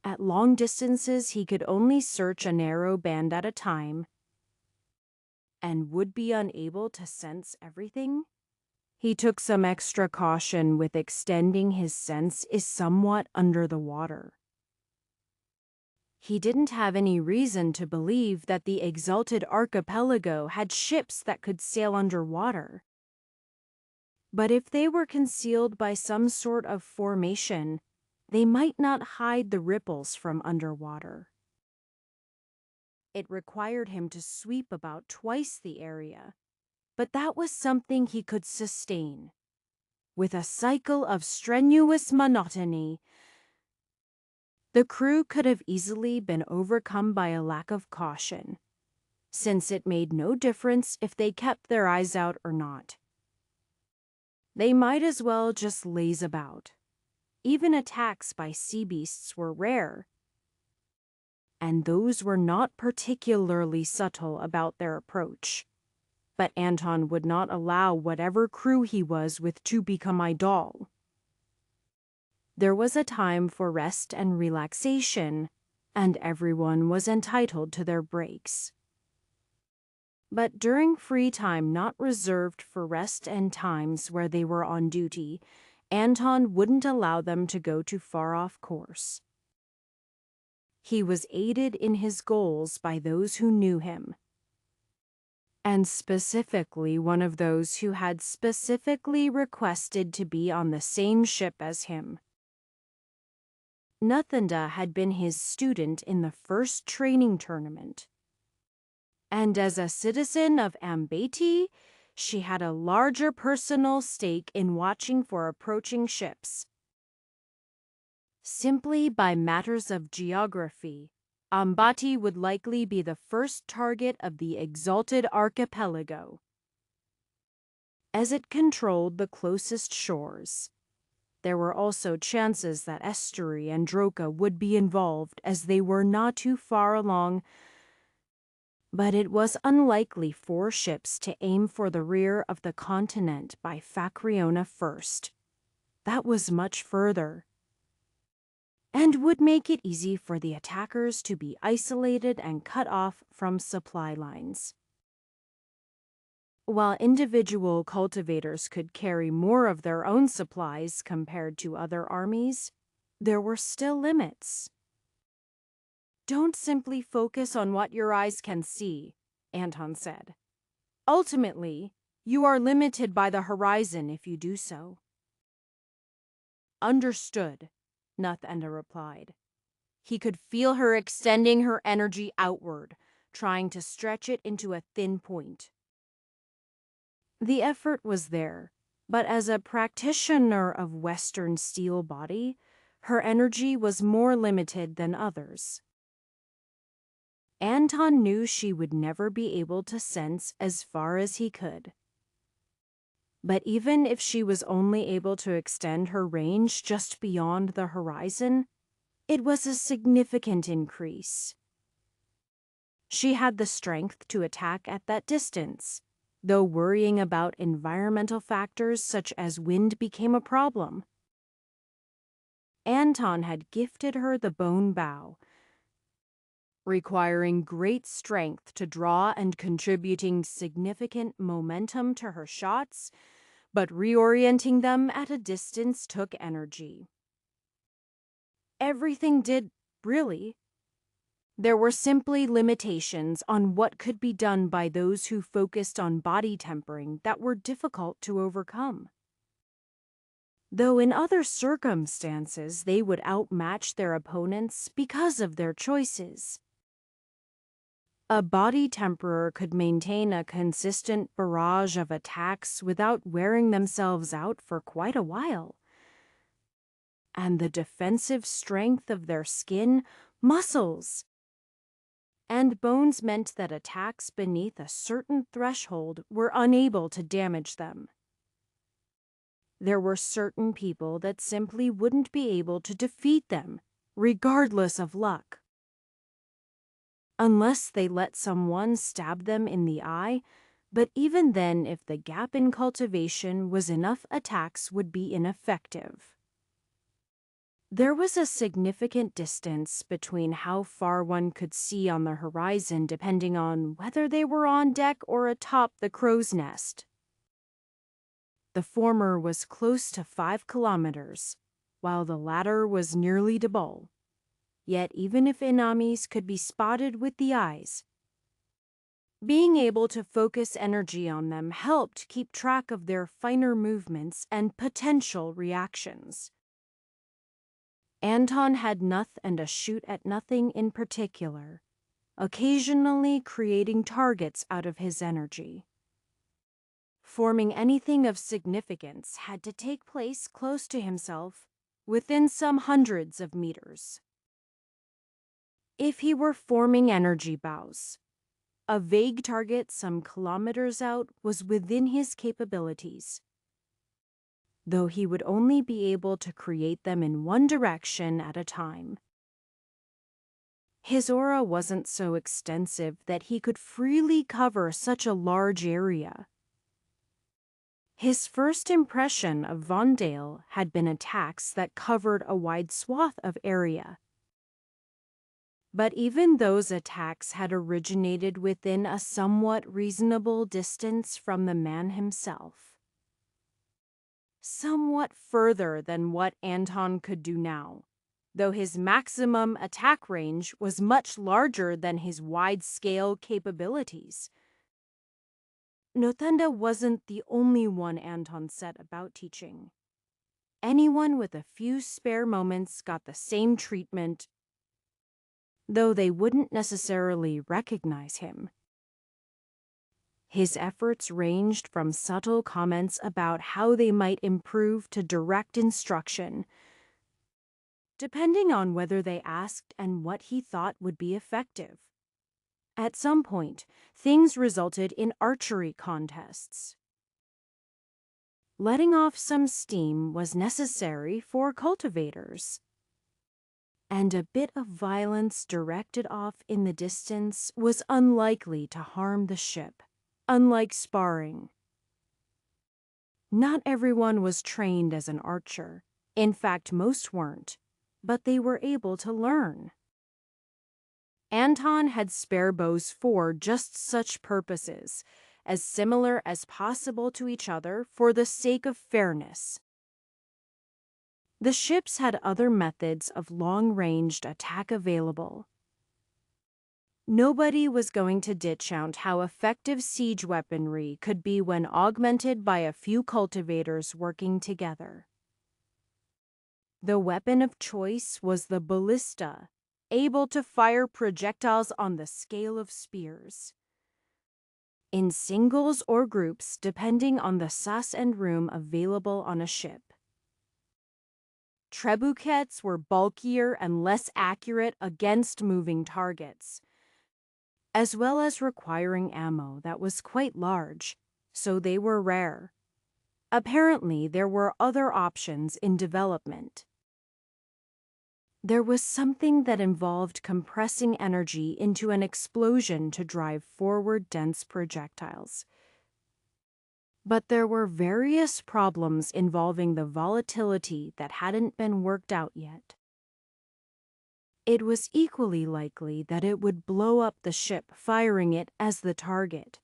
At long distances, he could only search a narrow band at a time, and would be unable to sense everything. He took some extra caution with extending his sense is somewhat under the water. He didn't have any reason to believe that the exalted archipelago had ships that could sail underwater. But if they were concealed by some sort of formation, they might not hide the ripples from underwater. It required him to sweep about twice the area, but that was something he could sustain. With a cycle of strenuous monotony, the crew could have easily been overcome by a lack of caution, since it made no difference if they kept their eyes out or not. They might as well just laze about. Even attacks by sea beasts were rare, and those were not particularly subtle about their approach. But Anton would not allow whatever crew he was with to become idle. There was a time for rest and relaxation, and everyone was entitled to their breaks. But during free time not reserved for rest and times where they were on duty, Anton wouldn't allow them to go too far off course. He was aided in his goals by those who knew him, and specifically one of those who had specifically requested to be on the same ship as him. Nathanda had been his student in the first training tournament. And as a citizen of Ambeti, she had a larger personal stake in watching for approaching ships. Simply by matters of geography, Ambati would likely be the first target of the exalted archipelago, as it controlled the closest shores. There were also chances that Estuary and Droka would be involved, as they were not too far along, but it was unlikely for ships to aim for the rear of the continent by Facreona first. That was much further, and would make it easy for the attackers to be isolated and cut off from supply lines. While individual cultivators could carry more of their own supplies compared to other armies, there were still limits. Don't simply focus on what your eyes can see, Anton said. Ultimately, you are limited by the horizon if you do so. Understood, Nathanda replied. He could feel her extending her energy outward, trying to stretch it into a thin point. The effort was there, but as a practitioner of Western steel body, her energy was more limited than others. Anton knew she would never be able to sense as far as he could. But even if she was only able to extend her range just beyond the horizon, it was a significant increase. She had the strength to attack at that distance, though worrying about environmental factors such as wind became a problem. Anton had gifted her the bone bow, requiring great strength to draw and contributing significant momentum to her shots, but reorienting them at a distance took energy. Everything did, really. There were simply limitations on what could be done by those who focused on body tempering that were difficult to overcome. Though in other circumstances they would outmatch their opponents because of their choices. A body temperer could maintain a consistent barrage of attacks without wearing themselves out for quite a while. And the defensive strength of their skin, muscles, and bones meant that attacks beneath a certain threshold were unable to damage them. There were certain people that simply wouldn't be able to defeat them, regardless of luck. Unless they let someone stab them in the eye, but even then, if the gap in cultivation was enough, attacks would be ineffective. There was a significant distance between how far one could see on the horizon depending on whether they were on deck or atop the crow's nest. The former was close to 5 kilometers, while the latter was nearly double. Yet even if enemies could be spotted with the eyes, being able to focus energy on them helped keep track of their finer movements and potential reactions. Anton had noth and a shoot at nothing in particular, occasionally creating targets out of his energy. Forming anything of significance had to take place close to himself, within some hundreds of meters. If he were forming energy bows, a vague target some kilometers out was within his capabilities, though he would only be able to create them in one direction at a time. His aura wasn't so extensive that he could freely cover such a large area. His first impression of Vondale had been attacks that covered a wide swath of area. But even those attacks had originated within a somewhat reasonable distance from the man himself. Somewhat further than what Anton could do now, though his maximum attack range was much larger than his wide-scale capabilities. Nathanda wasn't the only one Anton set about teaching. Anyone with a few spare moments got the same treatment, though they wouldn't necessarily recognize him. His efforts ranged from subtle comments about how they might improve to direct instruction, depending on whether they asked and what he thought would be effective. At some point, things resulted in archery contests. Letting off some steam was necessary for cultivators, and a bit of violence directed off in the distance was unlikely to harm the ship, unlike sparring. Not everyone was trained as an archer. In fact, most weren't, but they were able to learn. Anton had spare bows for just such purposes, as similar as possible to each other for the sake of fairness. The ships had other methods of long-ranged attack available. Nobody was going to ditch out how effective siege weaponry could be when augmented by a few cultivators working together. The weapon of choice was the ballista, able to fire projectiles on the scale of spears. In singles or groups depending on the SAS and room available on a ship. Trebuchets were bulkier and less accurate against moving targets, as well as requiring ammo that was quite large, so they were rare. Apparently, there were other options in development. There was something that involved compressing energy into an explosion to drive forward dense projectiles. But there were various problems involving the volatility that hadn't been worked out yet. It was equally likely that it would blow up the ship firing it as the target.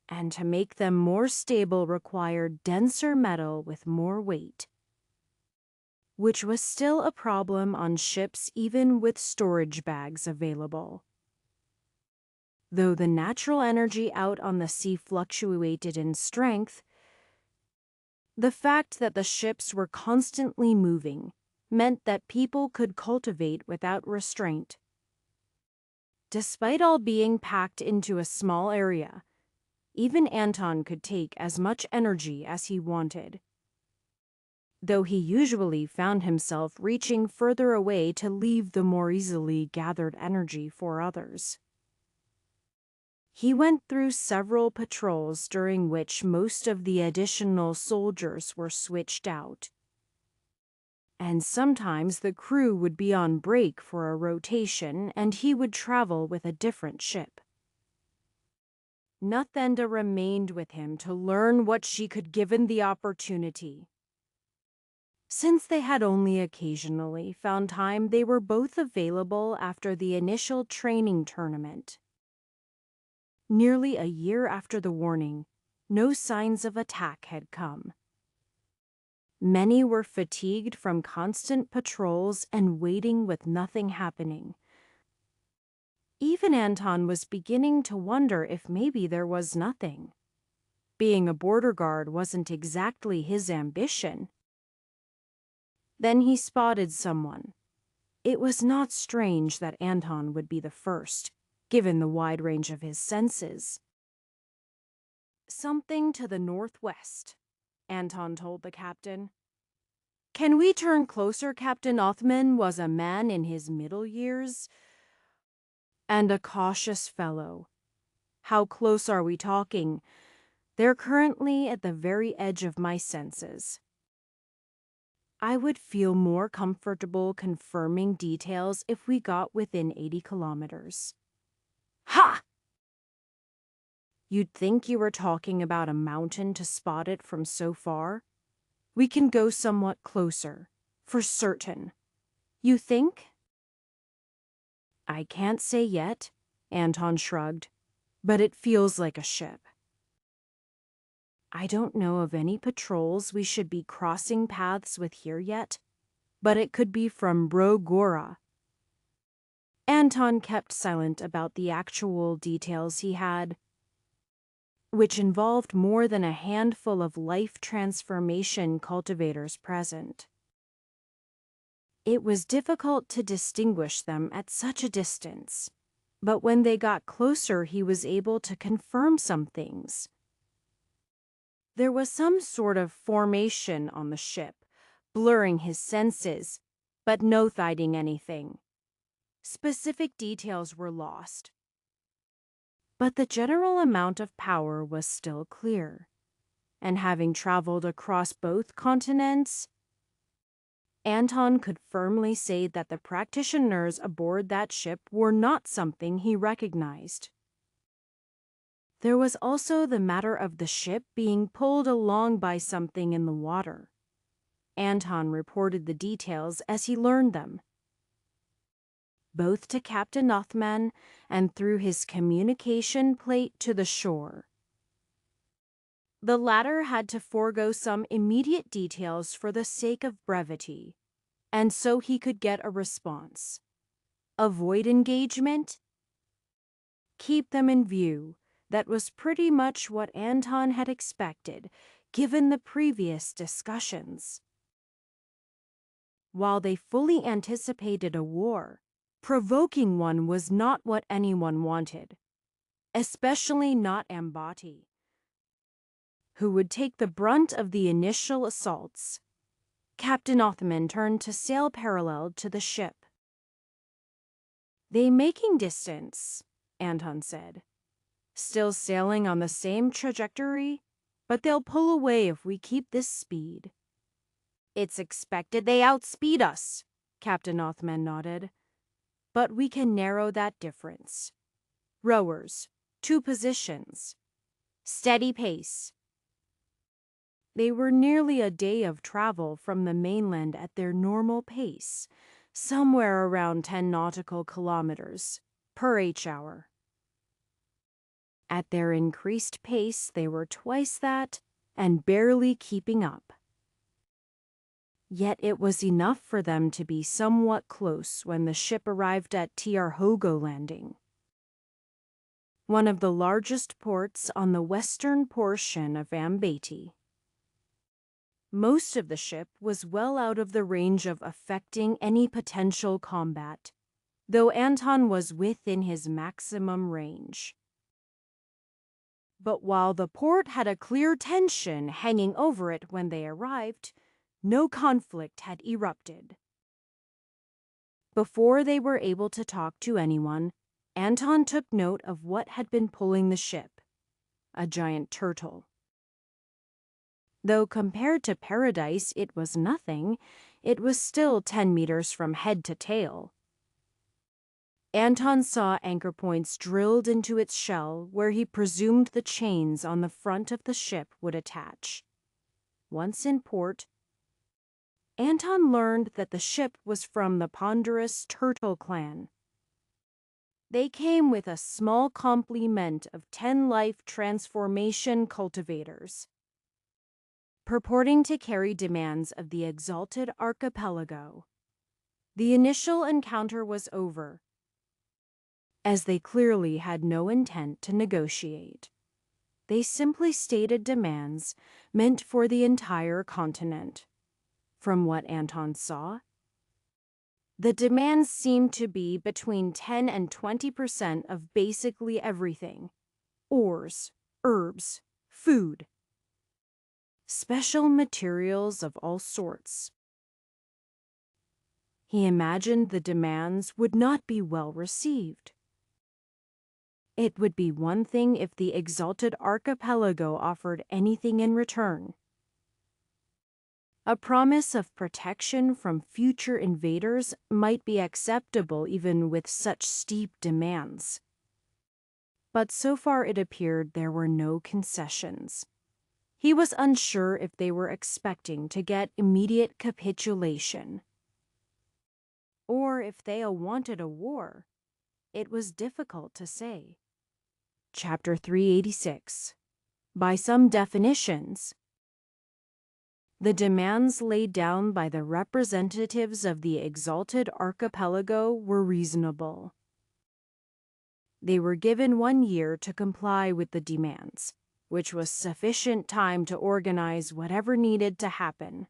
And to make them more stable required denser metal with more weight, which was still a problem on ships even with storage bags available. Though the natural energy out on the sea fluctuated in strength, the fact that the ships were constantly moving meant that people could cultivate without restraint. Despite all being packed into a small area, even Anton could take as much energy as he wanted, though he usually found himself reaching further away to leave the more easily gathered energy for others. He went through several patrols during which most of the additional soldiers were switched out. And sometimes the crew would be on break for a rotation and he would travel with a different ship. Nathenda remained with him to learn what she could given the opportunity. Since they had only occasionally found time, they were both available after the initial training tournament. Nearly a year after the warning, no signs of attack had come. Many were fatigued from constant patrols and waiting with nothing happening. Even Anton was beginning to wonder if maybe there was nothing. Being a border guard wasn't exactly his ambition. Then he spotted someone. It was not strange that Anton would be the first, given the wide range of his senses. "Something to the northwest," Anton told the captain. "Can we turn closer?" Captain Othman was a man in his middle years and a cautious fellow. "How close are we talking?" "They're currently at the very edge of my senses." "I would feel more comfortable confirming details if we got within 80 kilometers. "Ha!" "You'd think you were talking about a mountain to spot it from so far? We can go somewhat closer, for certain." "You think?" "I can't say yet," Anton shrugged, "but it feels like a ship." "I don't know of any patrols we should be crossing paths with here yet, but it could be from Brogora." Anton kept silent about the actual details he had. which involved more than a handful of life transformation cultivators present. It was difficult to distinguish them at such a distance, but when they got closer, he was able to confirm some things. There was some sort of formation on the ship, blurring his senses, but no hiding anything. Specific details were lost, but the general amount of power was still clear. And having traveled across both continents, Anton could firmly say that the practitioners aboard that ship were not something he recognized. There was also the matter of the ship being pulled along by something in the water. Anton reported the details as he learned them, both to Captain Othman and through his communication plate to the shore. The latter had to forego some immediate details for the sake of brevity, and so he could get a response. Avoid engagement? Keep them in view. That was pretty much what Anton had expected, given the previous discussions. While they fully anticipated a war, provoking one was not what anyone wanted, especially not Ambati, who would take the brunt of the initial assaults. Captain Othman turned to sail parallel to the ship. "They making distance," Anton said. "Still sailing on the same trajectory, but they'll pull away if we keep this speed." "It's expected they outspeed us," Captain Othman nodded. "But we can narrow that difference. Rowers, 2 positions. Steady pace." They were nearly a day of travel from the mainland at their normal pace, somewhere around 10 nautical kilometers per h-hour. At their increased pace, they were twice that and barely keeping up. Yet it was enough for them to be somewhat close when the ship arrived at Tiarhogo landing, one of the largest ports on the western portion of Ambati. Most of the ship was well out of the range of affecting any potential combat, though Anton was within his maximum range. But while the port had a clear tension hanging over it when they arrived, no conflict had erupted. Before they were able to talk to anyone, Anton took note of what had been pulling the ship: a giant turtle. Though compared to Paradise it was nothing, it was still 10 meters from head to tail. Anton saw anchor points drilled into its shell where he presumed the chains on the front of the ship would attach. Once in port, Anton learned that the ship was from the ponderous Turtle clan. They came with a small complement of 10 life transformation cultivators, purporting to carry demands of the exalted archipelago. The initial encounter was over, as they clearly had no intent to negotiate. They simply stated demands meant for the entire continent. From what Anton saw, the demands seemed to be between 10 and 20% of basically everything: ores, herbs, food, special materials of all sorts. He imagined the demands would not be well received. It would be one thing if the exalted archipelago offered anything in return. A promise of protection from future invaders might be acceptable even with such steep demands. But so far it appeared there were no concessions. He was unsure if they were expecting to get immediate capitulation, or if they wanted a war. It was difficult to say. Chapter 386. By some definitions, the demands laid down by the representatives of the exalted archipelago were reasonable. They were given 1 year to comply with the demands, which was sufficient time to organize whatever needed to happen.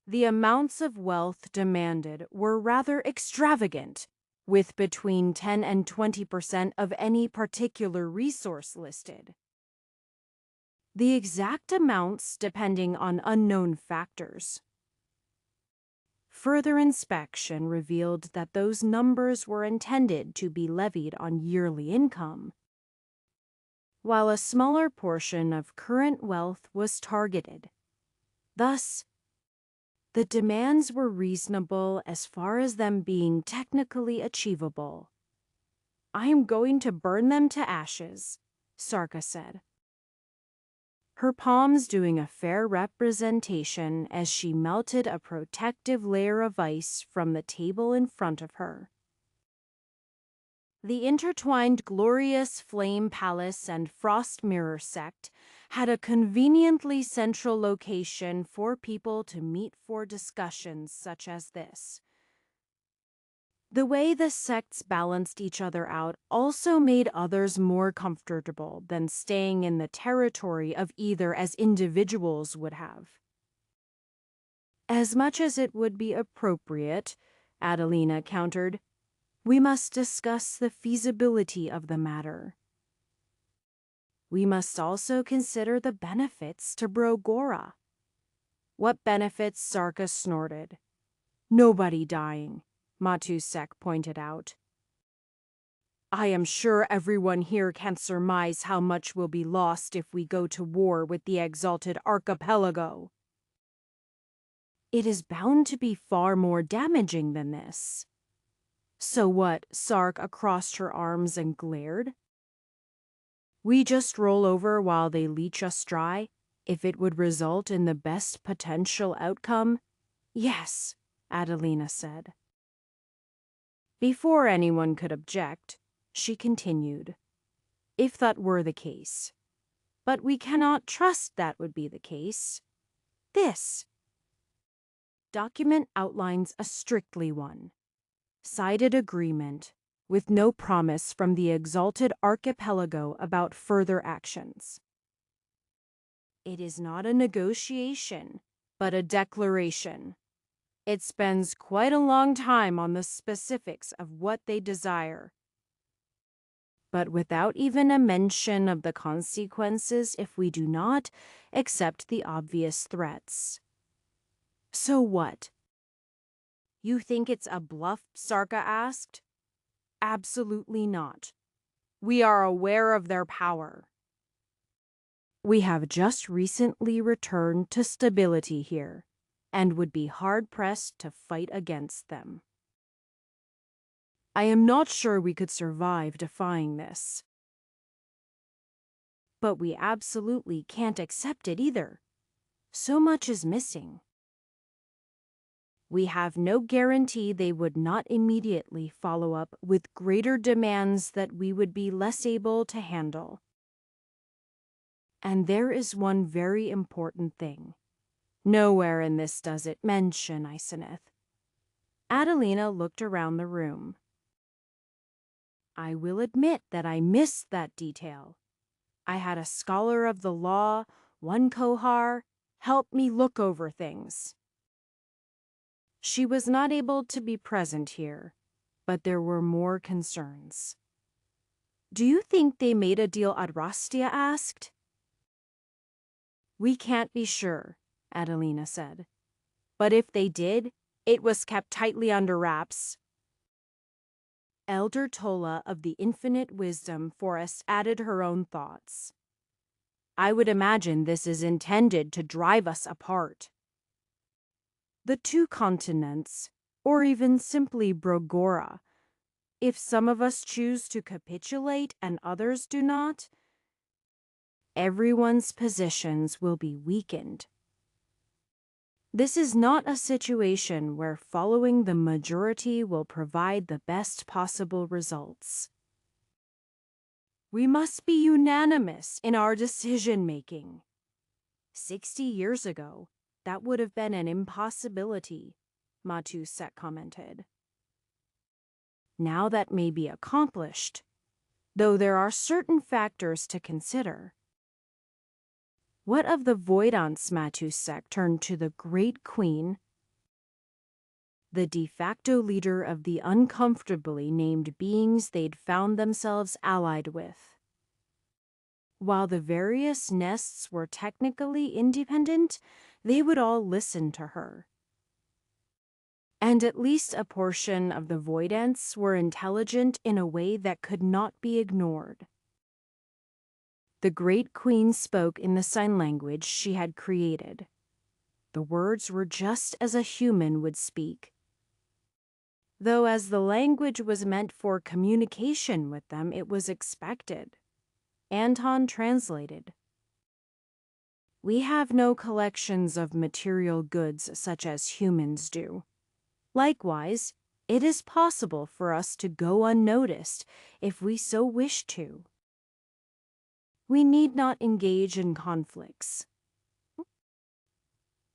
The amounts of wealth demanded were rather extravagant, with between 10 and 20% of any particular resource listed. The exact amounts depending on unknown factors. Further inspection revealed that those numbers were intended to be levied on yearly income, while a smaller portion of current wealth was targeted. Thus, the demands were reasonable as far as them being technically achievable. "I am going to burn them to ashes," Sarka said, her palms doing a fair representation as she melted a protective layer of ice from the table in front of her. The intertwined glorious flame palace and frost mirror sect had a conveniently central location for people to meet for discussions such as this. The way the sects balanced each other out also made others more comfortable than staying in the territory of either as individuals would have. "As much as it would be appropriate," Adelina countered, "we must discuss the feasibility of the matter. We must also consider the benefits to Brogora." "What benefits?" Sarka snorted. "Nobody dying," Matusek pointed out. "I am sure everyone here can surmise how much will be lost if we go to war with the Exalted Archipelago." "It is bound to be far more damaging than this." "So what?" Sark crossed her arms and glared. "We just roll over while they leech us dry, if it would result in the best potential outcome?" "Yes," Adelina said. Before anyone could object, she continued, "If that were the case. But we cannot trust that would be the case. This document outlines a strictly one, sided agreement with no promise from the Exalted Archipelago about further actions. It is not a negotiation, but a declaration. It spends quite a long time on the specifics of what they desire, but without even a mention of the consequences if we do not accept the obvious threats." "So what?" "You think it's a bluff?" Sarka asked. "Absolutely not. We are aware of their power. We have just recently returned to stability here, and would be hard-pressed to fight against them. I am not sure we could survive defying this. But we absolutely can't accept it either. So much is missing. We have no guarantee they would not immediately follow up with greater demands that we would be less able to handle. And there is one very important thing. Nowhere in this does it mention Iseneth." Adelina looked around the room. "I will admit that I missed that detail. I had a scholar of the law, one Kohar, help me look over things. She was not able to be present here, but there were more concerns." "Do you think they made a deal?" Adrastia asked. "We can't be sure," Adelina said. "But if they did, it was kept tightly under wraps." Elder Tola of the Infinite Wisdom Forest added her own thoughts. "I would imagine this is intended to drive us apart. The two continents, or even simply Brogora. If some of us choose to capitulate and others do not, everyone's positions will be weakened. This is not a situation where following the majority will provide the best possible results. We must be unanimous in our decision-making. 60 years ago, that would have been an impossibility," Matusek commented. "Now that may be accomplished. though there are certain factors to consider. What of the Voidance Matusek turned to the Great Queen, the de facto leader of the uncomfortably named beings they'd found themselves allied with? While the various nests were technically independent, they would all listen to her. And at least a portion of the Voidants were intelligent in a way that could not be ignored. The Great Queen spoke in the sign language she had created. The words were just as a human would speak. Though as the language was meant for communication with them, it was expected. Anton translated. We have no collections of material goods such as humans do. Likewise, it is possible for us to go unnoticed if we so wish to. We need not engage in conflicts,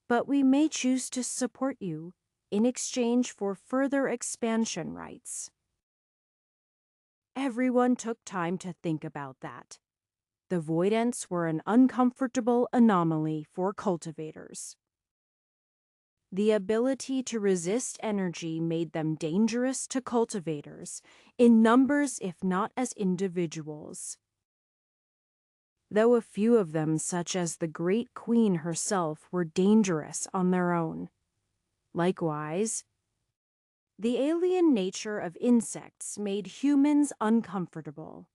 but we may choose to support you in exchange for further expansion rights. Everyone took time to think about that. The Voidants were an uncomfortable anomaly for cultivators. The ability to resist energy made them dangerous to cultivators, in numbers if not as individuals. Though a few of them, such as the Great Queen herself, were dangerous on their own. Likewise, the alien nature of insects made humans uncomfortable.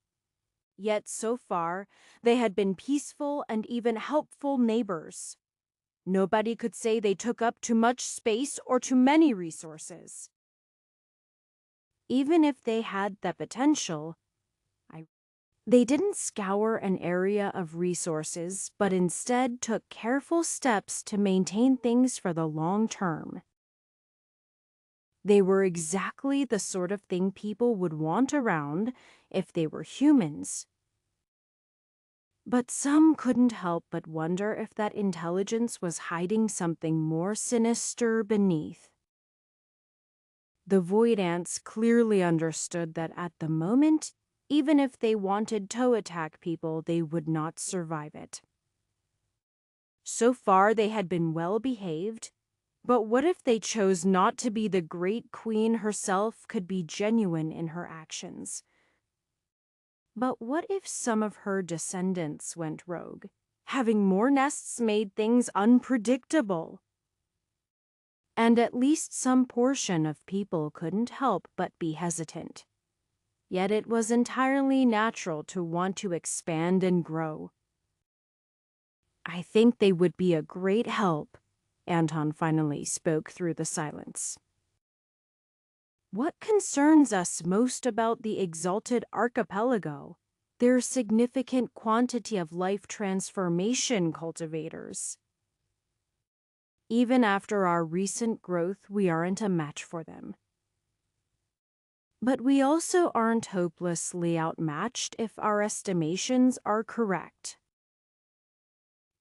Yet so far, they had been peaceful and even helpful neighbors. Nobody could say they took up too much space or too many resources. Even if they had the potential, they didn't scour an area of resources, but instead took careful steps to maintain things for the long term. They were exactly the sort of thing people would want around if they were humans. But some couldn't help but wonder if that intelligence was hiding something more sinister beneath. The Void Ants clearly understood that at the moment, even if they wanted to attack people, they would not survive it. So far, they had been well behaved, but what if they chose not to be the Great Queen herself, could be genuine in her actions? But what if some of her descendants went rogue? Having more nests made things unpredictable. And at least some portion of people couldn't help but be hesitant. Yet it was entirely natural to want to expand and grow. I think they would be a great help, Anton finally spoke through the silence. What concerns us most about the exalted archipelago? Their significant quantity of life transformation cultivators. Even after our recent growth, we aren't a match for them. But we also aren't hopelessly outmatched if our estimations are correct.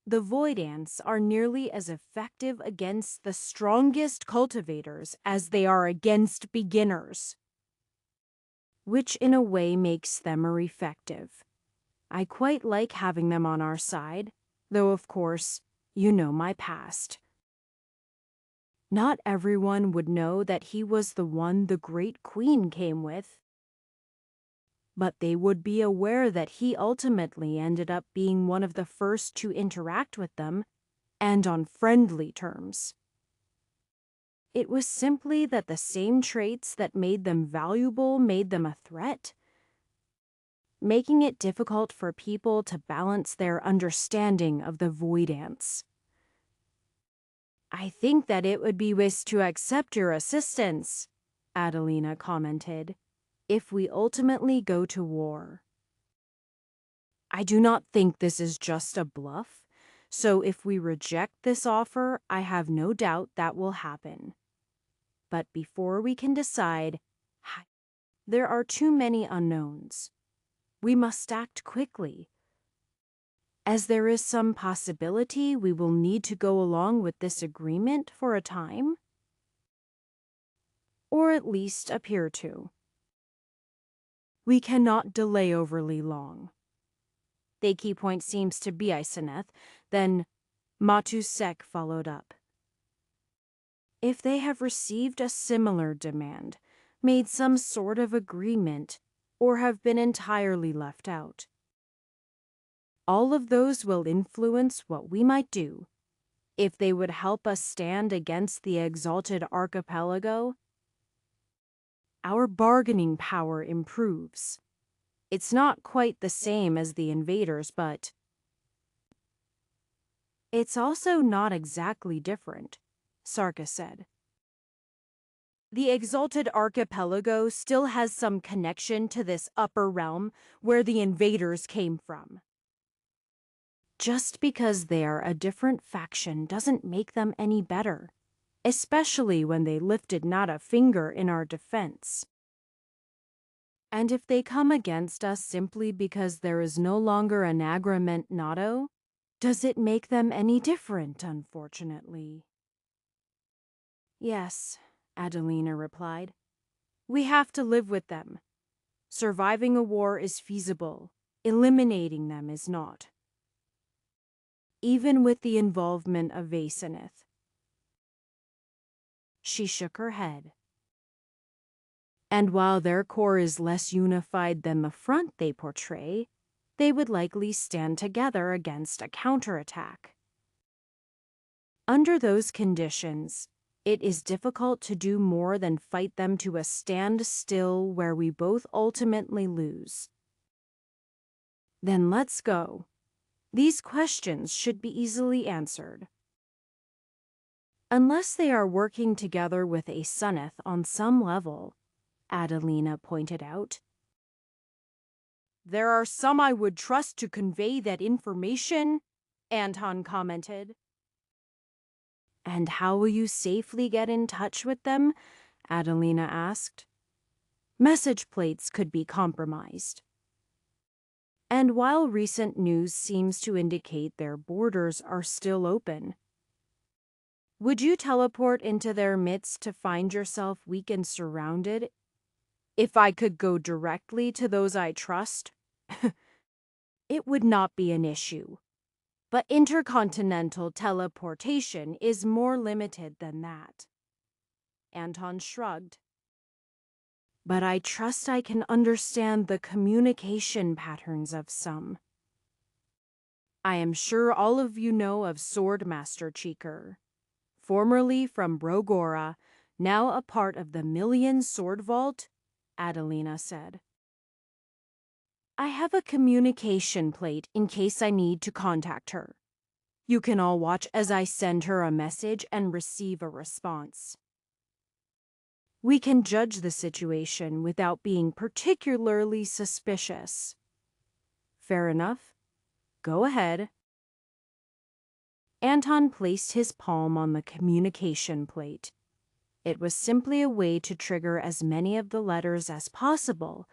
The Void Ants are nearly as effective against the strongest cultivators as they are against beginners, which in a way makes them more effective. I quite like having them on our side, though of course, you know my past. Not everyone would know that he was the one the Great Queen came with. But they would be aware that he ultimately ended up being one of the first to interact with them, and on friendly terms. It was simply that the same traits that made them valuable made them a threat, making it difficult for people to balance their understanding of the Void Ants. I think that it would be wise to accept your assistance, Adelina commented, if we ultimately go to war. I do not think this is just a bluff, so if we reject this offer, I have no doubt that will happen. But before we can decide, there are too many unknowns. We must act quickly, as there is some possibility we will need to go along with this agreement for a time, or at least appear to. We cannot delay overly long. The key point seems to be Iseneth. Then Matusek followed up. If they have received a similar demand, made some sort of agreement, or have been entirely left out, all of those will influence what we might do. If they would help us stand against the exalted archipelago, our bargaining power improves. It's not quite the same as the invaders, but it's also not exactly different, Sarka said. The exalted archipelago still has some connection to this upper realm where the invaders came from. Just because they are a different faction doesn't make them any better, especially when they lifted not a finger in our defense. And if they come against us simply because there is no longer an agreement NATO, does it make them any different, unfortunately? Yes, Adelina replied. We have to live with them. Surviving a war is feasible. Eliminating them is not. Even with the involvement of Vaseneth. She shook her head. And while their core is less unified than the front they portray, they would likely stand together against a counterattack. Under those conditions, it is difficult to do more than fight them to a standstill where we both ultimately lose. Then let's go. These questions should be easily answered. Unless they are working together with Aseneth on some level, Adelina pointed out. There are some I would trust to convey that information, Anton commented. And how will you safely get in touch with them? Adelina asked. Message plates could be compromised. And while recent news seems to indicate their borders are still open, would you teleport into their midst to find yourself weak and surrounded? If I could go directly to those I trust, it would not be an issue. But intercontinental teleportation is more limited than that. Anton shrugged. But I trust I can understand the communication patterns of some. I am sure all of you know of Swordmaster Cheeker, formerly from Brogora, now a part of the Million Sword Vault, Adelina said. I have a communication plate in case I need to contact her. You can all watch as I send her a message and receive a response. We can judge the situation without being particularly suspicious. Fair enough? Go ahead. Anton placed his palm on the communication plate. It was simply a way to trigger as many of the letters as possible,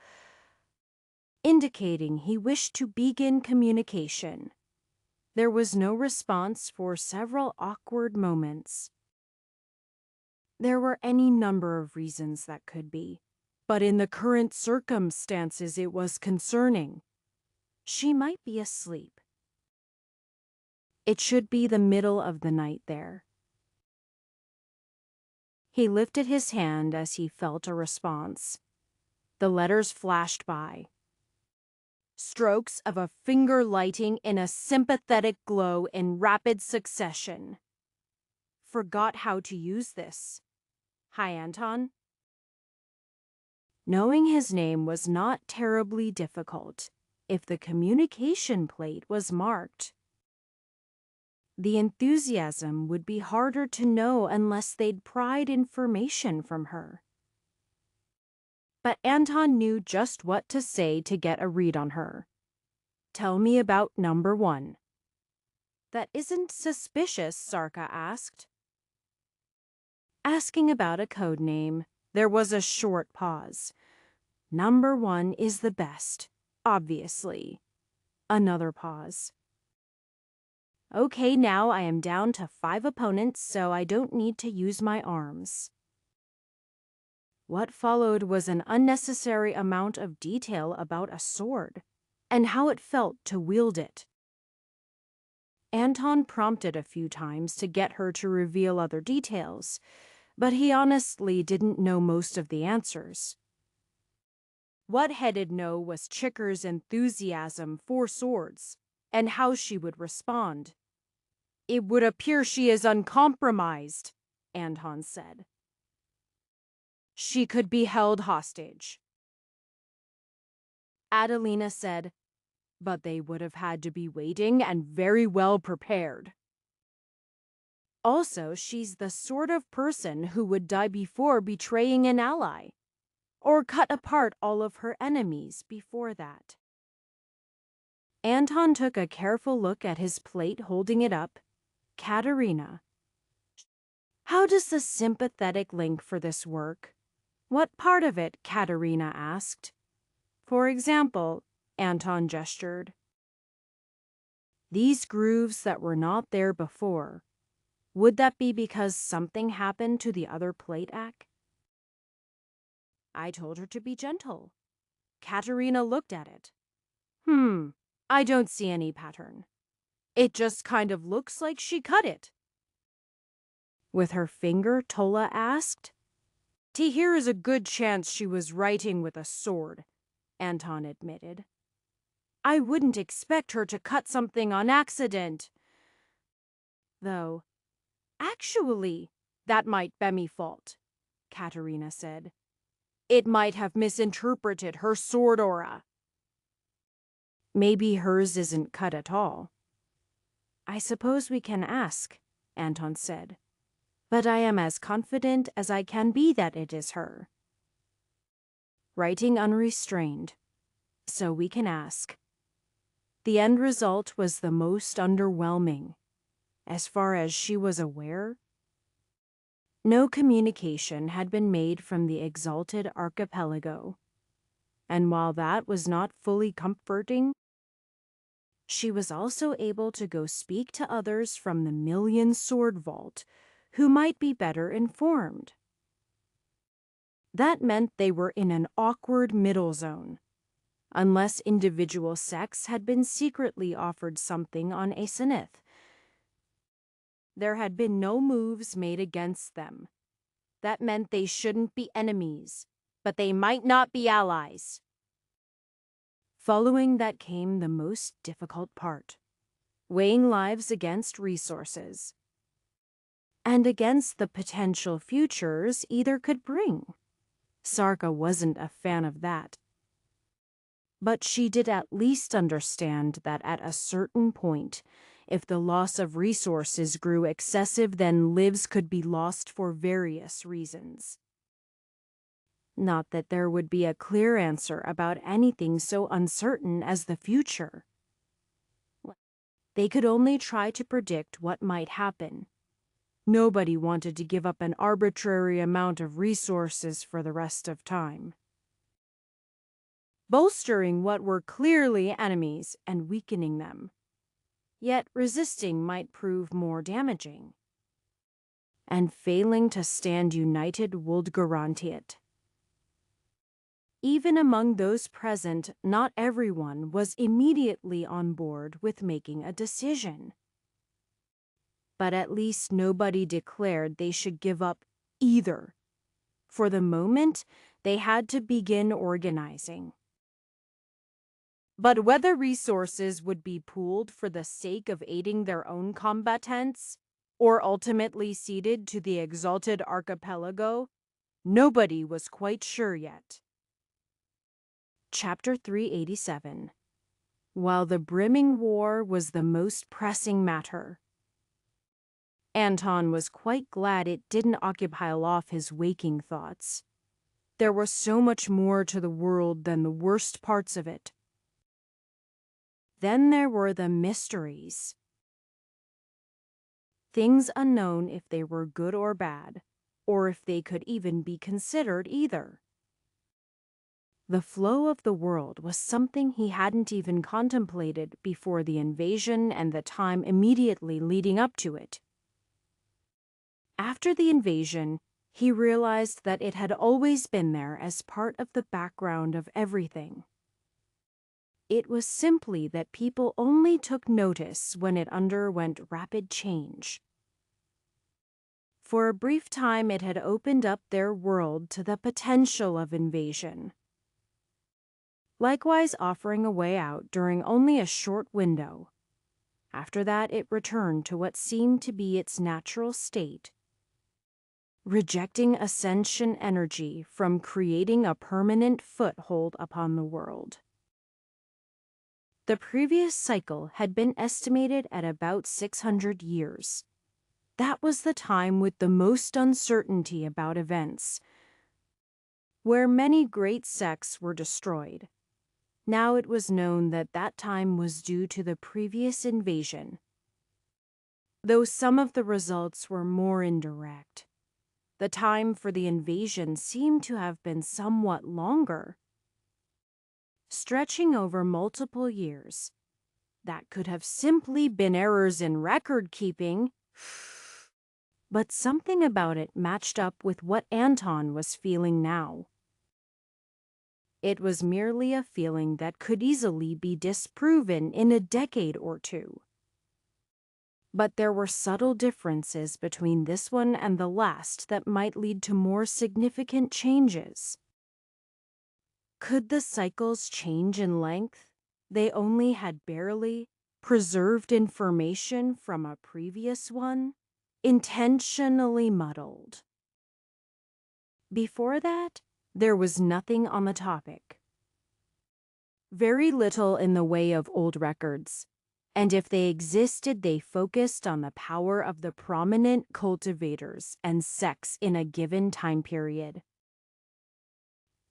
indicating he wished to begin communication. There was no response for several awkward moments. There were any number of reasons that could be, but in the current circumstances it was concerning. She might be asleep. It should be the middle of the night there. He lifted his hand as he felt a response. The letters flashed by. Strokes of a finger lighting in a sympathetic glow in rapid succession. Forgot how to use this. Hi, Anton. Knowing his name was not terribly difficult if the communication plate was marked. The enthusiasm would be harder to know unless they'd pried information from her. But Anton knew just what to say to get a read on her. Tell me about number 1. That isn't suspicious, Sarka asked. Asking about a code name, there was a short pause. Number 1 is the best, obviously. Another pause. Okay, now I am down to 5 opponents, so I don't need to use my arms. What followed was an unnecessary amount of detail about a sword and how it felt to wield it. Anton prompted a few times to get her to reveal other details, but he honestly didn't know most of the answers. What Headed know was Chicker's enthusiasm for swords and how she would respond. "It would appear she is uncompromised," Anton said. "She could be held hostage." Adelina said, "But they would have had to be waiting and very well prepared." Also, she's the sort of person who would die before betraying an ally, or cut apart all of her enemies before that. Anton took a careful look at his plate, holding it up. "Katerina, how does the sympathetic link for this work?" "What part of it?" Katerina asked. "For example," Anton gestured. "These grooves that were not there before. Would that be because something happened to the other plate act?" I told her to be gentle. Katerina looked at it. I don't see any pattern. It just kind of looks like she cut it." "With her finger?" Tola asked. "Here is a good chance she was writing with a sword," Anton admitted. "I wouldn't expect her to cut something on accident. Though, actually, that might be me fault," Katerina said. "It might have misinterpreted her sword aura." "Maybe hers isn't cut at all." "I suppose we can ask," Anton said. "But I am as confident as I can be that it is her." Writing unrestrained. So we can ask. The end result was the most underwhelming. As far as she was aware, no communication had been made from the exalted archipelago. And while that was not fully comforting, she was also able to go speak to others from the Million Sword Vault who might be better informed. That meant they were in an awkward middle zone, unless individual sects had been secretly offered something on Asenith. There had been no moves made against them. That meant they shouldn't be enemies, but they might not be allies. Following that came the most difficult part: weighing lives against resources, and against the potential futures either could bring. Sarka wasn't a fan of that. But she did at least understand that at a certain point, if the loss of resources grew excessive, then lives could be lost for various reasons. Not that there would be a clear answer about anything so uncertain as the future. They could only try to predict what might happen. Nobody wanted to give up an arbitrary amount of resources for the rest of time, bolstering what were clearly enemies and weakening them. Yet resisting might prove more damaging, and failing to stand united would guarantee it. Even among those present, not everyone was immediately on board with making a decision. But at least nobody declared they should give up either. For the moment, they had to begin organizing. But whether resources would be pooled for the sake of aiding their own combatants, or ultimately ceded to the exalted archipelago, nobody was quite sure yet. Chapter 387. While the brimming war was the most pressing matter. Anton was quite glad it didn't occupy off his waking thoughts. There was so much more to the world than the worst parts of it. Then there were the mysteries. Things unknown if they were good or bad, or if they could even be considered either. The flow of the world was something he hadn't even contemplated before the invasion and the time immediately leading up to it. After the invasion, He realized that it had always been there as part of the background of everything. It was simply that people only took notice when it underwent rapid change. For a brief time, it had opened up their world to the potential of invasion, likewise offering a way out during only a short window. After that, it returned to what seemed to be its natural state, rejecting ascension energy from creating a permanent foothold upon the world. The previous cycle had been estimated at about 600 years. That was the time with the most uncertainty about events, where many great sects were destroyed. Now it was known that that time was due to the previous invasion, though some of the results were more indirect. The time for the invasion seemed to have been somewhat longer, stretching over multiple years. That could have simply been errors in record-keeping, but something about it matched up with what Anton was feeling now. It was merely a feeling that could easily be disproven in a decade or two. But there were subtle differences between this one and the last that might lead to more significant changes. Could the cycles change in length? They only had barely preserved information from a previous one, intentionally muddled. Before that, there was nothing on the topic. Very little in the way of old records, and if they existed, they focused on the power of the prominent cultivators and sects in a given time period.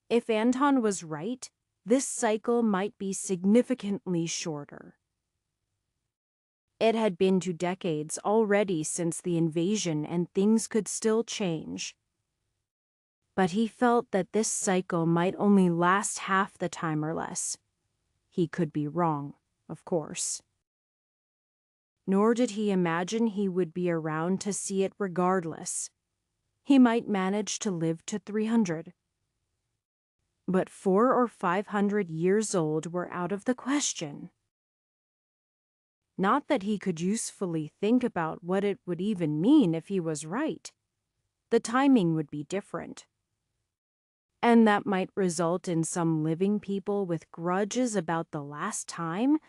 If Anton was right, this cycle might be significantly shorter. It had been 2 decades already since the invasion, and things could still change. But he felt that this cycle might only last half the time or less. He could be wrong, of course. Nor did he imagine he would be around to see it regardless. He might manage to live to 300. But 400 or 500 years old were out of the question. Not that he could usefully think about what it would even mean if he was right. The timing would be different. And that might result in some living people with grudges about the last time,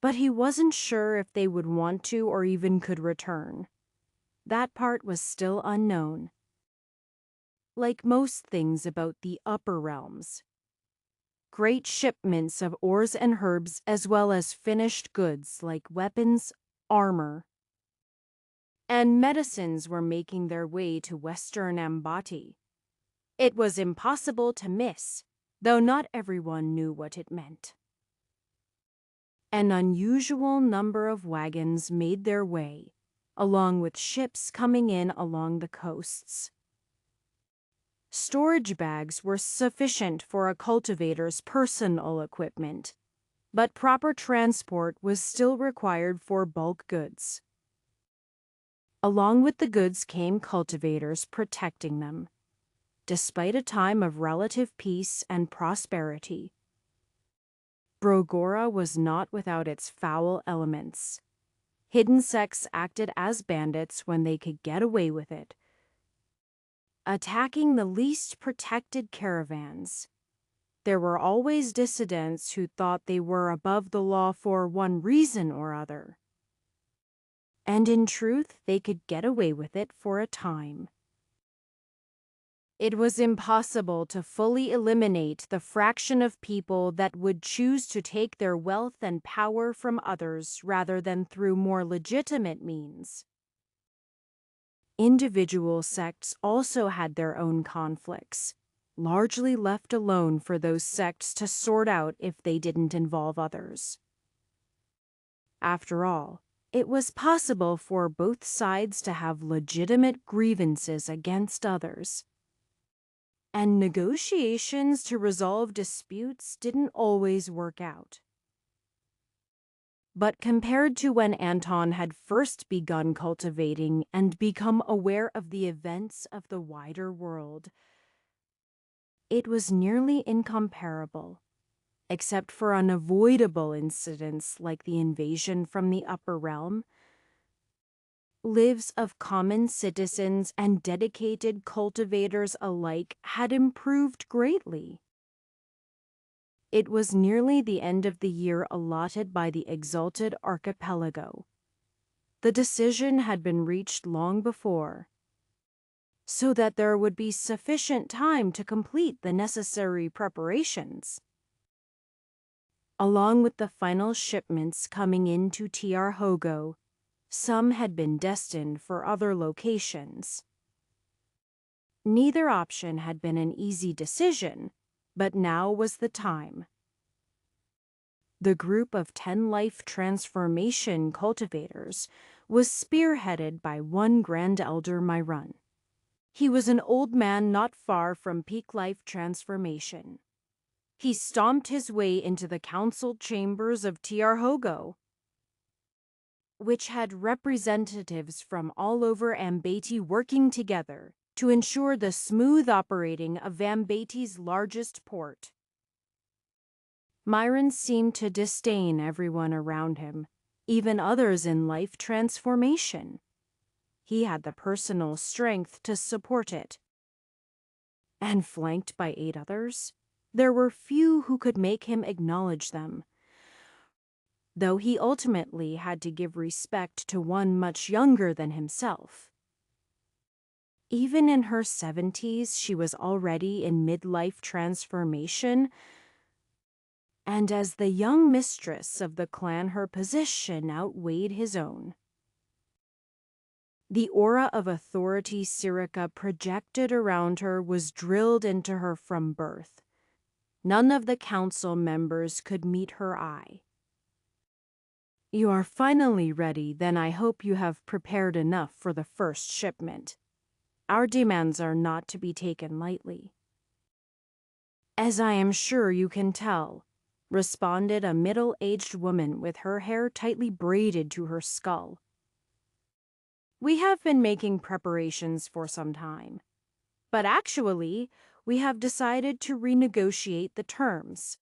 but he wasn't sure if they would want to or even could return. That part was still unknown. Like most things about the upper realms, great shipments of ores and herbs as well as finished goods like weapons, armor, and medicines were making their way to Western Ambati. It was impossible to miss, though not everyone knew what it meant. An unusual number of wagons made their way, along with ships coming in along the coasts. Storage bags were sufficient for a cultivator's personal equipment, but proper transport was still required for bulk goods. Along with the goods came cultivators protecting them. Despite a time of relative peace and prosperity, Brogora was not without its foul elements. Hidden sects acted as bandits when they could get away with it, attacking the least protected caravans. There were always dissidents who thought they were above the law for one reason or other. And in truth, they could get away with it for a time. It was impossible to fully eliminate the fraction of people that would choose to take their wealth and power from others rather than through more legitimate means. Individual sects also had their own conflicts, largely left alone for those sects to sort out if they didn't involve others. After all, it was possible for both sides to have legitimate grievances against others. And negotiations to resolve disputes didn't always work out. But compared to when Anton had first begun cultivating and become aware of the events of the wider world, it was nearly incomparable, except for unavoidable incidents like the invasion from the upper realm. Lives of common citizens and dedicated cultivators alike had improved greatly. It was nearly the end of the year allotted by the exalted archipelago. The decision had been reached long before, so that there would be sufficient time to complete the necessary preparations. Along with the final shipments coming into Tiarhogo, some had been destined for other locations. Neither option had been an easy decision, but now was the time. The group of 10 life transformation cultivators was spearheaded by one Grand Elder Myron. He was an old man not far from peak life transformation. He stomped his way into the council chambers of Tiarhogo, which had representatives from all over Ambeti working together to ensure the smooth operating of Ambeti's largest port. Myron seemed to disdain everyone around him, even others in life transformation. He had the personal strength to support it. And flanked by 8 others, there were few who could make him acknowledge them, though he ultimately had to give respect to one much younger than himself. Even in her 70s, she was already in midlife transformation, and as the young mistress of the clan, her position outweighed his own. The aura of authority Sirica projected around her was drilled into her from birth. None of the council members could meet her eye. "You are finally ready, then I hope you have prepared enough for the first shipment. Our demands are not to be taken lightly." "As I am sure you can tell," responded a middle-aged woman with her hair tightly braided to her skull. "We have been making preparations for some time, but actually, we have decided to renegotiate the terms."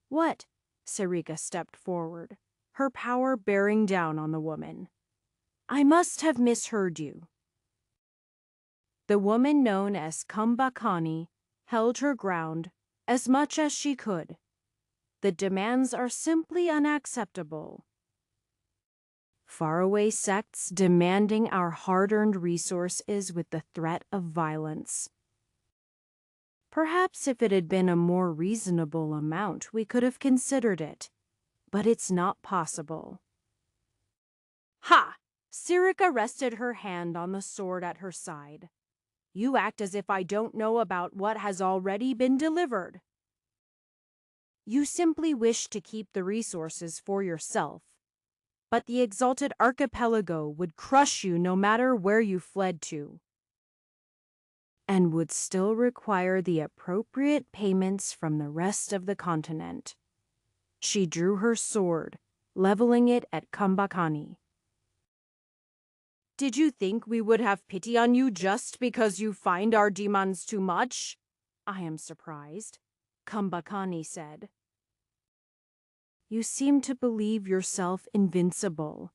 "What?" Sarika stepped forward, her power bearing down on the woman. "I must have misheard you." The woman known as Kumbakani held her ground as much as she could. "The demands are simply unacceptable. Faraway sects demanding our hard-earned resources with the threat of violence. Perhaps if it had been a more reasonable amount, we could have considered it, but it's not possible." "Ha!" Sirica rested her hand on the sword at her side. "You act as if I don't know about what has already been delivered. You simply wish to keep the resources for yourself, but the exalted archipelago would crush you no matter where you fled to, and would still require the appropriate payments from the rest of the continent." She drew her sword, leveling it at Kumbakani. "Did you think we would have pity on you just because you find our demands too much?" "I am surprised," Kumbakani said. "You seem to believe yourself invincible.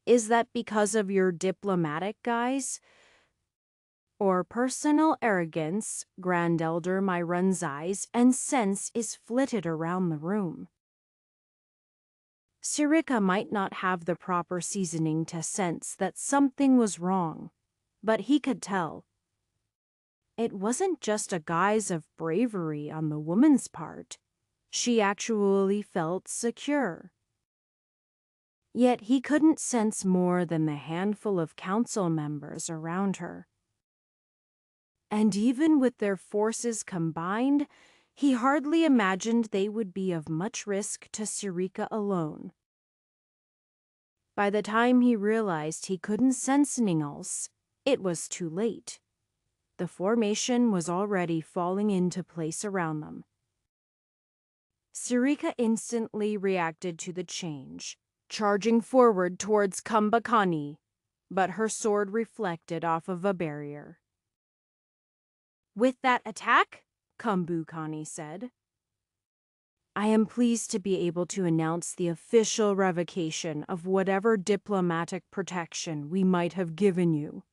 Is that because of your diplomatic guise? Or personal arrogance?" Grand Elder Myron's eyes and sense is flitted around the room. Sirica might not have the proper seasoning to sense that something was wrong, but he could tell. It wasn't just a guise of bravery on the woman's part. She actually felt secure. Yet he couldn't sense more than the handful of council members around her. And even with their forces combined, he hardly imagined they would be of much risk to Sirica alone. By the time he realized he couldn't sense anything else, it was too late. The formation was already falling into place around them. Sirika instantly reacted to the change, charging forward towards Kumbhakani, but her sword reflected off of a barrier. "With that attack," Kumbhakani said, "I am pleased to be able to announce the official revocation of whatever diplomatic protection we might have given you.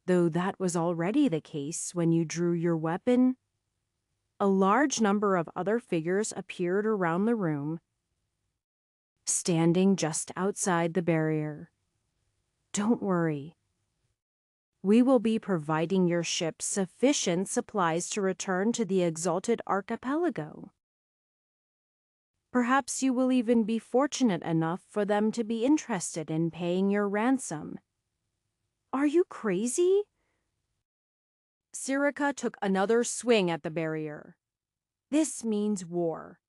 Though that was already the case when you drew your weapon." A large number of other figures appeared around the room, standing just outside the barrier. "Don't worry. We will be providing your ship sufficient supplies to return to the exalted archipelago. Perhaps you will even be fortunate enough for them to be interested in paying your ransom." "Are you crazy?" Sirika took another swing at the barrier. "This means war.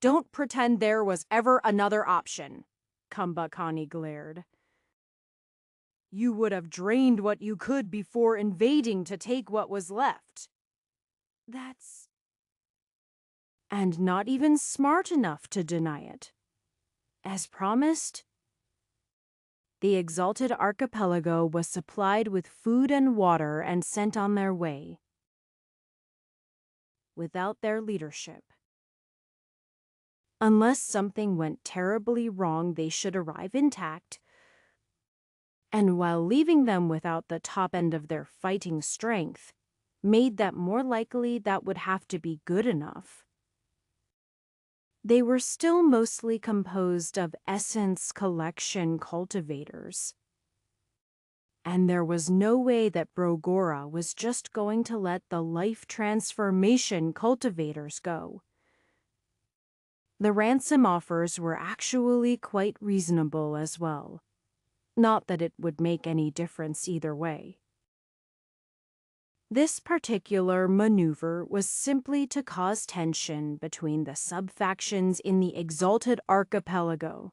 Don't pretend there was ever another option," Kumbhakani glared. "You would have drained what you could before invading to take what was left." "That's..." "And not even smart enough to deny it. As promised, the exalted archipelago was supplied with food and water and sent on their way. Without their leadership. Unless something went terribly wrong, they should arrive intact, and while leaving them without the top end of their fighting strength made that more likely that would have to be good enough. They were still mostly composed of essence collection cultivators. And there was no way that Brogora was just going to let the life transformation cultivators go. The ransom offers were actually quite reasonable as well. Not that it would make any difference either way. This particular maneuver was simply to cause tension between the sub-factions in the exalted archipelago.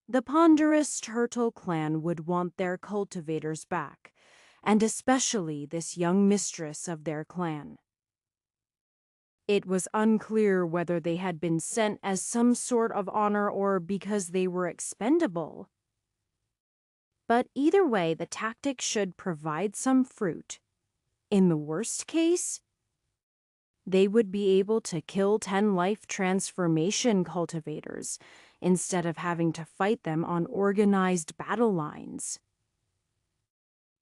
The ponderous turtle clan would want their cultivators back, and especially this young mistress of their clan. It was unclear whether they had been sent as some sort of honor or because they were expendable. But either way, the tactic should provide some fruit. In the worst case, they would be able to kill 10 life transformation cultivators instead of having to fight them on organized battle lines.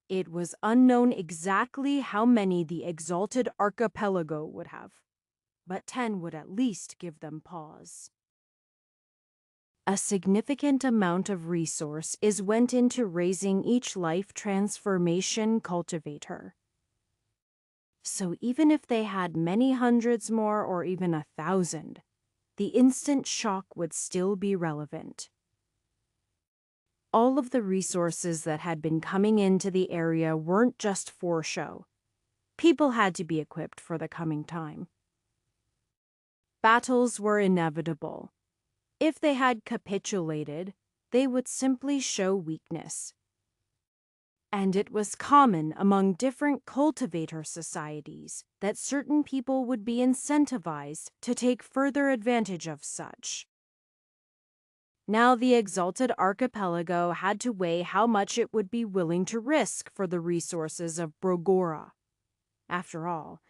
It was unknown exactly how many the exalted archipelago would have, but 10 would at least give them pause. A significant amount of resource went into raising each life transformation cultivator. So even if they had many hundreds more or even 1,000, the instant shock would still be relevant. All of the resources that had been coming into the area weren't just for show. People had to be equipped for the coming time. Battles were inevitable. If they had capitulated, they would simply show weakness. And it was common among different cultivator societies that certain people would be incentivized to take further advantage of such. Now the exalted archipelago had to weigh how much it would be willing to risk for the resources of Brogora. After all,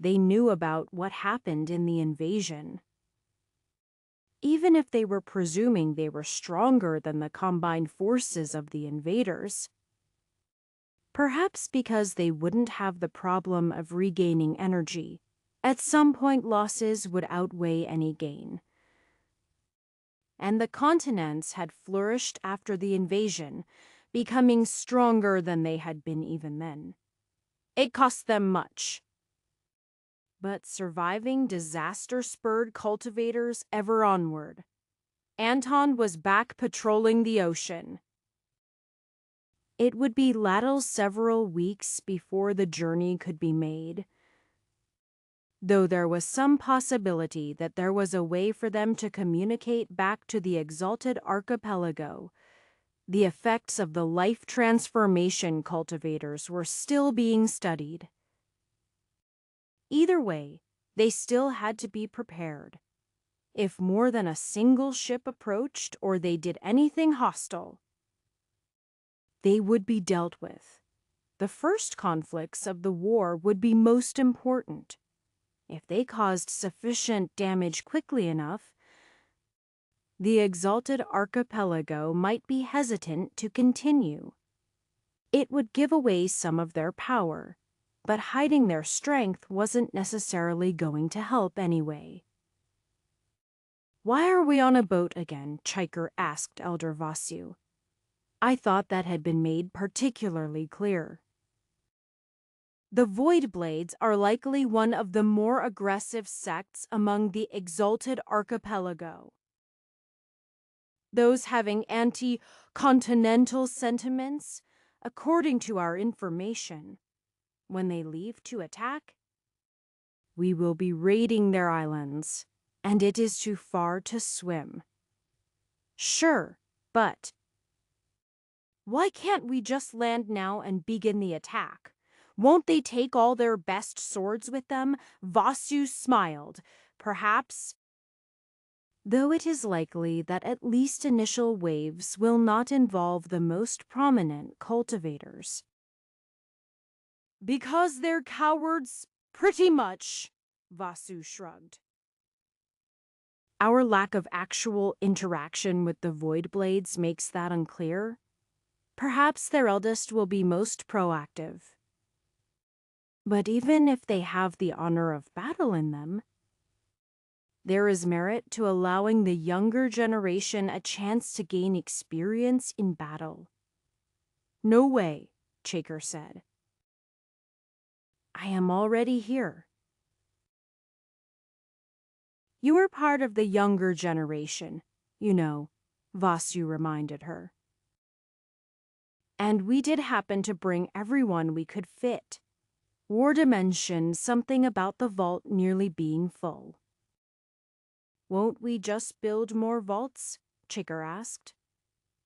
they knew about what happened in the invasion. Even if they were presuming they were stronger than the combined forces of the invaders, perhaps because they wouldn't have the problem of regaining energy, at some point losses would outweigh any gain. And the continents had flourished after the invasion, becoming stronger than they had been even then. It cost them much. But surviving disaster spurred cultivators ever onward. Anton was back patrolling the ocean. It would be Laddle's several weeks before the journey could be made, though there was some possibility that there was a way for them to communicate back to the exalted archipelago. The effects of the life transformation cultivators were still being studied. Either way, they still had to be prepared. If more than a single ship approached or they did anything hostile, they would be dealt with. The first conflicts of the war would be most important. If they caused sufficient damage quickly enough, the exalted archipelago might be hesitant to continue. It would give away some of their power, but hiding their strength wasn't necessarily going to help anyway. "Why are we on a boat again?" Chiker asked Elder Vasu. "I thought that had been made particularly clear." "The Void Blades are likely one of the more aggressive sects among the exalted archipelago. Those having anti-continental sentiments, according to our information. When they leave to attack, we will be raiding their islands, and it is too far to swim." "Sure, but why can't we just land now and begin the attack? Won't they take all their best swords with them?" Vasu smiled. "Perhaps, though it is likely that at least initial waves will not involve the most prominent cultivators." "Because they're cowards, pretty much," Vasu shrugged. "Our lack of actual interaction with the Void Blades makes that unclear. Perhaps their eldest will be most proactive. But even if they have the honor of battle in them, there is merit to allowing the younger generation a chance to gain experience in battle." "No way," Chaker said. "I am already here." "You are part of the younger generation, you know," Vasu reminded her. "And we did happen to bring everyone we could fit." Warda mentioned something about the vault nearly being full. "Won't we just build more vaults?" Chiker asked.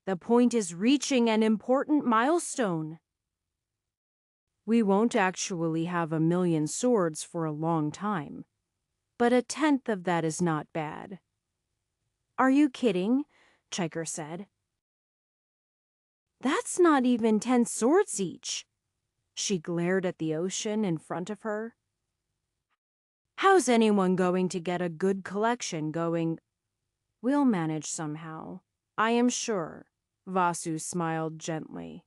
"The point is reaching an important milestone." "We won't actually have 1,000,000 swords for a long time, but 1/10 of that is not bad." "Are you kidding?" Chiker said. "That's not even 10 swords each." She glared at the ocean in front of her. "How's anyone going to get a good collection going?" "We'll manage somehow, I am sure," Vasu smiled gently.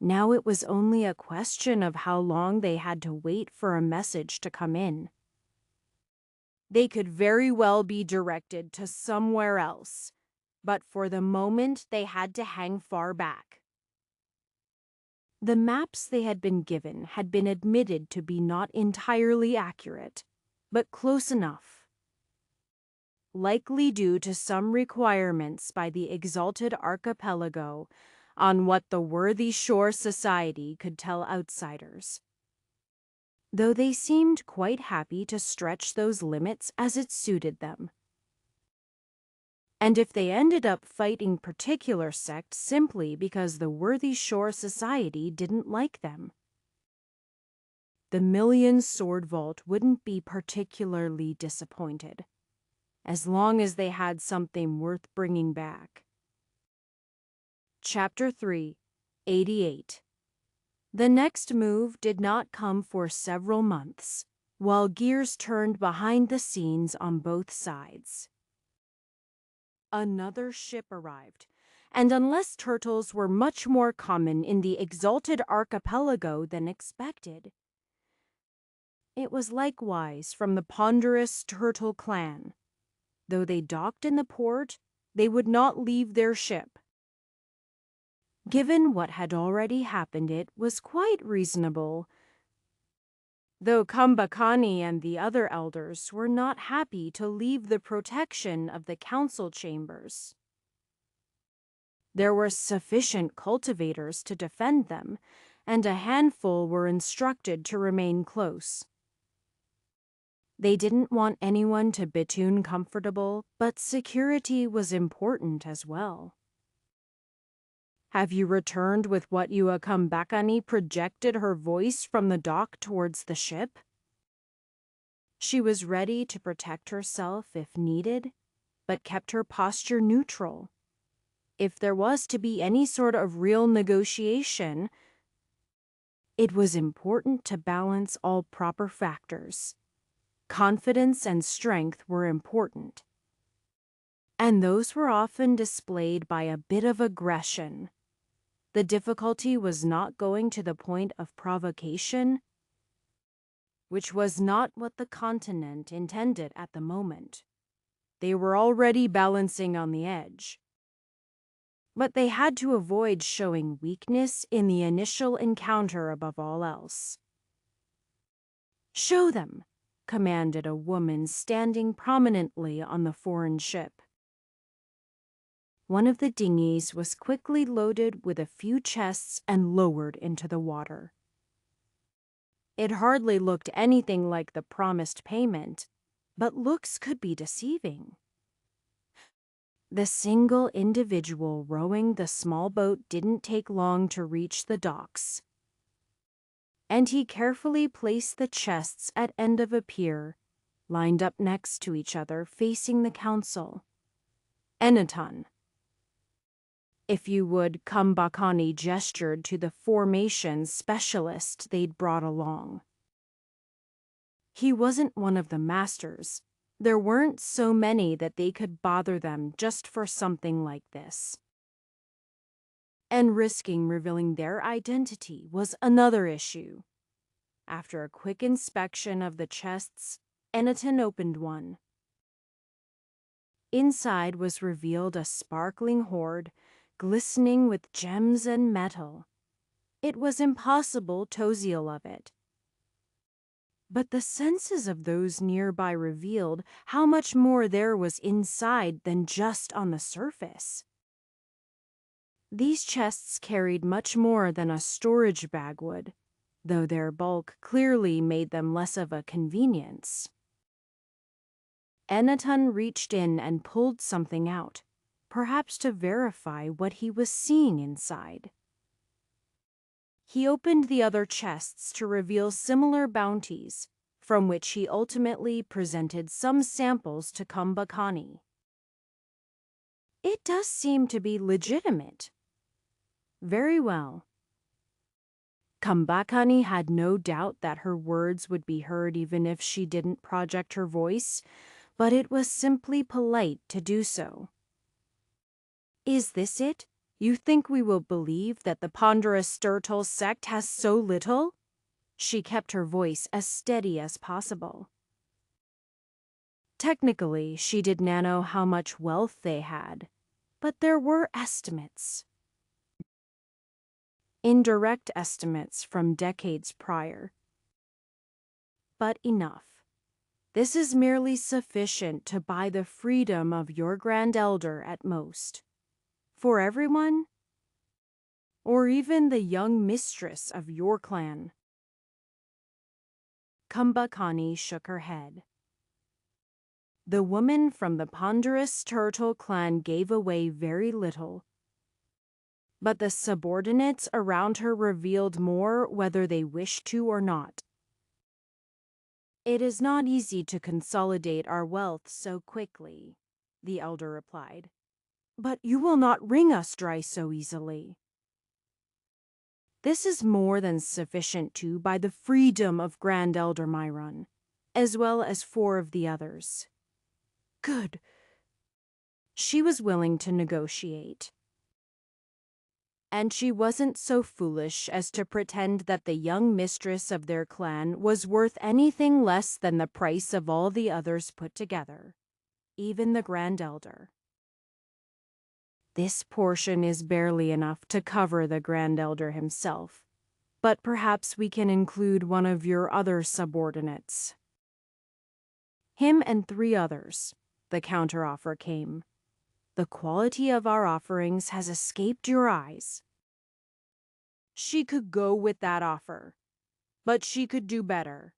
Now it was only a question of how long they had to wait for a message to come in. They could very well be directed to somewhere else, but for the moment they had to hang far back. The maps they had been given had been admitted to be not entirely accurate, but close enough. Likely due to some requirements by the exalted archipelago on what the Worthy Shore Society could tell outsiders. Though they seemed quite happy to stretch those limits as it suited them. And if they ended up fighting particular sects simply because the Worthy Shore Society didn't like them, the 1,000,000 Sword Vault wouldn't be particularly disappointed, as long as they had something worth bringing back. Chapter 3, 88. The next move did not come for several months, while gears turned behind the scenes on both sides. Another ship arrived, and unless turtles were much more common in the exalted archipelago than expected, it was likewise from the ponderous turtle clan. Though they docked in the port, they would not leave their ship. Given what had already happened, it was quite reasonable, though Kambakani and the other elders were not happy to leave the protection of the council chambers. There were sufficient cultivators to defend them, and a handful were instructed to remain close. They didn't want anyone to be too comfortable, but security was important as well. Have you returned with what you Bakani projected her voice from the dock towards the ship? She was ready to protect herself if needed, but kept her posture neutral. If there was to be any sort of real negotiation, it was important to balance all proper factors. Confidence and strength were important, and those were often displayed by a bit of aggression. The difficulty was not going to the point of provocation, which was not what the continent intended at the moment. They were already balancing on the edge. But they had to avoid showing weakness in the initial encounter above all else. "Show them," commanded a woman standing prominently on the foreign ship. One of the dinghies was quickly loaded with a few chests and lowered into the water. It hardly looked anything like the promised payment, but looks could be deceiving. The single individual rowing the small boat didn't take long to reach the docks, and he carefully placed the chests at end of a pier, lined up next to each other facing the council. Enaton. If you would, Bakani gestured to the formation specialist they'd brought along. He wasn't one of the masters. There weren't so many that they could bother them just for something like this. And risking revealing their identity was another issue. After a quick inspection of the chests, Enaton opened one. Inside was revealed a sparkling hoard, glistening with gems and metal. It was impossible to steal of it. But the senses of those nearby revealed how much more there was inside than just on the surface. These chests carried much more than a storage bag would, though their bulk clearly made them less of a convenience. Enaton reached in and pulled something out, perhaps to verify what he was seeing inside. He opened the other chests to reveal similar bounties, from which he ultimately presented some samples to Bakani. "It does seem to be legitimate." "Very well." Bakani had no doubt that her words would be heard even if she didn't project her voice, but it was simply polite to do so. "Is this it? You think we will believe that the ponderous Sturtle sect has so little?" She kept her voice as steady as possible. Technically, she did not know how much wealth they had, but there were estimates. Indirect estimates from decades prior. But enough. This is merely sufficient to buy the freedom of your Grand Elder at most. For everyone? Or even the young mistress of your clan? Bakani shook her head. The woman from the ponderous turtle clan gave away very little, but the subordinates around her revealed more whether they wished to or not. "It is not easy to consolidate our wealth so quickly," the elder replied. "But you will not wring us dry so easily." "This is more than sufficient to buy the freedom of Grand Elder Myron, as well as 4 of the others." "Good." She was willing to negotiate. And she wasn't so foolish as to pretend that the young mistress of their clan was worth anything less than the price of all the others put together, even the Grand Elder. "This portion is barely enough to cover the Grand Elder himself, but perhaps we can include one of your other subordinates." "Him and 3 others," the counteroffer came. "The quality of our offerings has escaped your eyes." She could go with that offer, but she could do better.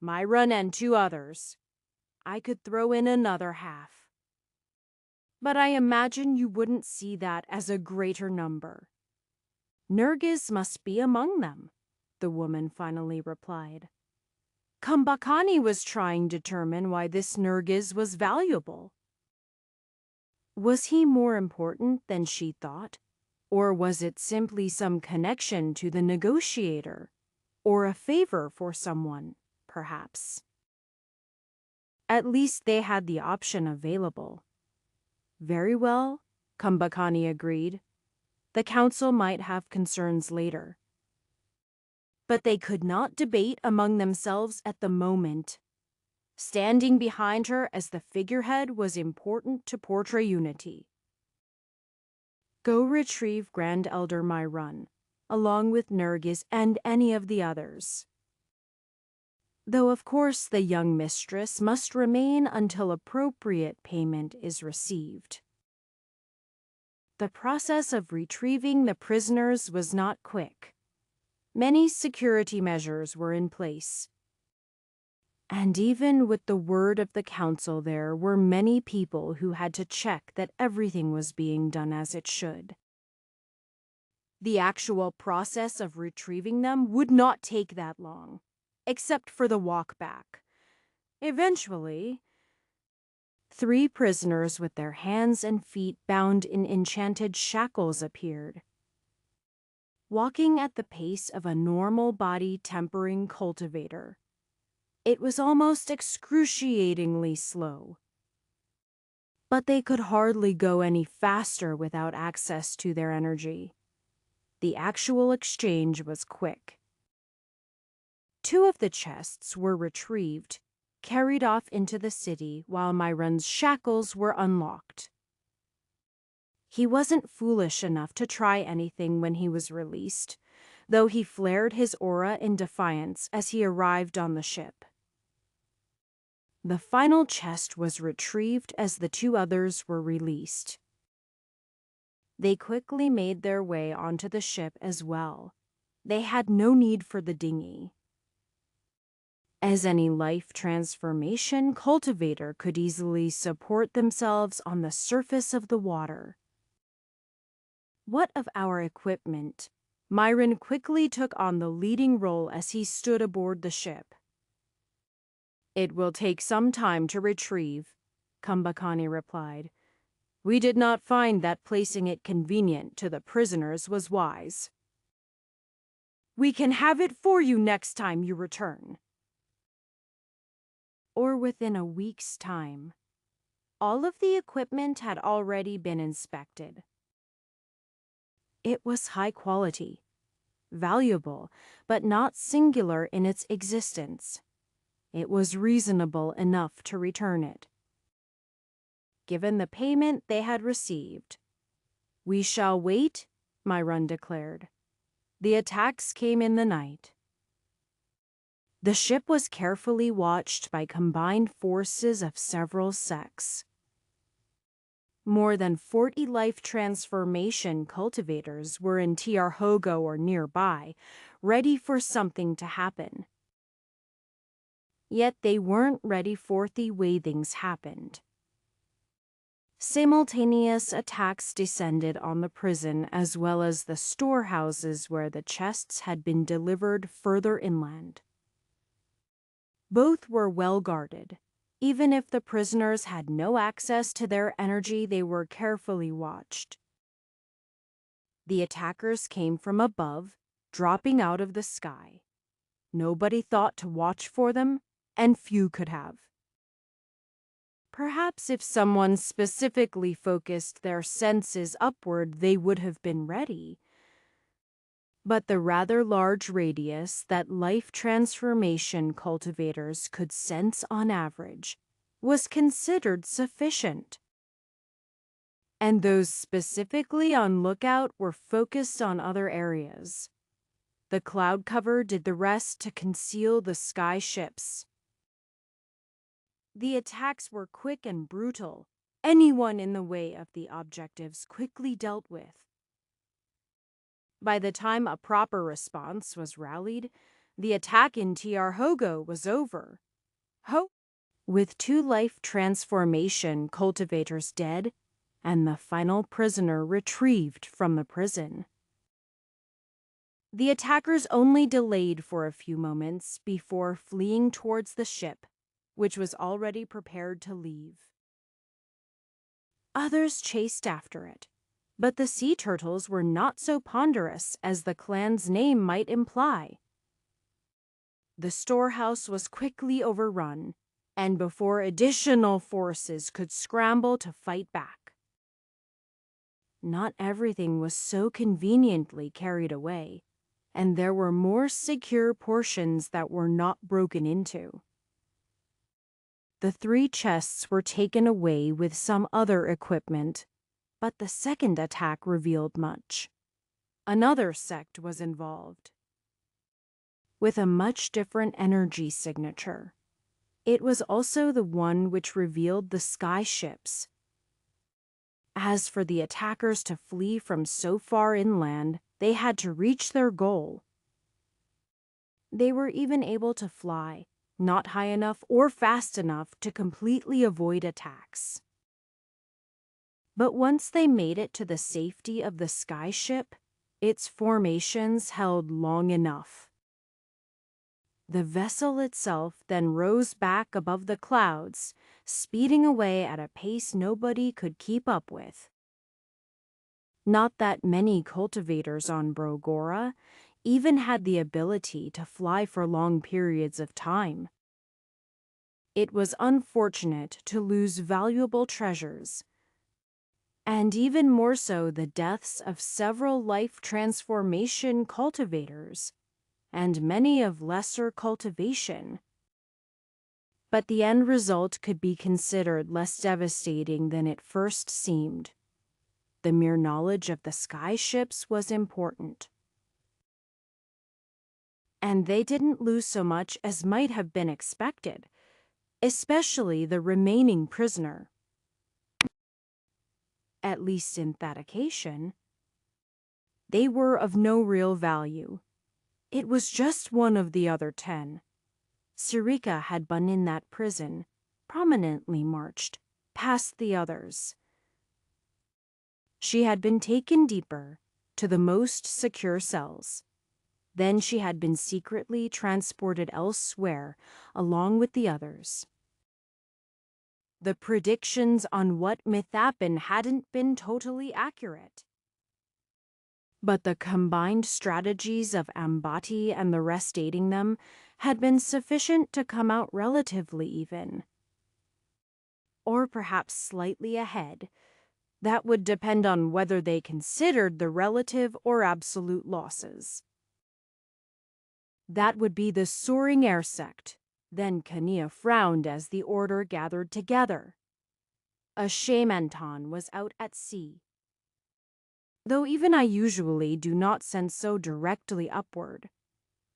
Myron and 2 others. I could throw in another half. but I imagine you wouldn't see that as a greater number. Nergis must be among them, the woman finally replied. Kambakani was trying to determine why this Nergis was valuable. Was he more important than she thought? Or was it simply some connection to the negotiator? Or a favor for someone, perhaps? At least they had the option available. Very well, Kambakani agreed. The council might have concerns later. But they could not debate among themselves at the moment. Standing behind her as the figurehead was important to portray unity. Go retrieve Grand Elder Myron, along with Nergis and any of the others. Though of course the young mistress must remain until appropriate payment is received. The process of retrieving the prisoners was not quick. Many security measures were in place. And even with the word of the council, there were many people who had to check that everything was being done as it should. The actual process of retrieving them would not take that long, except for the walk back. Eventually, 3 prisoners with their hands and feet bound in enchanted shackles appeared. Walking at the pace of a normal body tempering cultivator, it was almost excruciatingly slow. But they could hardly go any faster without access to their energy. The actual exchange was quick. 2 of the chests were retrieved, carried off into the city while Myron's shackles were unlocked. He wasn't foolish enough to try anything when he was released, though he flared his aura in defiance as he arrived on the ship. The final chest was retrieved as the 2 others were released. They quickly made their way onto the ship as well. They had no need for the dinghy. As any life transformation cultivator could easily support themselves on the surface of the water. What of our equipment? Myron quickly took on the leading role as he stood aboard the ship. It will take some time to retrieve, Kambakani replied. We did not find that placing it convenient to the prisoners was wise. We can have it for you next time you return. Or within a week's time. All of the equipment had already been inspected. It was high quality, valuable, but not singular in its existence. It was reasonable enough to return it. Given the payment they had received. We shall wait, Myron declared. The attacks came in the night. The ship was carefully watched by combined forces of several sects. More than 40 life transformation cultivators were in Tiarhogo or nearby, ready for something to happen. Yet they weren't ready for the way things happened. Simultaneous attacks descended on the prison as well as the storehouses where the chests had been delivered further inland. Both were well guarded. Even if the prisoners had no access to their energy, they were carefully watched. The attackers came from above, dropping out of the sky. Nobody thought to watch for them, and few could have. Perhaps if someone specifically focused their senses upward, they would have been ready. But the rather large radius that life transformation cultivators could sense on average was considered sufficient. And those specifically on lookout were focused on other areas. The cloud cover did the rest to conceal the sky ships. The attacks were quick and brutal. Anyone in the way of the objectives quickly dealt with. By the time a proper response was rallied, the attack in Tiarhogo was over. With 2 life transformation cultivators dead and the final prisoner retrieved from the prison. The attackers only delayed for a few moments before fleeing towards the ship, which was already prepared to leave. Others chased after it, but the sea turtles were not so ponderous as the clan's name might imply. The storehouse was quickly overrun, and before additional forces could scramble to fight back. Not everything was so conveniently carried away, and there were more secure portions that were not broken into. The 3 chests were taken away with some other equipment, but the second attack revealed much. Another sect was involved, with a much different energy signature. It was also the one which revealed the sky ships. As for the attackers to flee from so far inland, they had to reach their goal. They were even able to fly, not high enough or fast enough to completely avoid attacks. But once they made it to the safety of the sky ship, its formations held long enough. The vessel itself then rose back above the clouds, speeding away at a pace nobody could keep up with. Not that many cultivators on Brogora even had the ability to fly for long periods of time. It was unfortunate to lose valuable treasures, and even more so the deaths of several life transformation cultivators, and many of lesser cultivation. But the end result could be considered less devastating than it first seemed. The mere knowledge of the sky ships was important. And they didn't lose so much as might have been expected, especially the remaining prisoner. At least in that occasion, they were of no real value. It was just one of the other 10. Sarika had been in that prison, prominently marched, past the others. She had been taken deeper, to the most secure cells. Then she had been secretly transported elsewhere, along with the others. The predictions on what happened hadn't been totally accurate. But the combined strategies of Ambati and the rest aiding them had been sufficient to come out relatively even. Or perhaps slightly ahead. That would depend on whether they considered the relative or absolute losses. That would be the Soaring Air sect. Then Kania frowned as the order gathered together. A shamanton was out at sea. Though even I usually do not send so directly upward.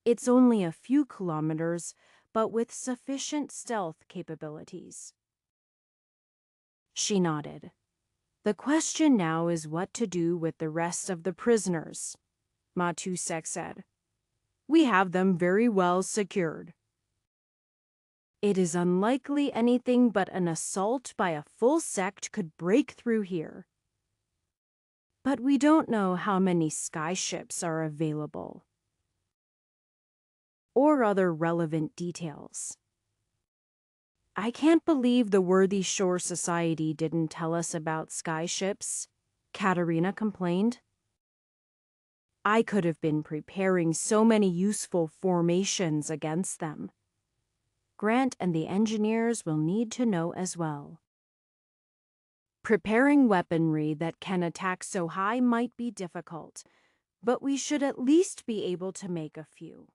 It's only a few kilometers, but with sufficient stealth capabilities. She nodded. The question now is what to do with the rest of the prisoners, Matusek said. We have them very well secured. It is unlikely anything but an assault by a full sect could break through here. But we don't know how many sky ships are available. Or other relevant details. I can't believe the Worthy Shore Society didn't tell us about sky ships, Katerina complained. I could have been preparing so many useful formations against them. Grant and the engineers will need to know as well. Preparing weaponry that can attack so high might be difficult, but we should at least be able to make a few.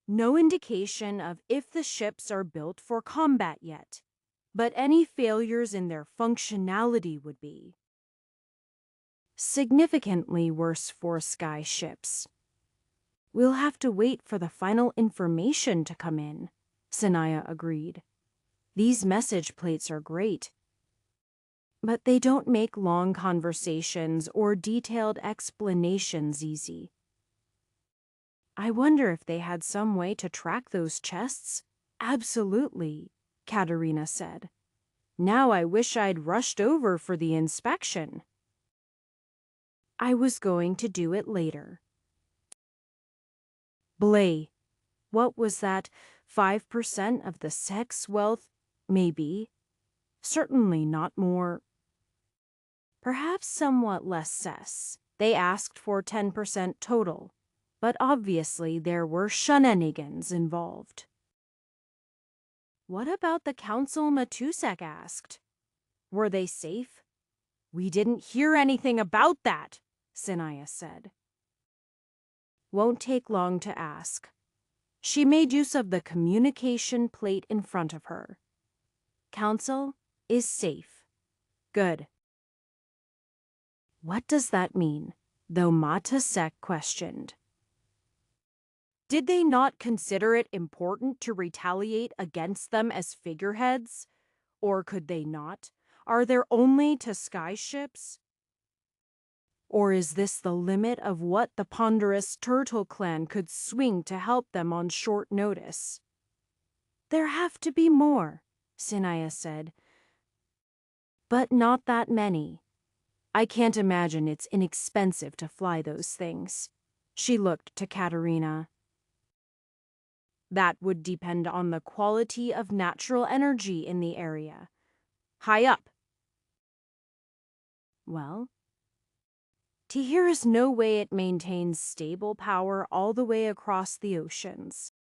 No indication of if the ships are built for combat yet, but any failures in their functionality would be significantly worse for sky ships. We'll have to wait for the final information to come in, Sanaya agreed. These message plates are great, but they don't make long conversations or detailed explanations easy. I wonder if they had some way to track those chests? Absolutely, Katerina said. Now I wish I'd rushed over for the inspection. I was going to do it later. Blay, what was that? 5% of the sex wealth? Maybe. Certainly not more. Perhaps somewhat less cess. They asked for 10% total, but obviously there were shenanigans involved. What about the council? Matusek asked. Were they safe? We didn't hear anything about that, Sinaya said. Won't take long to ask. She made use of the communication plate in front of her. Council is safe. Good. What does that mean? Though Matusek questioned. Did they not consider it important to retaliate against them as figureheads? Or could they not? Are there only to sky ships? Or is this the limit of what the ponderous turtle clan could swing to help them on short notice? There have to be more, Sinaya said. But not that many. I can't imagine it's inexpensive to fly those things. She looked to Katerina. That would depend on the quality of natural energy in the area. High up. Well, Tahir is no way it maintains stable power all the way across the oceans.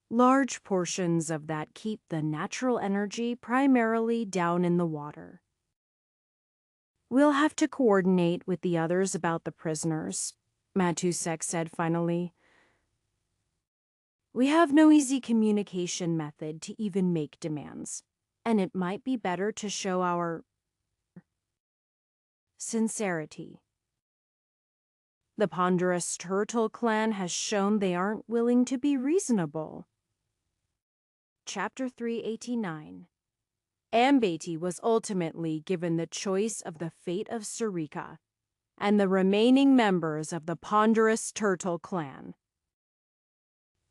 Large portions of that keep the natural energy primarily down in the water. We'll have to coordinate with the others about the prisoners, Matusek said finally. We have no easy communication method to even make demands, and it might be better to show our sincerity. The ponderous turtle clan has shown they aren't willing to be reasonable. Chapter 389. Ambati was ultimately given the choice of the fate of Sarika and the remaining members of the ponderous turtle clan.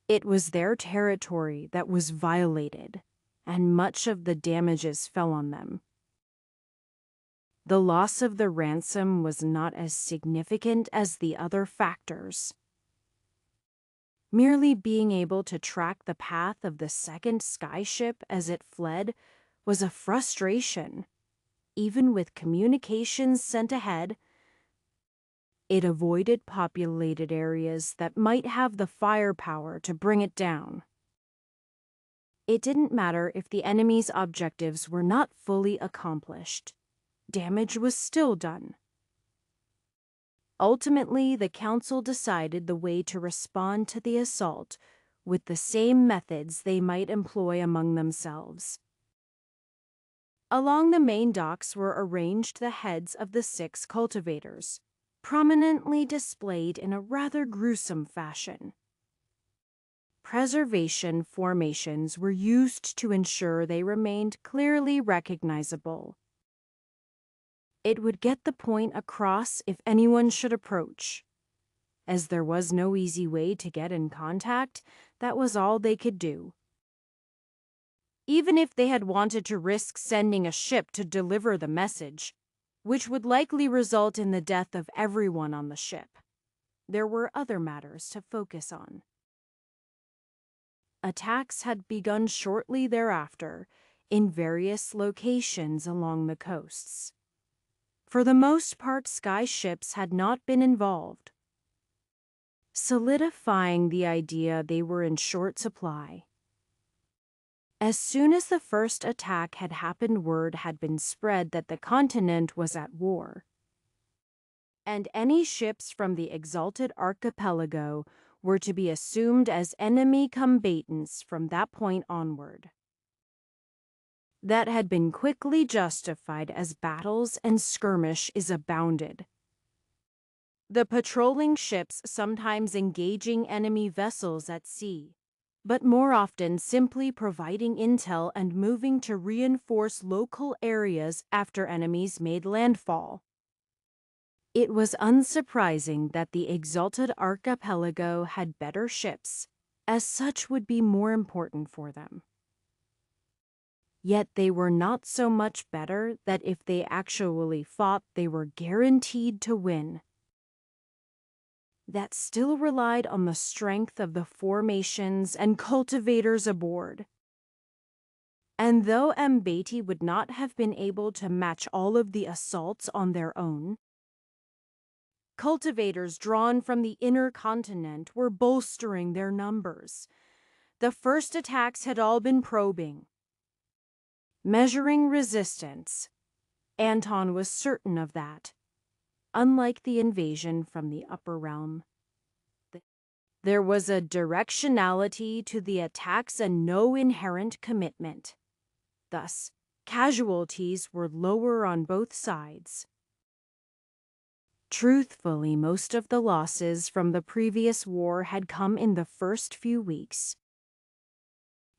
It was their territory that was violated, and much of the damages fell on them. The loss of the ransom was not as significant as the other factors. Merely being able to track the path of the second skyship as it fled was a frustration. Even with communications sent ahead, it avoided populated areas that might have the firepower to bring it down. It didn't matter if the enemy's objectives were not fully accomplished. Damage was still done. Ultimately, the council decided the way to respond to the assault with the same methods they might employ among themselves. Along the main docks were arranged the heads of the 6 cultivators, prominently displayed in a rather gruesome fashion. Preservation formations were used to ensure they remained clearly recognizable. It would get the point across if anyone should approach. As there was no easy way to get in contact, that was all they could do. Even if they had wanted to risk sending a ship to deliver the message, which would likely result in the death of everyone on the ship, there were other matters to focus on. Attacks had begun shortly thereafter in various locations along the coasts. For the most part, sky ships had not been involved, solidifying the idea they were in short supply. As soon as the first attack had happened, word had been spread that the continent was at war, and any ships from the Exalted Archipelago were to be assumed as enemy combatants from that point onward. That had been quickly justified as battles and skirmishes abounded. The patrolling ships sometimes engaging enemy vessels at sea, but more often simply providing intel and moving to reinforce local areas after enemies made landfall. It was unsurprising that the Exalted Archipelago had better ships, as such would be more important for them. Yet they were not so much better that if they actually fought, they were guaranteed to win. That still relied on the strength of the formations and cultivators aboard. And though Mbeti would not have been able to match all of the assaults on their own, cultivators drawn from the inner continent were bolstering their numbers. The first attacks had all been probing, measuring resistance. Anton was certain of that. Unlike the invasion from the upper realm, there was a directionality to the attacks and no inherent commitment. Thus, casualties were lower on both sides. Truthfully, most of the losses from the previous war had come in the first few weeks,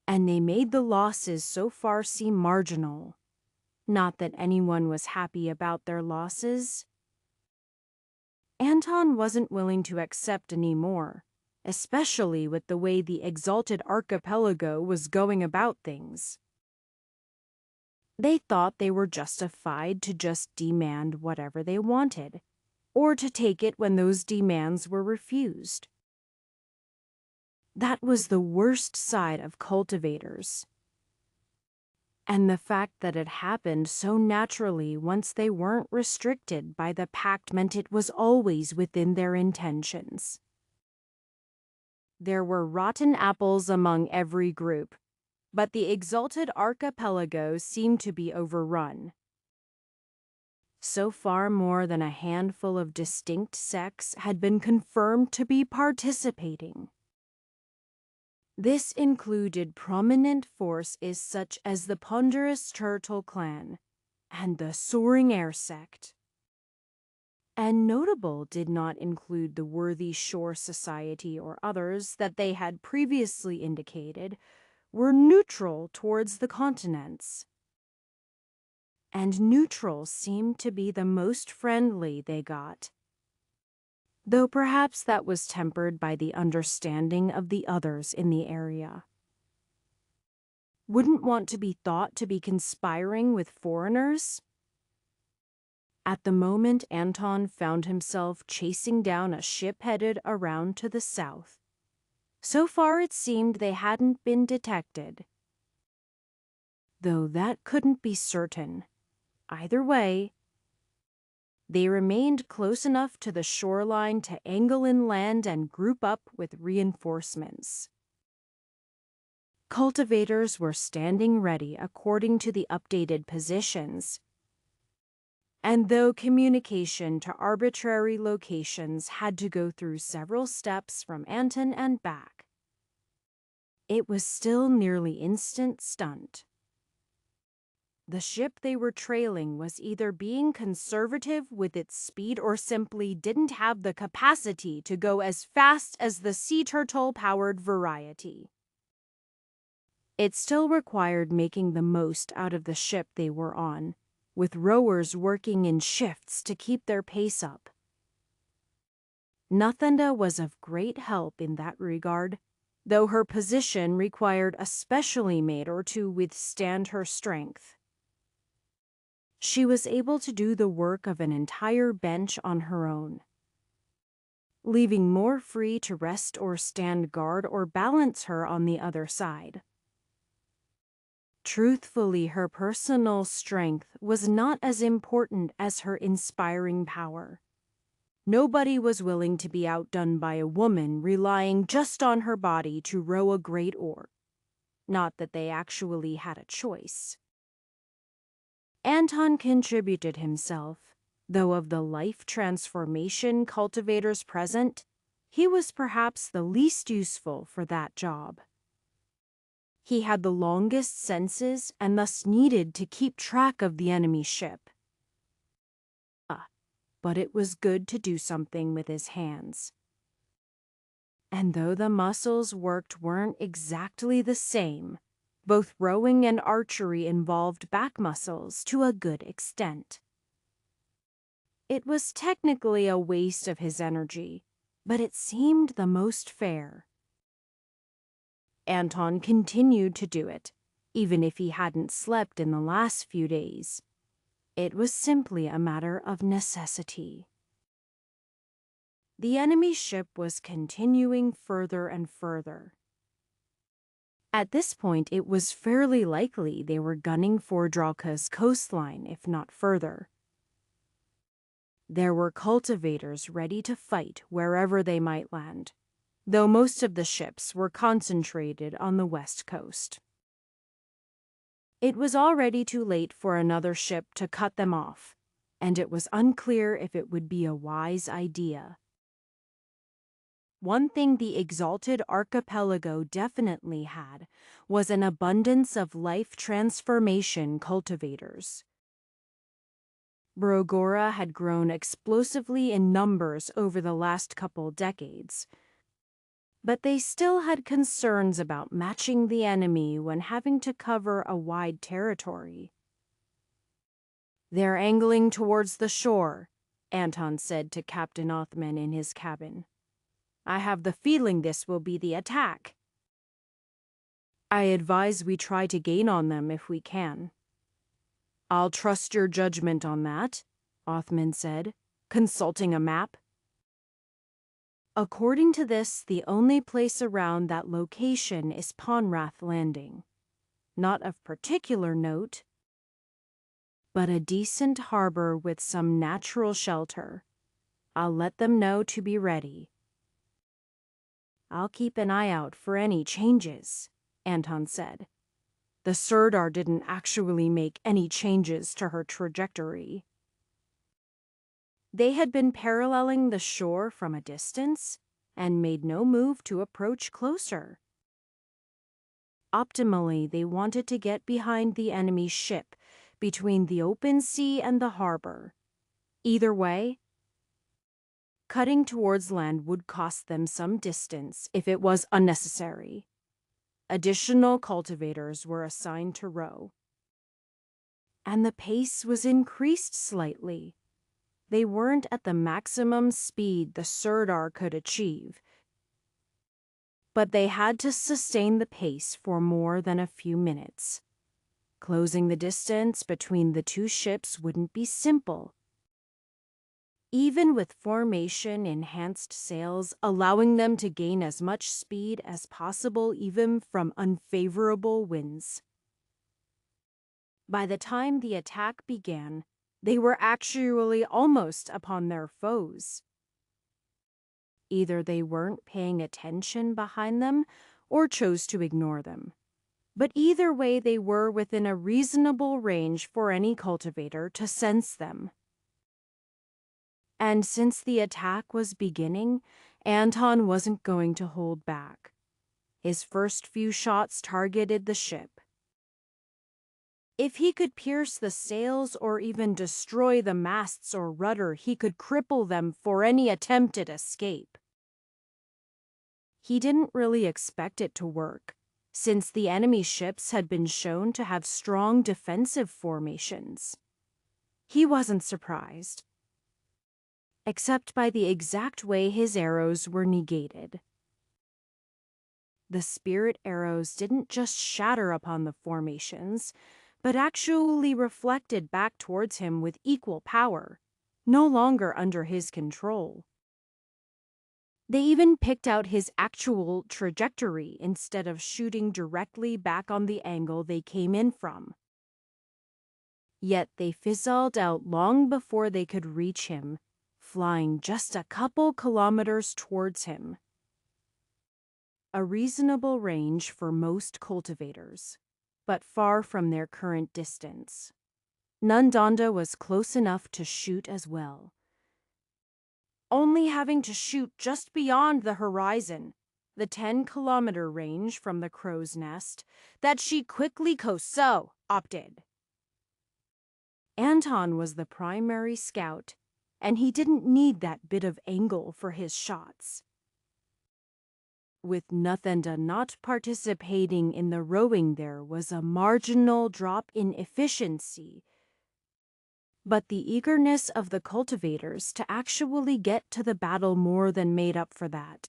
and they made the losses so far seem marginal. Not that anyone was happy about their losses. Anton wasn't willing to accept any more, especially with the way the Exalted Archipelago was going about things. They thought they were justified to just demand whatever they wanted, or to take it when those demands were refused. That was the worst side of cultivators. And the fact that it happened so naturally once they weren't restricted by the pact meant it was always within their intentions. There were rotten apples among every group, but the Exalted Archipelago seemed to be overrun. So far, more than a handful of distinct sects had been confirmed to be participating. This included prominent forces such as the Ponderous Turtle Clan and the Soaring Air Sect. And notable did not include the Worthy Shore Society or others that they had previously indicated were neutral towards the continents. And neutral seemed to be the most friendly they got, though perhaps that was tempered by the understanding of the others in the area. Wouldn't want to be thought to be conspiring with foreigners? At the moment, Anton found himself chasing down a ship headed around to the south. So far it seemed they hadn't been detected, though that couldn't be certain. Either way, they remained close enough to the shoreline to angle inland and group up with reinforcements. Cultivators were standing ready according to the updated positions, and though communication to arbitrary locations had to go through several steps from Anton and back, it was still nearly instant stunt. The ship they were trailing was either being conservative with its speed or simply didn't have the capacity to go as fast as the sea turtle-powered variety. It still required making the most out of the ship they were on, with rowers working in shifts to keep their pace up. Nathanda was of great help in that regard, though her position required a specially made or to withstand her strength. She was able to do the work of an entire bench on her own, leaving more free to rest or stand guard or balance her on the other side. Truthfully, her personal strength was not as important as her inspiring power. Nobody was willing to be outdone by a woman relying just on her body to row a great oar. Not that they actually had a choice. Anton contributed himself, though of the life transformation cultivators present, he was perhaps the least useful for that job. He had the longest senses and thus needed to keep track of the enemy ship. But it was good to do something with his hands. And though the muscles worked weren't exactly the same, both rowing and archery involved back muscles to a good extent. It was technically a waste of his energy, but it seemed the most fair. Anton continued to do it, even if he hadn't slept in the last few days. It was simply a matter of necessity. The enemy ship was continuing further and further. At this point, it was fairly likely they were gunning for Draka's coastline, if not further. There were cultivators ready to fight wherever they might land, though most of the ships were concentrated on the west coast. It was already too late for another ship to cut them off, and it was unclear if it would be a wise idea. One thing the exalted archipelago definitely had was an abundance of life transformation cultivators. Brogora had grown explosively in numbers over the last couple decades, but they still had concerns about matching the enemy when having to cover a wide territory. "They're angling towards the shore," Anton said to Captain Othman in his cabin. "I have the feeling this will be the attack." "I advise we try to gain on them if we can." "I'll trust your judgment on that," Othman said, consulting a map. According to this, the only place around that location is Ponrath Landing. Not of particular note, but a decent harbor with some natural shelter. I'll let them know to be ready. "I'll keep an eye out for any changes," Anton said. The Sirdar didn't actually make any changes to her trajectory. They had been paralleling the shore from a distance and made no move to approach closer. Optimally, they wanted to get behind the enemy ship between the open sea and the harbor. Either way, cutting towards land would cost them some distance if it was unnecessary. Additional cultivators were assigned to row, and the pace was increased slightly. They weren't at the maximum speed the Sirdar could achieve, but they had to sustain the pace for more than a few minutes. Closing the distance between the two ships wouldn't be simple. Even with formation-enhanced sails allowing them to gain as much speed as possible even from unfavorable winds. By the time the attack began, they were actually almost upon their foes. Either they weren't paying attention behind them or chose to ignore them. But either way, they were within a reasonable range for any cultivator to sense them. And since the attack was beginning, Anton wasn't going to hold back. His first few shots targeted the ship. If he could pierce the sails or even destroy the masts or rudder, he could cripple them for any attempt at escape. He didn't really expect it to work, since the enemy ships had been shown to have strong defensive formations. He wasn't surprised, except by the exact way his arrows were negated. The spirit arrows didn't just shatter upon the formations, but actually reflected back towards him with equal power, no longer under his control. They even picked out his actual trajectory instead of shooting directly back on the angle they came in from. Yet they fizzled out long before they could reach him, flying just a couple kilometers towards him. A reasonable range for most cultivators, but far from their current distance. Nundonda was close enough to shoot as well, only having to shoot just beyond the horizon, the 10-kilometer range from the crow's nest, that she quickly opted. Anton was the primary scout, and he didn't need that bit of angle for his shots. With Nundonda not participating in the rowing, there was a marginal drop in efficiency, but the eagerness of the cultivators to actually get to the battle more than made up for that.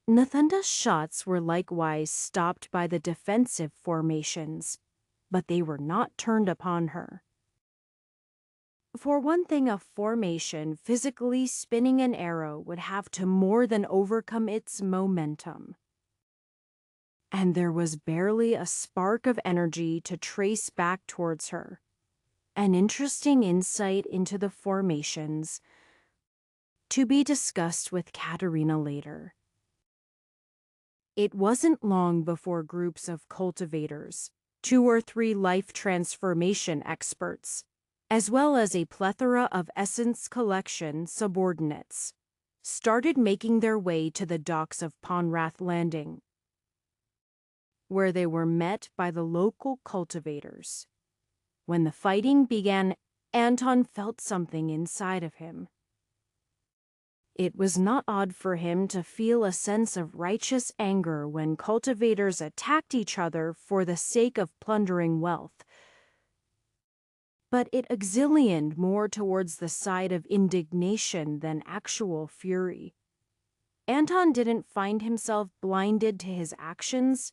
Nathanda's shots were likewise stopped by the defensive formations, but they were not turned upon her. For one thing, a formation physically spinning an arrow would have to more than overcome its momentum. And there was barely a spark of energy to trace back towards her. An interesting insight into the formations, to be discussed with Katerina later. It wasn't long before groups of cultivators, 2 or 3 life transformation experts, as well as a plethora of Essence Collection subordinates, started making their way to the docks of Ponrath Landing, where they were met by the local cultivators. When the fighting began, Anton felt something inside of him. It was not odd for him to feel a sense of righteous anger when cultivators attacked each other for the sake of plundering wealth. But it auxiliated more towards the side of indignation than actual fury. Anton didn't find himself blinded to his actions,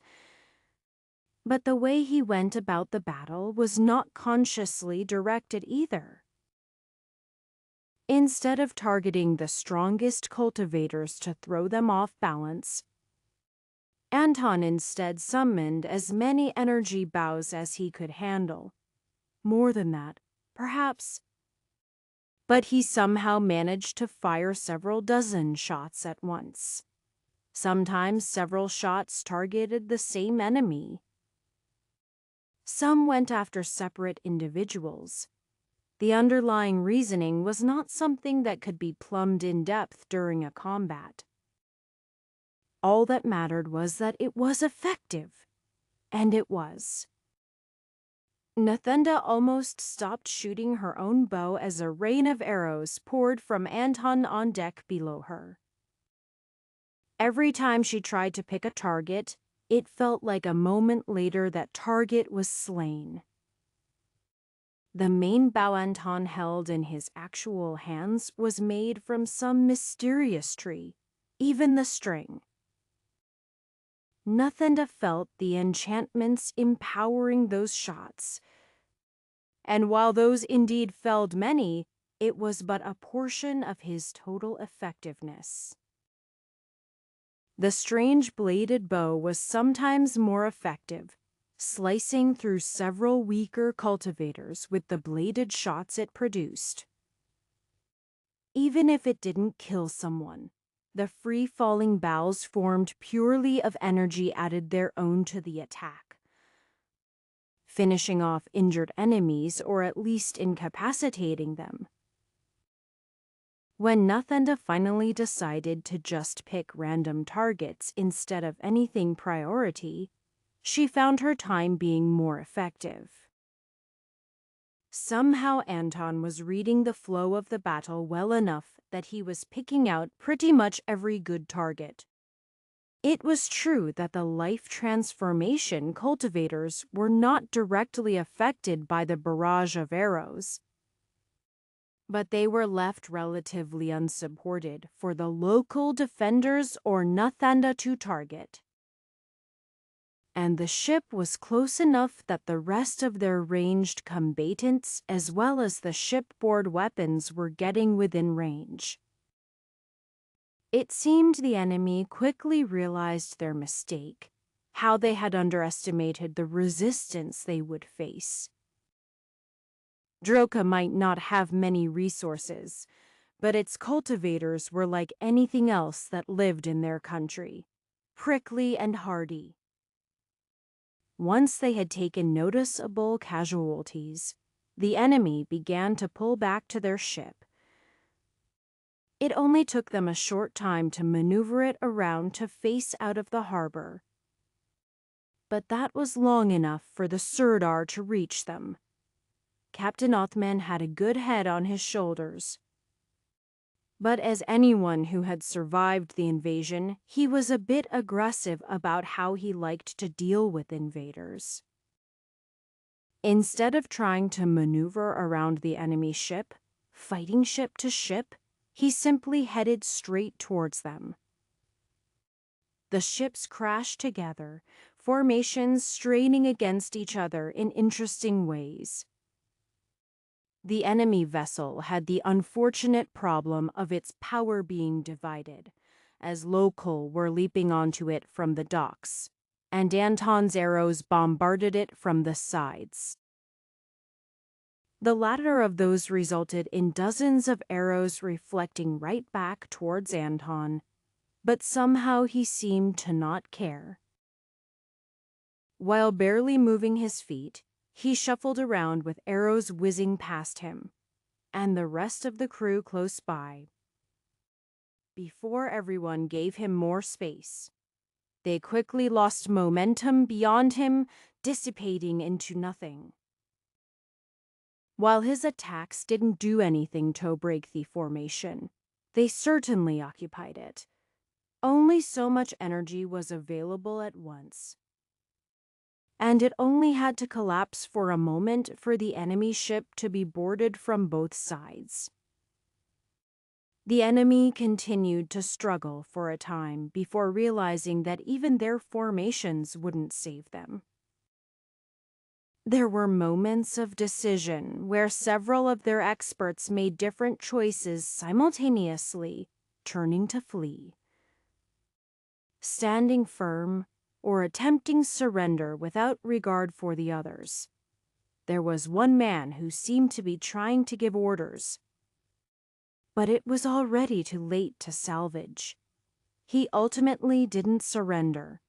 but the way he went about the battle was not consciously directed either. Instead of targeting the strongest cultivators to throw them off balance, Anton instead summoned as many energy bows as he could handle. More than that, perhaps. But he somehow managed to fire several dozen shots at once. Sometimes several shots targeted the same enemy. Some went after separate individuals. The underlying reasoning was not something that could be plumbed in depth during a combat. All that mattered was that it was effective, and it was. Nathenda almost stopped shooting her own bow as a rain of arrows poured from Anton on deck below her. Every time she tried to pick a target, it felt like a moment later that target was slain. The main bow Anton held in his actual hands was made from some mysterious tree, even the string. Nathenda felt the enchantments empowering those shots. And while those indeed felled many, it was but a portion of his total effectiveness. The strange bladed bow was sometimes more effective, slicing through several weaker cultivators with the bladed shots it produced. Even if it didn't kill someone, the free-falling boughs formed purely of energy added their own to the attack, finishing off injured enemies or at least incapacitating them. When Nathenda finally decided to just pick random targets instead of anything priority, she found her time being more effective. Somehow Anton was reading the flow of the battle well enough that he was picking out pretty much every good target. It was true that the life transformation cultivators were not directly affected by the barrage of arrows, but they were left relatively unsupported for the local defenders or Nathanda to target. And the ship was close enough that the rest of their ranged combatants as well as the shipboard weapons were getting within range. It seemed the enemy quickly realized their mistake, how they had underestimated the resistance they would face. Droka might not have many resources, but its cultivators were like anything else that lived in their country, prickly and hardy. Once they had taken noticeable casualties, the enemy began to pull back to their ship. It only took them a short time to maneuver it around to face out of the harbor, but that was long enough for the Sirdar to reach them. Captain Othman had a good head on his shoulders, but as anyone who had survived the invasion, he was a bit aggressive about how he liked to deal with invaders. Instead of trying to maneuver around the enemy ship, fighting ship to ship, he simply headed straight towards them. The ships crashed together, formations straining against each other in interesting ways. The enemy vessel had the unfortunate problem of its power being divided, as local were leaping onto it from the docks, and Anton's arrows bombarded it from the sides. The latter of those resulted in dozens of arrows reflecting right back towards Anton, but somehow he seemed to not care. While barely moving his feet, he shuffled around with arrows whizzing past him, and the rest of the crew close by. Before everyone gave him more space, they quickly lost momentum beyond him, dissipating into nothing. While his attacks didn't do anything to break the formation, they certainly occupied it. Only so much energy was available at once, and it only had to collapse for a moment for the enemy ship to be boarded from both sides. The enemy continued to struggle for a time before realizing that even their formations wouldn't save them. There were moments of decision where several of their experts made different choices simultaneously, turning to flee, standing firm, or attempting surrender without regard for the others. There was one man who seemed to be trying to give orders, but it was already too late to salvage. He ultimately didn't surrender,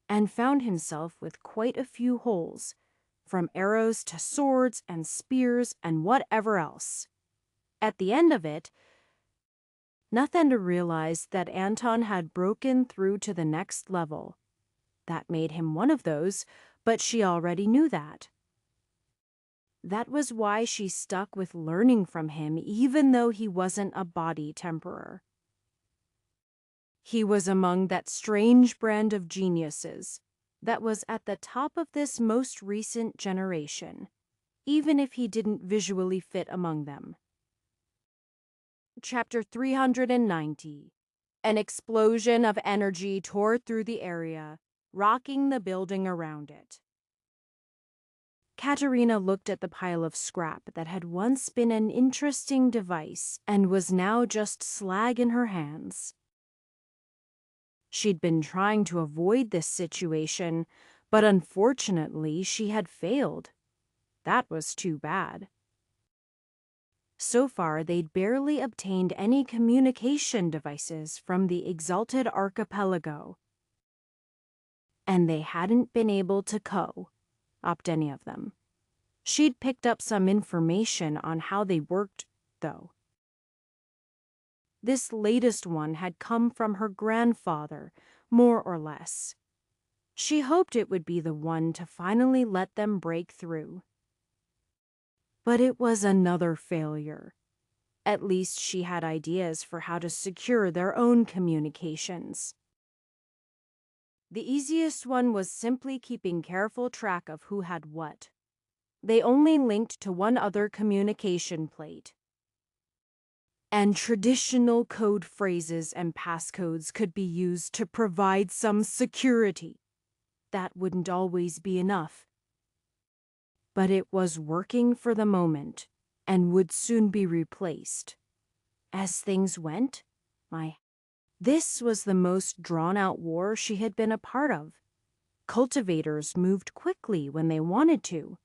and found himself with quite a few holes, from arrows to swords and spears and whatever else. At the end of it, Nathan realized that Anton had broken through to the next level. That made him one of those, but she already knew that. That was why she stuck with learning from him even though he wasn't a body temperer. He was among that strange brand of geniuses that was at the top of this most recent generation, even if he didn't visually fit among them. Chapter 390. An explosion of energy tore through the area, rocking the building around it. Katerina looked at the pile of scrap that had once been an interesting device and was now just slag in her hands. She'd been trying to avoid this situation, but unfortunately she had failed. That was too bad. So far, they'd barely obtained any communication devices from the Exalted Archipelago, and they hadn't been able to co-opt any of them. She'd picked up some information on how they worked, though. This latest one had come from her grandfather, more or less. She hoped it would be the one to finally let them break through. But it was another failure. At least she had ideas for how to secure their own communications. The easiest one was simply keeping careful track of who had what. They only linked to one other communication plate, and traditional code phrases and passcodes could be used to provide some security. That wouldn't always be enough. But it was working for the moment and would soon be replaced. As things went, this was the most drawn-out war she had been a part of. Cultivators moved quickly when they wanted to.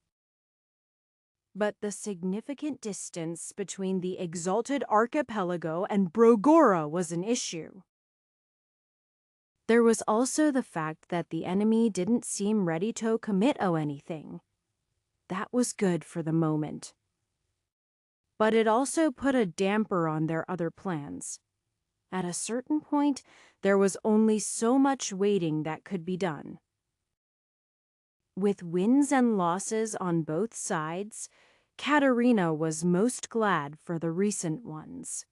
But the significant distance between the Exalted Archipelago and Brogora was an issue. There was also the fact that the enemy didn't seem ready to commit anything. That was good for the moment. But it also put a damper on their other plans. At a certain point, there was only so much waiting that could be done. With wins and losses on both sides, Katerina was most glad for the recent ones.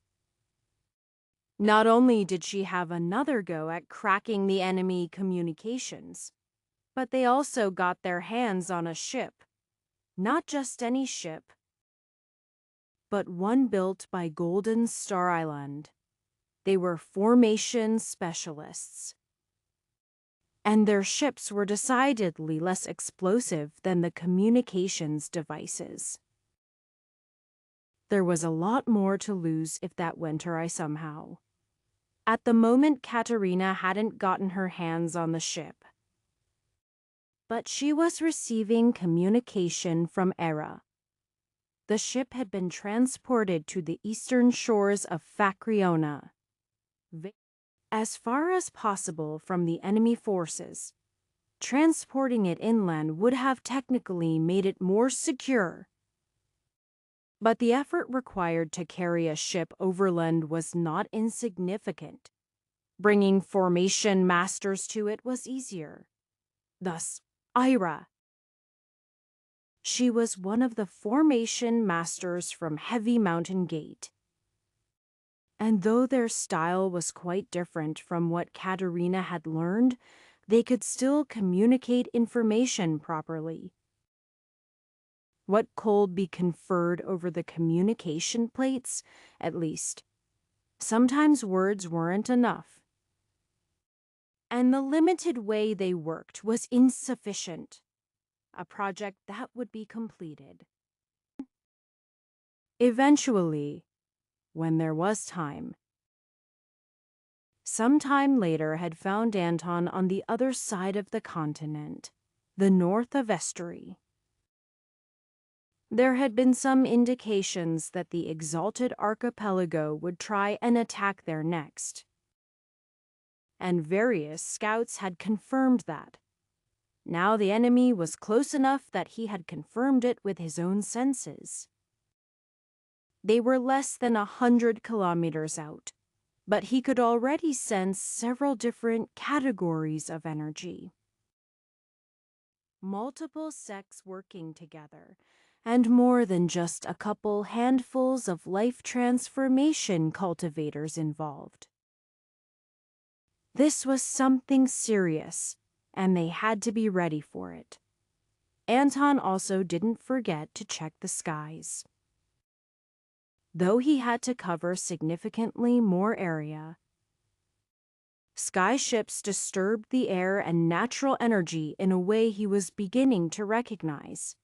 Not only did she have another go at cracking the enemy communications, but they also got their hands on a ship. Not just any ship, but one built by Golden Star Island. They were formation specialists, and their ships were decidedly less explosive than the communications devices. There was a lot more to lose if that went awry somehow. At the moment, Katerina hadn't gotten her hands on the ship, but she was receiving communication from Era. The ship had been transported to the eastern shores of Facriona, as far as possible from the enemy forces. Transporting it inland would have technically made it more secure. But the effort required to carry a ship overland was not insignificant. Bringing formation masters to it was easier. Thus, Ira. She was one of the formation masters from Heavy Mountain Gate. And though their style was quite different from what Katerina had learned, they could still communicate information properly. What Colby conferred over the communication plates, at least. Sometimes words weren't enough. And the limited way they worked was insufficient. A project that would be completed. Eventually, when there was time. Some time later had found Anton on the other side of the continent, the north of Estuary. There had been some indications that the Exalted Archipelago would try and attack there next. And various scouts had confirmed that. Now the enemy was close enough that he had confirmed it with his own senses. They were less than 100 kilometers out, but he could already sense several different categories of energy. Multiple sects working together, and more than just a couple handfuls of life transformation cultivators involved. This was something serious, and they had to be ready for it. Anton also didn't forget to check the skies. Though he had to cover significantly more area, sky ships disturbed the air and natural energy in a way he was beginning to recognize.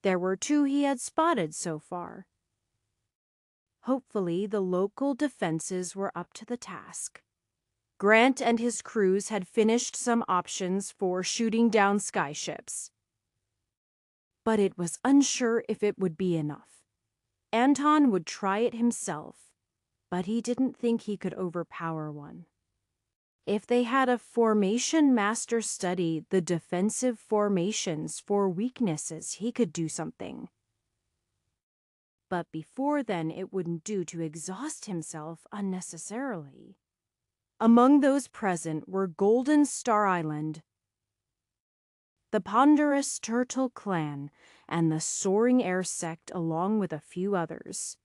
There were 2 he had spotted so far. Hopefully, the local defenses were up to the task. Grant and his crews had finished some options for shooting down sky ships. But it was unsure if it would be enough. Anton would try it himself, but he didn't think he could overpower one. If they had a formation master study the defensive formations for weaknesses, he could do something. But before then, it wouldn't do to exhaust himself unnecessarily. Among those present were Golden Star Island, the Ponderous Turtle Clan, and the Soaring Air Sect, along with a few others.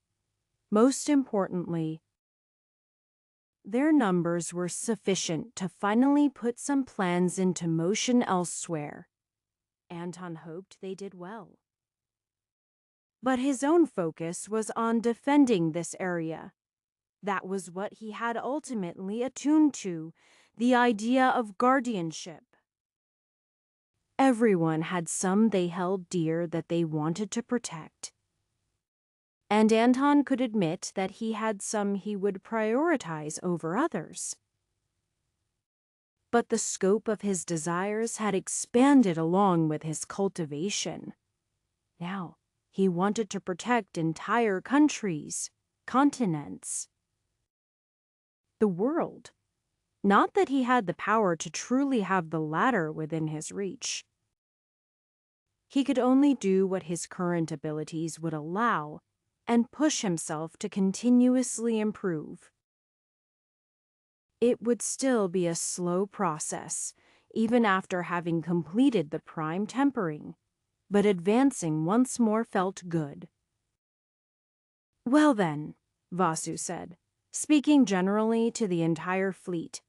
Most importantly, their numbers were sufficient to finally put some plans into motion elsewhere. Anton hoped they did well. But his own focus was on defending this area. That was what he had ultimately attuned to, the idea of guardianship. Everyone had some they held dear that they wanted to protect. And Anton could admit that he had some he would prioritize over others. But the scope of his desires had expanded along with his cultivation. Now, he wanted to protect entire countries, continents, the world. Not that he had the power to truly have the latter within his reach. He could only do what his current abilities would allow and push himself to continuously improve. It would still be a slow process, even after having completed the prime tempering, but advancing once more felt good. Well then, Vasu said, speaking generally to the entire fleet,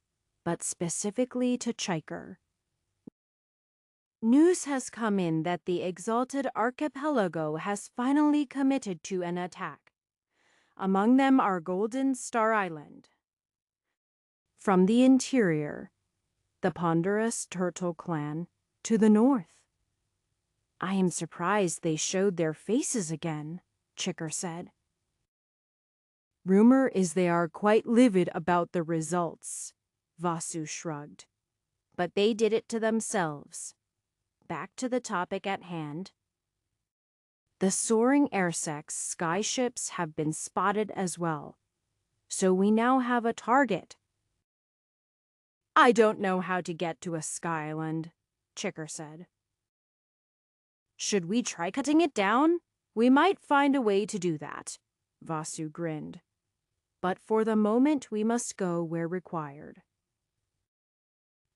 but specifically to Chiker. News has come in that the Exalted Archipelago has finally committed to an attack. Among them are Golden Star Island, From the interior, the ponderous turtle clan to the north. I am surprised they showed their faces again, Chicker said. Rumor is they are quite livid about the results, Vasu shrugged. But they did it to themselves. Back to the topic at hand. The soaring airsects skyships have been spotted as well, so we now have a target. I don't know how to get to a skyland, Chicker said. Should we try cutting it down? We might find a way to do that, Vasu grinned. But for the moment we must go where required.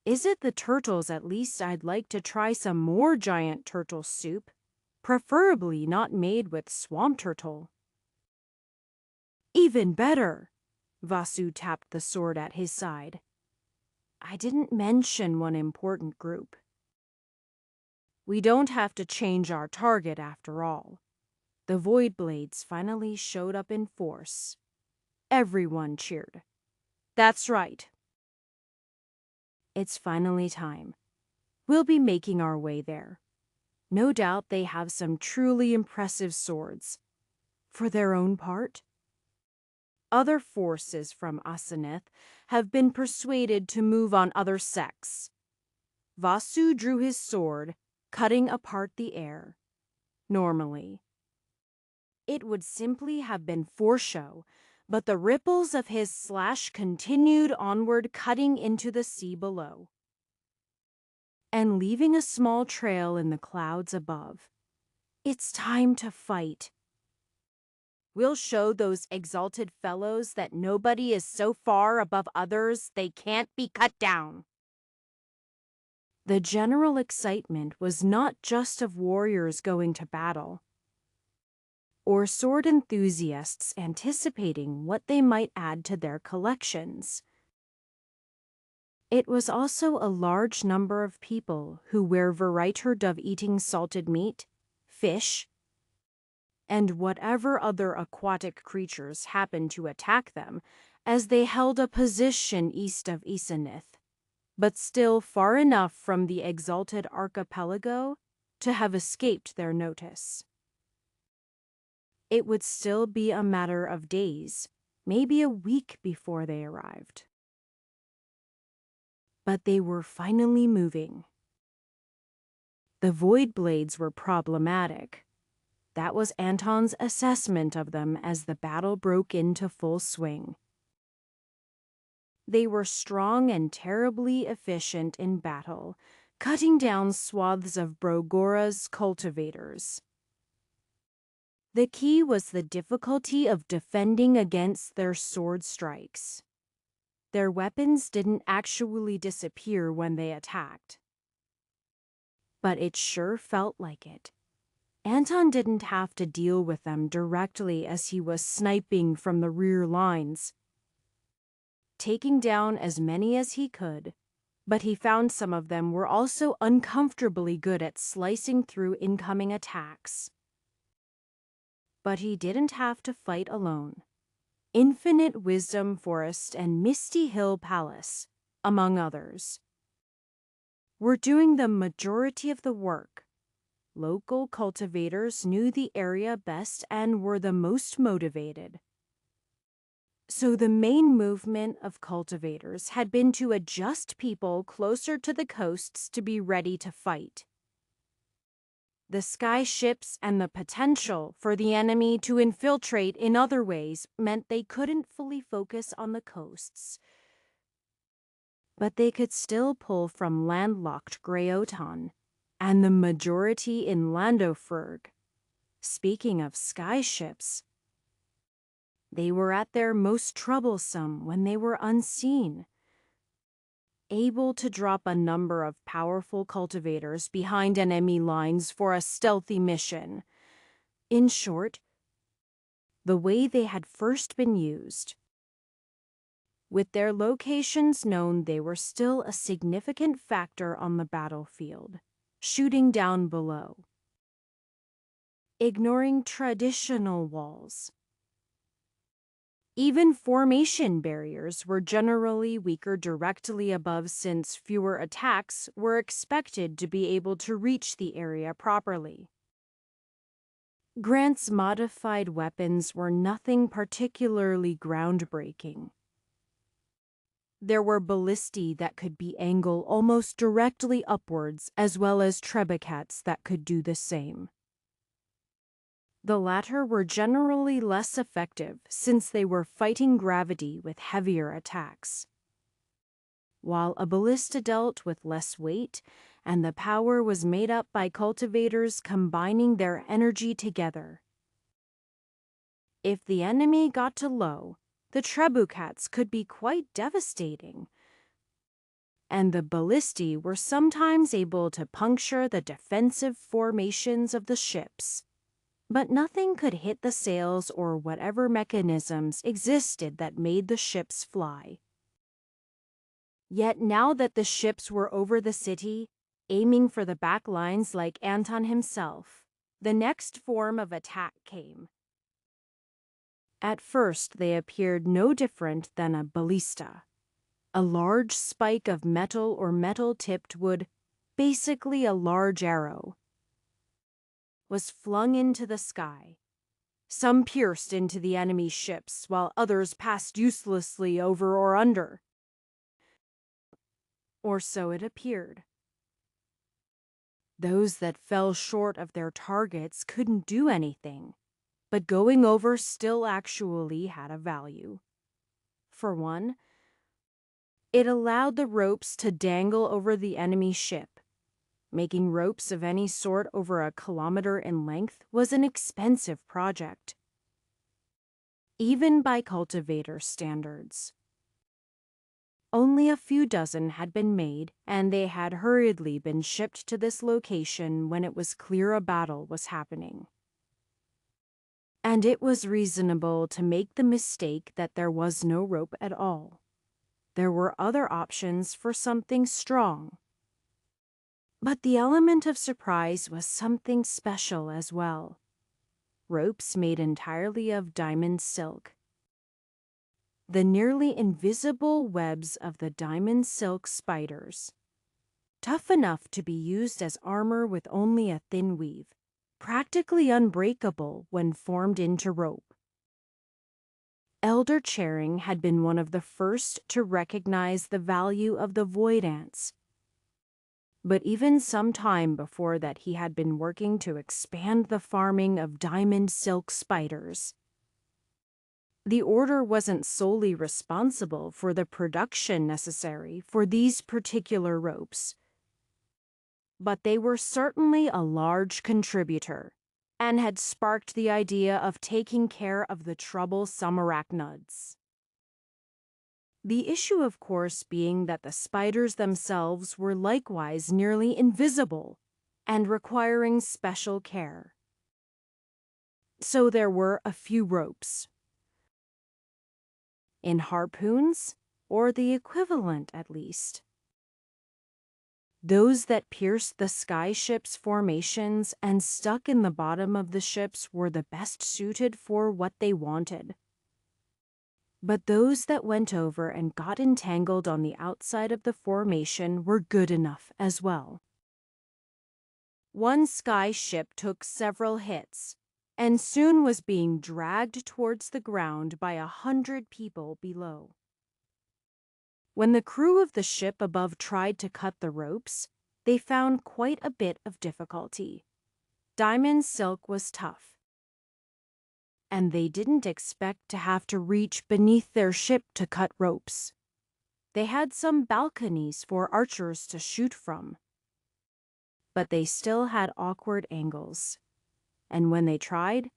Is it the turtles? At least I'd like to try some more giant turtle soup, preferably not made with swamp turtle. Even better, Vasu tapped the sword at his side. I didn't mention one important group. We don't have to change our target after all. The Void Blades finally showed up in force. Everyone cheered. That's right. It's finally time. We'll be making our way there. No doubt they have some truly impressive swords. For their own part, other forces from Asenath have been persuaded to move on other sects. Vasu drew his sword, cutting apart the air. Normally, it would simply have been for show, but the ripples of his slash continued onward, cutting into the sea below and leaving a small trail in the clouds above. It's time to fight. We'll show those exalted fellows that nobody is so far above others they can't be cut down. The general excitement was not just of warriors going to battle, or sword enthusiasts anticipating what they might add to their collections. It was also a large number of people who were varieties of eating salted meat, fish, and whatever other aquatic creatures happened to attack them, as they held a position east of Isanith, but still far enough from the exalted archipelago to have escaped their notice. It would still be a matter of days, maybe a week before they arrived. But they were finally moving. The Void Blades were problematic. That was Anton's assessment of them as the battle broke into full swing. They were strong and terribly efficient in battle, cutting down swaths of Brogora's cultivators. The key was the difficulty of defending against their sword strikes. Their weapons didn't actually disappear when they attacked, but it sure felt like it. Anton didn't have to deal with them directly as he was sniping from the rear lines, taking down as many as he could, but he found some of them were also uncomfortably good at slicing through incoming attacks. But he didn't have to fight alone. Infinite Wisdom Forest and Misty Hill Palace, among others, were doing the majority of the work. Local cultivators knew the area best and were the most motivated. So the main movement of cultivators had been to adjust people closer to the coasts to be ready to fight. The sky ships and the potential for the enemy to infiltrate in other ways meant they couldn't fully focus on the coasts. But they could still pull from landlocked Greyotan and the majority in Landofurg. Speaking of sky ships, they were at their most troublesome when they were unseen, able to drop a number of powerful cultivators behind enemy lines for a stealthy mission. In short, the way they had first been used. With their locations known, they were still a significant factor on the battlefield, shooting down below, ignoring traditional walls. Even formation barriers were generally weaker directly above since fewer attacks were expected to be able to reach the area properly. Grant's modified weapons were nothing particularly groundbreaking. There were ballistae that could be angled almost directly upwards, as well as trebicats that could do the same. The latter were generally less effective since they were fighting gravity with heavier attacks, while a ballista dealt with less weight, and the power was made up by cultivators combining their energy together. If the enemy got too low, the trebuchets could be quite devastating, and the ballistae were sometimes able to puncture the defensive formations of the ships. But nothing could hit the sails or whatever mechanisms existed that made the ships fly. Yet now that the ships were over the city, aiming for the back lines like Anton himself, the next form of attack came. At first, they appeared no different than a ballista. A large spike of metal or metal-tipped wood, basically a large arrow, was flung into the sky. Some pierced into the enemy's ships, while others passed uselessly over or under. Or so it appeared. Those that fell short of their targets couldn't do anything, but going over still actually had a value. For one, it allowed the ropes to dangle over the enemy ship. Making ropes of any sort over 1 kilometer in length was an expensive project, even by cultivator standards. Only a few dozen had been made, and they had hurriedly been shipped to this location when it was clear a battle was happening. And it was reasonable to make the mistake that there was no rope at all. There were other options for something strong. But the element of surprise was something special as well. Ropes made entirely of diamond silk. The nearly invisible webs of the diamond silk spiders, tough enough to be used as armor with only a thin weave, practically unbreakable when formed into rope. Elder Charing had been one of the first to recognize the value of the void ants. But even some time before that, he had been working to expand the farming of diamond silk spiders. The order wasn't solely responsible for the production necessary for these particular ropes, but they were certainly a large contributor and had sparked the idea of taking care of the troublesome arachnids. The issue, of course, being that the spiders themselves were likewise nearly invisible and requiring special care. So there were a few ropes. In harpoons, or the equivalent at least. Those that pierced the sky ship's formations and stuck in the bottom of the ships were the best suited for what they wanted. But those that went over and got entangled on the outside of the formation were good enough as well. One sky ship took several hits, and soon was being dragged towards the ground by 100 people below. When the crew of the ship above tried to cut the ropes, they found quite a bit of difficulty. Diamond silk was tough, and they didn't expect to have to reach beneath their ship to cut ropes. They had some balconies for archers to shoot from, but they still had awkward angles, and when they tried,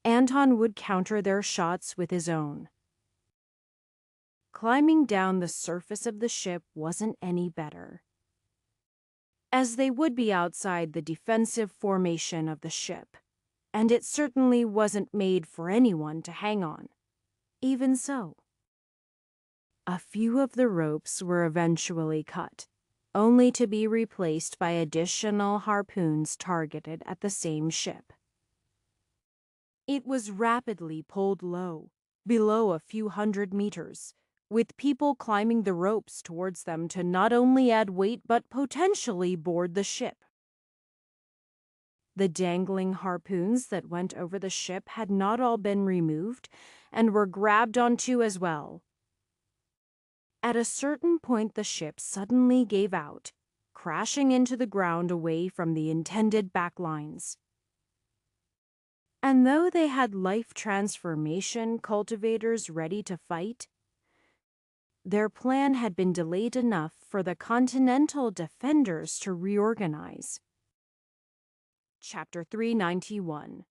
Anton would counter their shots with his own. Climbing down the surface of the ship wasn't any better, as they would be outside the defensive formation of the ship, and it certainly wasn't made for anyone to hang on. Even so, a few of the ropes were eventually cut, only to be replaced by additional harpoons targeted at the same ship. It was rapidly pulled low, below a few hundred meters, with people climbing the ropes towards them to not only add weight but potentially board the ship. The dangling harpoons that went over the ship had not all been removed and were grabbed onto as well. At a certain point, the ship suddenly gave out, crashing into the ground away from the intended backlines. And though they had life transformation cultivators ready to fight, their plan had been delayed enough for the Continental defenders to reorganize. Chapter 391.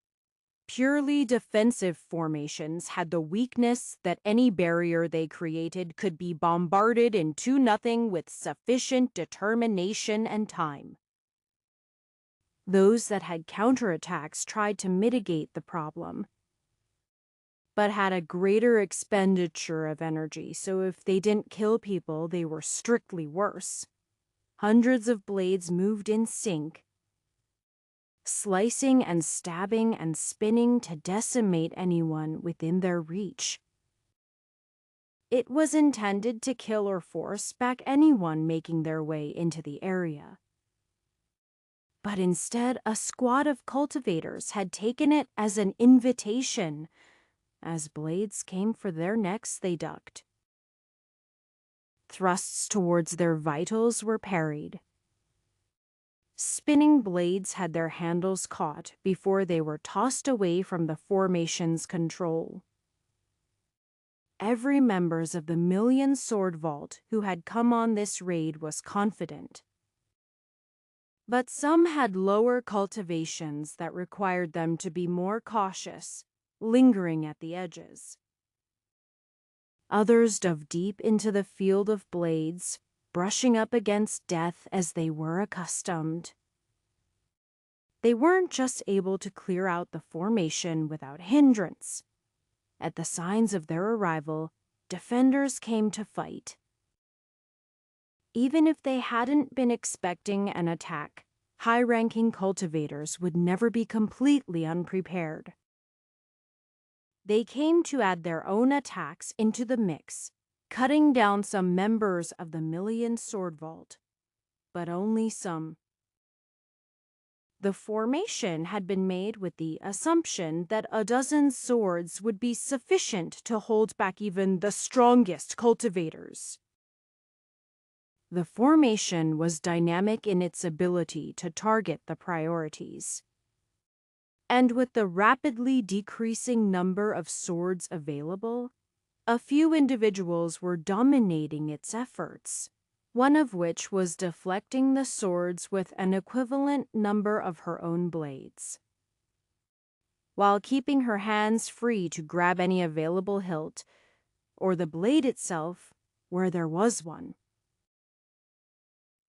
Purely defensive formations had the weakness that any barrier they created could be bombarded into nothing with sufficient determination and time. Those that had counterattacks tried to mitigate the problem, but had a greater expenditure of energy, so if they didn't kill people, they were strictly worse. Hundreds of blades moved in sync, slicing and stabbing and spinning to decimate anyone within their reach. It was intended to kill or force back anyone making their way into the area. But instead, a squad of cultivators had taken it as an invitation. As blades came for their necks, they ducked. Thrusts towards their vitals were parried. Spinning blades had their handles caught before they were tossed away from the formation's control. Every member of the Million Sword Vault who had come on this raid was confident. But some had lower cultivations that required them to be more cautious, lingering at the edges. Others dove deep into the field of blades, brushing up against death as they were accustomed. They weren't just able to clear out the formation without hindrance. At the signs of their arrival, defenders came to fight. Even if they hadn't been expecting an attack, high-ranking cultivators would never be completely unprepared. They came to add their own attacks into the mix, cutting down some members of the Million Sword Vault, but only some. The formation had been made with the assumption that a dozen swords would be sufficient to hold back even the strongest cultivators. The formation was dynamic in its ability to target the priorities. And with the rapidly decreasing number of swords available, a few individuals were dominating its efforts, one of which was deflecting the swords with an equivalent number of her own blades, while keeping her hands free to grab any available hilt, or the blade itself, where there was one.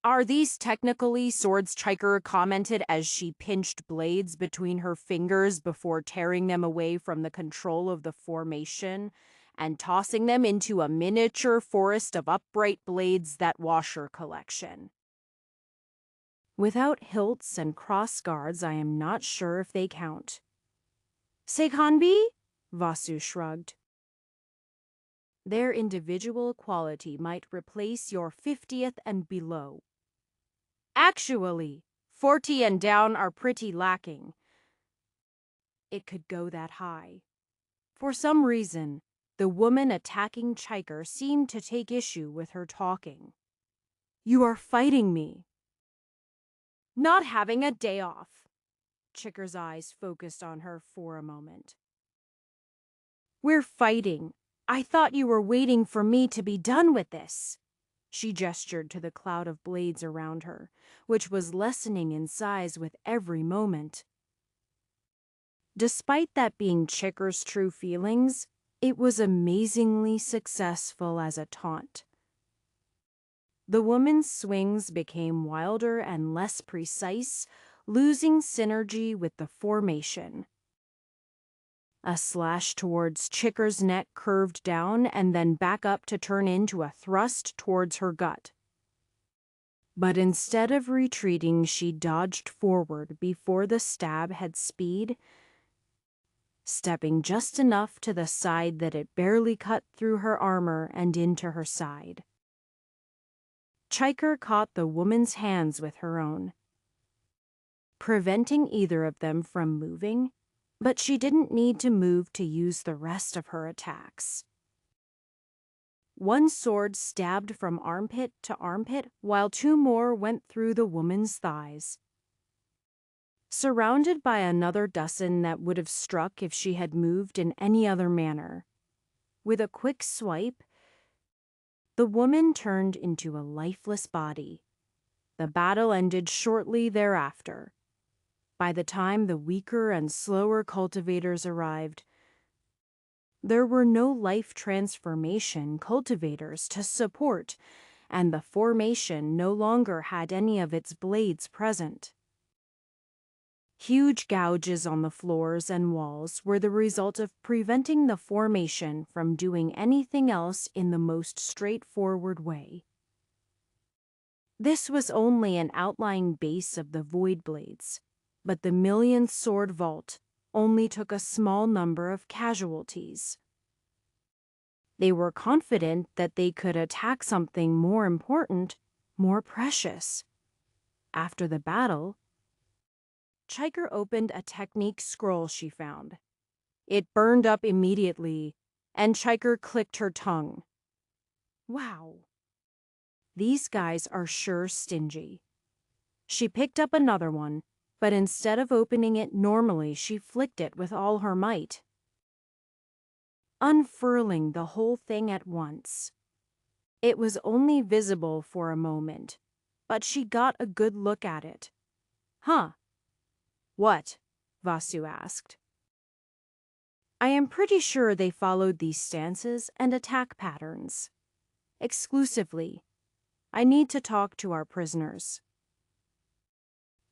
"Are these technically swords?" Chiker commented as she pinched blades between her fingers before tearing them away from the control of the formation and tossing them into a miniature forest of upright blades that Washer collection. "Without hilts and cross guards, I am not sure if they count." "Seikhanbi?" Vasu shrugged. "Their individual quality might replace your 50th and below. Actually, 40 and down are pretty lacking." It could go that high. For some reason, the woman attacking Chiker seemed to take issue with her talking. "You are fighting me." "Not having a day off." Chiker's eyes focused on her for a moment. "We're fighting. I thought you were waiting for me to be done with this." She gestured to the cloud of blades around her, which was lessening in size with every moment. Despite that being Chiker's true feelings, it was amazingly successful as a taunt. The woman's swings became wilder and less precise, losing synergy with the formation. A slash towards Chiker's neck curved down and then back up to turn into a thrust towards her gut. But instead of retreating, she dodged forward before the stab had speed, stepping just enough to the side that it barely cut through her armor and into her side. Chiker caught the woman's hands with her own, preventing either of them from moving, but she didn't need to move to use the rest of her attacks. One sword stabbed from armpit to armpit, while two more went through the woman's thighs. Surrounded by another dozen that would have struck if she had moved in any other manner, with a quick swipe, the woman turned into a lifeless body. The battle ended shortly thereafter. By the time the weaker and slower cultivators arrived, there were no life transformation cultivators to support, and the formation no longer had any of its blades present. Huge gouges on the floors and walls were the result of preventing the formation from doing anything else in the most straightforward way. This was only an outlying base of the void blades, but the millionth sword vault only took a small number of casualties. They were confident that they could attack something more important, more precious. After the battle, Chiker opened a technique scroll she found. It burned up immediately, and Chiker clicked her tongue. Wow. These guys are sure stingy. She picked up another one, but instead of opening it normally, she flicked it with all her might, unfurling the whole thing at once. It was only visible for a moment, but she got a good look at it. Huh. What? Vasu asked. I am pretty sure they followed these stances and attack patterns. Exclusively. I need to talk to our prisoners.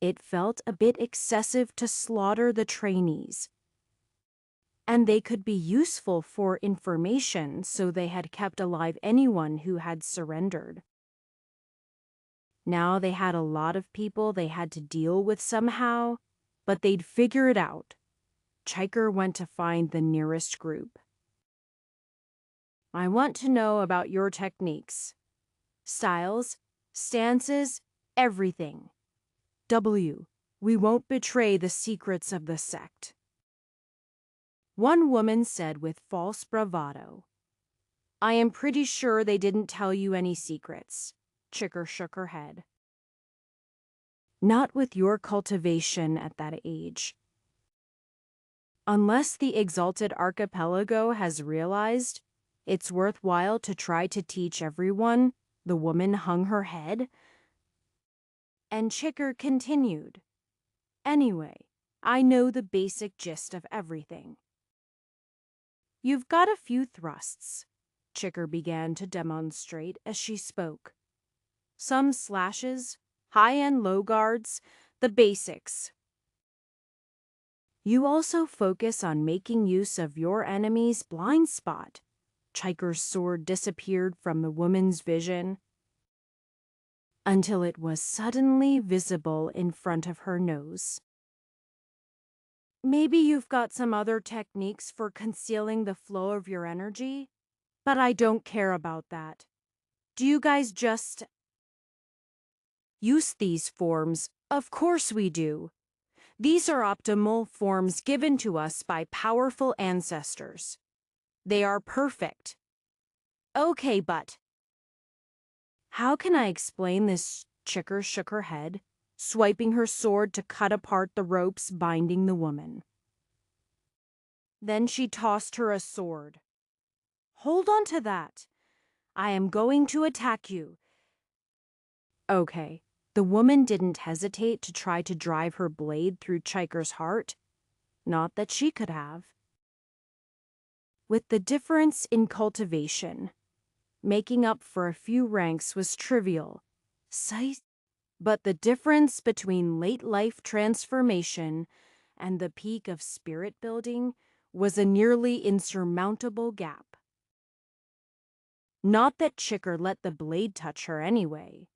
It felt a bit excessive to slaughter the trainees, and they could be useful for information, so they had kept alive anyone who had surrendered. Now they had a lot of people they had to deal with somehow, but they'd figure it out. Chiker went to find the nearest group. I want to know about your techniques. Styles, stances, everything. W. We won't betray the secrets of the sect. One woman said with false bravado. I am pretty sure they didn't tell you any secrets. Chiker shook her head. Not with your cultivation at that age. Unless the exalted archipelago has realized it's worthwhile to try to teach everyone, the woman hung her head. And Chiker continued. Anyway, I know the basic gist of everything. You've got a few thrusts, Chiker began to demonstrate as she spoke. Some slashes, high and low guards, the basics. You also focus on making use of your enemy's blind spot. Chiker's sword disappeared from the woman's vision until it was suddenly visible in front of her nose. Maybe you've got some other techniques for concealing the flow of your energy, but I don't care about that. Do you guys just use these forms? Of course we do. These are optimal forms given to us by powerful ancestors. They are perfect. Okay, but how can I explain this? Chiker shook her head, swiping her sword to cut apart the ropes binding the woman. Then she tossed her a sword. Hold on to that. I am going to attack you. Okay. The woman didn't hesitate to try to drive her blade through Chiker's heart. Not that she could have. With the difference in cultivation, making up for a few ranks was trivial. But the difference between late life transformation and the peak of spirit building was a nearly insurmountable gap. Not that Chiker let the blade touch her anyway.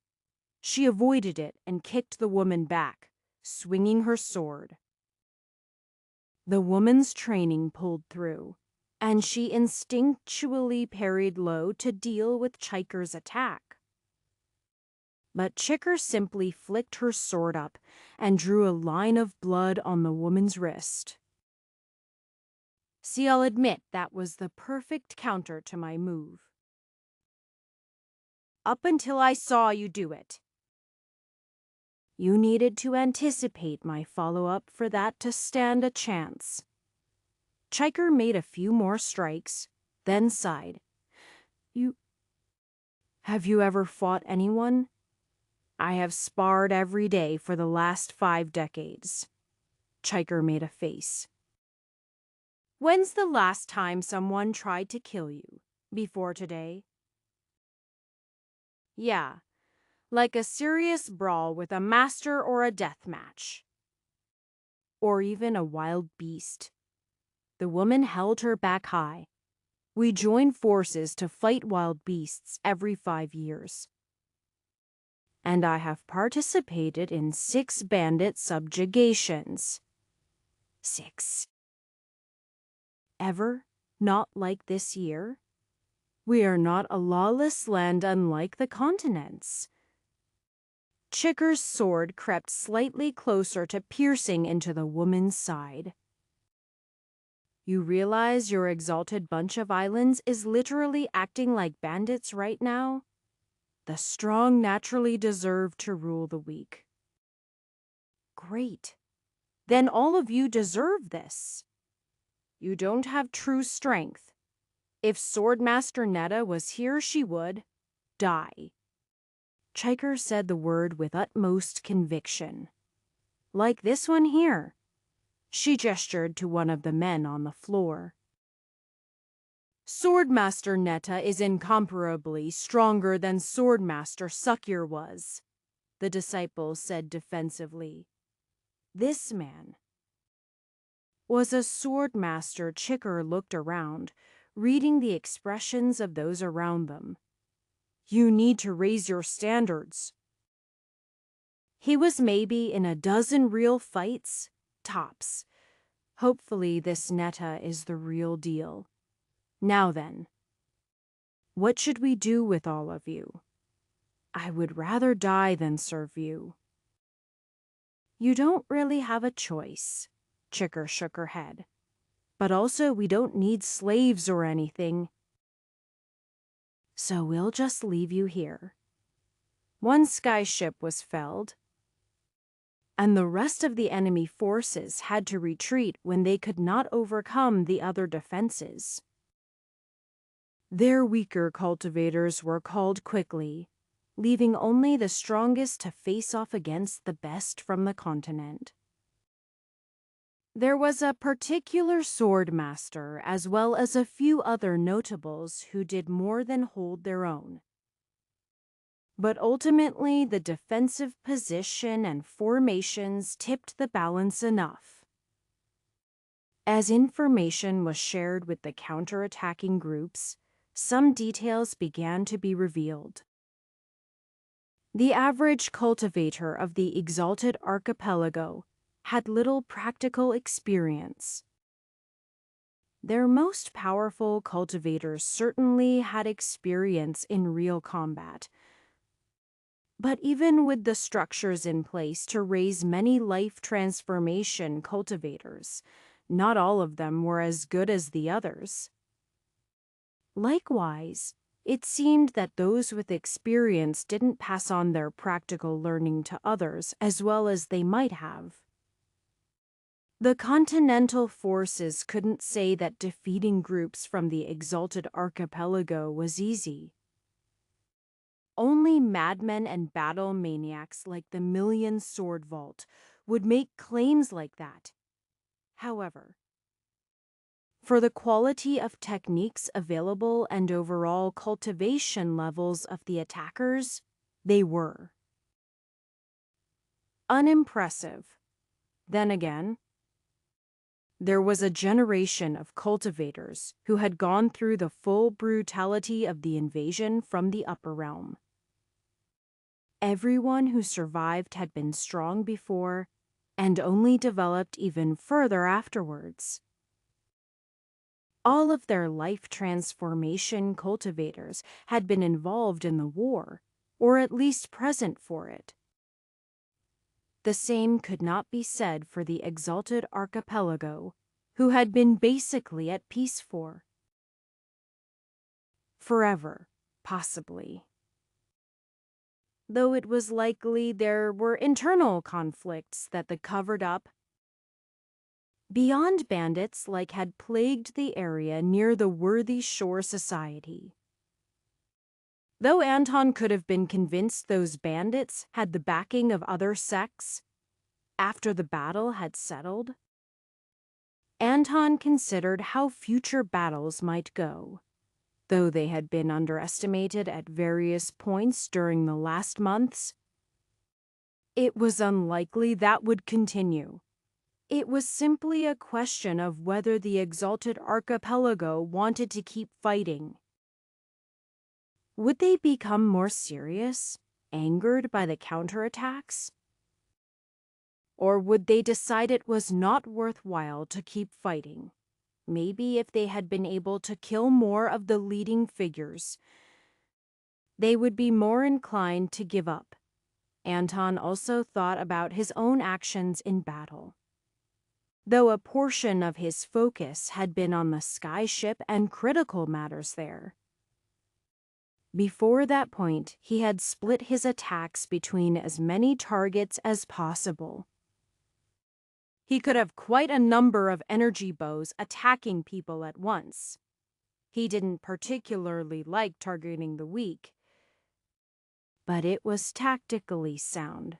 She avoided it and kicked the woman back, swinging her sword. The woman's training pulled through, and she instinctually parried low to deal with Chiker's attack. But Chiker simply flicked her sword up and drew a line of blood on the woman's wrist. See, I'll admit that was the perfect counter to my move. Up until I saw you do it. You needed to anticipate my follow-up for that to stand a chance. Chiker made a few more strikes, then sighed. Have you ever fought anyone? I have sparred every day for the last 5 decades. Chiker made a face. When's the last time someone tried to kill you? Before today? Yeah, like a serious brawl with a master or a death match. Or even a wild beast. The woman held her back high. We join forces to fight wild beasts every 5 years. And I have participated in 6 bandit subjugations. 6. Ever? Not like this year? We are not a lawless land unlike the continents. Chiker's sword crept slightly closer to piercing into the woman's side. You realize your exalted bunch of islands is literally acting like bandits right now? The strong naturally deserve to rule the weak. Great. Then all of you deserve this. You don't have true strength. If Swordmaster Netta was here, she would die. Chiker said the word with utmost conviction. Like this one here. She gestured to one of the men on the floor. Swordmaster Netta is incomparably stronger than Swordmaster Sukyr was, the disciple said defensively. This man was a swordmaster. Chiker looked around, reading the expressions of those around them. You need to raise your standards. He was maybe in a dozen real fights, tops. Hopefully this Netta is the real deal. Now then, what should we do with all of you? I would rather die than serve you. You don't really have a choice, Chiker shook her head. But also we don't need slaves or anything. So we'll just leave you here. One skyship was felled, and the rest of the enemy forces had to retreat when they could not overcome the other defenses. Their weaker cultivators were called quickly, leaving only the strongest to face off against the best from the continent. There was a particular swordmaster as well as a few other notables who did more than hold their own. But ultimately, the defensive position and formations tipped the balance enough. As information was shared with the counterattacking groups, some details began to be revealed. The average cultivator of the Exalted Archipelago had little practical experience. Their most powerful cultivators certainly had experience in real combat. But even with the structures in place to raise many life transformation cultivators, not all of them were as good as the others. Likewise, it seemed that those with experience didn't pass on their practical learning to others as well as they might have. The continental forces couldn't say that defeating groups from the Exalted Archipelago was easy. Only madmen and battle maniacs like the Million Sword Vault would make claims like that. However, for the quality of techniques available and overall cultivation levels of the attackers, they were unimpressive. Then again, there was a generation of cultivators who had gone through the full brutality of the invasion from the upper realm. Everyone who survived had been strong before and only developed even further afterwards. All of their life transformation cultivators had been involved in the war, or at least present for it. The same could not be said for the exalted archipelago, who had been basically at peace for forever, possibly. Though it was likely there were internal conflicts that the covered up. Beyond bandits like had plagued the area near the Worthy Shore Society. Though Anton could have been convinced those bandits had the backing of other sects, after the battle had settled, Anton considered how future battles might go. Though they had been underestimated at various points during the last months, it was unlikely that would continue. It was simply a question of whether the exalted archipelago wanted to keep fighting. Would they become more serious, angered by the counterattacks? Or would they decide it was not worthwhile to keep fighting? Maybe if they had been able to kill more of the leading figures, they would be more inclined to give up. Anton also thought about his own actions in battle. Though a portion of his focus had been on the skyship and critical matters there. Before that point, he had split his attacks between as many targets as possible. He could have quite a number of energy bows attacking people at once. He didn't particularly like targeting the weak, but it was tactically sound.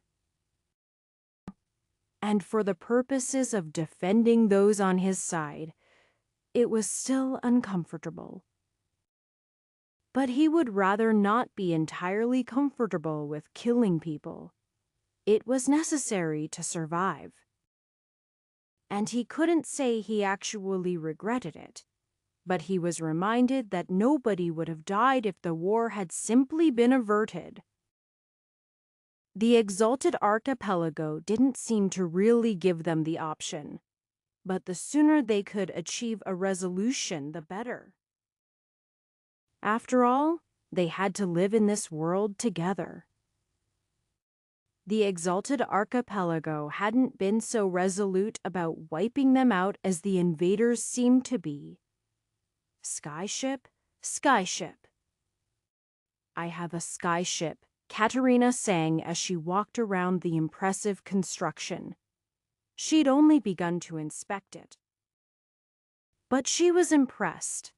And for the purposes of defending those on his side, it was still uncomfortable. But he would rather not be entirely comfortable with killing people. It was necessary to survive. And he couldn't say he actually regretted it, but he was reminded that nobody would have died if the war had simply been averted. The exalted archipelago didn't seem to really give them the option, but the sooner they could achieve a resolution, the better. After all, they had to live in this world together. The exalted archipelago hadn't been so resolute about wiping them out as the invaders seemed to be. Skyship, skyship. I have a skyship, Katerina sang as she walked around the impressive construction. She'd only begun to inspect it. But she was impressed.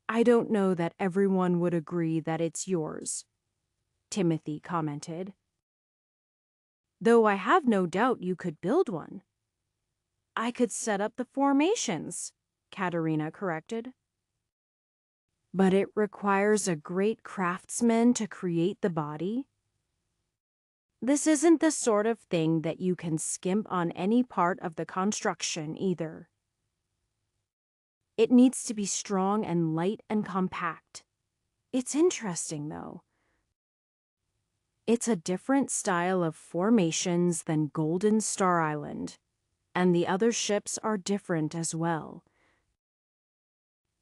I don't know that everyone would agree that it's yours, Timothy commented. Though I have no doubt you could build one. I could set up the formations, Katerina corrected. But it requires a great craftsman to create the body. This isn't the sort of thing that you can skimp on any part of the construction either. It needs to be strong and light and compact. It's interesting, though. It's a different style of formations than Golden Star Island, and the other ships are different as well.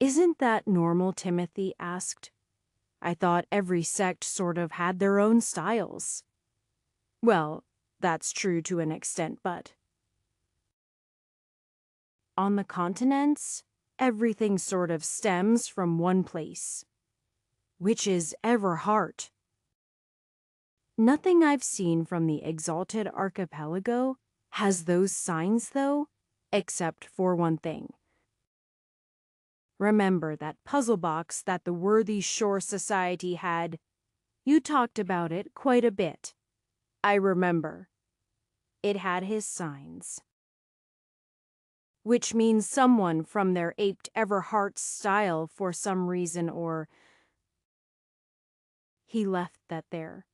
Isn't that normal? Timothy asked. I thought every sect sort of had their own styles. Well, that's true to an extent, but on the continents, everything sort of stems from one place, which is Everhart. Nothing I've seen from the exalted archipelago has those signs, though, except for one thing. Remember that puzzle box that the Worthy Shore Society had? You talked about it quite a bit. I remember. It had his signs. Which means someone from their aped Everhart style for some reason, or... He left that there.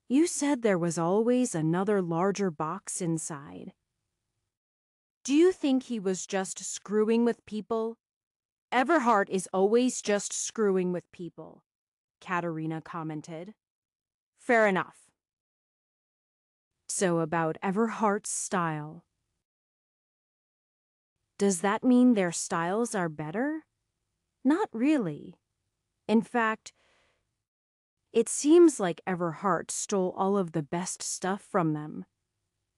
You said there was always another larger box inside. Do you think he was just screwing with people? Everhart is always just screwing with people, Katerina commented. Fair enough. So about Everhart's style. Does that mean their styles are better? Not really. In fact, it seems like Everhart stole all of the best stuff from them.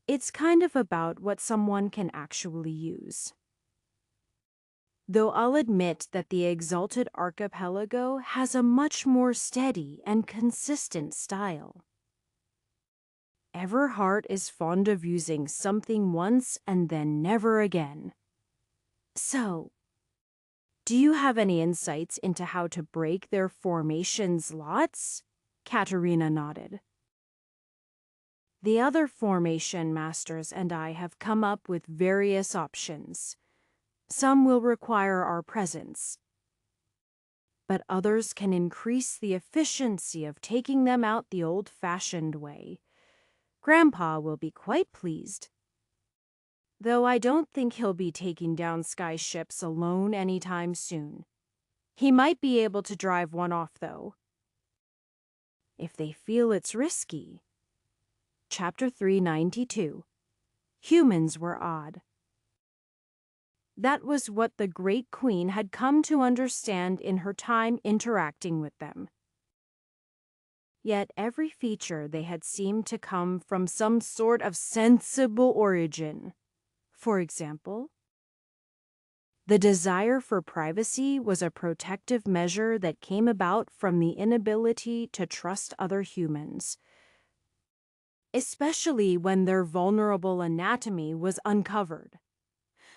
It's kind of about what someone can actually use. Though I'll admit that the Exalted Archipelago has a much more steady and consistent style. Everhart is fond of using something once and then never again. So, do you have any insights into how to break their formations lots? Katerina nodded. The other formation masters and I have come up with various options. Some will require our presence, but others can increase the efficiency of taking them out the old-fashioned way. Grandpa will be quite pleased. Though I don't think he'll be taking down skyships alone anytime soon. He might be able to drive one off, though, if they feel it's risky. Chapter 392. Humans were odd. That was what the Great Queen had come to understand in her time interacting with them. Yet every feature they had seemed to come from some sort of sensible origin. For example, the desire for privacy was a protective measure that came about from the inability to trust other humans, especially when their vulnerable anatomy was uncovered.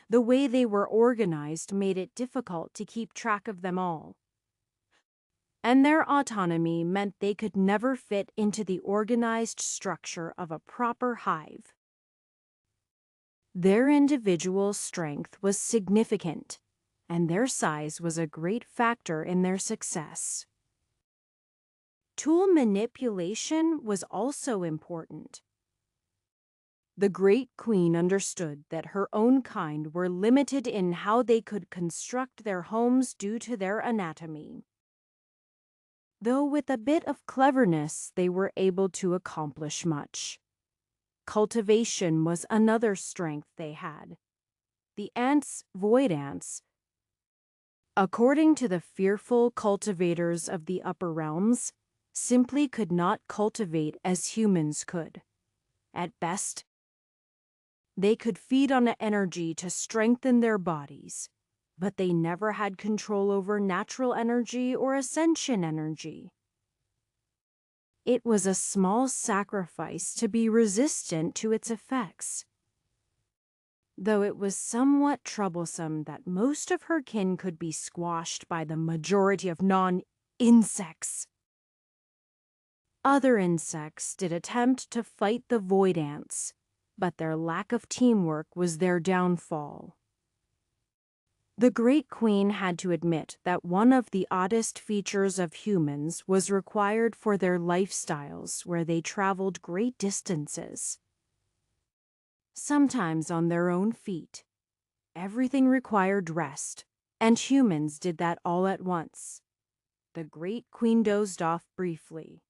The way they were organized made it difficult to keep track of them all. And their autonomy meant they could never fit into the organized structure of a proper hive. Their individual strength was significant, and their size was a great factor in their success. Tool manipulation was also important. The Great Queen understood that her own kind were limited in how they could construct their homes due to their anatomy. Though with a bit of cleverness, they were able to accomplish much. Cultivation was another strength they had. The ants, void ants, according to the fearful cultivators of the upper realms, simply could not cultivate as humans could. At best, they could feed on energy to strengthen their bodies, but they never had control over natural energy or ascension energy. It was a small sacrifice to be resistant to its effects, though it was somewhat troublesome that most of her kin could be squashed by the majority of non-insects. Other insects did attempt to fight the void ants, but their lack of teamwork was their downfall. The Great Queen had to admit that one of the oddest features of humans was required for their lifestyles where they traveled great distances, sometimes on their own feet. Everything required rest, and humans did that all at once. The Great Queen dozed off briefly.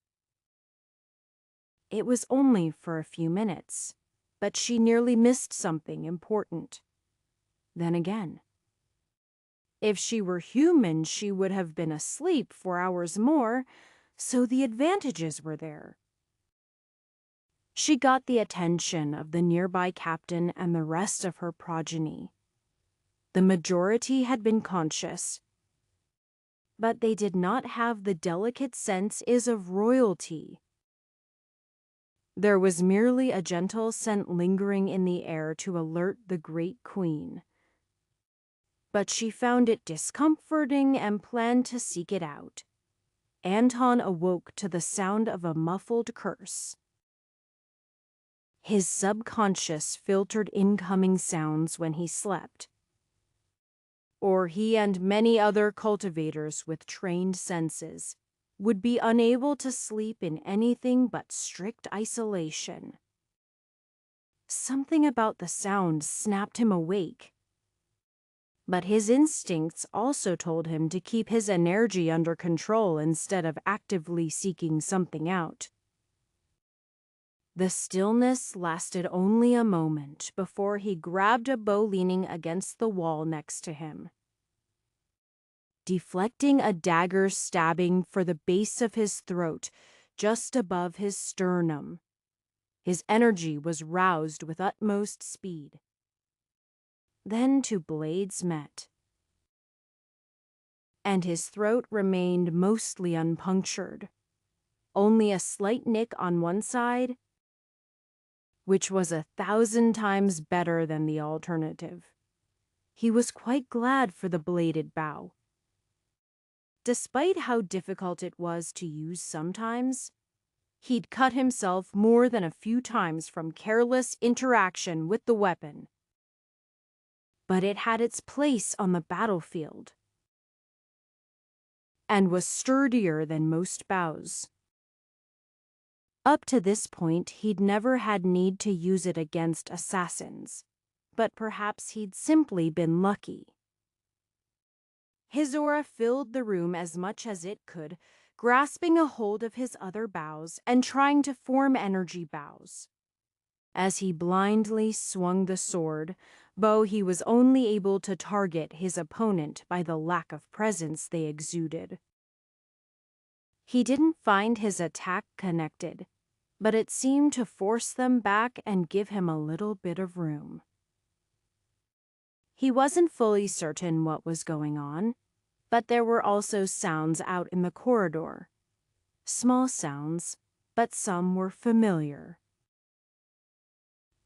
It was only for a few minutes, but she nearly missed something important. Then again, if she were human, she would have been asleep for hours more, so the advantages were there. She got the attention of the nearby captain and the rest of her progeny. The majority had been conscious, but they did not have the delicate senses of royalty. There was merely a gentle scent lingering in the air to alert the Great Queen. But she found it discomforting and planned to seek it out. Anton awoke to the sound of a muffled curse. His subconscious filtered incoming sounds when he slept. Or he and many other cultivators with trained senses would be unable to sleep in anything but strict isolation. Something about the sound snapped him awake. But his instincts also told him to keep his energy under control instead of actively seeking something out. The stillness lasted only a moment before he grabbed a bow leaning against the wall next to him. Deflecting a dagger stabbing for the base of his throat, just above his sternum. His energy was roused with utmost speed. Then two blades met, and his throat remained mostly unpunctured, only a slight nick on one side, which was 1,000 times better than the alternative. He was quite glad for the bladed bow. Despite how difficult it was to use sometimes, he'd cut himself more than a few times from careless interaction with the weapon. But it had its place on the battlefield and was sturdier than most bows. Up to this point, he'd never had need to use it against assassins, but perhaps he'd simply been lucky. His aura filled the room as much as it could, grasping a hold of his other bows and trying to form energy bows. As he blindly swung the sword, though he was only able to target his opponent by the lack of presence they exuded. He didn't find his attack connected, but it seemed to force them back and give him a little bit of room. He wasn't fully certain what was going on, but there were also sounds out in the corridor. Small sounds, but some were familiar.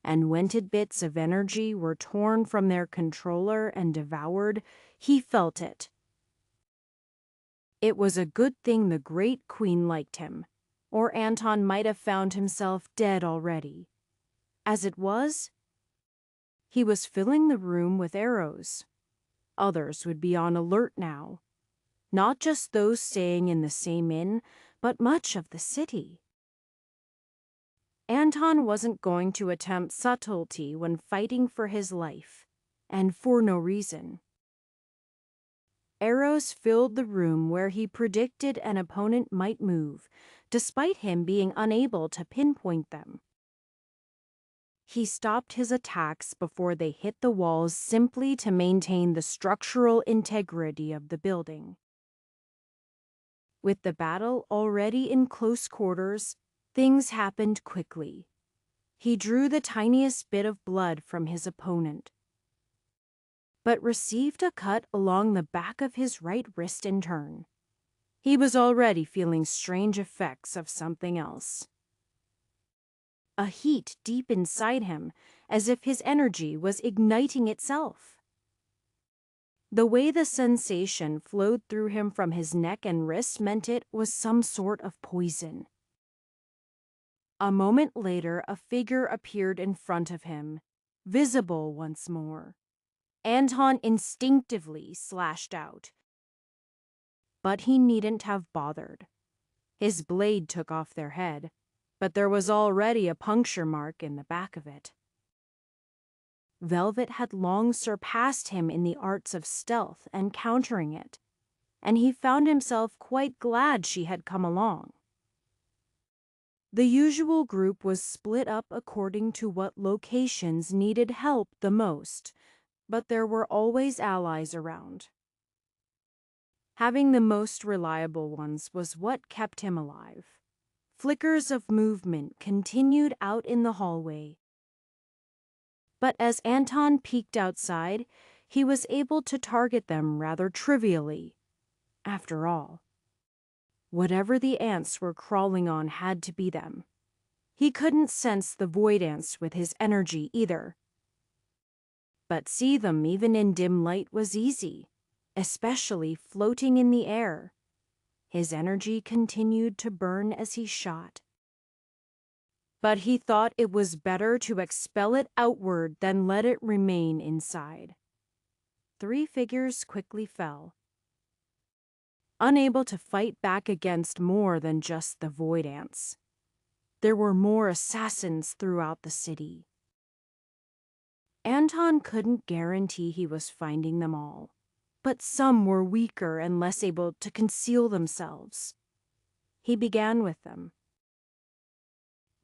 And when bits of energy were torn from their controller and devoured, he felt it. It was a good thing the Great Queen liked him, or Anton might have found himself dead already. As it was, he was filling the room with arrows. Others would be on alert now. Not just those staying in the same inn, but much of the city. Anton wasn't going to attempt subtlety when fighting for his life, and for no reason. Arrows filled the room where he predicted an opponent might move, despite him being unable to pinpoint them. He stopped his attacks before they hit the walls simply to maintain the structural integrity of the building. With the battle already in close quarters, things happened quickly. He drew the tiniest bit of blood from his opponent, but received a cut along the back of his right wrist in turn. He was already feeling strange effects of something else. A heat deep inside him, as if his energy was igniting itself. The way the sensation flowed through him from his neck and wrist meant it was some sort of poison. A moment later, a figure appeared in front of him, visible once more. Anton instinctively slashed out. But he needn't have bothered. His blade took off their head, but there was already a puncture mark in the back of it. Velvet had long surpassed him in the arts of stealth and countering it, and he found himself quite glad she had come along. The usual group was split up according to what locations needed help the most, but there were always allies around. Having the most reliable ones was what kept him alive. Flickers of movement continued out in the hallway. But as Anton peeked outside, he was able to target them rather trivially. After all, whatever the ants were crawling on had to be them. He couldn't sense the void ants with his energy either. But see them even in dim light was easy, especially floating in the air. His energy continued to burn as he shot. But he thought it was better to expel it outward than let it remain inside. 3 figures quickly fell, unable to fight back against more than just the void ants. There were more assassins throughout the city. Anton couldn't guarantee he was finding them all, but some were weaker and less able to conceal themselves. He began with them.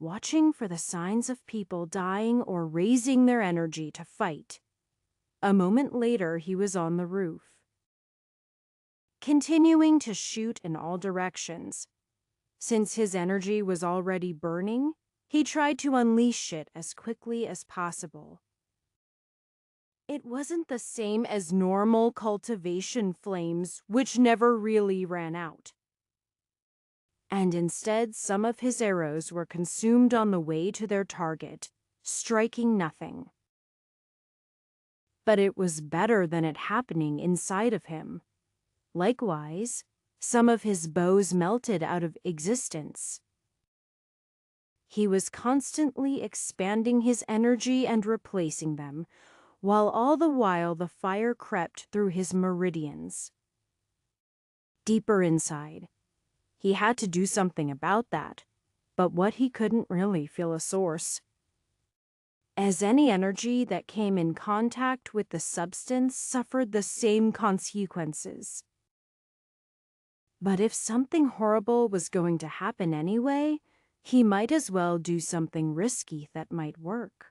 watching for the signs of people dying or raising their energy to fight. A moment later, he was on the roof, continuing to shoot in all directions. Since his energy was already burning, he tried to unleash it as quickly as possible. It wasn't the same as normal cultivation flames, which never really ran out. And instead, some of his arrows were consumed on the way to their target, striking nothing. But it was better than it happening inside of him. Likewise, some of his bows melted out of existence. He was constantly expanding his energy and replacing them, while all the while the fire crept through his meridians. Deeper inside, he had to do something about that, but what he couldn't really feel a source. As any energy that came in contact with the substance suffered the same consequences. But if something horrible was going to happen anyway, he might as well do something risky that might work.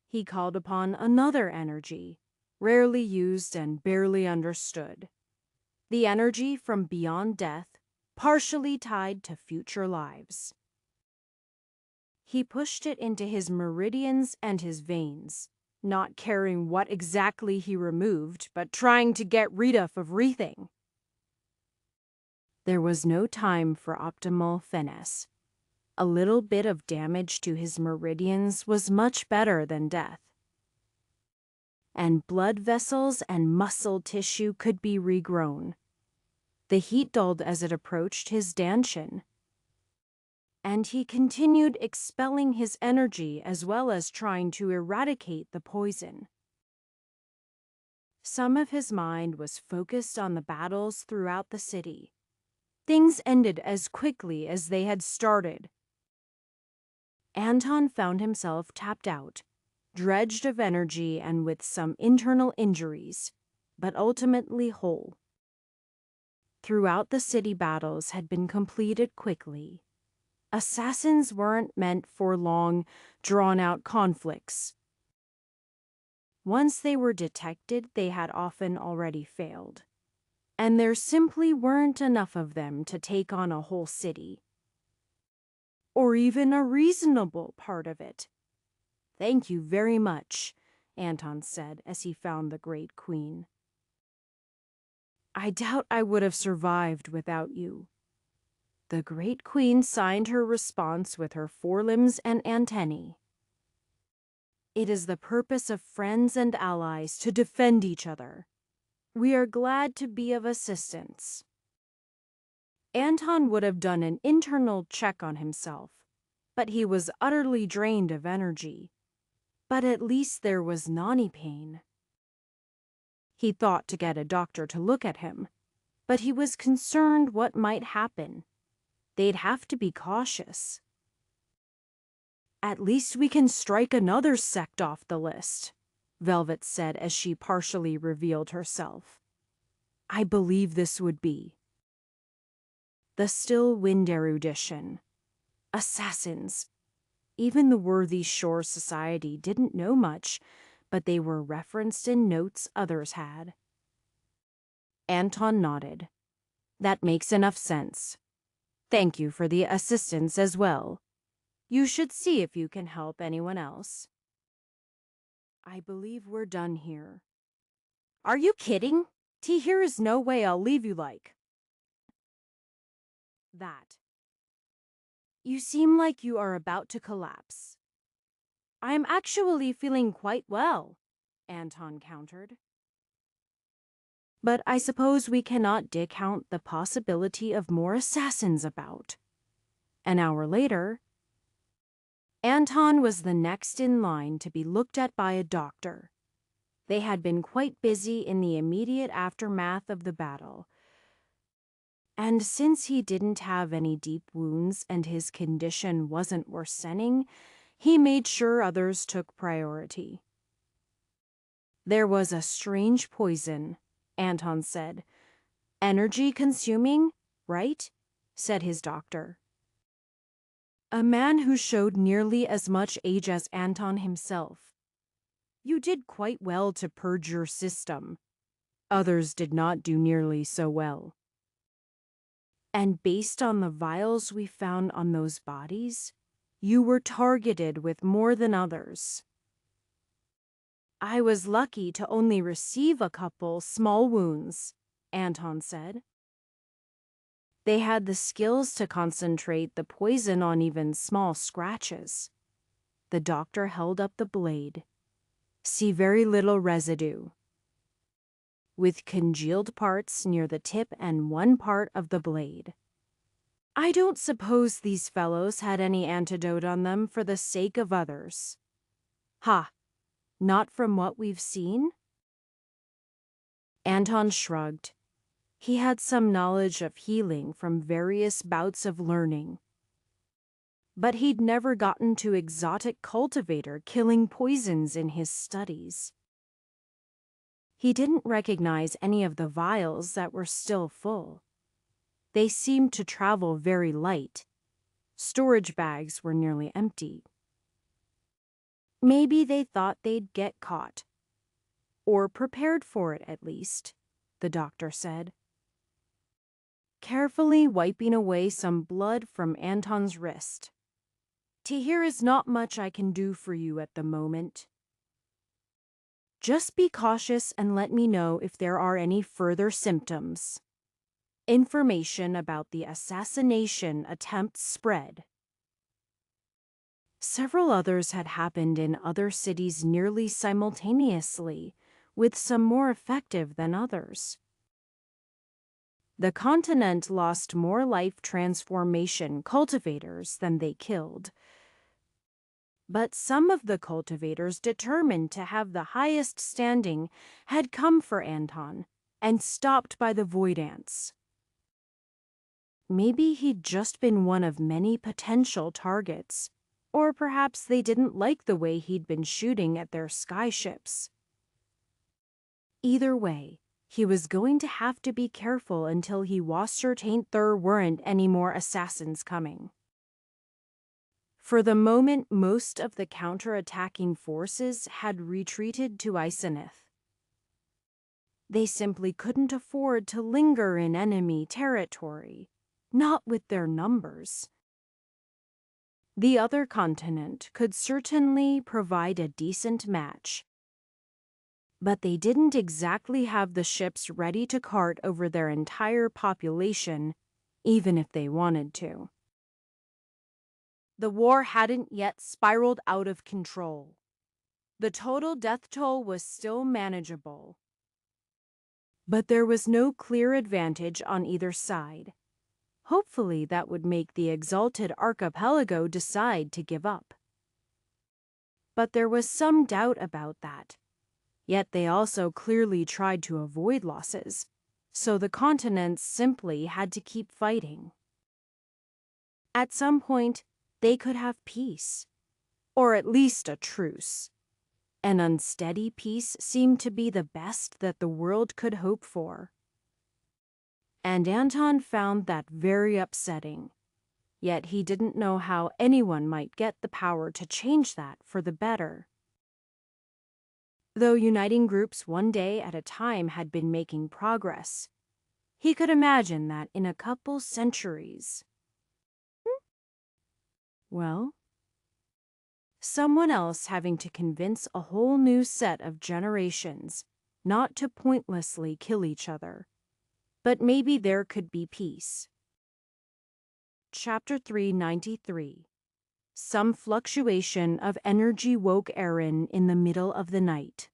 He called upon another energy, rarely used and barely understood. The energy from beyond death, partially tied to future lives. He pushed it into his meridians and his veins, not caring what exactly he removed, but trying to get rid of everything. There was no time for optimal finesse. A little bit of damage to his meridians was much better than death. And blood vessels and muscle tissue could be regrown. The heat dulled as it approached his danshin. And he continued expelling his energy as well as trying to eradicate the poison. Some of his mind was focused on the battles throughout the city. Things ended as quickly as they had started. Anton found himself tapped out, dredged of energy and with some internal injuries, but ultimately whole. Throughout the city, battles had been completed quickly. Assassins weren't meant for long, drawn-out conflicts. Once they were detected, they had often already failed. And there simply weren't enough of them to take on a whole city. Or even a reasonable part of it. "Thank you very much," Anton said as he found the Great Queen. "I doubt I would have survived without you." The Great Queen signed her response with her forelimbs and antennae. "It is the purpose of friends and allies to defend each other. We are glad to be of assistance." Anton would have done an internal check on himself, but he was utterly drained of energy. But at least there was Nani pain. He thought to get a doctor to look at him, but he was concerned what might happen. They'd have to be cautious. "At least we can strike another sect off the list," Velvet said as she partially revealed herself. "I believe this would be the Still Wind erudition. Assassins. Even the Worthy Shore Society didn't know much, but they were referenced in notes others had." Anton nodded. "That makes enough sense. Thank you for the assistance as well. You should see if you can help anyone else." "I believe we're done here." "Are you kidding? Here is no way I'll leave you like that. You seem like you are about to collapse." "I'm actually feeling quite well," Anton countered. "But I suppose we cannot discount the possibility of more assassins about." An hour later, Anton was the next in line to be looked at by a doctor. They had been quite busy in the immediate aftermath of the battle. And since he didn't have any deep wounds and his condition wasn't worsening, he made sure others took priority. "There was a strange poison," Anton said. "Energy consuming, right?" said his doctor. A man who showed nearly as much age as Anton himself. You did quite well to purge your system. Others did not do nearly so well. And based on the vials we found on those bodies, you were targeted with more than others. I was lucky to only receive a couple small wounds, Anton said. They had the skills to concentrate the poison on even small scratches. The doctor held up the blade. See very little residue, with congealed parts near the tip and one part of the blade. I don't suppose these fellows had any antidote on them for the sake of others. Ha! Not from what we've seen? Anton shrugged. He had some knowledge of healing from various bouts of learning. But he'd never gotten to exotic cultivator killing poisons in his studies. He didn't recognize any of the vials that were still full. They seemed to travel very light. Storage bags were nearly empty. Maybe they thought they'd get caught. Or prepared for it, at least, the doctor said, carefully wiping away some blood from Anton's wrist. Here is not much I can do for you at the moment. Just be cautious and let me know if there are any further symptoms. Information about the assassination attempt spread. Several others had happened in other cities nearly simultaneously, with some more effective than others. The continent lost more life transformation cultivators than they killed. But some of the cultivators determined to have the highest standing had come for Anton and stopped by the void ants. Maybe he'd just been one of many potential targets, or perhaps they didn't like the way he'd been shooting at their skyships. Either way, he was going to have to be careful until he ascertained there weren't any more assassins coming. For the moment, most of the counter-attacking forces had retreated to Isenith. They simply couldn't afford to linger in enemy territory, not with their numbers. The other continent could certainly provide a decent match, but they didn't exactly have the ships ready to cart over their entire population, even if they wanted to. The war hadn't yet spiraled out of control. The total death toll was still manageable. But there was no clear advantage on either side. Hopefully that would make the exalted archipelago decide to give up. But there was some doubt about that. Yet they also clearly tried to avoid losses, so the continents simply had to keep fighting. At some point, they could have peace, or at least a truce. An unsteady peace seemed to be the best that the world could hope for. And Anton found that very upsetting. Yet he didn't know how anyone might get the power to change that for the better. Though uniting groups one day at a time had been making progress, he could imagine that in a couple centuries, well, someone else having to convince a whole new set of generations not to pointlessly kill each other, but maybe there could be peace. Chapter 393. Some fluctuation of energy woke Erin in the middle of the night.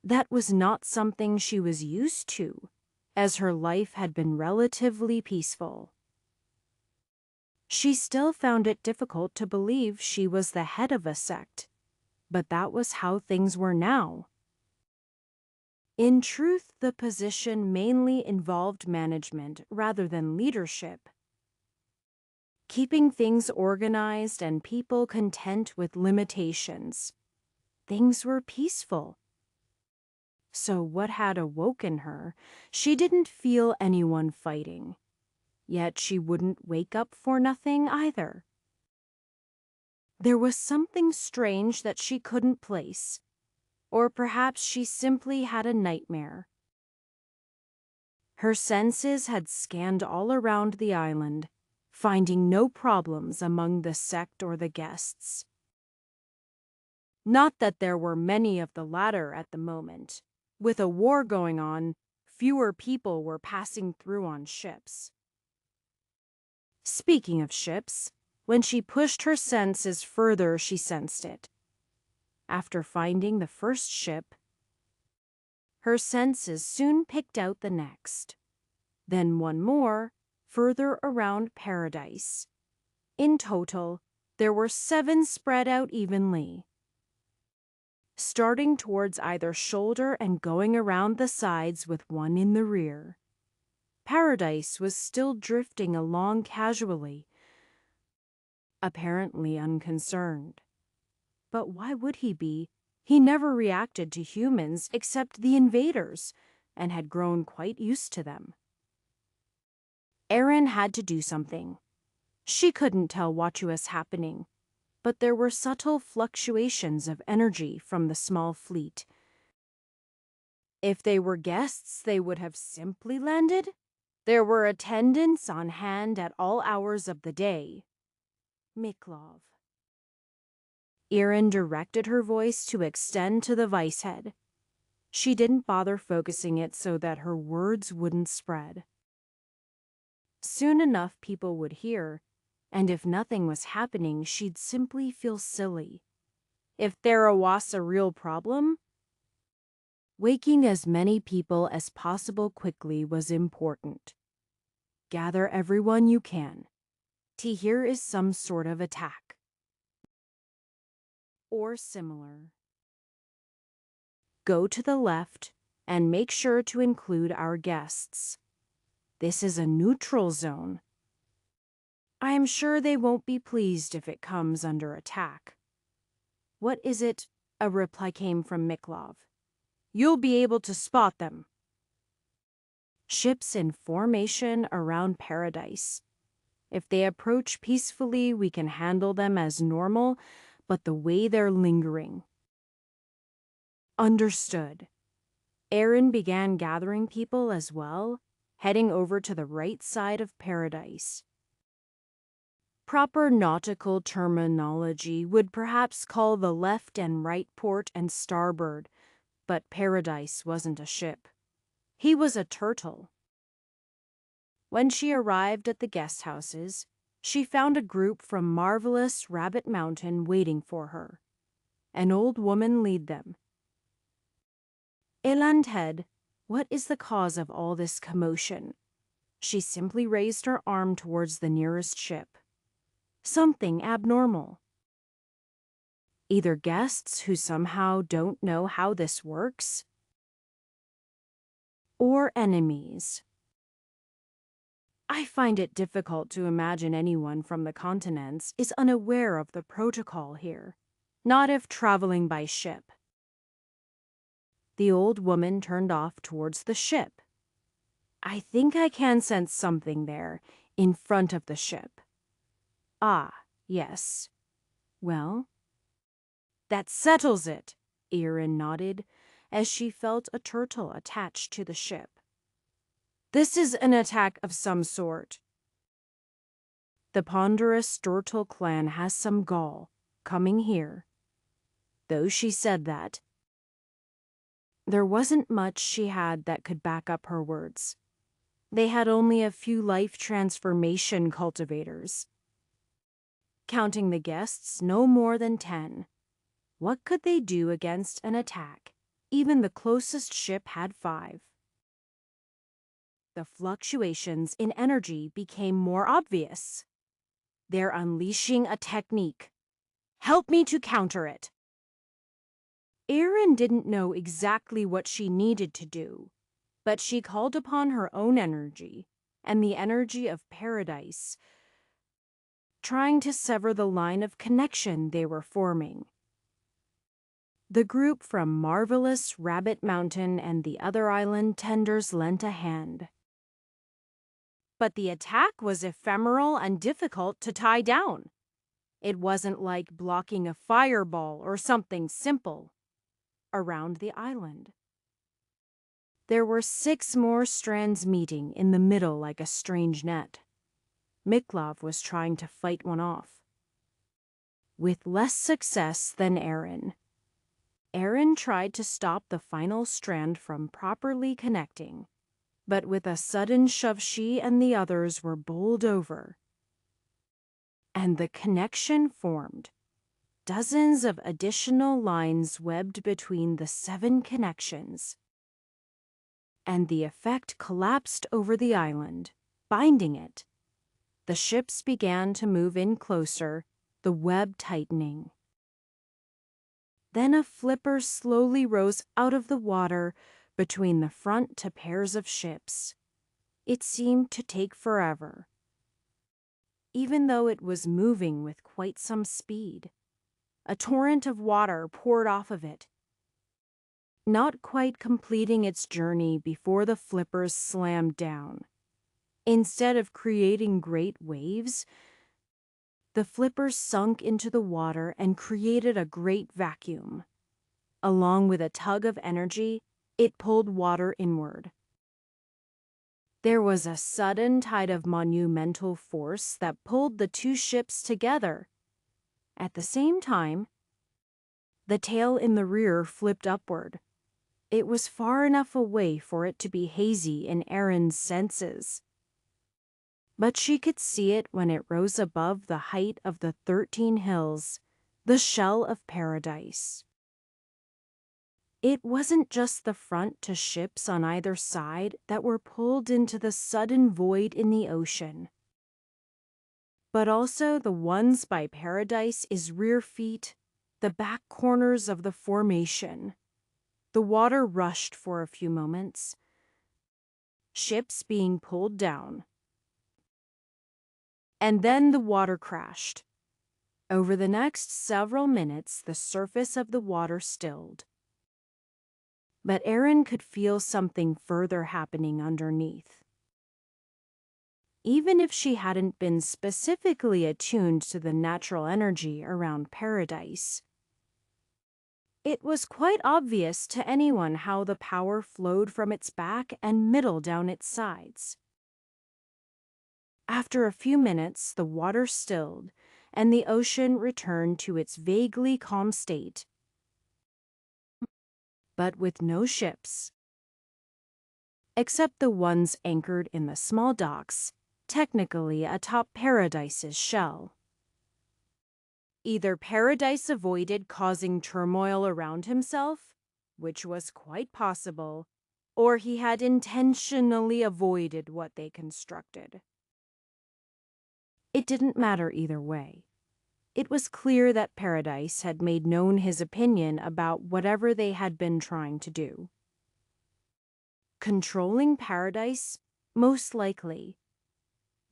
That was not something she was used to, as her life had been relatively peaceful. She still found it difficult to believe she was the head of a sect, but that was how things were now. In truth, the position mainly involved management rather than leadership. Keeping things organized and people content with limitations. Things were peaceful. So what had awoken her? She didn't feel anyone fighting. Yet she wouldn't wake up for nothing either. There was something strange that she couldn't place, or perhaps she simply had a nightmare. Her senses had scanned all around the island, finding no problems among the sect or the guests. Not that there were many of the latter at the moment. With a war going on, fewer people were passing through on ships. Speaking of ships, when she pushed her senses further, she sensed it. After finding the first ship, her senses soon picked out the next. Then one more, further around Paradise. In total, there were 7 spread out evenly, starting towards either shoulder and going around the sides with one in the rear. Paradise was still drifting along casually, apparently unconcerned. But why would he be? He never reacted to humans except the invaders, and had grown quite used to them. Erin had to do something. She couldn't tell what was happening, but there were subtle fluctuations of energy from the small fleet. If they were guests, they would have simply landed. There were attendants on hand at all hours of the day. Miklov. Erin directed her voice to extend to the vice head. She didn't bother focusing it so that her words wouldn't spread. Soon enough people would hear, and if nothing was happening, she'd simply feel silly. If there was a real problem, waking as many people as possible quickly was important. Gather everyone you can. Here is some sort of attack. Or similar. Go to the left and make sure to include our guests. This is a neutral zone. I am sure they won't be pleased if it comes under attack. What is it? A reply came from Miklov. You'll be able to spot them. Ships in formation around Paradise. If they approach peacefully, we can handle them as normal, but the way they're lingering. Understood. Erin began gathering people as well, heading over to the right side of Paradise. Proper nautical terminology would perhaps call the left and right port and starboard, but Paradise wasn't a ship. He was a turtle. When she arrived at the guest houses, she found a group from marvelous Rabbit Mountain waiting for her. An old woman lead them. Elandhead, what is the cause of all this commotion? She simply raised her arm towards the nearest ship. Something abnormal. Either guests who somehow don't know how this works, or enemies. I find it difficult to imagine anyone from the continents is unaware of the protocol here, not if traveling by ship. The old woman turned off towards the ship. I think I can sense something there, in front of the ship. Ah, yes. Well, that settles it, Erin nodded, as she felt a turtle attached to the ship. This is an attack of some sort. The ponderous turtle clan has some gall, coming here. Though she said that, there wasn't much she had that could back up her words. They had only a few life transformation cultivators. Counting the guests, no more than 10. What could they do against an attack? Even the closest ship had 5. The fluctuations in energy became more obvious. They're unleashing a technique. Help me to counter it. Erin didn't know exactly what she needed to do, but she called upon her own energy and the energy of Paradise, trying to sever the line of connection they were forming. The group from marvelous Rabbit Mountain and the other island tenders lent a hand. but the attack was ephemeral and difficult to tie down. It wasn't like blocking a fireball or something simple. Around the island, there were 6 more strands meeting in the middle like a strange net. Miklov was trying to fight one off, with less success than Aaron. Aaron tried to stop the final strand from properly connecting, but with a sudden shove she and the others were bowled over, and the connection formed. Dozens of additional lines webbed between the 7 connections, and the effect collapsed over the island, binding it. The ships began to move in closer, the web tightening. Then a flipper slowly rose out of the water between the front to pairs of ships. It seemed to take forever, even though it was moving with quite some speed. A torrent of water poured off of it, not quite completing its journey before the flippers slammed down. Instead of creating great waves, the flippers sunk into the water and created a great vacuum. Along with a tug of energy, it pulled water inward. There was a sudden tide of monumental force that pulled the 2 ships together. At the same time, the tail in the rear flipped upward. It was far enough away for it to be hazy in Erin's senses, but she could see it when it rose above the height of the 13 hills, the shell of paradise. It wasn't just the front to ships on either side that were pulled into the sudden void in the ocean, but also the ones by Paradise's rear feet, the back corners of the formation. The water rushed for a few moments, ships being pulled down. And then the water crashed. Over the next several minutes, the surface of the water stilled. But Erin could feel something further happening underneath. Even if she hadn't been specifically attuned to the natural energy around Paradise, it was quite obvious to anyone how the power flowed from its back and middle down its sides. After a few minutes, the water stilled, and the ocean returned to its vaguely calm state, but with no ships, except the ones anchored in the small docks, technically atop Paradise's shell. Either Paradise avoided causing turmoil around himself, which was quite possible, or he had intentionally avoided what they constructed. It didn't matter either way. It was clear that Paradise had made known his opinion about whatever they had been trying to do. Controlling Paradise? Most likely.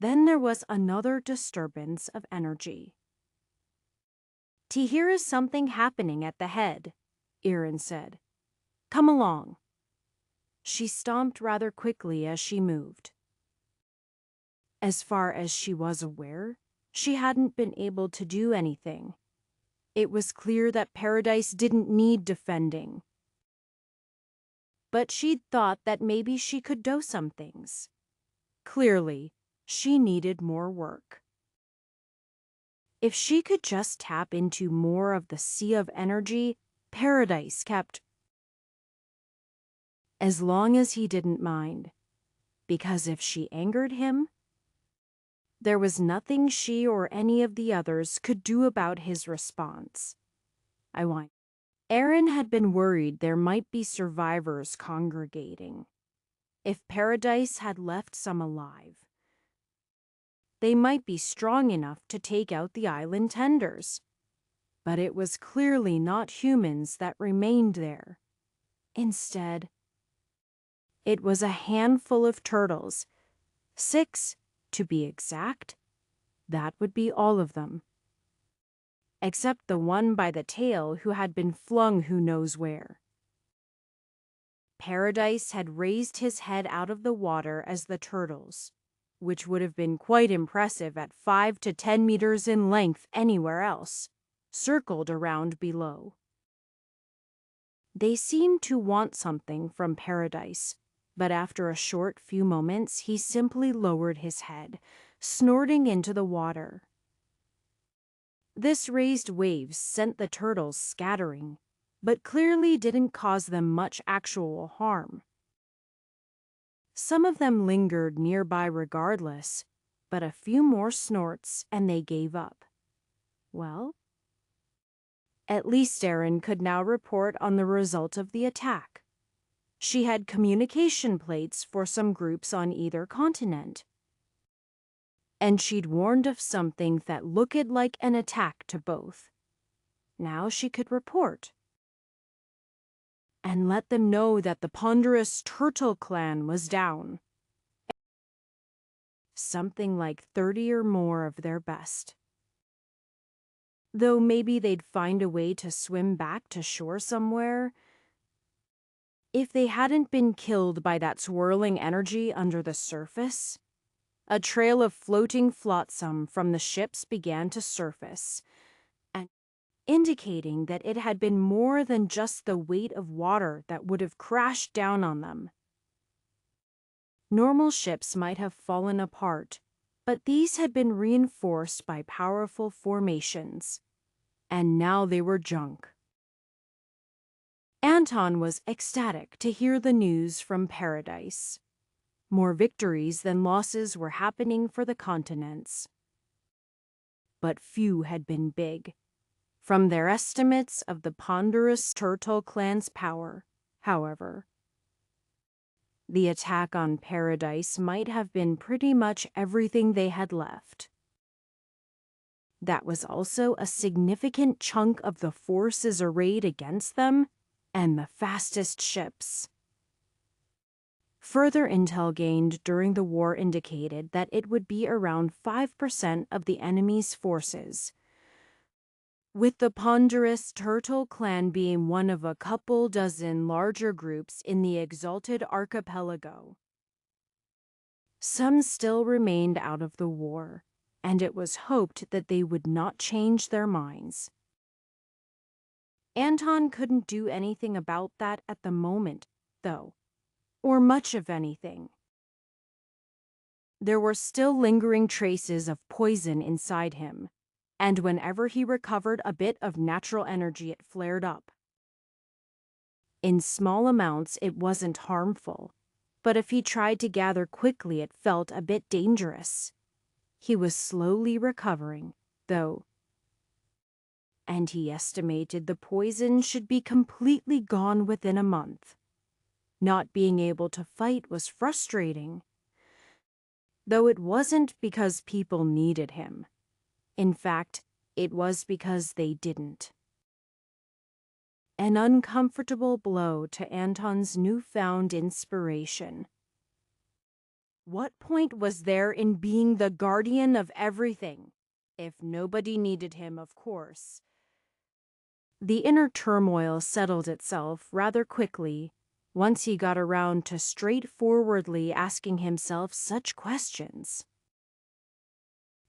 Then there was another disturbance of energy. "Here is something happening at the head," Erin said. "Come along." She stomped rather quickly as she moved. As far as she was aware, she hadn't been able to do anything. It was clear that Paradise didn't need defending. But she'd thought that maybe she could do some things. Clearly, she needed more work. If she could just tap into more of the sea of energy Paradise kept, as long as he didn't mind, because if she angered him, there was nothing she or any of the others could do about his response. Erin had been worried there might be survivors congregating. If Paradise had left some alive, they might be strong enough to take out the island tenders. But it was clearly not humans that remained there. Instead, it was a handful of turtles, 6 to be exact. That would be all of them, except the one by the tail who had been flung who knows where. Paradise had raised his head out of the water as the turtles, which would have been quite impressive at 5 to 10 meters in length anywhere else, circled around below. They seemed to want something from Paradise, but after a short few moments he simply lowered his head, snorting into the water. This raised waves sent the turtles scattering, but clearly didn't cause them much actual harm. Some of them lingered nearby regardless, but a few more snorts and they gave up. Well, at least Erin could now report on the result of the attack. She had communication plates for some groups on either continent, and she'd warned of something that looked like an attack to both. Now she could report and let them know that the ponderous turtle clan was down. Something like 30 or more of their best. Though maybe they'd find a way to swim back to shore somewhere. If they hadn't been killed by that swirling energy under the surface, a trail of floating flotsam from the ships began to surface, and indicating that it had been more than just the weight of water that would have crashed down on them. Normal ships might have fallen apart, but these had been reinforced by powerful formations, and now they were junk. Anton was ecstatic to hear the news from Paradise. More victories than losses were happening for the continents. But few had been big. From their estimates of the ponderous turtle clan's power, however, the attack on Paradise might have been pretty much everything they had left. That was also a significant chunk of the forces arrayed against them and the fastest ships. Further intel gained during the war indicated that it would be around 5% of the enemy's forces, with the ponderous turtle clan being one of a couple dozen larger groups in the exalted archipelago. Some still remained out of the war, and it was hoped that they would not change their minds. Anton couldn't do anything about that at the moment, though, or much of anything. There were still lingering traces of poison inside him, and whenever he recovered a bit of natural energy, it flared up. In small amounts, it wasn't harmful, but if he tried to gather quickly, it felt a bit dangerous. He was slowly recovering, though, and he estimated the poison should be completely gone within a month. Not being able to fight was frustrating, though it wasn't because people needed him. In fact, it was because they didn't. An uncomfortable blow to Anton's newfound inspiration. What point was there in being the guardian of everything, if nobody needed him, of course? The inner turmoil settled itself rather quickly once he got around to straightforwardly asking himself such questions.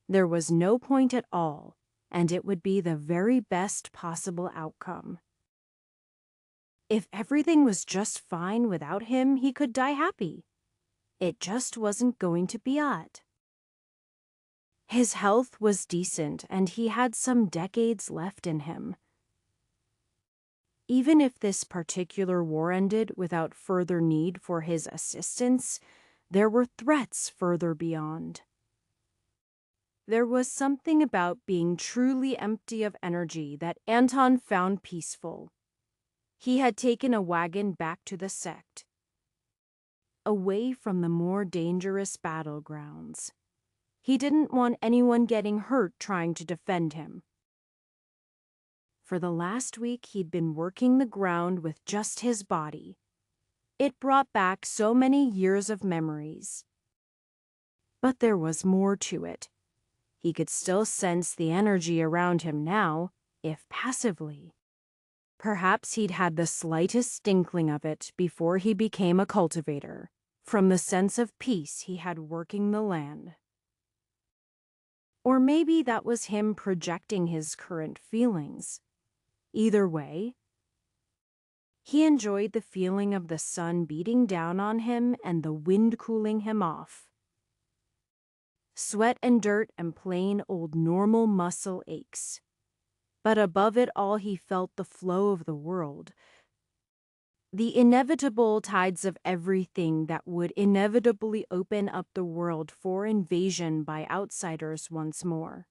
There was no point at all, and it would be the very best possible outcome. If everything was just fine without him, he could die happy. It just wasn't going to be odd. His health was decent, and he had some decades left in him. Even if this particular war ended without further need for his assistance, there were threats further beyond. There was something about being truly empty of energy that Anton found peaceful. He had taken a wagon back to the sect, away from the more dangerous battlegrounds. He didn't want anyone getting hurt trying to defend him. For the last week, he'd been working the ground with just his body. It brought back so many years of memories. But there was more to it. He could still sense the energy around him now, if passively. Perhaps he'd had the slightest inkling of it before he became a cultivator, from the sense of peace he had working the land. Or maybe that was him projecting his current feelings. Either way, he enjoyed the feeling of the sun beating down on him and the wind cooling him off. Sweat and dirt and plain old normal muscle aches. But above it all, he felt the flow of the world. The inevitable tides of everything that would inevitably open up the world for invasion by outsiders once more.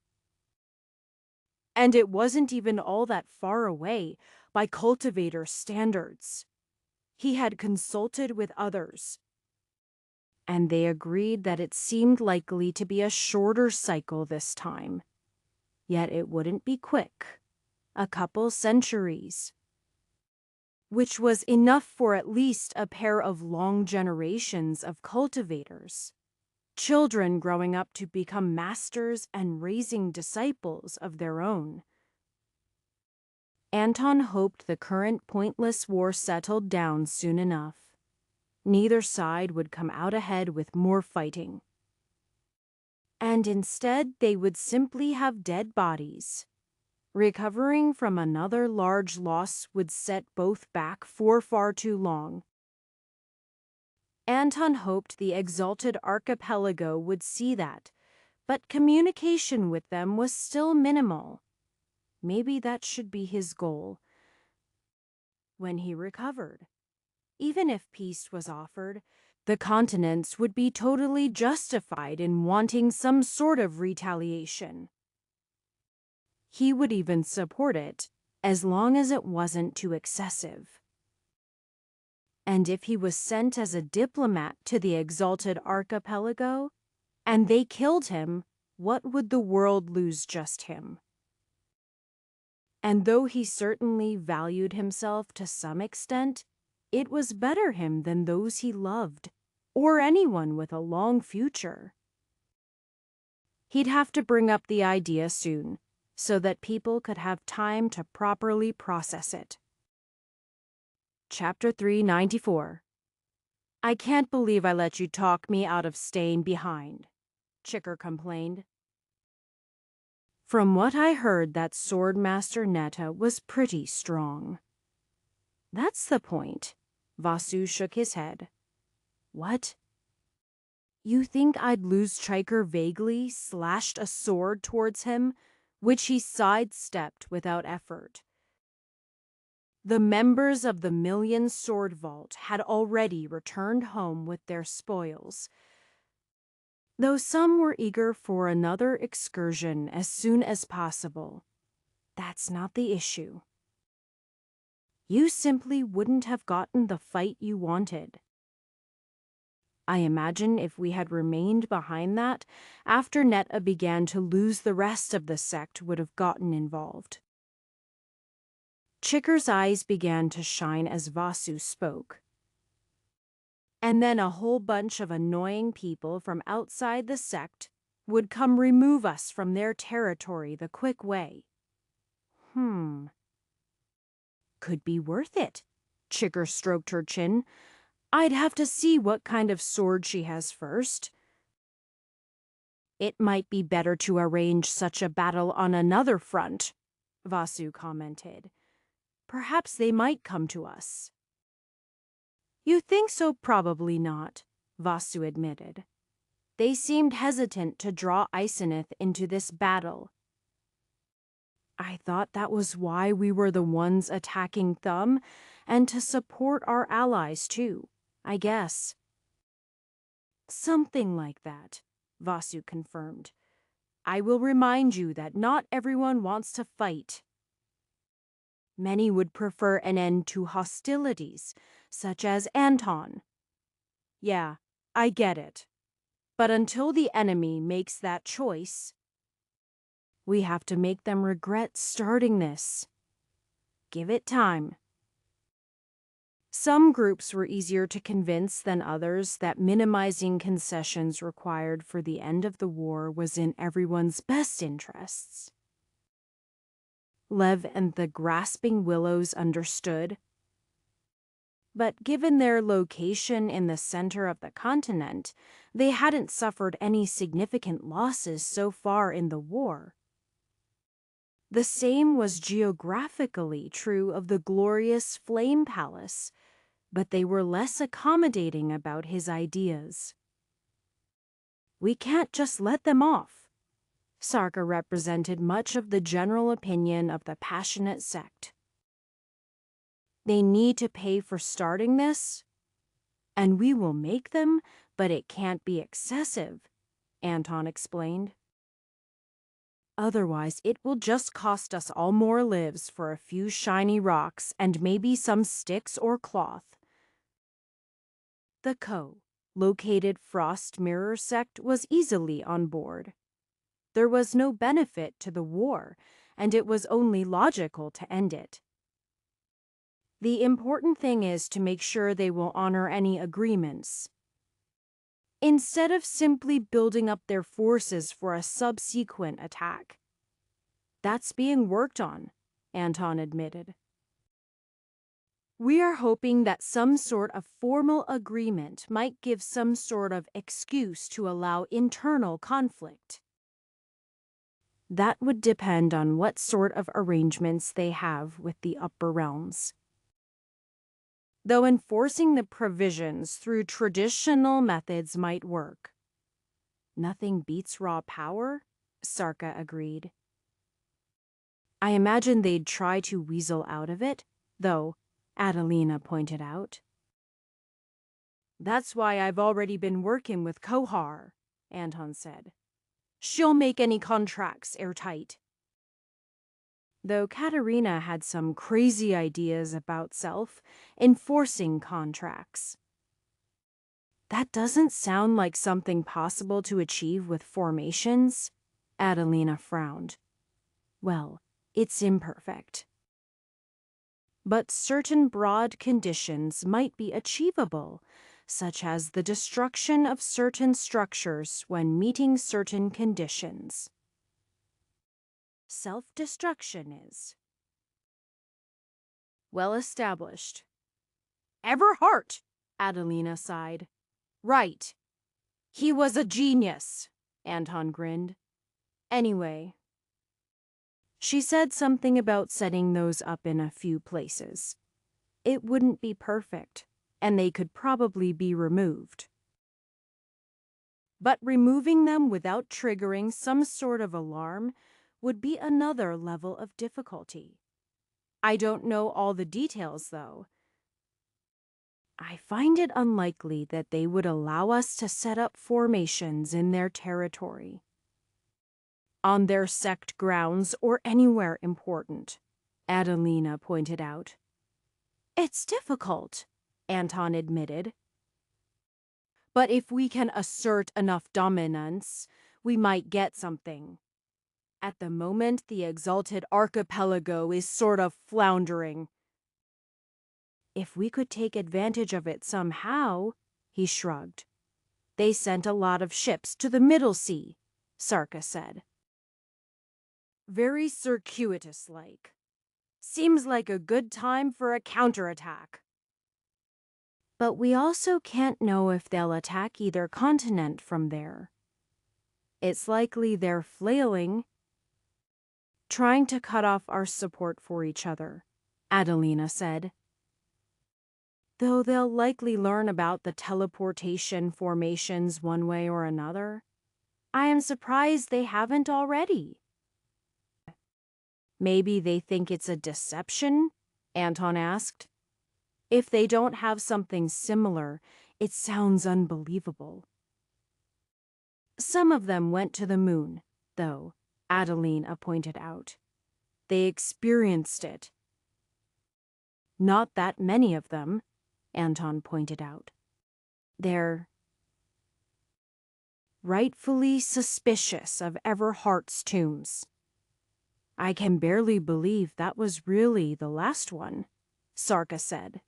And it wasn't even all that far away by Cultivator standards. He had consulted with others, and they agreed that it seemed likely to be a shorter cycle this time. Yet it wouldn't be quick. A couple centuries. Which was enough for at least a pair of long generations of cultivators. Children growing up to become masters and raising disciples of their own. Anton hoped the current pointless war settled down soon enough. Neither side would come out ahead with more fighting. And instead, they would simply have dead bodies. Recovering from another large loss would set both back for far too long. Anton hoped the exalted archipelago would see that, but communication with them was still minimal. Maybe that should be his goal. When he recovered, even if peace was offered, the continents would be totally justified in wanting some sort of retaliation. He would even support it, as long as it wasn't too excessive. And if he was sent as a diplomat to the exalted archipelago, and they killed him, what would the world lose just him? And though he certainly valued himself to some extent, it was better him than those he loved, or anyone with a long future. He'd have to bring up the idea soon, so that people could have time to properly process it. Chapter 394. I can't believe I let you talk me out of staying behind, Chicker complained. From what I heard, that Swordmaster Netta was pretty strong. That's the point. Vasu shook his head. What? You think I'd lose Chiker vaguely, slashed a sword towards him, which he sidestepped without effort. The members of the Million Sword Vault had already returned home with their spoils, though some were eager for another excursion as soon as possible. That's not the issue. You simply wouldn't have gotten the fight you wanted. I imagine if we had remained behind that, after Netta began to lose, the rest of the sect would have gotten involved. Chicker's eyes began to shine as Vasu spoke. And then a whole bunch of annoying people from outside the sect would come remove us from their territory the quick way. Could be worth it. Chicker stroked her chin. I'd have to see what kind of sword she has first. It might be better to arrange such a battle on another front, Vasu commented. Perhaps they might come to us. You think so? Probably not, Vasu admitted. They seemed hesitant to draw Isenith into this battle. I thought that was why we were the ones attacking Thumb, and to support our allies too, I guess. Something like that, Vasu confirmed. I will remind you that not everyone wants to fight. Many would prefer an end to hostilities, such as Anton. Yeah, I get it. But until the enemy makes that choice, we have to make them regret starting this. Give it time. Some groups were easier to convince than others that minimizing concessions required for the end of the war was in everyone's best interests. Lev and the grasping willows understood. But given their location in the center of the continent, they hadn't suffered any significant losses so far in the war. The same was geographically true of the glorious Flame Palace, but they were less accommodating about his ideas. We can't just let them off. Sarka represented much of the general opinion of the passionate sect. They need to pay for starting this, and we will make them, but it can't be excessive, Anton explained. Otherwise, it will just cost us all more lives for a few shiny rocks and maybe some sticks or cloth. The co-located Frost Mirror sect was easily on board. There was no benefit to the war, and it was only logical to end it. The important thing is to make sure they will honor any agreements. Instead of simply building up their forces for a subsequent attack. That's being worked on, Anton admitted. We are hoping that some sort of formal agreement might give some sort of excuse to allow internal conflict. That would depend on what sort of arrangements they have with the upper realms. Though enforcing the provisions through traditional methods might work. Nothing beats raw power, Sarka agreed. I imagine they'd try to weasel out of it, though, Adelina pointed out. That's why I've already been working with Kohar, Anton said. She'll make any contracts airtight. Though Katerina had some crazy ideas about self-enforcing contracts. That doesn't sound like something possible to achieve with formations, Adelina frowned. Well, it's imperfect. But certain broad conditions might be achievable, such as the destruction of certain structures when meeting certain conditions. Self-destruction is well established. Everhart, Adelina sighed. Right. He was a genius, Anton grinned. Anyway, she said something about setting those up in a few places. It wouldn't be perfect, and they could probably be removed. But removing them without triggering some sort of alarm would be another level of difficulty. I don't know all the details, though. I find it unlikely that they would allow us to set up formations in their territory, on their sect grounds, or anywhere important, Adelina pointed out. It's difficult, Anton admitted. But if we can assert enough dominance, we might get something. At the moment, the exalted archipelago is sort of floundering. If we could take advantage of it somehow, he shrugged. They sent a lot of ships to the Middle Sea, Sarka said. Very circuitous-like. Seems like a good time for a counterattack. But we also can't know if they'll attack either continent from there. It's likely they're flailing, trying to cut off our support for each other, Adelina said. Though they'll likely learn about the teleportation formations one way or another, I am surprised they haven't already. Maybe they think it's a deception? Anton asked. If they don't have something similar, it sounds unbelievable. Some of them went to the moon, though, Adelina pointed out. They experienced it. Not that many of them, Anton pointed out. They're rightfully suspicious of Everhart's tombs. I can barely believe that was really the last one, Sarka said.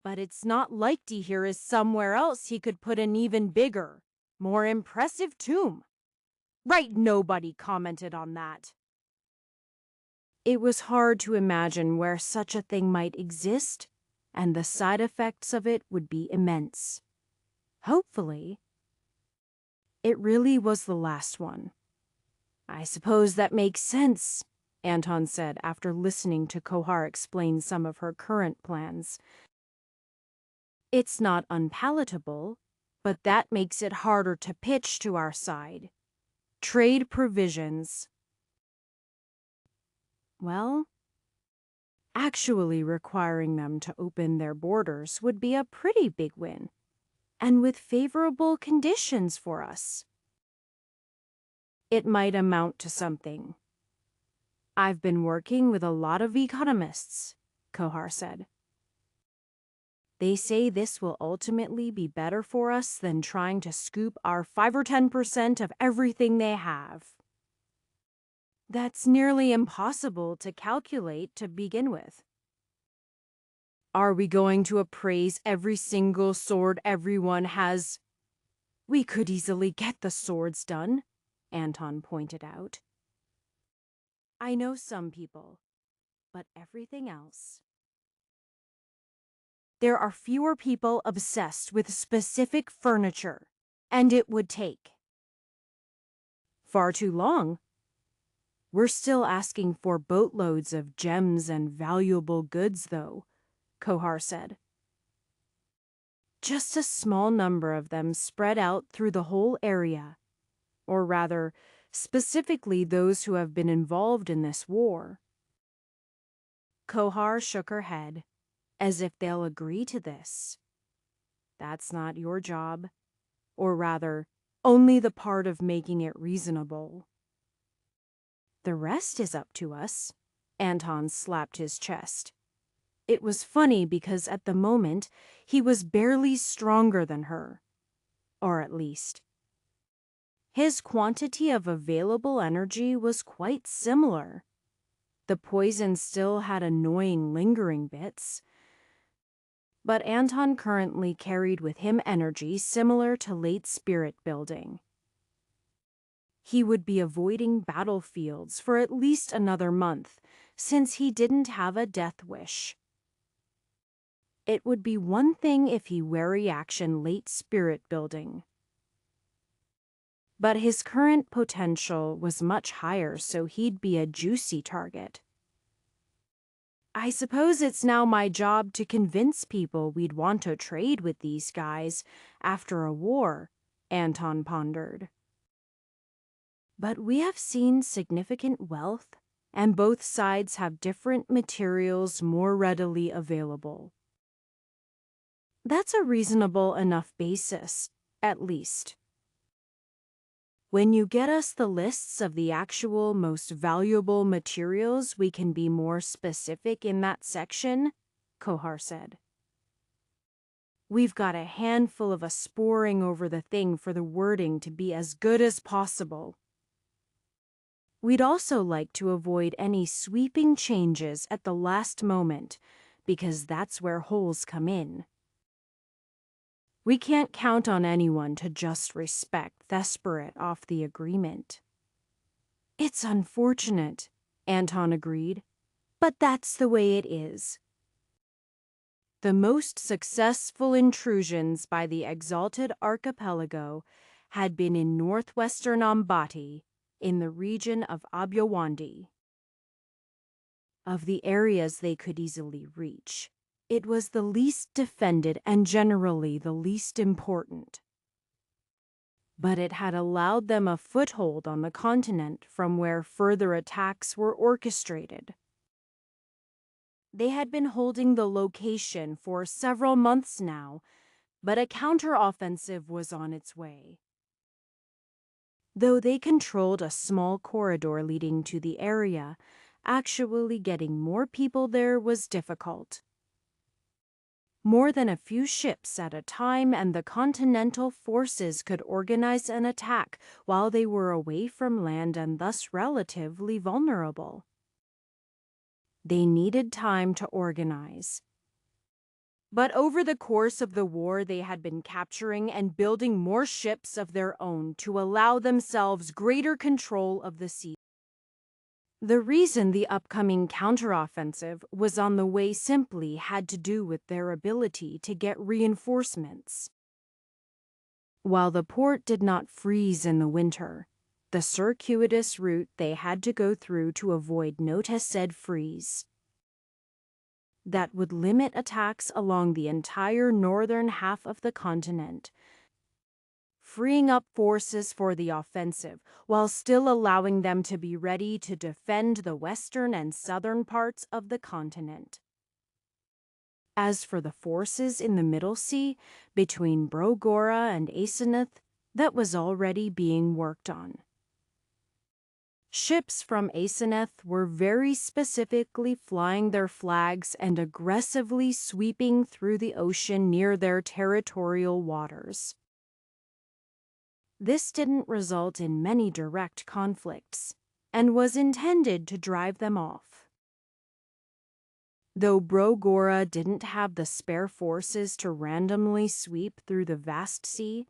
But it's not likely here is somewhere else he could put an even bigger, more impressive tomb. Right, nobody commented on that. It was hard to imagine where such a thing might exist, and the side effects of it would be immense. Hopefully, it really was the last one. I suppose that makes sense, Anton said after listening to Kohar explain some of her current plans. It's not unpalatable, but that makes it harder to pitch to our side. Trade provisions. Well, actually requiring them to open their borders would be a pretty big win, and with favorable conditions for us. It might amount to something. I've been working with a lot of economists, Kohar said. They say this will ultimately be better for us than trying to scoop our 5 or 10% of everything they have. That's nearly impossible to calculate to begin with. Are we going to appraise every single sword everyone has? We could easily get the swords done, Anton pointed out. I know some people, but everything else. There are fewer people obsessed with specific furniture, and it would take far too long. We're still asking for boatloads of gems and valuable goods, though, Kohar said. Just a small number of them spread out through the whole area, or rather, specifically those who have been involved in this war. Kohar shook her head, as if they'll agree to this. That's not your job, or rather, only the part of making it reasonable. The rest is up to us. Anton slapped his chest. It was funny because at the moment, he was barely stronger than her. Or at least, his quantity of available energy was quite similar. The poison still had annoying lingering bits, but Anton currently carried with him energy similar to late spirit building. He would be avoiding battlefields for at least another month, since he didn't have a death wish. It would be one thing if he were reaction late spirit building. But his current potential was much higher, so he'd be a juicy target. I suppose it's now my job to convince people we'd want to trade with these guys after a war, Anton pondered. But we have seen significant wealth, and both sides have different materials more readily available. That's a reasonable enough basis, at least. When you get us the lists of the actual most valuable materials, we can be more specific in that section, Kohar said. We've got a handful of us sporing over the thing for the wording to be as good as possible. We'd also like to avoid any sweeping changes at the last moment, because that's where holes come in. We can't count on anyone to just respect Thesperate off the agreement. It's unfortunate, Anton agreed, but that's the way it is. The most successful intrusions by the Exalted Archipelago had been in northwestern Ambati, in the region of Abyawandi. Of the areas they could easily reach, it was the least defended and generally the least important. But it had allowed them a foothold on the continent from where further attacks were orchestrated. They had been holding the location for several months now, but a counteroffensive was on its way. Though they controlled a small corridor leading to the area, actually getting more people there was difficult. More than a few ships at a time, and the Continental forces could organize an attack while they were away from land and thus relatively vulnerable. They needed time to organize. But over the course of the war, they had been capturing and building more ships of their own to allow themselves greater control of the sea. The reason the upcoming counteroffensive was on the way simply had to do with their ability to get reinforcements. While the port did not freeze in the winter, the circuitous route they had to go through to avoid noticed freeze that would limit attacks along the entire northern half of the continent, freeing up forces for the offensive while still allowing them to be ready to defend the western and southern parts of the continent. As for the forces in the Middle Sea, between Brogora and Asenath, that was already being worked on. Ships from Asenath were very specifically flying their flags and aggressively sweeping through the ocean near their territorial waters. This didn't result in many direct conflicts, and was intended to drive them off. Though Brogora didn't have the spare forces to randomly sweep through the vast sea,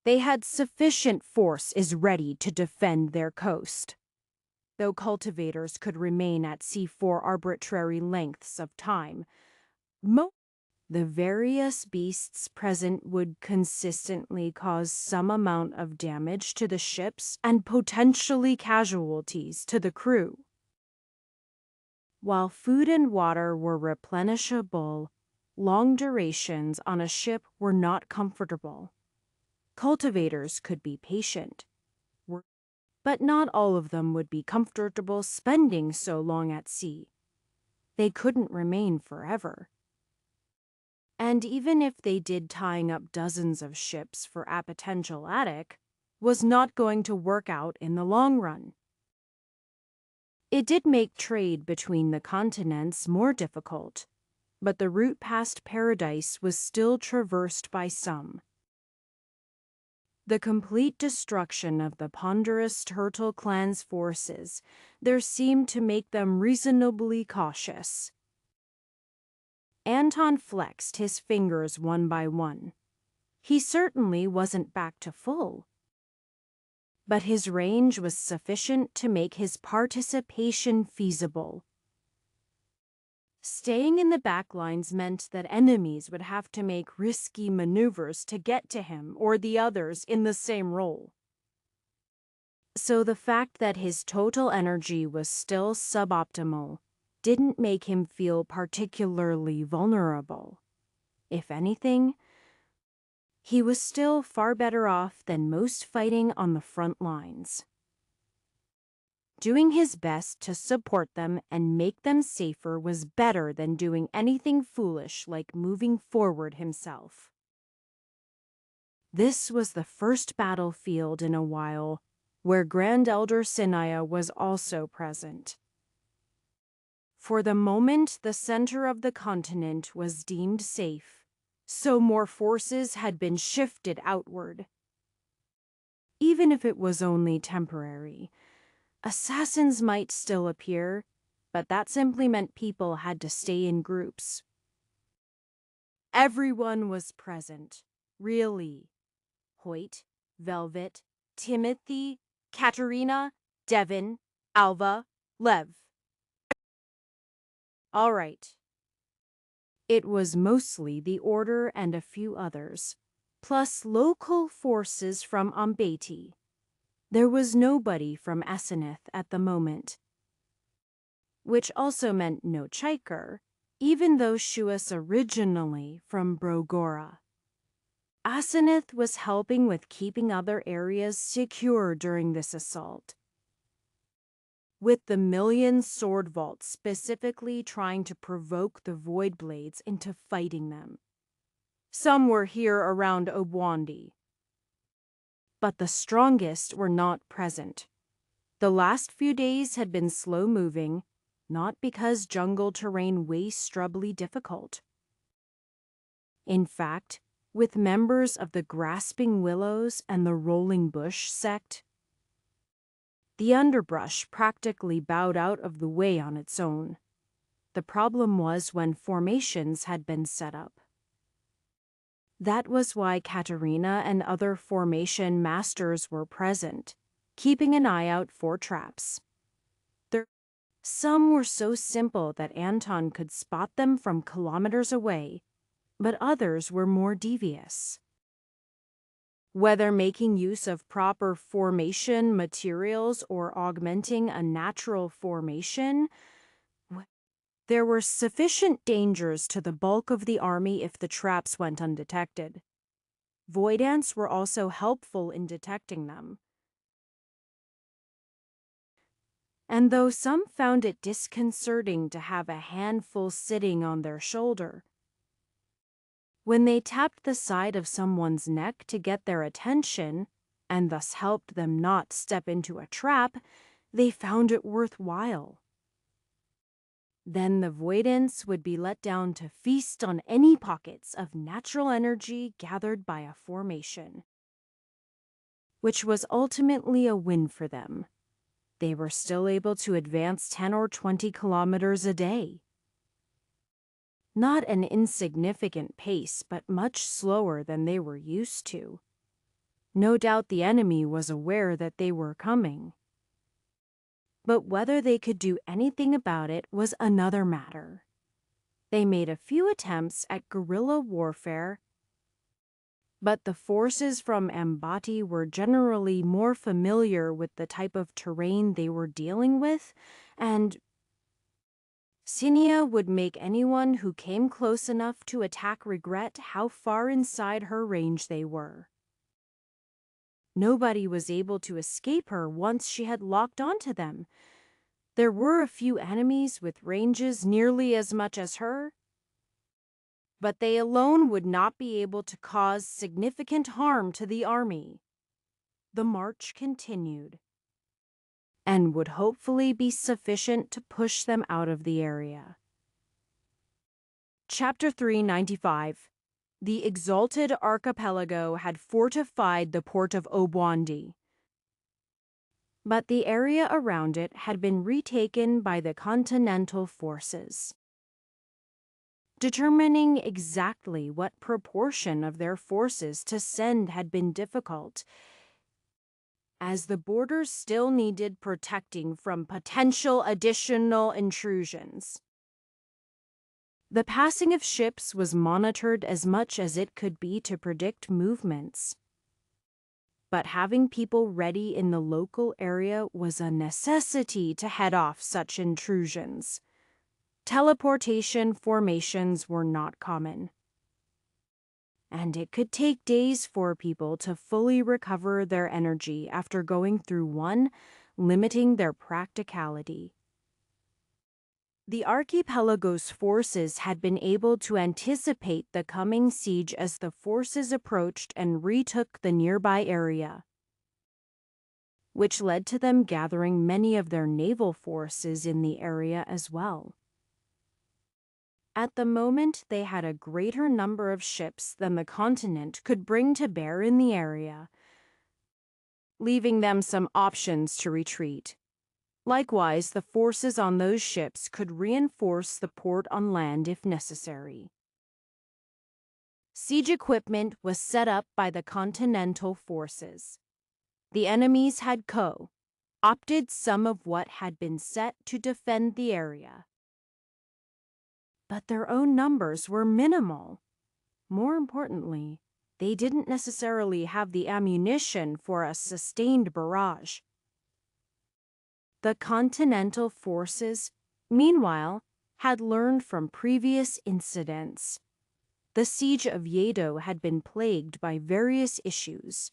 they had sufficient forces ready to defend their coast. Though cultivators could remain at sea for arbitrary lengths of time, the various beasts present would consistently cause some amount of damage to the ships and potentially casualties to the crew. While food and water were replenishable, long durations on a ship were not comfortable. Cultivators could be patient, but not all of them would be comfortable spending so long at sea. They couldn't remain forever. And even if they did, tying up dozens of ships for a potential attic was not going to work out in the long run. It did make trade between the continents more difficult, but the route past Paradise was still traversed by some. The complete destruction of the ponderous Turtle Clan's forces there seemed to make them reasonably cautious. Anton flexed his fingers one by one. He certainly wasn't back to full, but his range was sufficient to make his participation feasible. Staying in the back lines meant that enemies would have to make risky maneuvers to get to him or the others in the same role. So the fact that his total energy was still suboptimal didn't make him feel particularly vulnerable. If anything, he was still far better off than most fighting on the front lines. Doing his best to support them and make them safer was better than doing anything foolish like moving forward himself. This was the first battlefield in a while where Grand Elder Sinaya was also present. For the moment, the center of the continent was deemed safe, so more forces had been shifted outward. Even if it was only temporary, assassins might still appear, but that simply meant people had to stay in groups. Everyone was present, really. Hoyt, Velvet, Timothy, Katerina, Devin, Alva, Lev. All right. It was mostly the Order and a few others, plus local forces from Umbeti. There was nobody from Asenath at the moment, which also meant no Chiker, even though she was originally from Brogora. Asenath was helping with keeping other areas secure during this assault, with the Million Sword Vault specifically trying to provoke the Void Blades into fighting them. Some were here around Obwandi, but the strongest were not present. The last few days had been slow-moving, not because jungle terrain was strubbly difficult. In fact, with members of the Grasping Willows and the Rolling Bush sect, the underbrush practically bowed out of the way on its own. The problem was when formations had been set up. That was why Katerina and other formation masters were present, keeping an eye out for traps. Some were so simple that Anton could spot them from kilometers away, but others were more devious. Whether making use of proper formation materials or augmenting a natural formation, there were sufficient dangers to the bulk of the army if the traps went undetected. Void ants were also helpful in detecting them. And though some found it disconcerting to have a handful sitting on their shoulder, when they tapped the side of someone's neck to get their attention, and thus helped them not step into a trap, they found it worthwhile. Then the voidants would be let down to feast on any pockets of natural energy gathered by a formation, which was ultimately a win for them. They were still able to advance 10 or 20 kilometers a day. Not an insignificant pace, but much slower than they were used to. No doubt the enemy was aware that they were coming. But whether they could do anything about it was another matter. They made a few attempts at guerrilla warfare, but the forces from Ambati were generally more familiar with the type of terrain they were dealing with, and Sinia would make anyone who came close enough to attack regret how far inside her range they were. Nobody was able to escape her once she had locked onto them. There were a few enemies with ranges nearly as much as her, but they alone would not be able to cause significant harm to the army. The march continued, and would hopefully be sufficient to push them out of the area. Chapter 395. The exalted archipelago had fortified the port of Obwandi, but the area around it had been retaken by the continental forces. Determining exactly what proportion of their forces to send had been difficult, as the borders still needed protecting from potential additional intrusions. The passing of ships was monitored as much as it could be to predict movements. But having people ready in the local area was a necessity to head off such intrusions. Teleportation formations were not common, and it could take days for people to fully recover their energy after going through one, limiting their practicality. The archipelago's forces had been able to anticipate the coming siege as the forces approached and retook the nearby area, which led to them gathering many of their naval forces in the area as well. At the moment, they had a greater number of ships than the continent could bring to bear in the area, leaving them some options to retreat. Likewise, the forces on those ships could reinforce the port on land if necessary. Siege equipment was set up by the continental forces. The enemies had opted some of what had been set to defend the area, but their own numbers were minimal. More importantly, they didn't necessarily have the ammunition for a sustained barrage. The continental forces, meanwhile, had learned from previous incidents. The siege of Yedo had been plagued by various issues.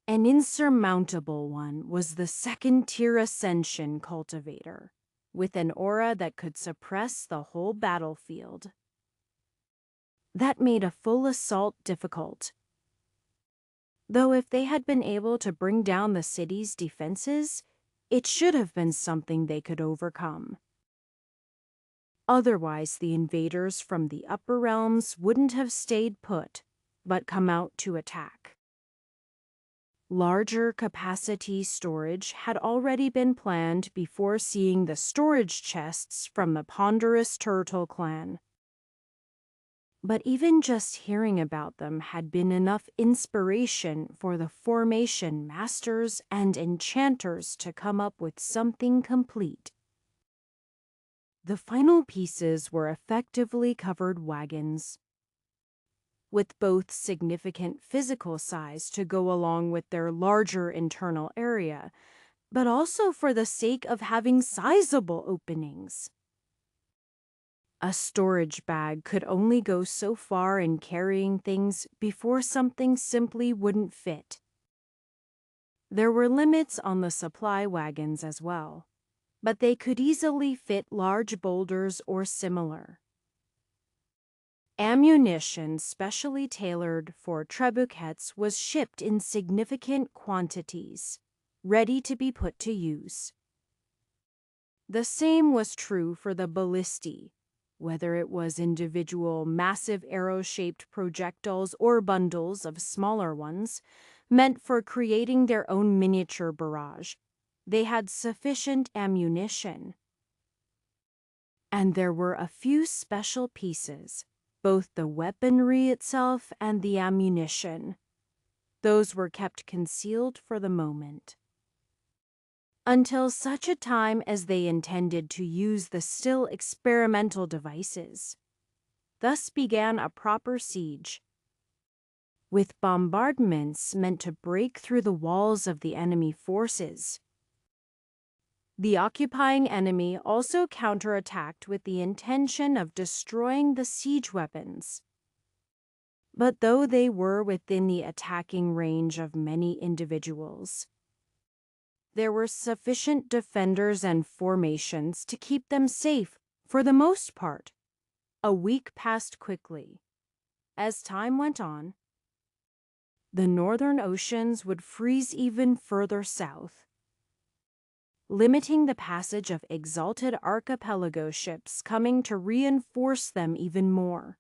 An insurmountable one was the second-tier ascension cultivator, with an aura that could suppress the whole battlefield. That made a full assault difficult. Though if they had been able to bring down the city's defenses, it should have been something they could overcome. Otherwise, the invaders from the upper realms wouldn't have stayed put, but come out to attack. Larger capacity storage had already been planned before seeing the storage chests from the ponderous turtle clan. But even just hearing about them had been enough inspiration for the formation masters and enchanters to come up with something complete. The final pieces were effectively covered wagons, with both significant physical size to go along with their larger internal area, but also for the sake of having sizable openings. A storage bag could only go so far in carrying things before something simply wouldn't fit. There were limits on the supply wagons as well, but they could easily fit large boulders or similar. Ammunition specially tailored for trebuchets was shipped in significant quantities, ready to be put to use. The same was true for the ballistae, whether it was individual massive arrow-shaped projectiles or bundles of smaller ones, meant for creating their own miniature barrage. They had sufficient ammunition. And there were a few special pieces, both the weaponry itself and the ammunition. Those were kept concealed for the moment, until such a time as they intended to use the still experimental devices. Thus began a proper siege, with bombardments meant to break through the walls of the enemy forces. The occupying enemy also counterattacked with the intention of destroying the siege weapons. But though they were within the attacking range of many individuals, there were sufficient defenders and formations to keep them safe for the most part. A week passed quickly. As time went on, the northern oceans would freeze even further south, limiting the passage of exalted archipelago ships coming to reinforce them even more.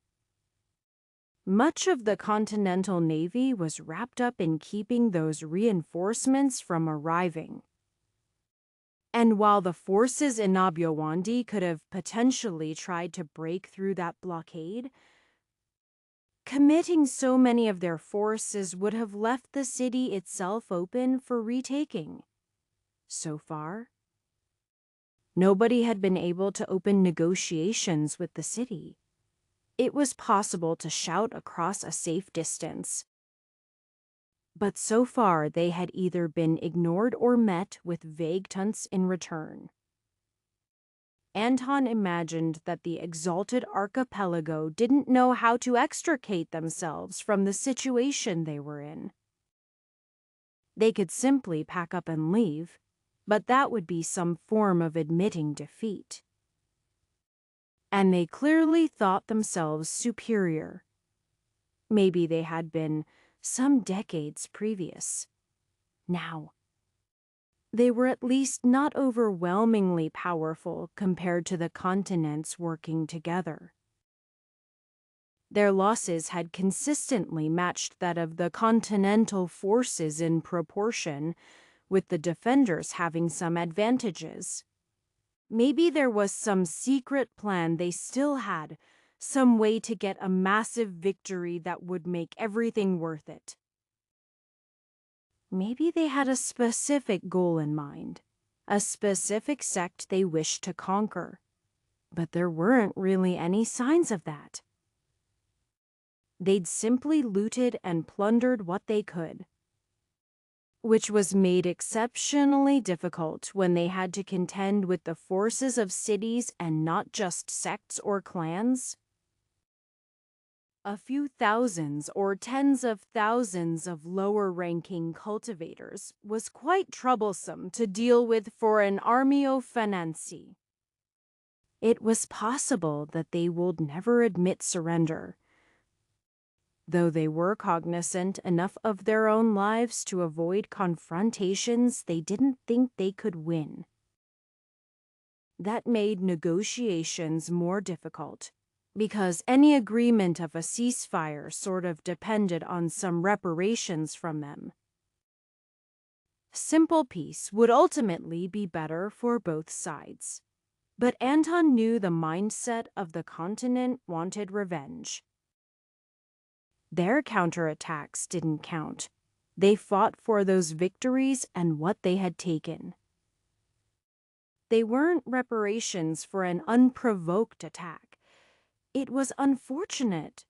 Much of the Continental Navy was wrapped up in keeping those reinforcements from arriving. And while the forces in Nabyawandi could have potentially tried to break through that blockade, committing so many of their forces would have left the city itself open for retaking. So far, nobody had been able to open negotiations with the city. It was possible to shout across a safe distance, but so far they had either been ignored or met with vague taunts in return. Anton imagined that the exalted archipelago didn't know how to extricate themselves from the situation they were in. They could simply pack up and leave, but that would be some form of admitting defeat. And they clearly thought themselves superior. Maybe they had been some decades previous. Now, they were at least not overwhelmingly powerful compared to the continents working together. Their losses had consistently matched that of the continental forces in proportion, with the defenders having some advantages. Maybe there was some secret plan they still had, some way to get a massive victory that would make everything worth it. Maybe they had a specific goal in mind, a specific sect they wished to conquer, but there weren't really any signs of that. They'd simply looted and plundered what they could, which was made exceptionally difficult when they had to contend with the forces of cities and not just sects or clans. A few thousands or tens of thousands of lower-ranking cultivators was quite troublesome to deal with for an armio financi. It was possible that they would never admit surrender, though they were cognizant enough of their own lives to avoid confrontations they didn't think they could win. That made negotiations more difficult, because any agreement of a ceasefire sort of depended on some reparations from them. Simple peace would ultimately be better for both sides. But Anton knew the mindset of the continent wanted revenge. Their counterattacks didn't count. They fought for those victories and what they had taken. They weren't reparations for an unprovoked attack. It was unfortunate.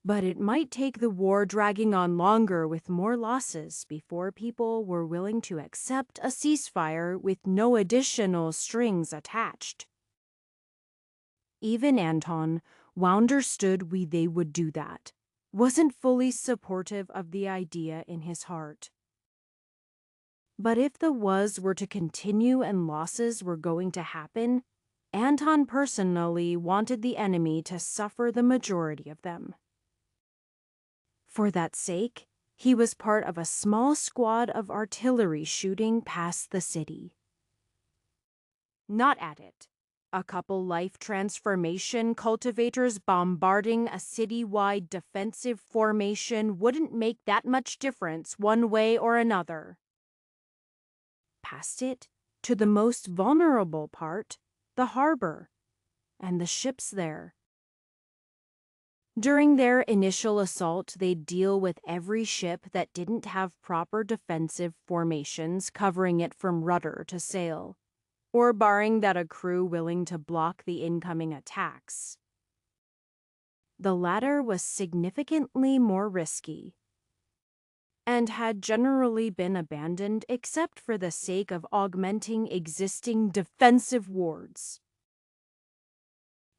But it might take the war dragging on longer with more losses before people were willing to accept a ceasefire with no additional strings attached. Even Anton, who understood they would do that, wasn't fully supportive of the idea in his heart. But if the wars were to continue and losses were going to happen, Anton personally wanted the enemy to suffer the majority of them. For that sake, he was part of a small squad of artillery shooting past the city. Not at it. A couple life transformation cultivators bombarding a city-wide defensive formation wouldn't make that much difference one way or another. Past it, to the most vulnerable part, the harbor, and the ships there. During their initial assault, they'd deal with every ship that didn't have proper defensive formations covering it from rudder to sail, or barring that a crew willing to block the incoming attacks. The latter was significantly more risky, and had generally been abandoned except for the sake of augmenting existing defensive wards.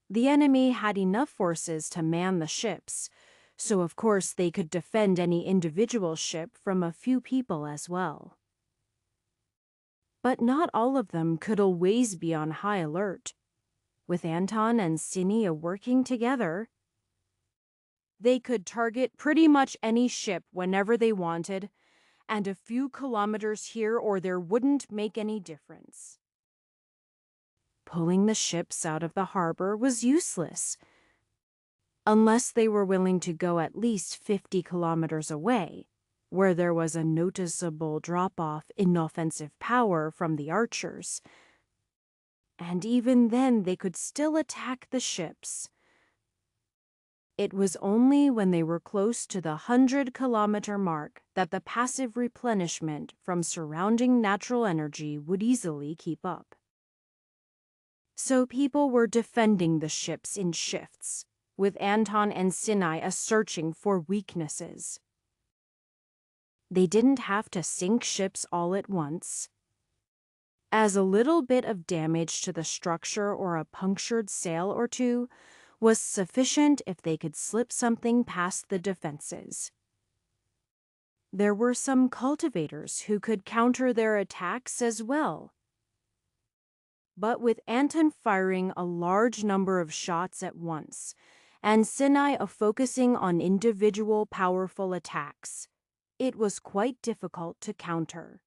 The enemy had enough forces to man the ships, so of course they could defend any individual ship from a few people as well. But not all of them could always be on high alert. With Anton and Sinia working together, they could target pretty much any ship whenever they wanted, and a few kilometers here or there wouldn't make any difference. Pulling the ships out of the harbor was useless, unless they were willing to go at least 50 kilometers away, where there was a noticeable drop-off in offensive power from the archers. And even then they could still attack the ships. It was only when they were close to the 100-kilometer mark that the passive replenishment from surrounding natural energy would easily keep up. So people were defending the ships in shifts, with Anton and Sinai searching for weaknesses. They didn't have to sink ships all at once, as a little bit of damage to the structure or a punctured sail or two was sufficient if they could slip something past the defenses. There were some cultivators who could counter their attacks as well. But with Anton firing a large number of shots at once, and Sinai focusing on individual powerful attacks, it was quite difficult to counter.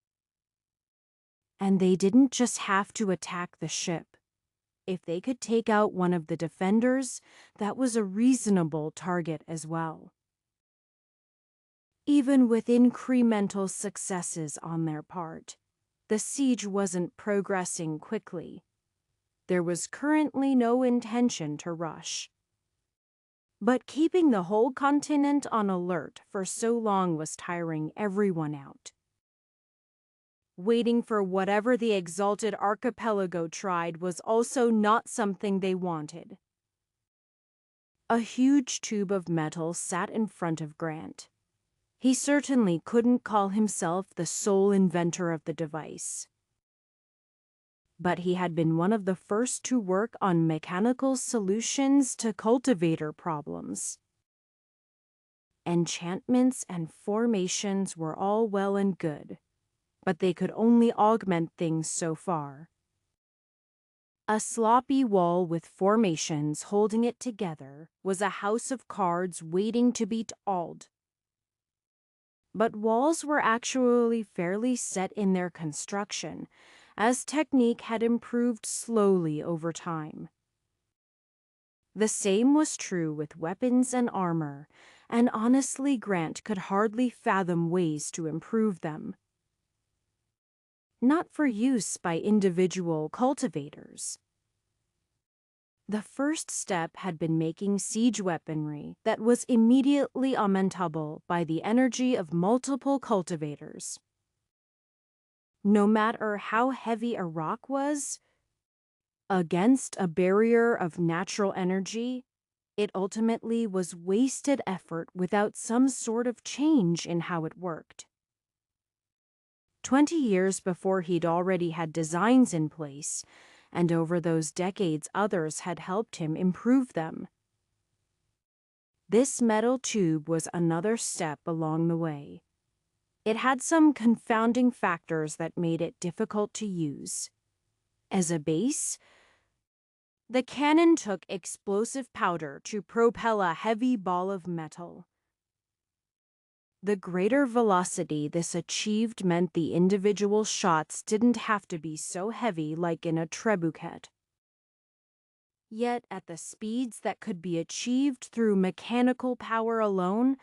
And they didn't just have to attack the ship. If they could take out one of the defenders, that was a reasonable target as well. Even with incremental successes on their part, the siege wasn't progressing quickly. There was currently no intention to rush. But keeping the whole continent on alert for so long was tiring everyone out. Waiting for whatever the exalted archipelago tried was also not something they wanted. A huge tube of metal sat in front of Grant. He certainly couldn't call himself the sole inventor of the device. But he had been one of the first to work on mechanical solutions to cultivator problems. Enchantments and formations were all well and good, but they could only augment things so far. A sloppy wall with formations holding it together was a house of cards waiting to be awed. But walls were actually fairly set in their construction, as technique had improved slowly over time. The same was true with weapons and armor, and honestly Grant could hardly fathom ways to improve them. Not for use by individual cultivators. The first step had been making siege weaponry that was immediately aumentable by the energy of multiple cultivators. No matter how heavy a rock was, against a barrier of natural energy, it ultimately was wasted effort without some sort of change in how it worked. 20 years before, he'd already had designs in place, and over those decades others had helped him improve them. This metal tube was another step along the way. It had some confounding factors that made it difficult to use. As a base, the cannon took explosive powder to propel a heavy ball of metal. The greater velocity this achieved meant the individual shots didn't have to be so heavy like in a trebuchet. Yet at the speeds that could be achieved through mechanical power alone,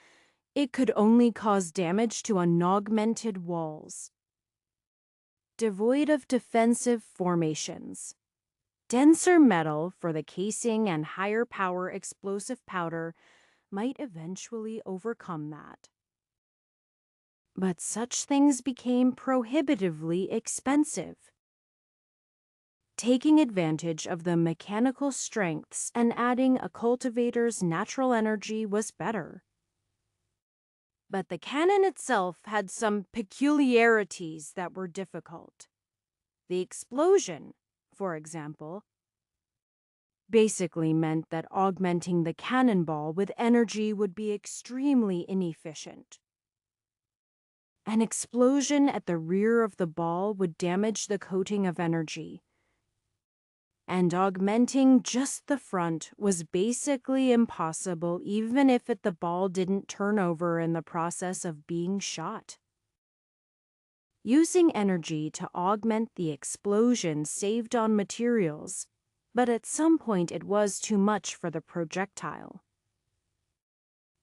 it could only cause damage to unaugmented walls. Devoid of defensive formations. Denser metal for the casing and higher power explosive powder might eventually overcome that. But such things became prohibitively expensive. Taking advantage of the mechanical strengths and adding a cultivator's natural energy was better. But the cannon itself had some peculiarities that were difficult. The explosion, for example, basically meant that augmenting the cannonball with energy would be extremely inefficient. An explosion at the rear of the ball would damage the coating of energy, and augmenting just the front was basically impossible even if the ball didn't turn over in the process of being shot. Using energy to augment the explosion saved on materials, but at some point it was too much for the projectile.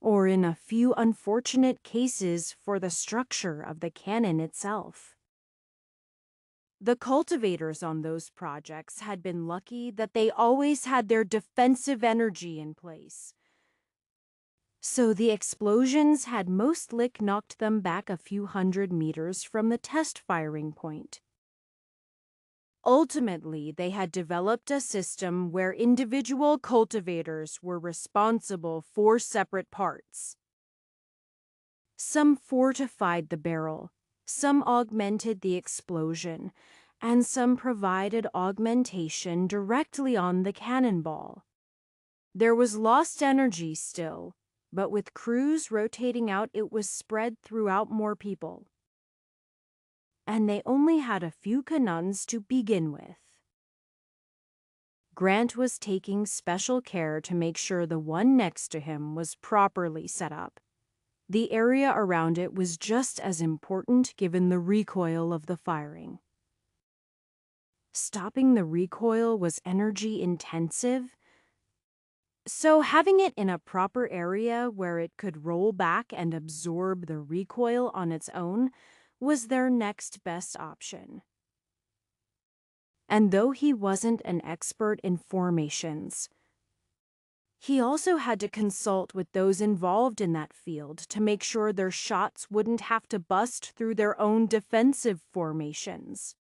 Or in a few unfortunate cases for the structure of the cannon itself. The cultivators on those projects had been lucky that they always had their defensive energy in place. So the explosions had mostly knocked them back a few hundred meters from the test firing point. Ultimately, they had developed a system where individual cultivators were responsible for separate parts. Some fortified the barrel, some augmented the explosion, and some provided augmentation directly on the cannonball. There was lost energy still, but with crews rotating out, it was spread throughout more people. And they only had a few cannons to begin with. Grant was taking special care to make sure the one next to him was properly set up. The area around it was just as important given the recoil of the firing. Stopping the recoil was energy intensive, so having it in a proper area where it could roll back and absorb the recoil on its own was their next best option. And though he wasn't an expert in formations, he also had to consult with those involved in that field to make sure their shots wouldn't have to bust through their own defensive formations.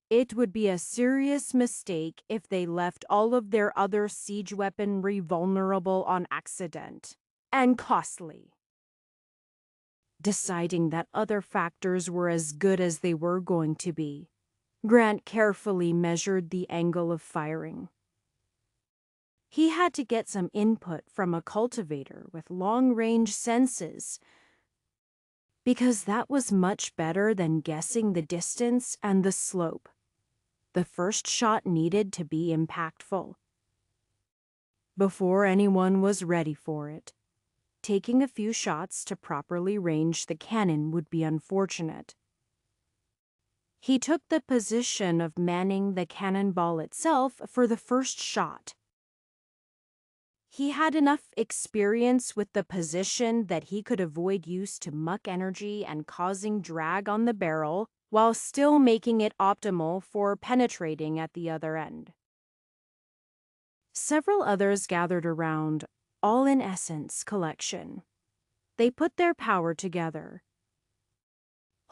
It would be a serious mistake if they left all of their other siege weaponry vulnerable on accident, and costly. Deciding that other factors were as good as they were going to be, Grant carefully measured the angle of firing. He had to get some input from a cultivator with long-range senses, because that was much better than guessing the distance and the slope. The first shot needed to be impactful. Before anyone was ready for it, taking a few shots to properly range the cannon would be unfortunate. He took the position of manning the cannonball itself for the first shot. He had enough experience with the position that he could avoid use to muck energy and causing drag on the barrel while still making it optimal for penetrating at the other end. Several others gathered around, all in essence collection. They put their power together.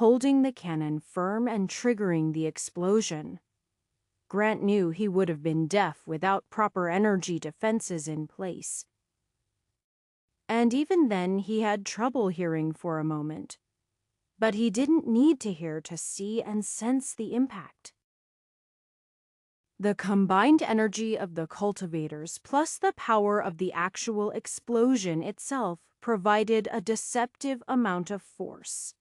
holding the cannon firm and triggering the explosion. Grant knew he would have been deaf without proper energy defenses in place. And even then he had trouble hearing for a moment. But he didn't need to hear to see and sense the impact. The combined energy of the cultivators plus the power of the actual explosion itself provided a deceptive amount of force.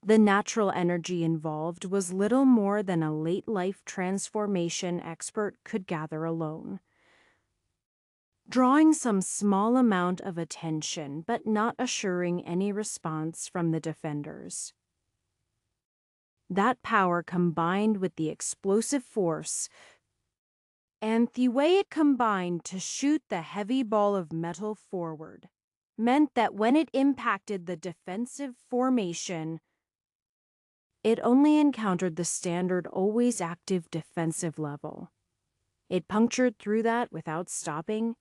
The natural energy involved was little more than a late-life transformation expert could gather alone. Drawing some small amount of attention but not assuring any response from the defenders. That power combined with the explosive force and the way it combined to shoot the heavy ball of metal forward meant that when it impacted the defensive formation, it only encountered the standard always active defensive level. It punctured through that without stopping,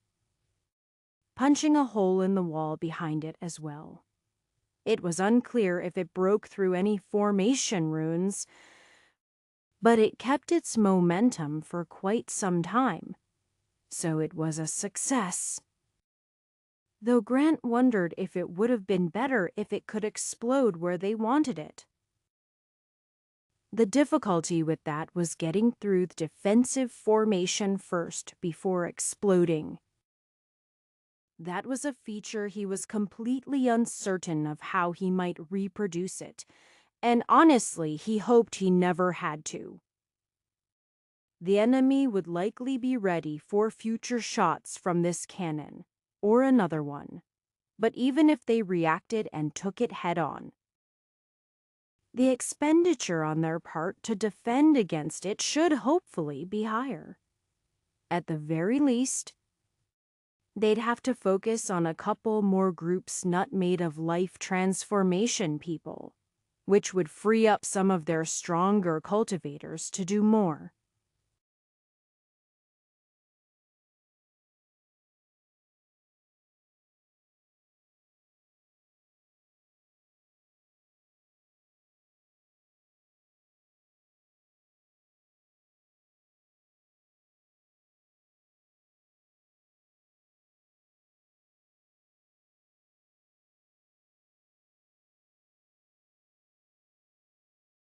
punching a hole in the wall behind it as well. It was unclear if it broke through any formation runes, but it kept its momentum for quite some time, so it was a success. Though Grant wondered if it would have been better if it could explode where they wanted it. The difficulty with that was getting through the defensive formation first before exploding. That was a feature he was completely uncertain of how he might reproduce it, and honestly, he hoped he never had to. The enemy would likely be ready for future shots from this cannon, or another one, but even if they reacted and took it head-on, the expenditure on their part to defend against it should hopefully be higher. At the very least, they'd have to focus on a couple more groups not made of life transformation people, which would free up some of their stronger cultivators to do more.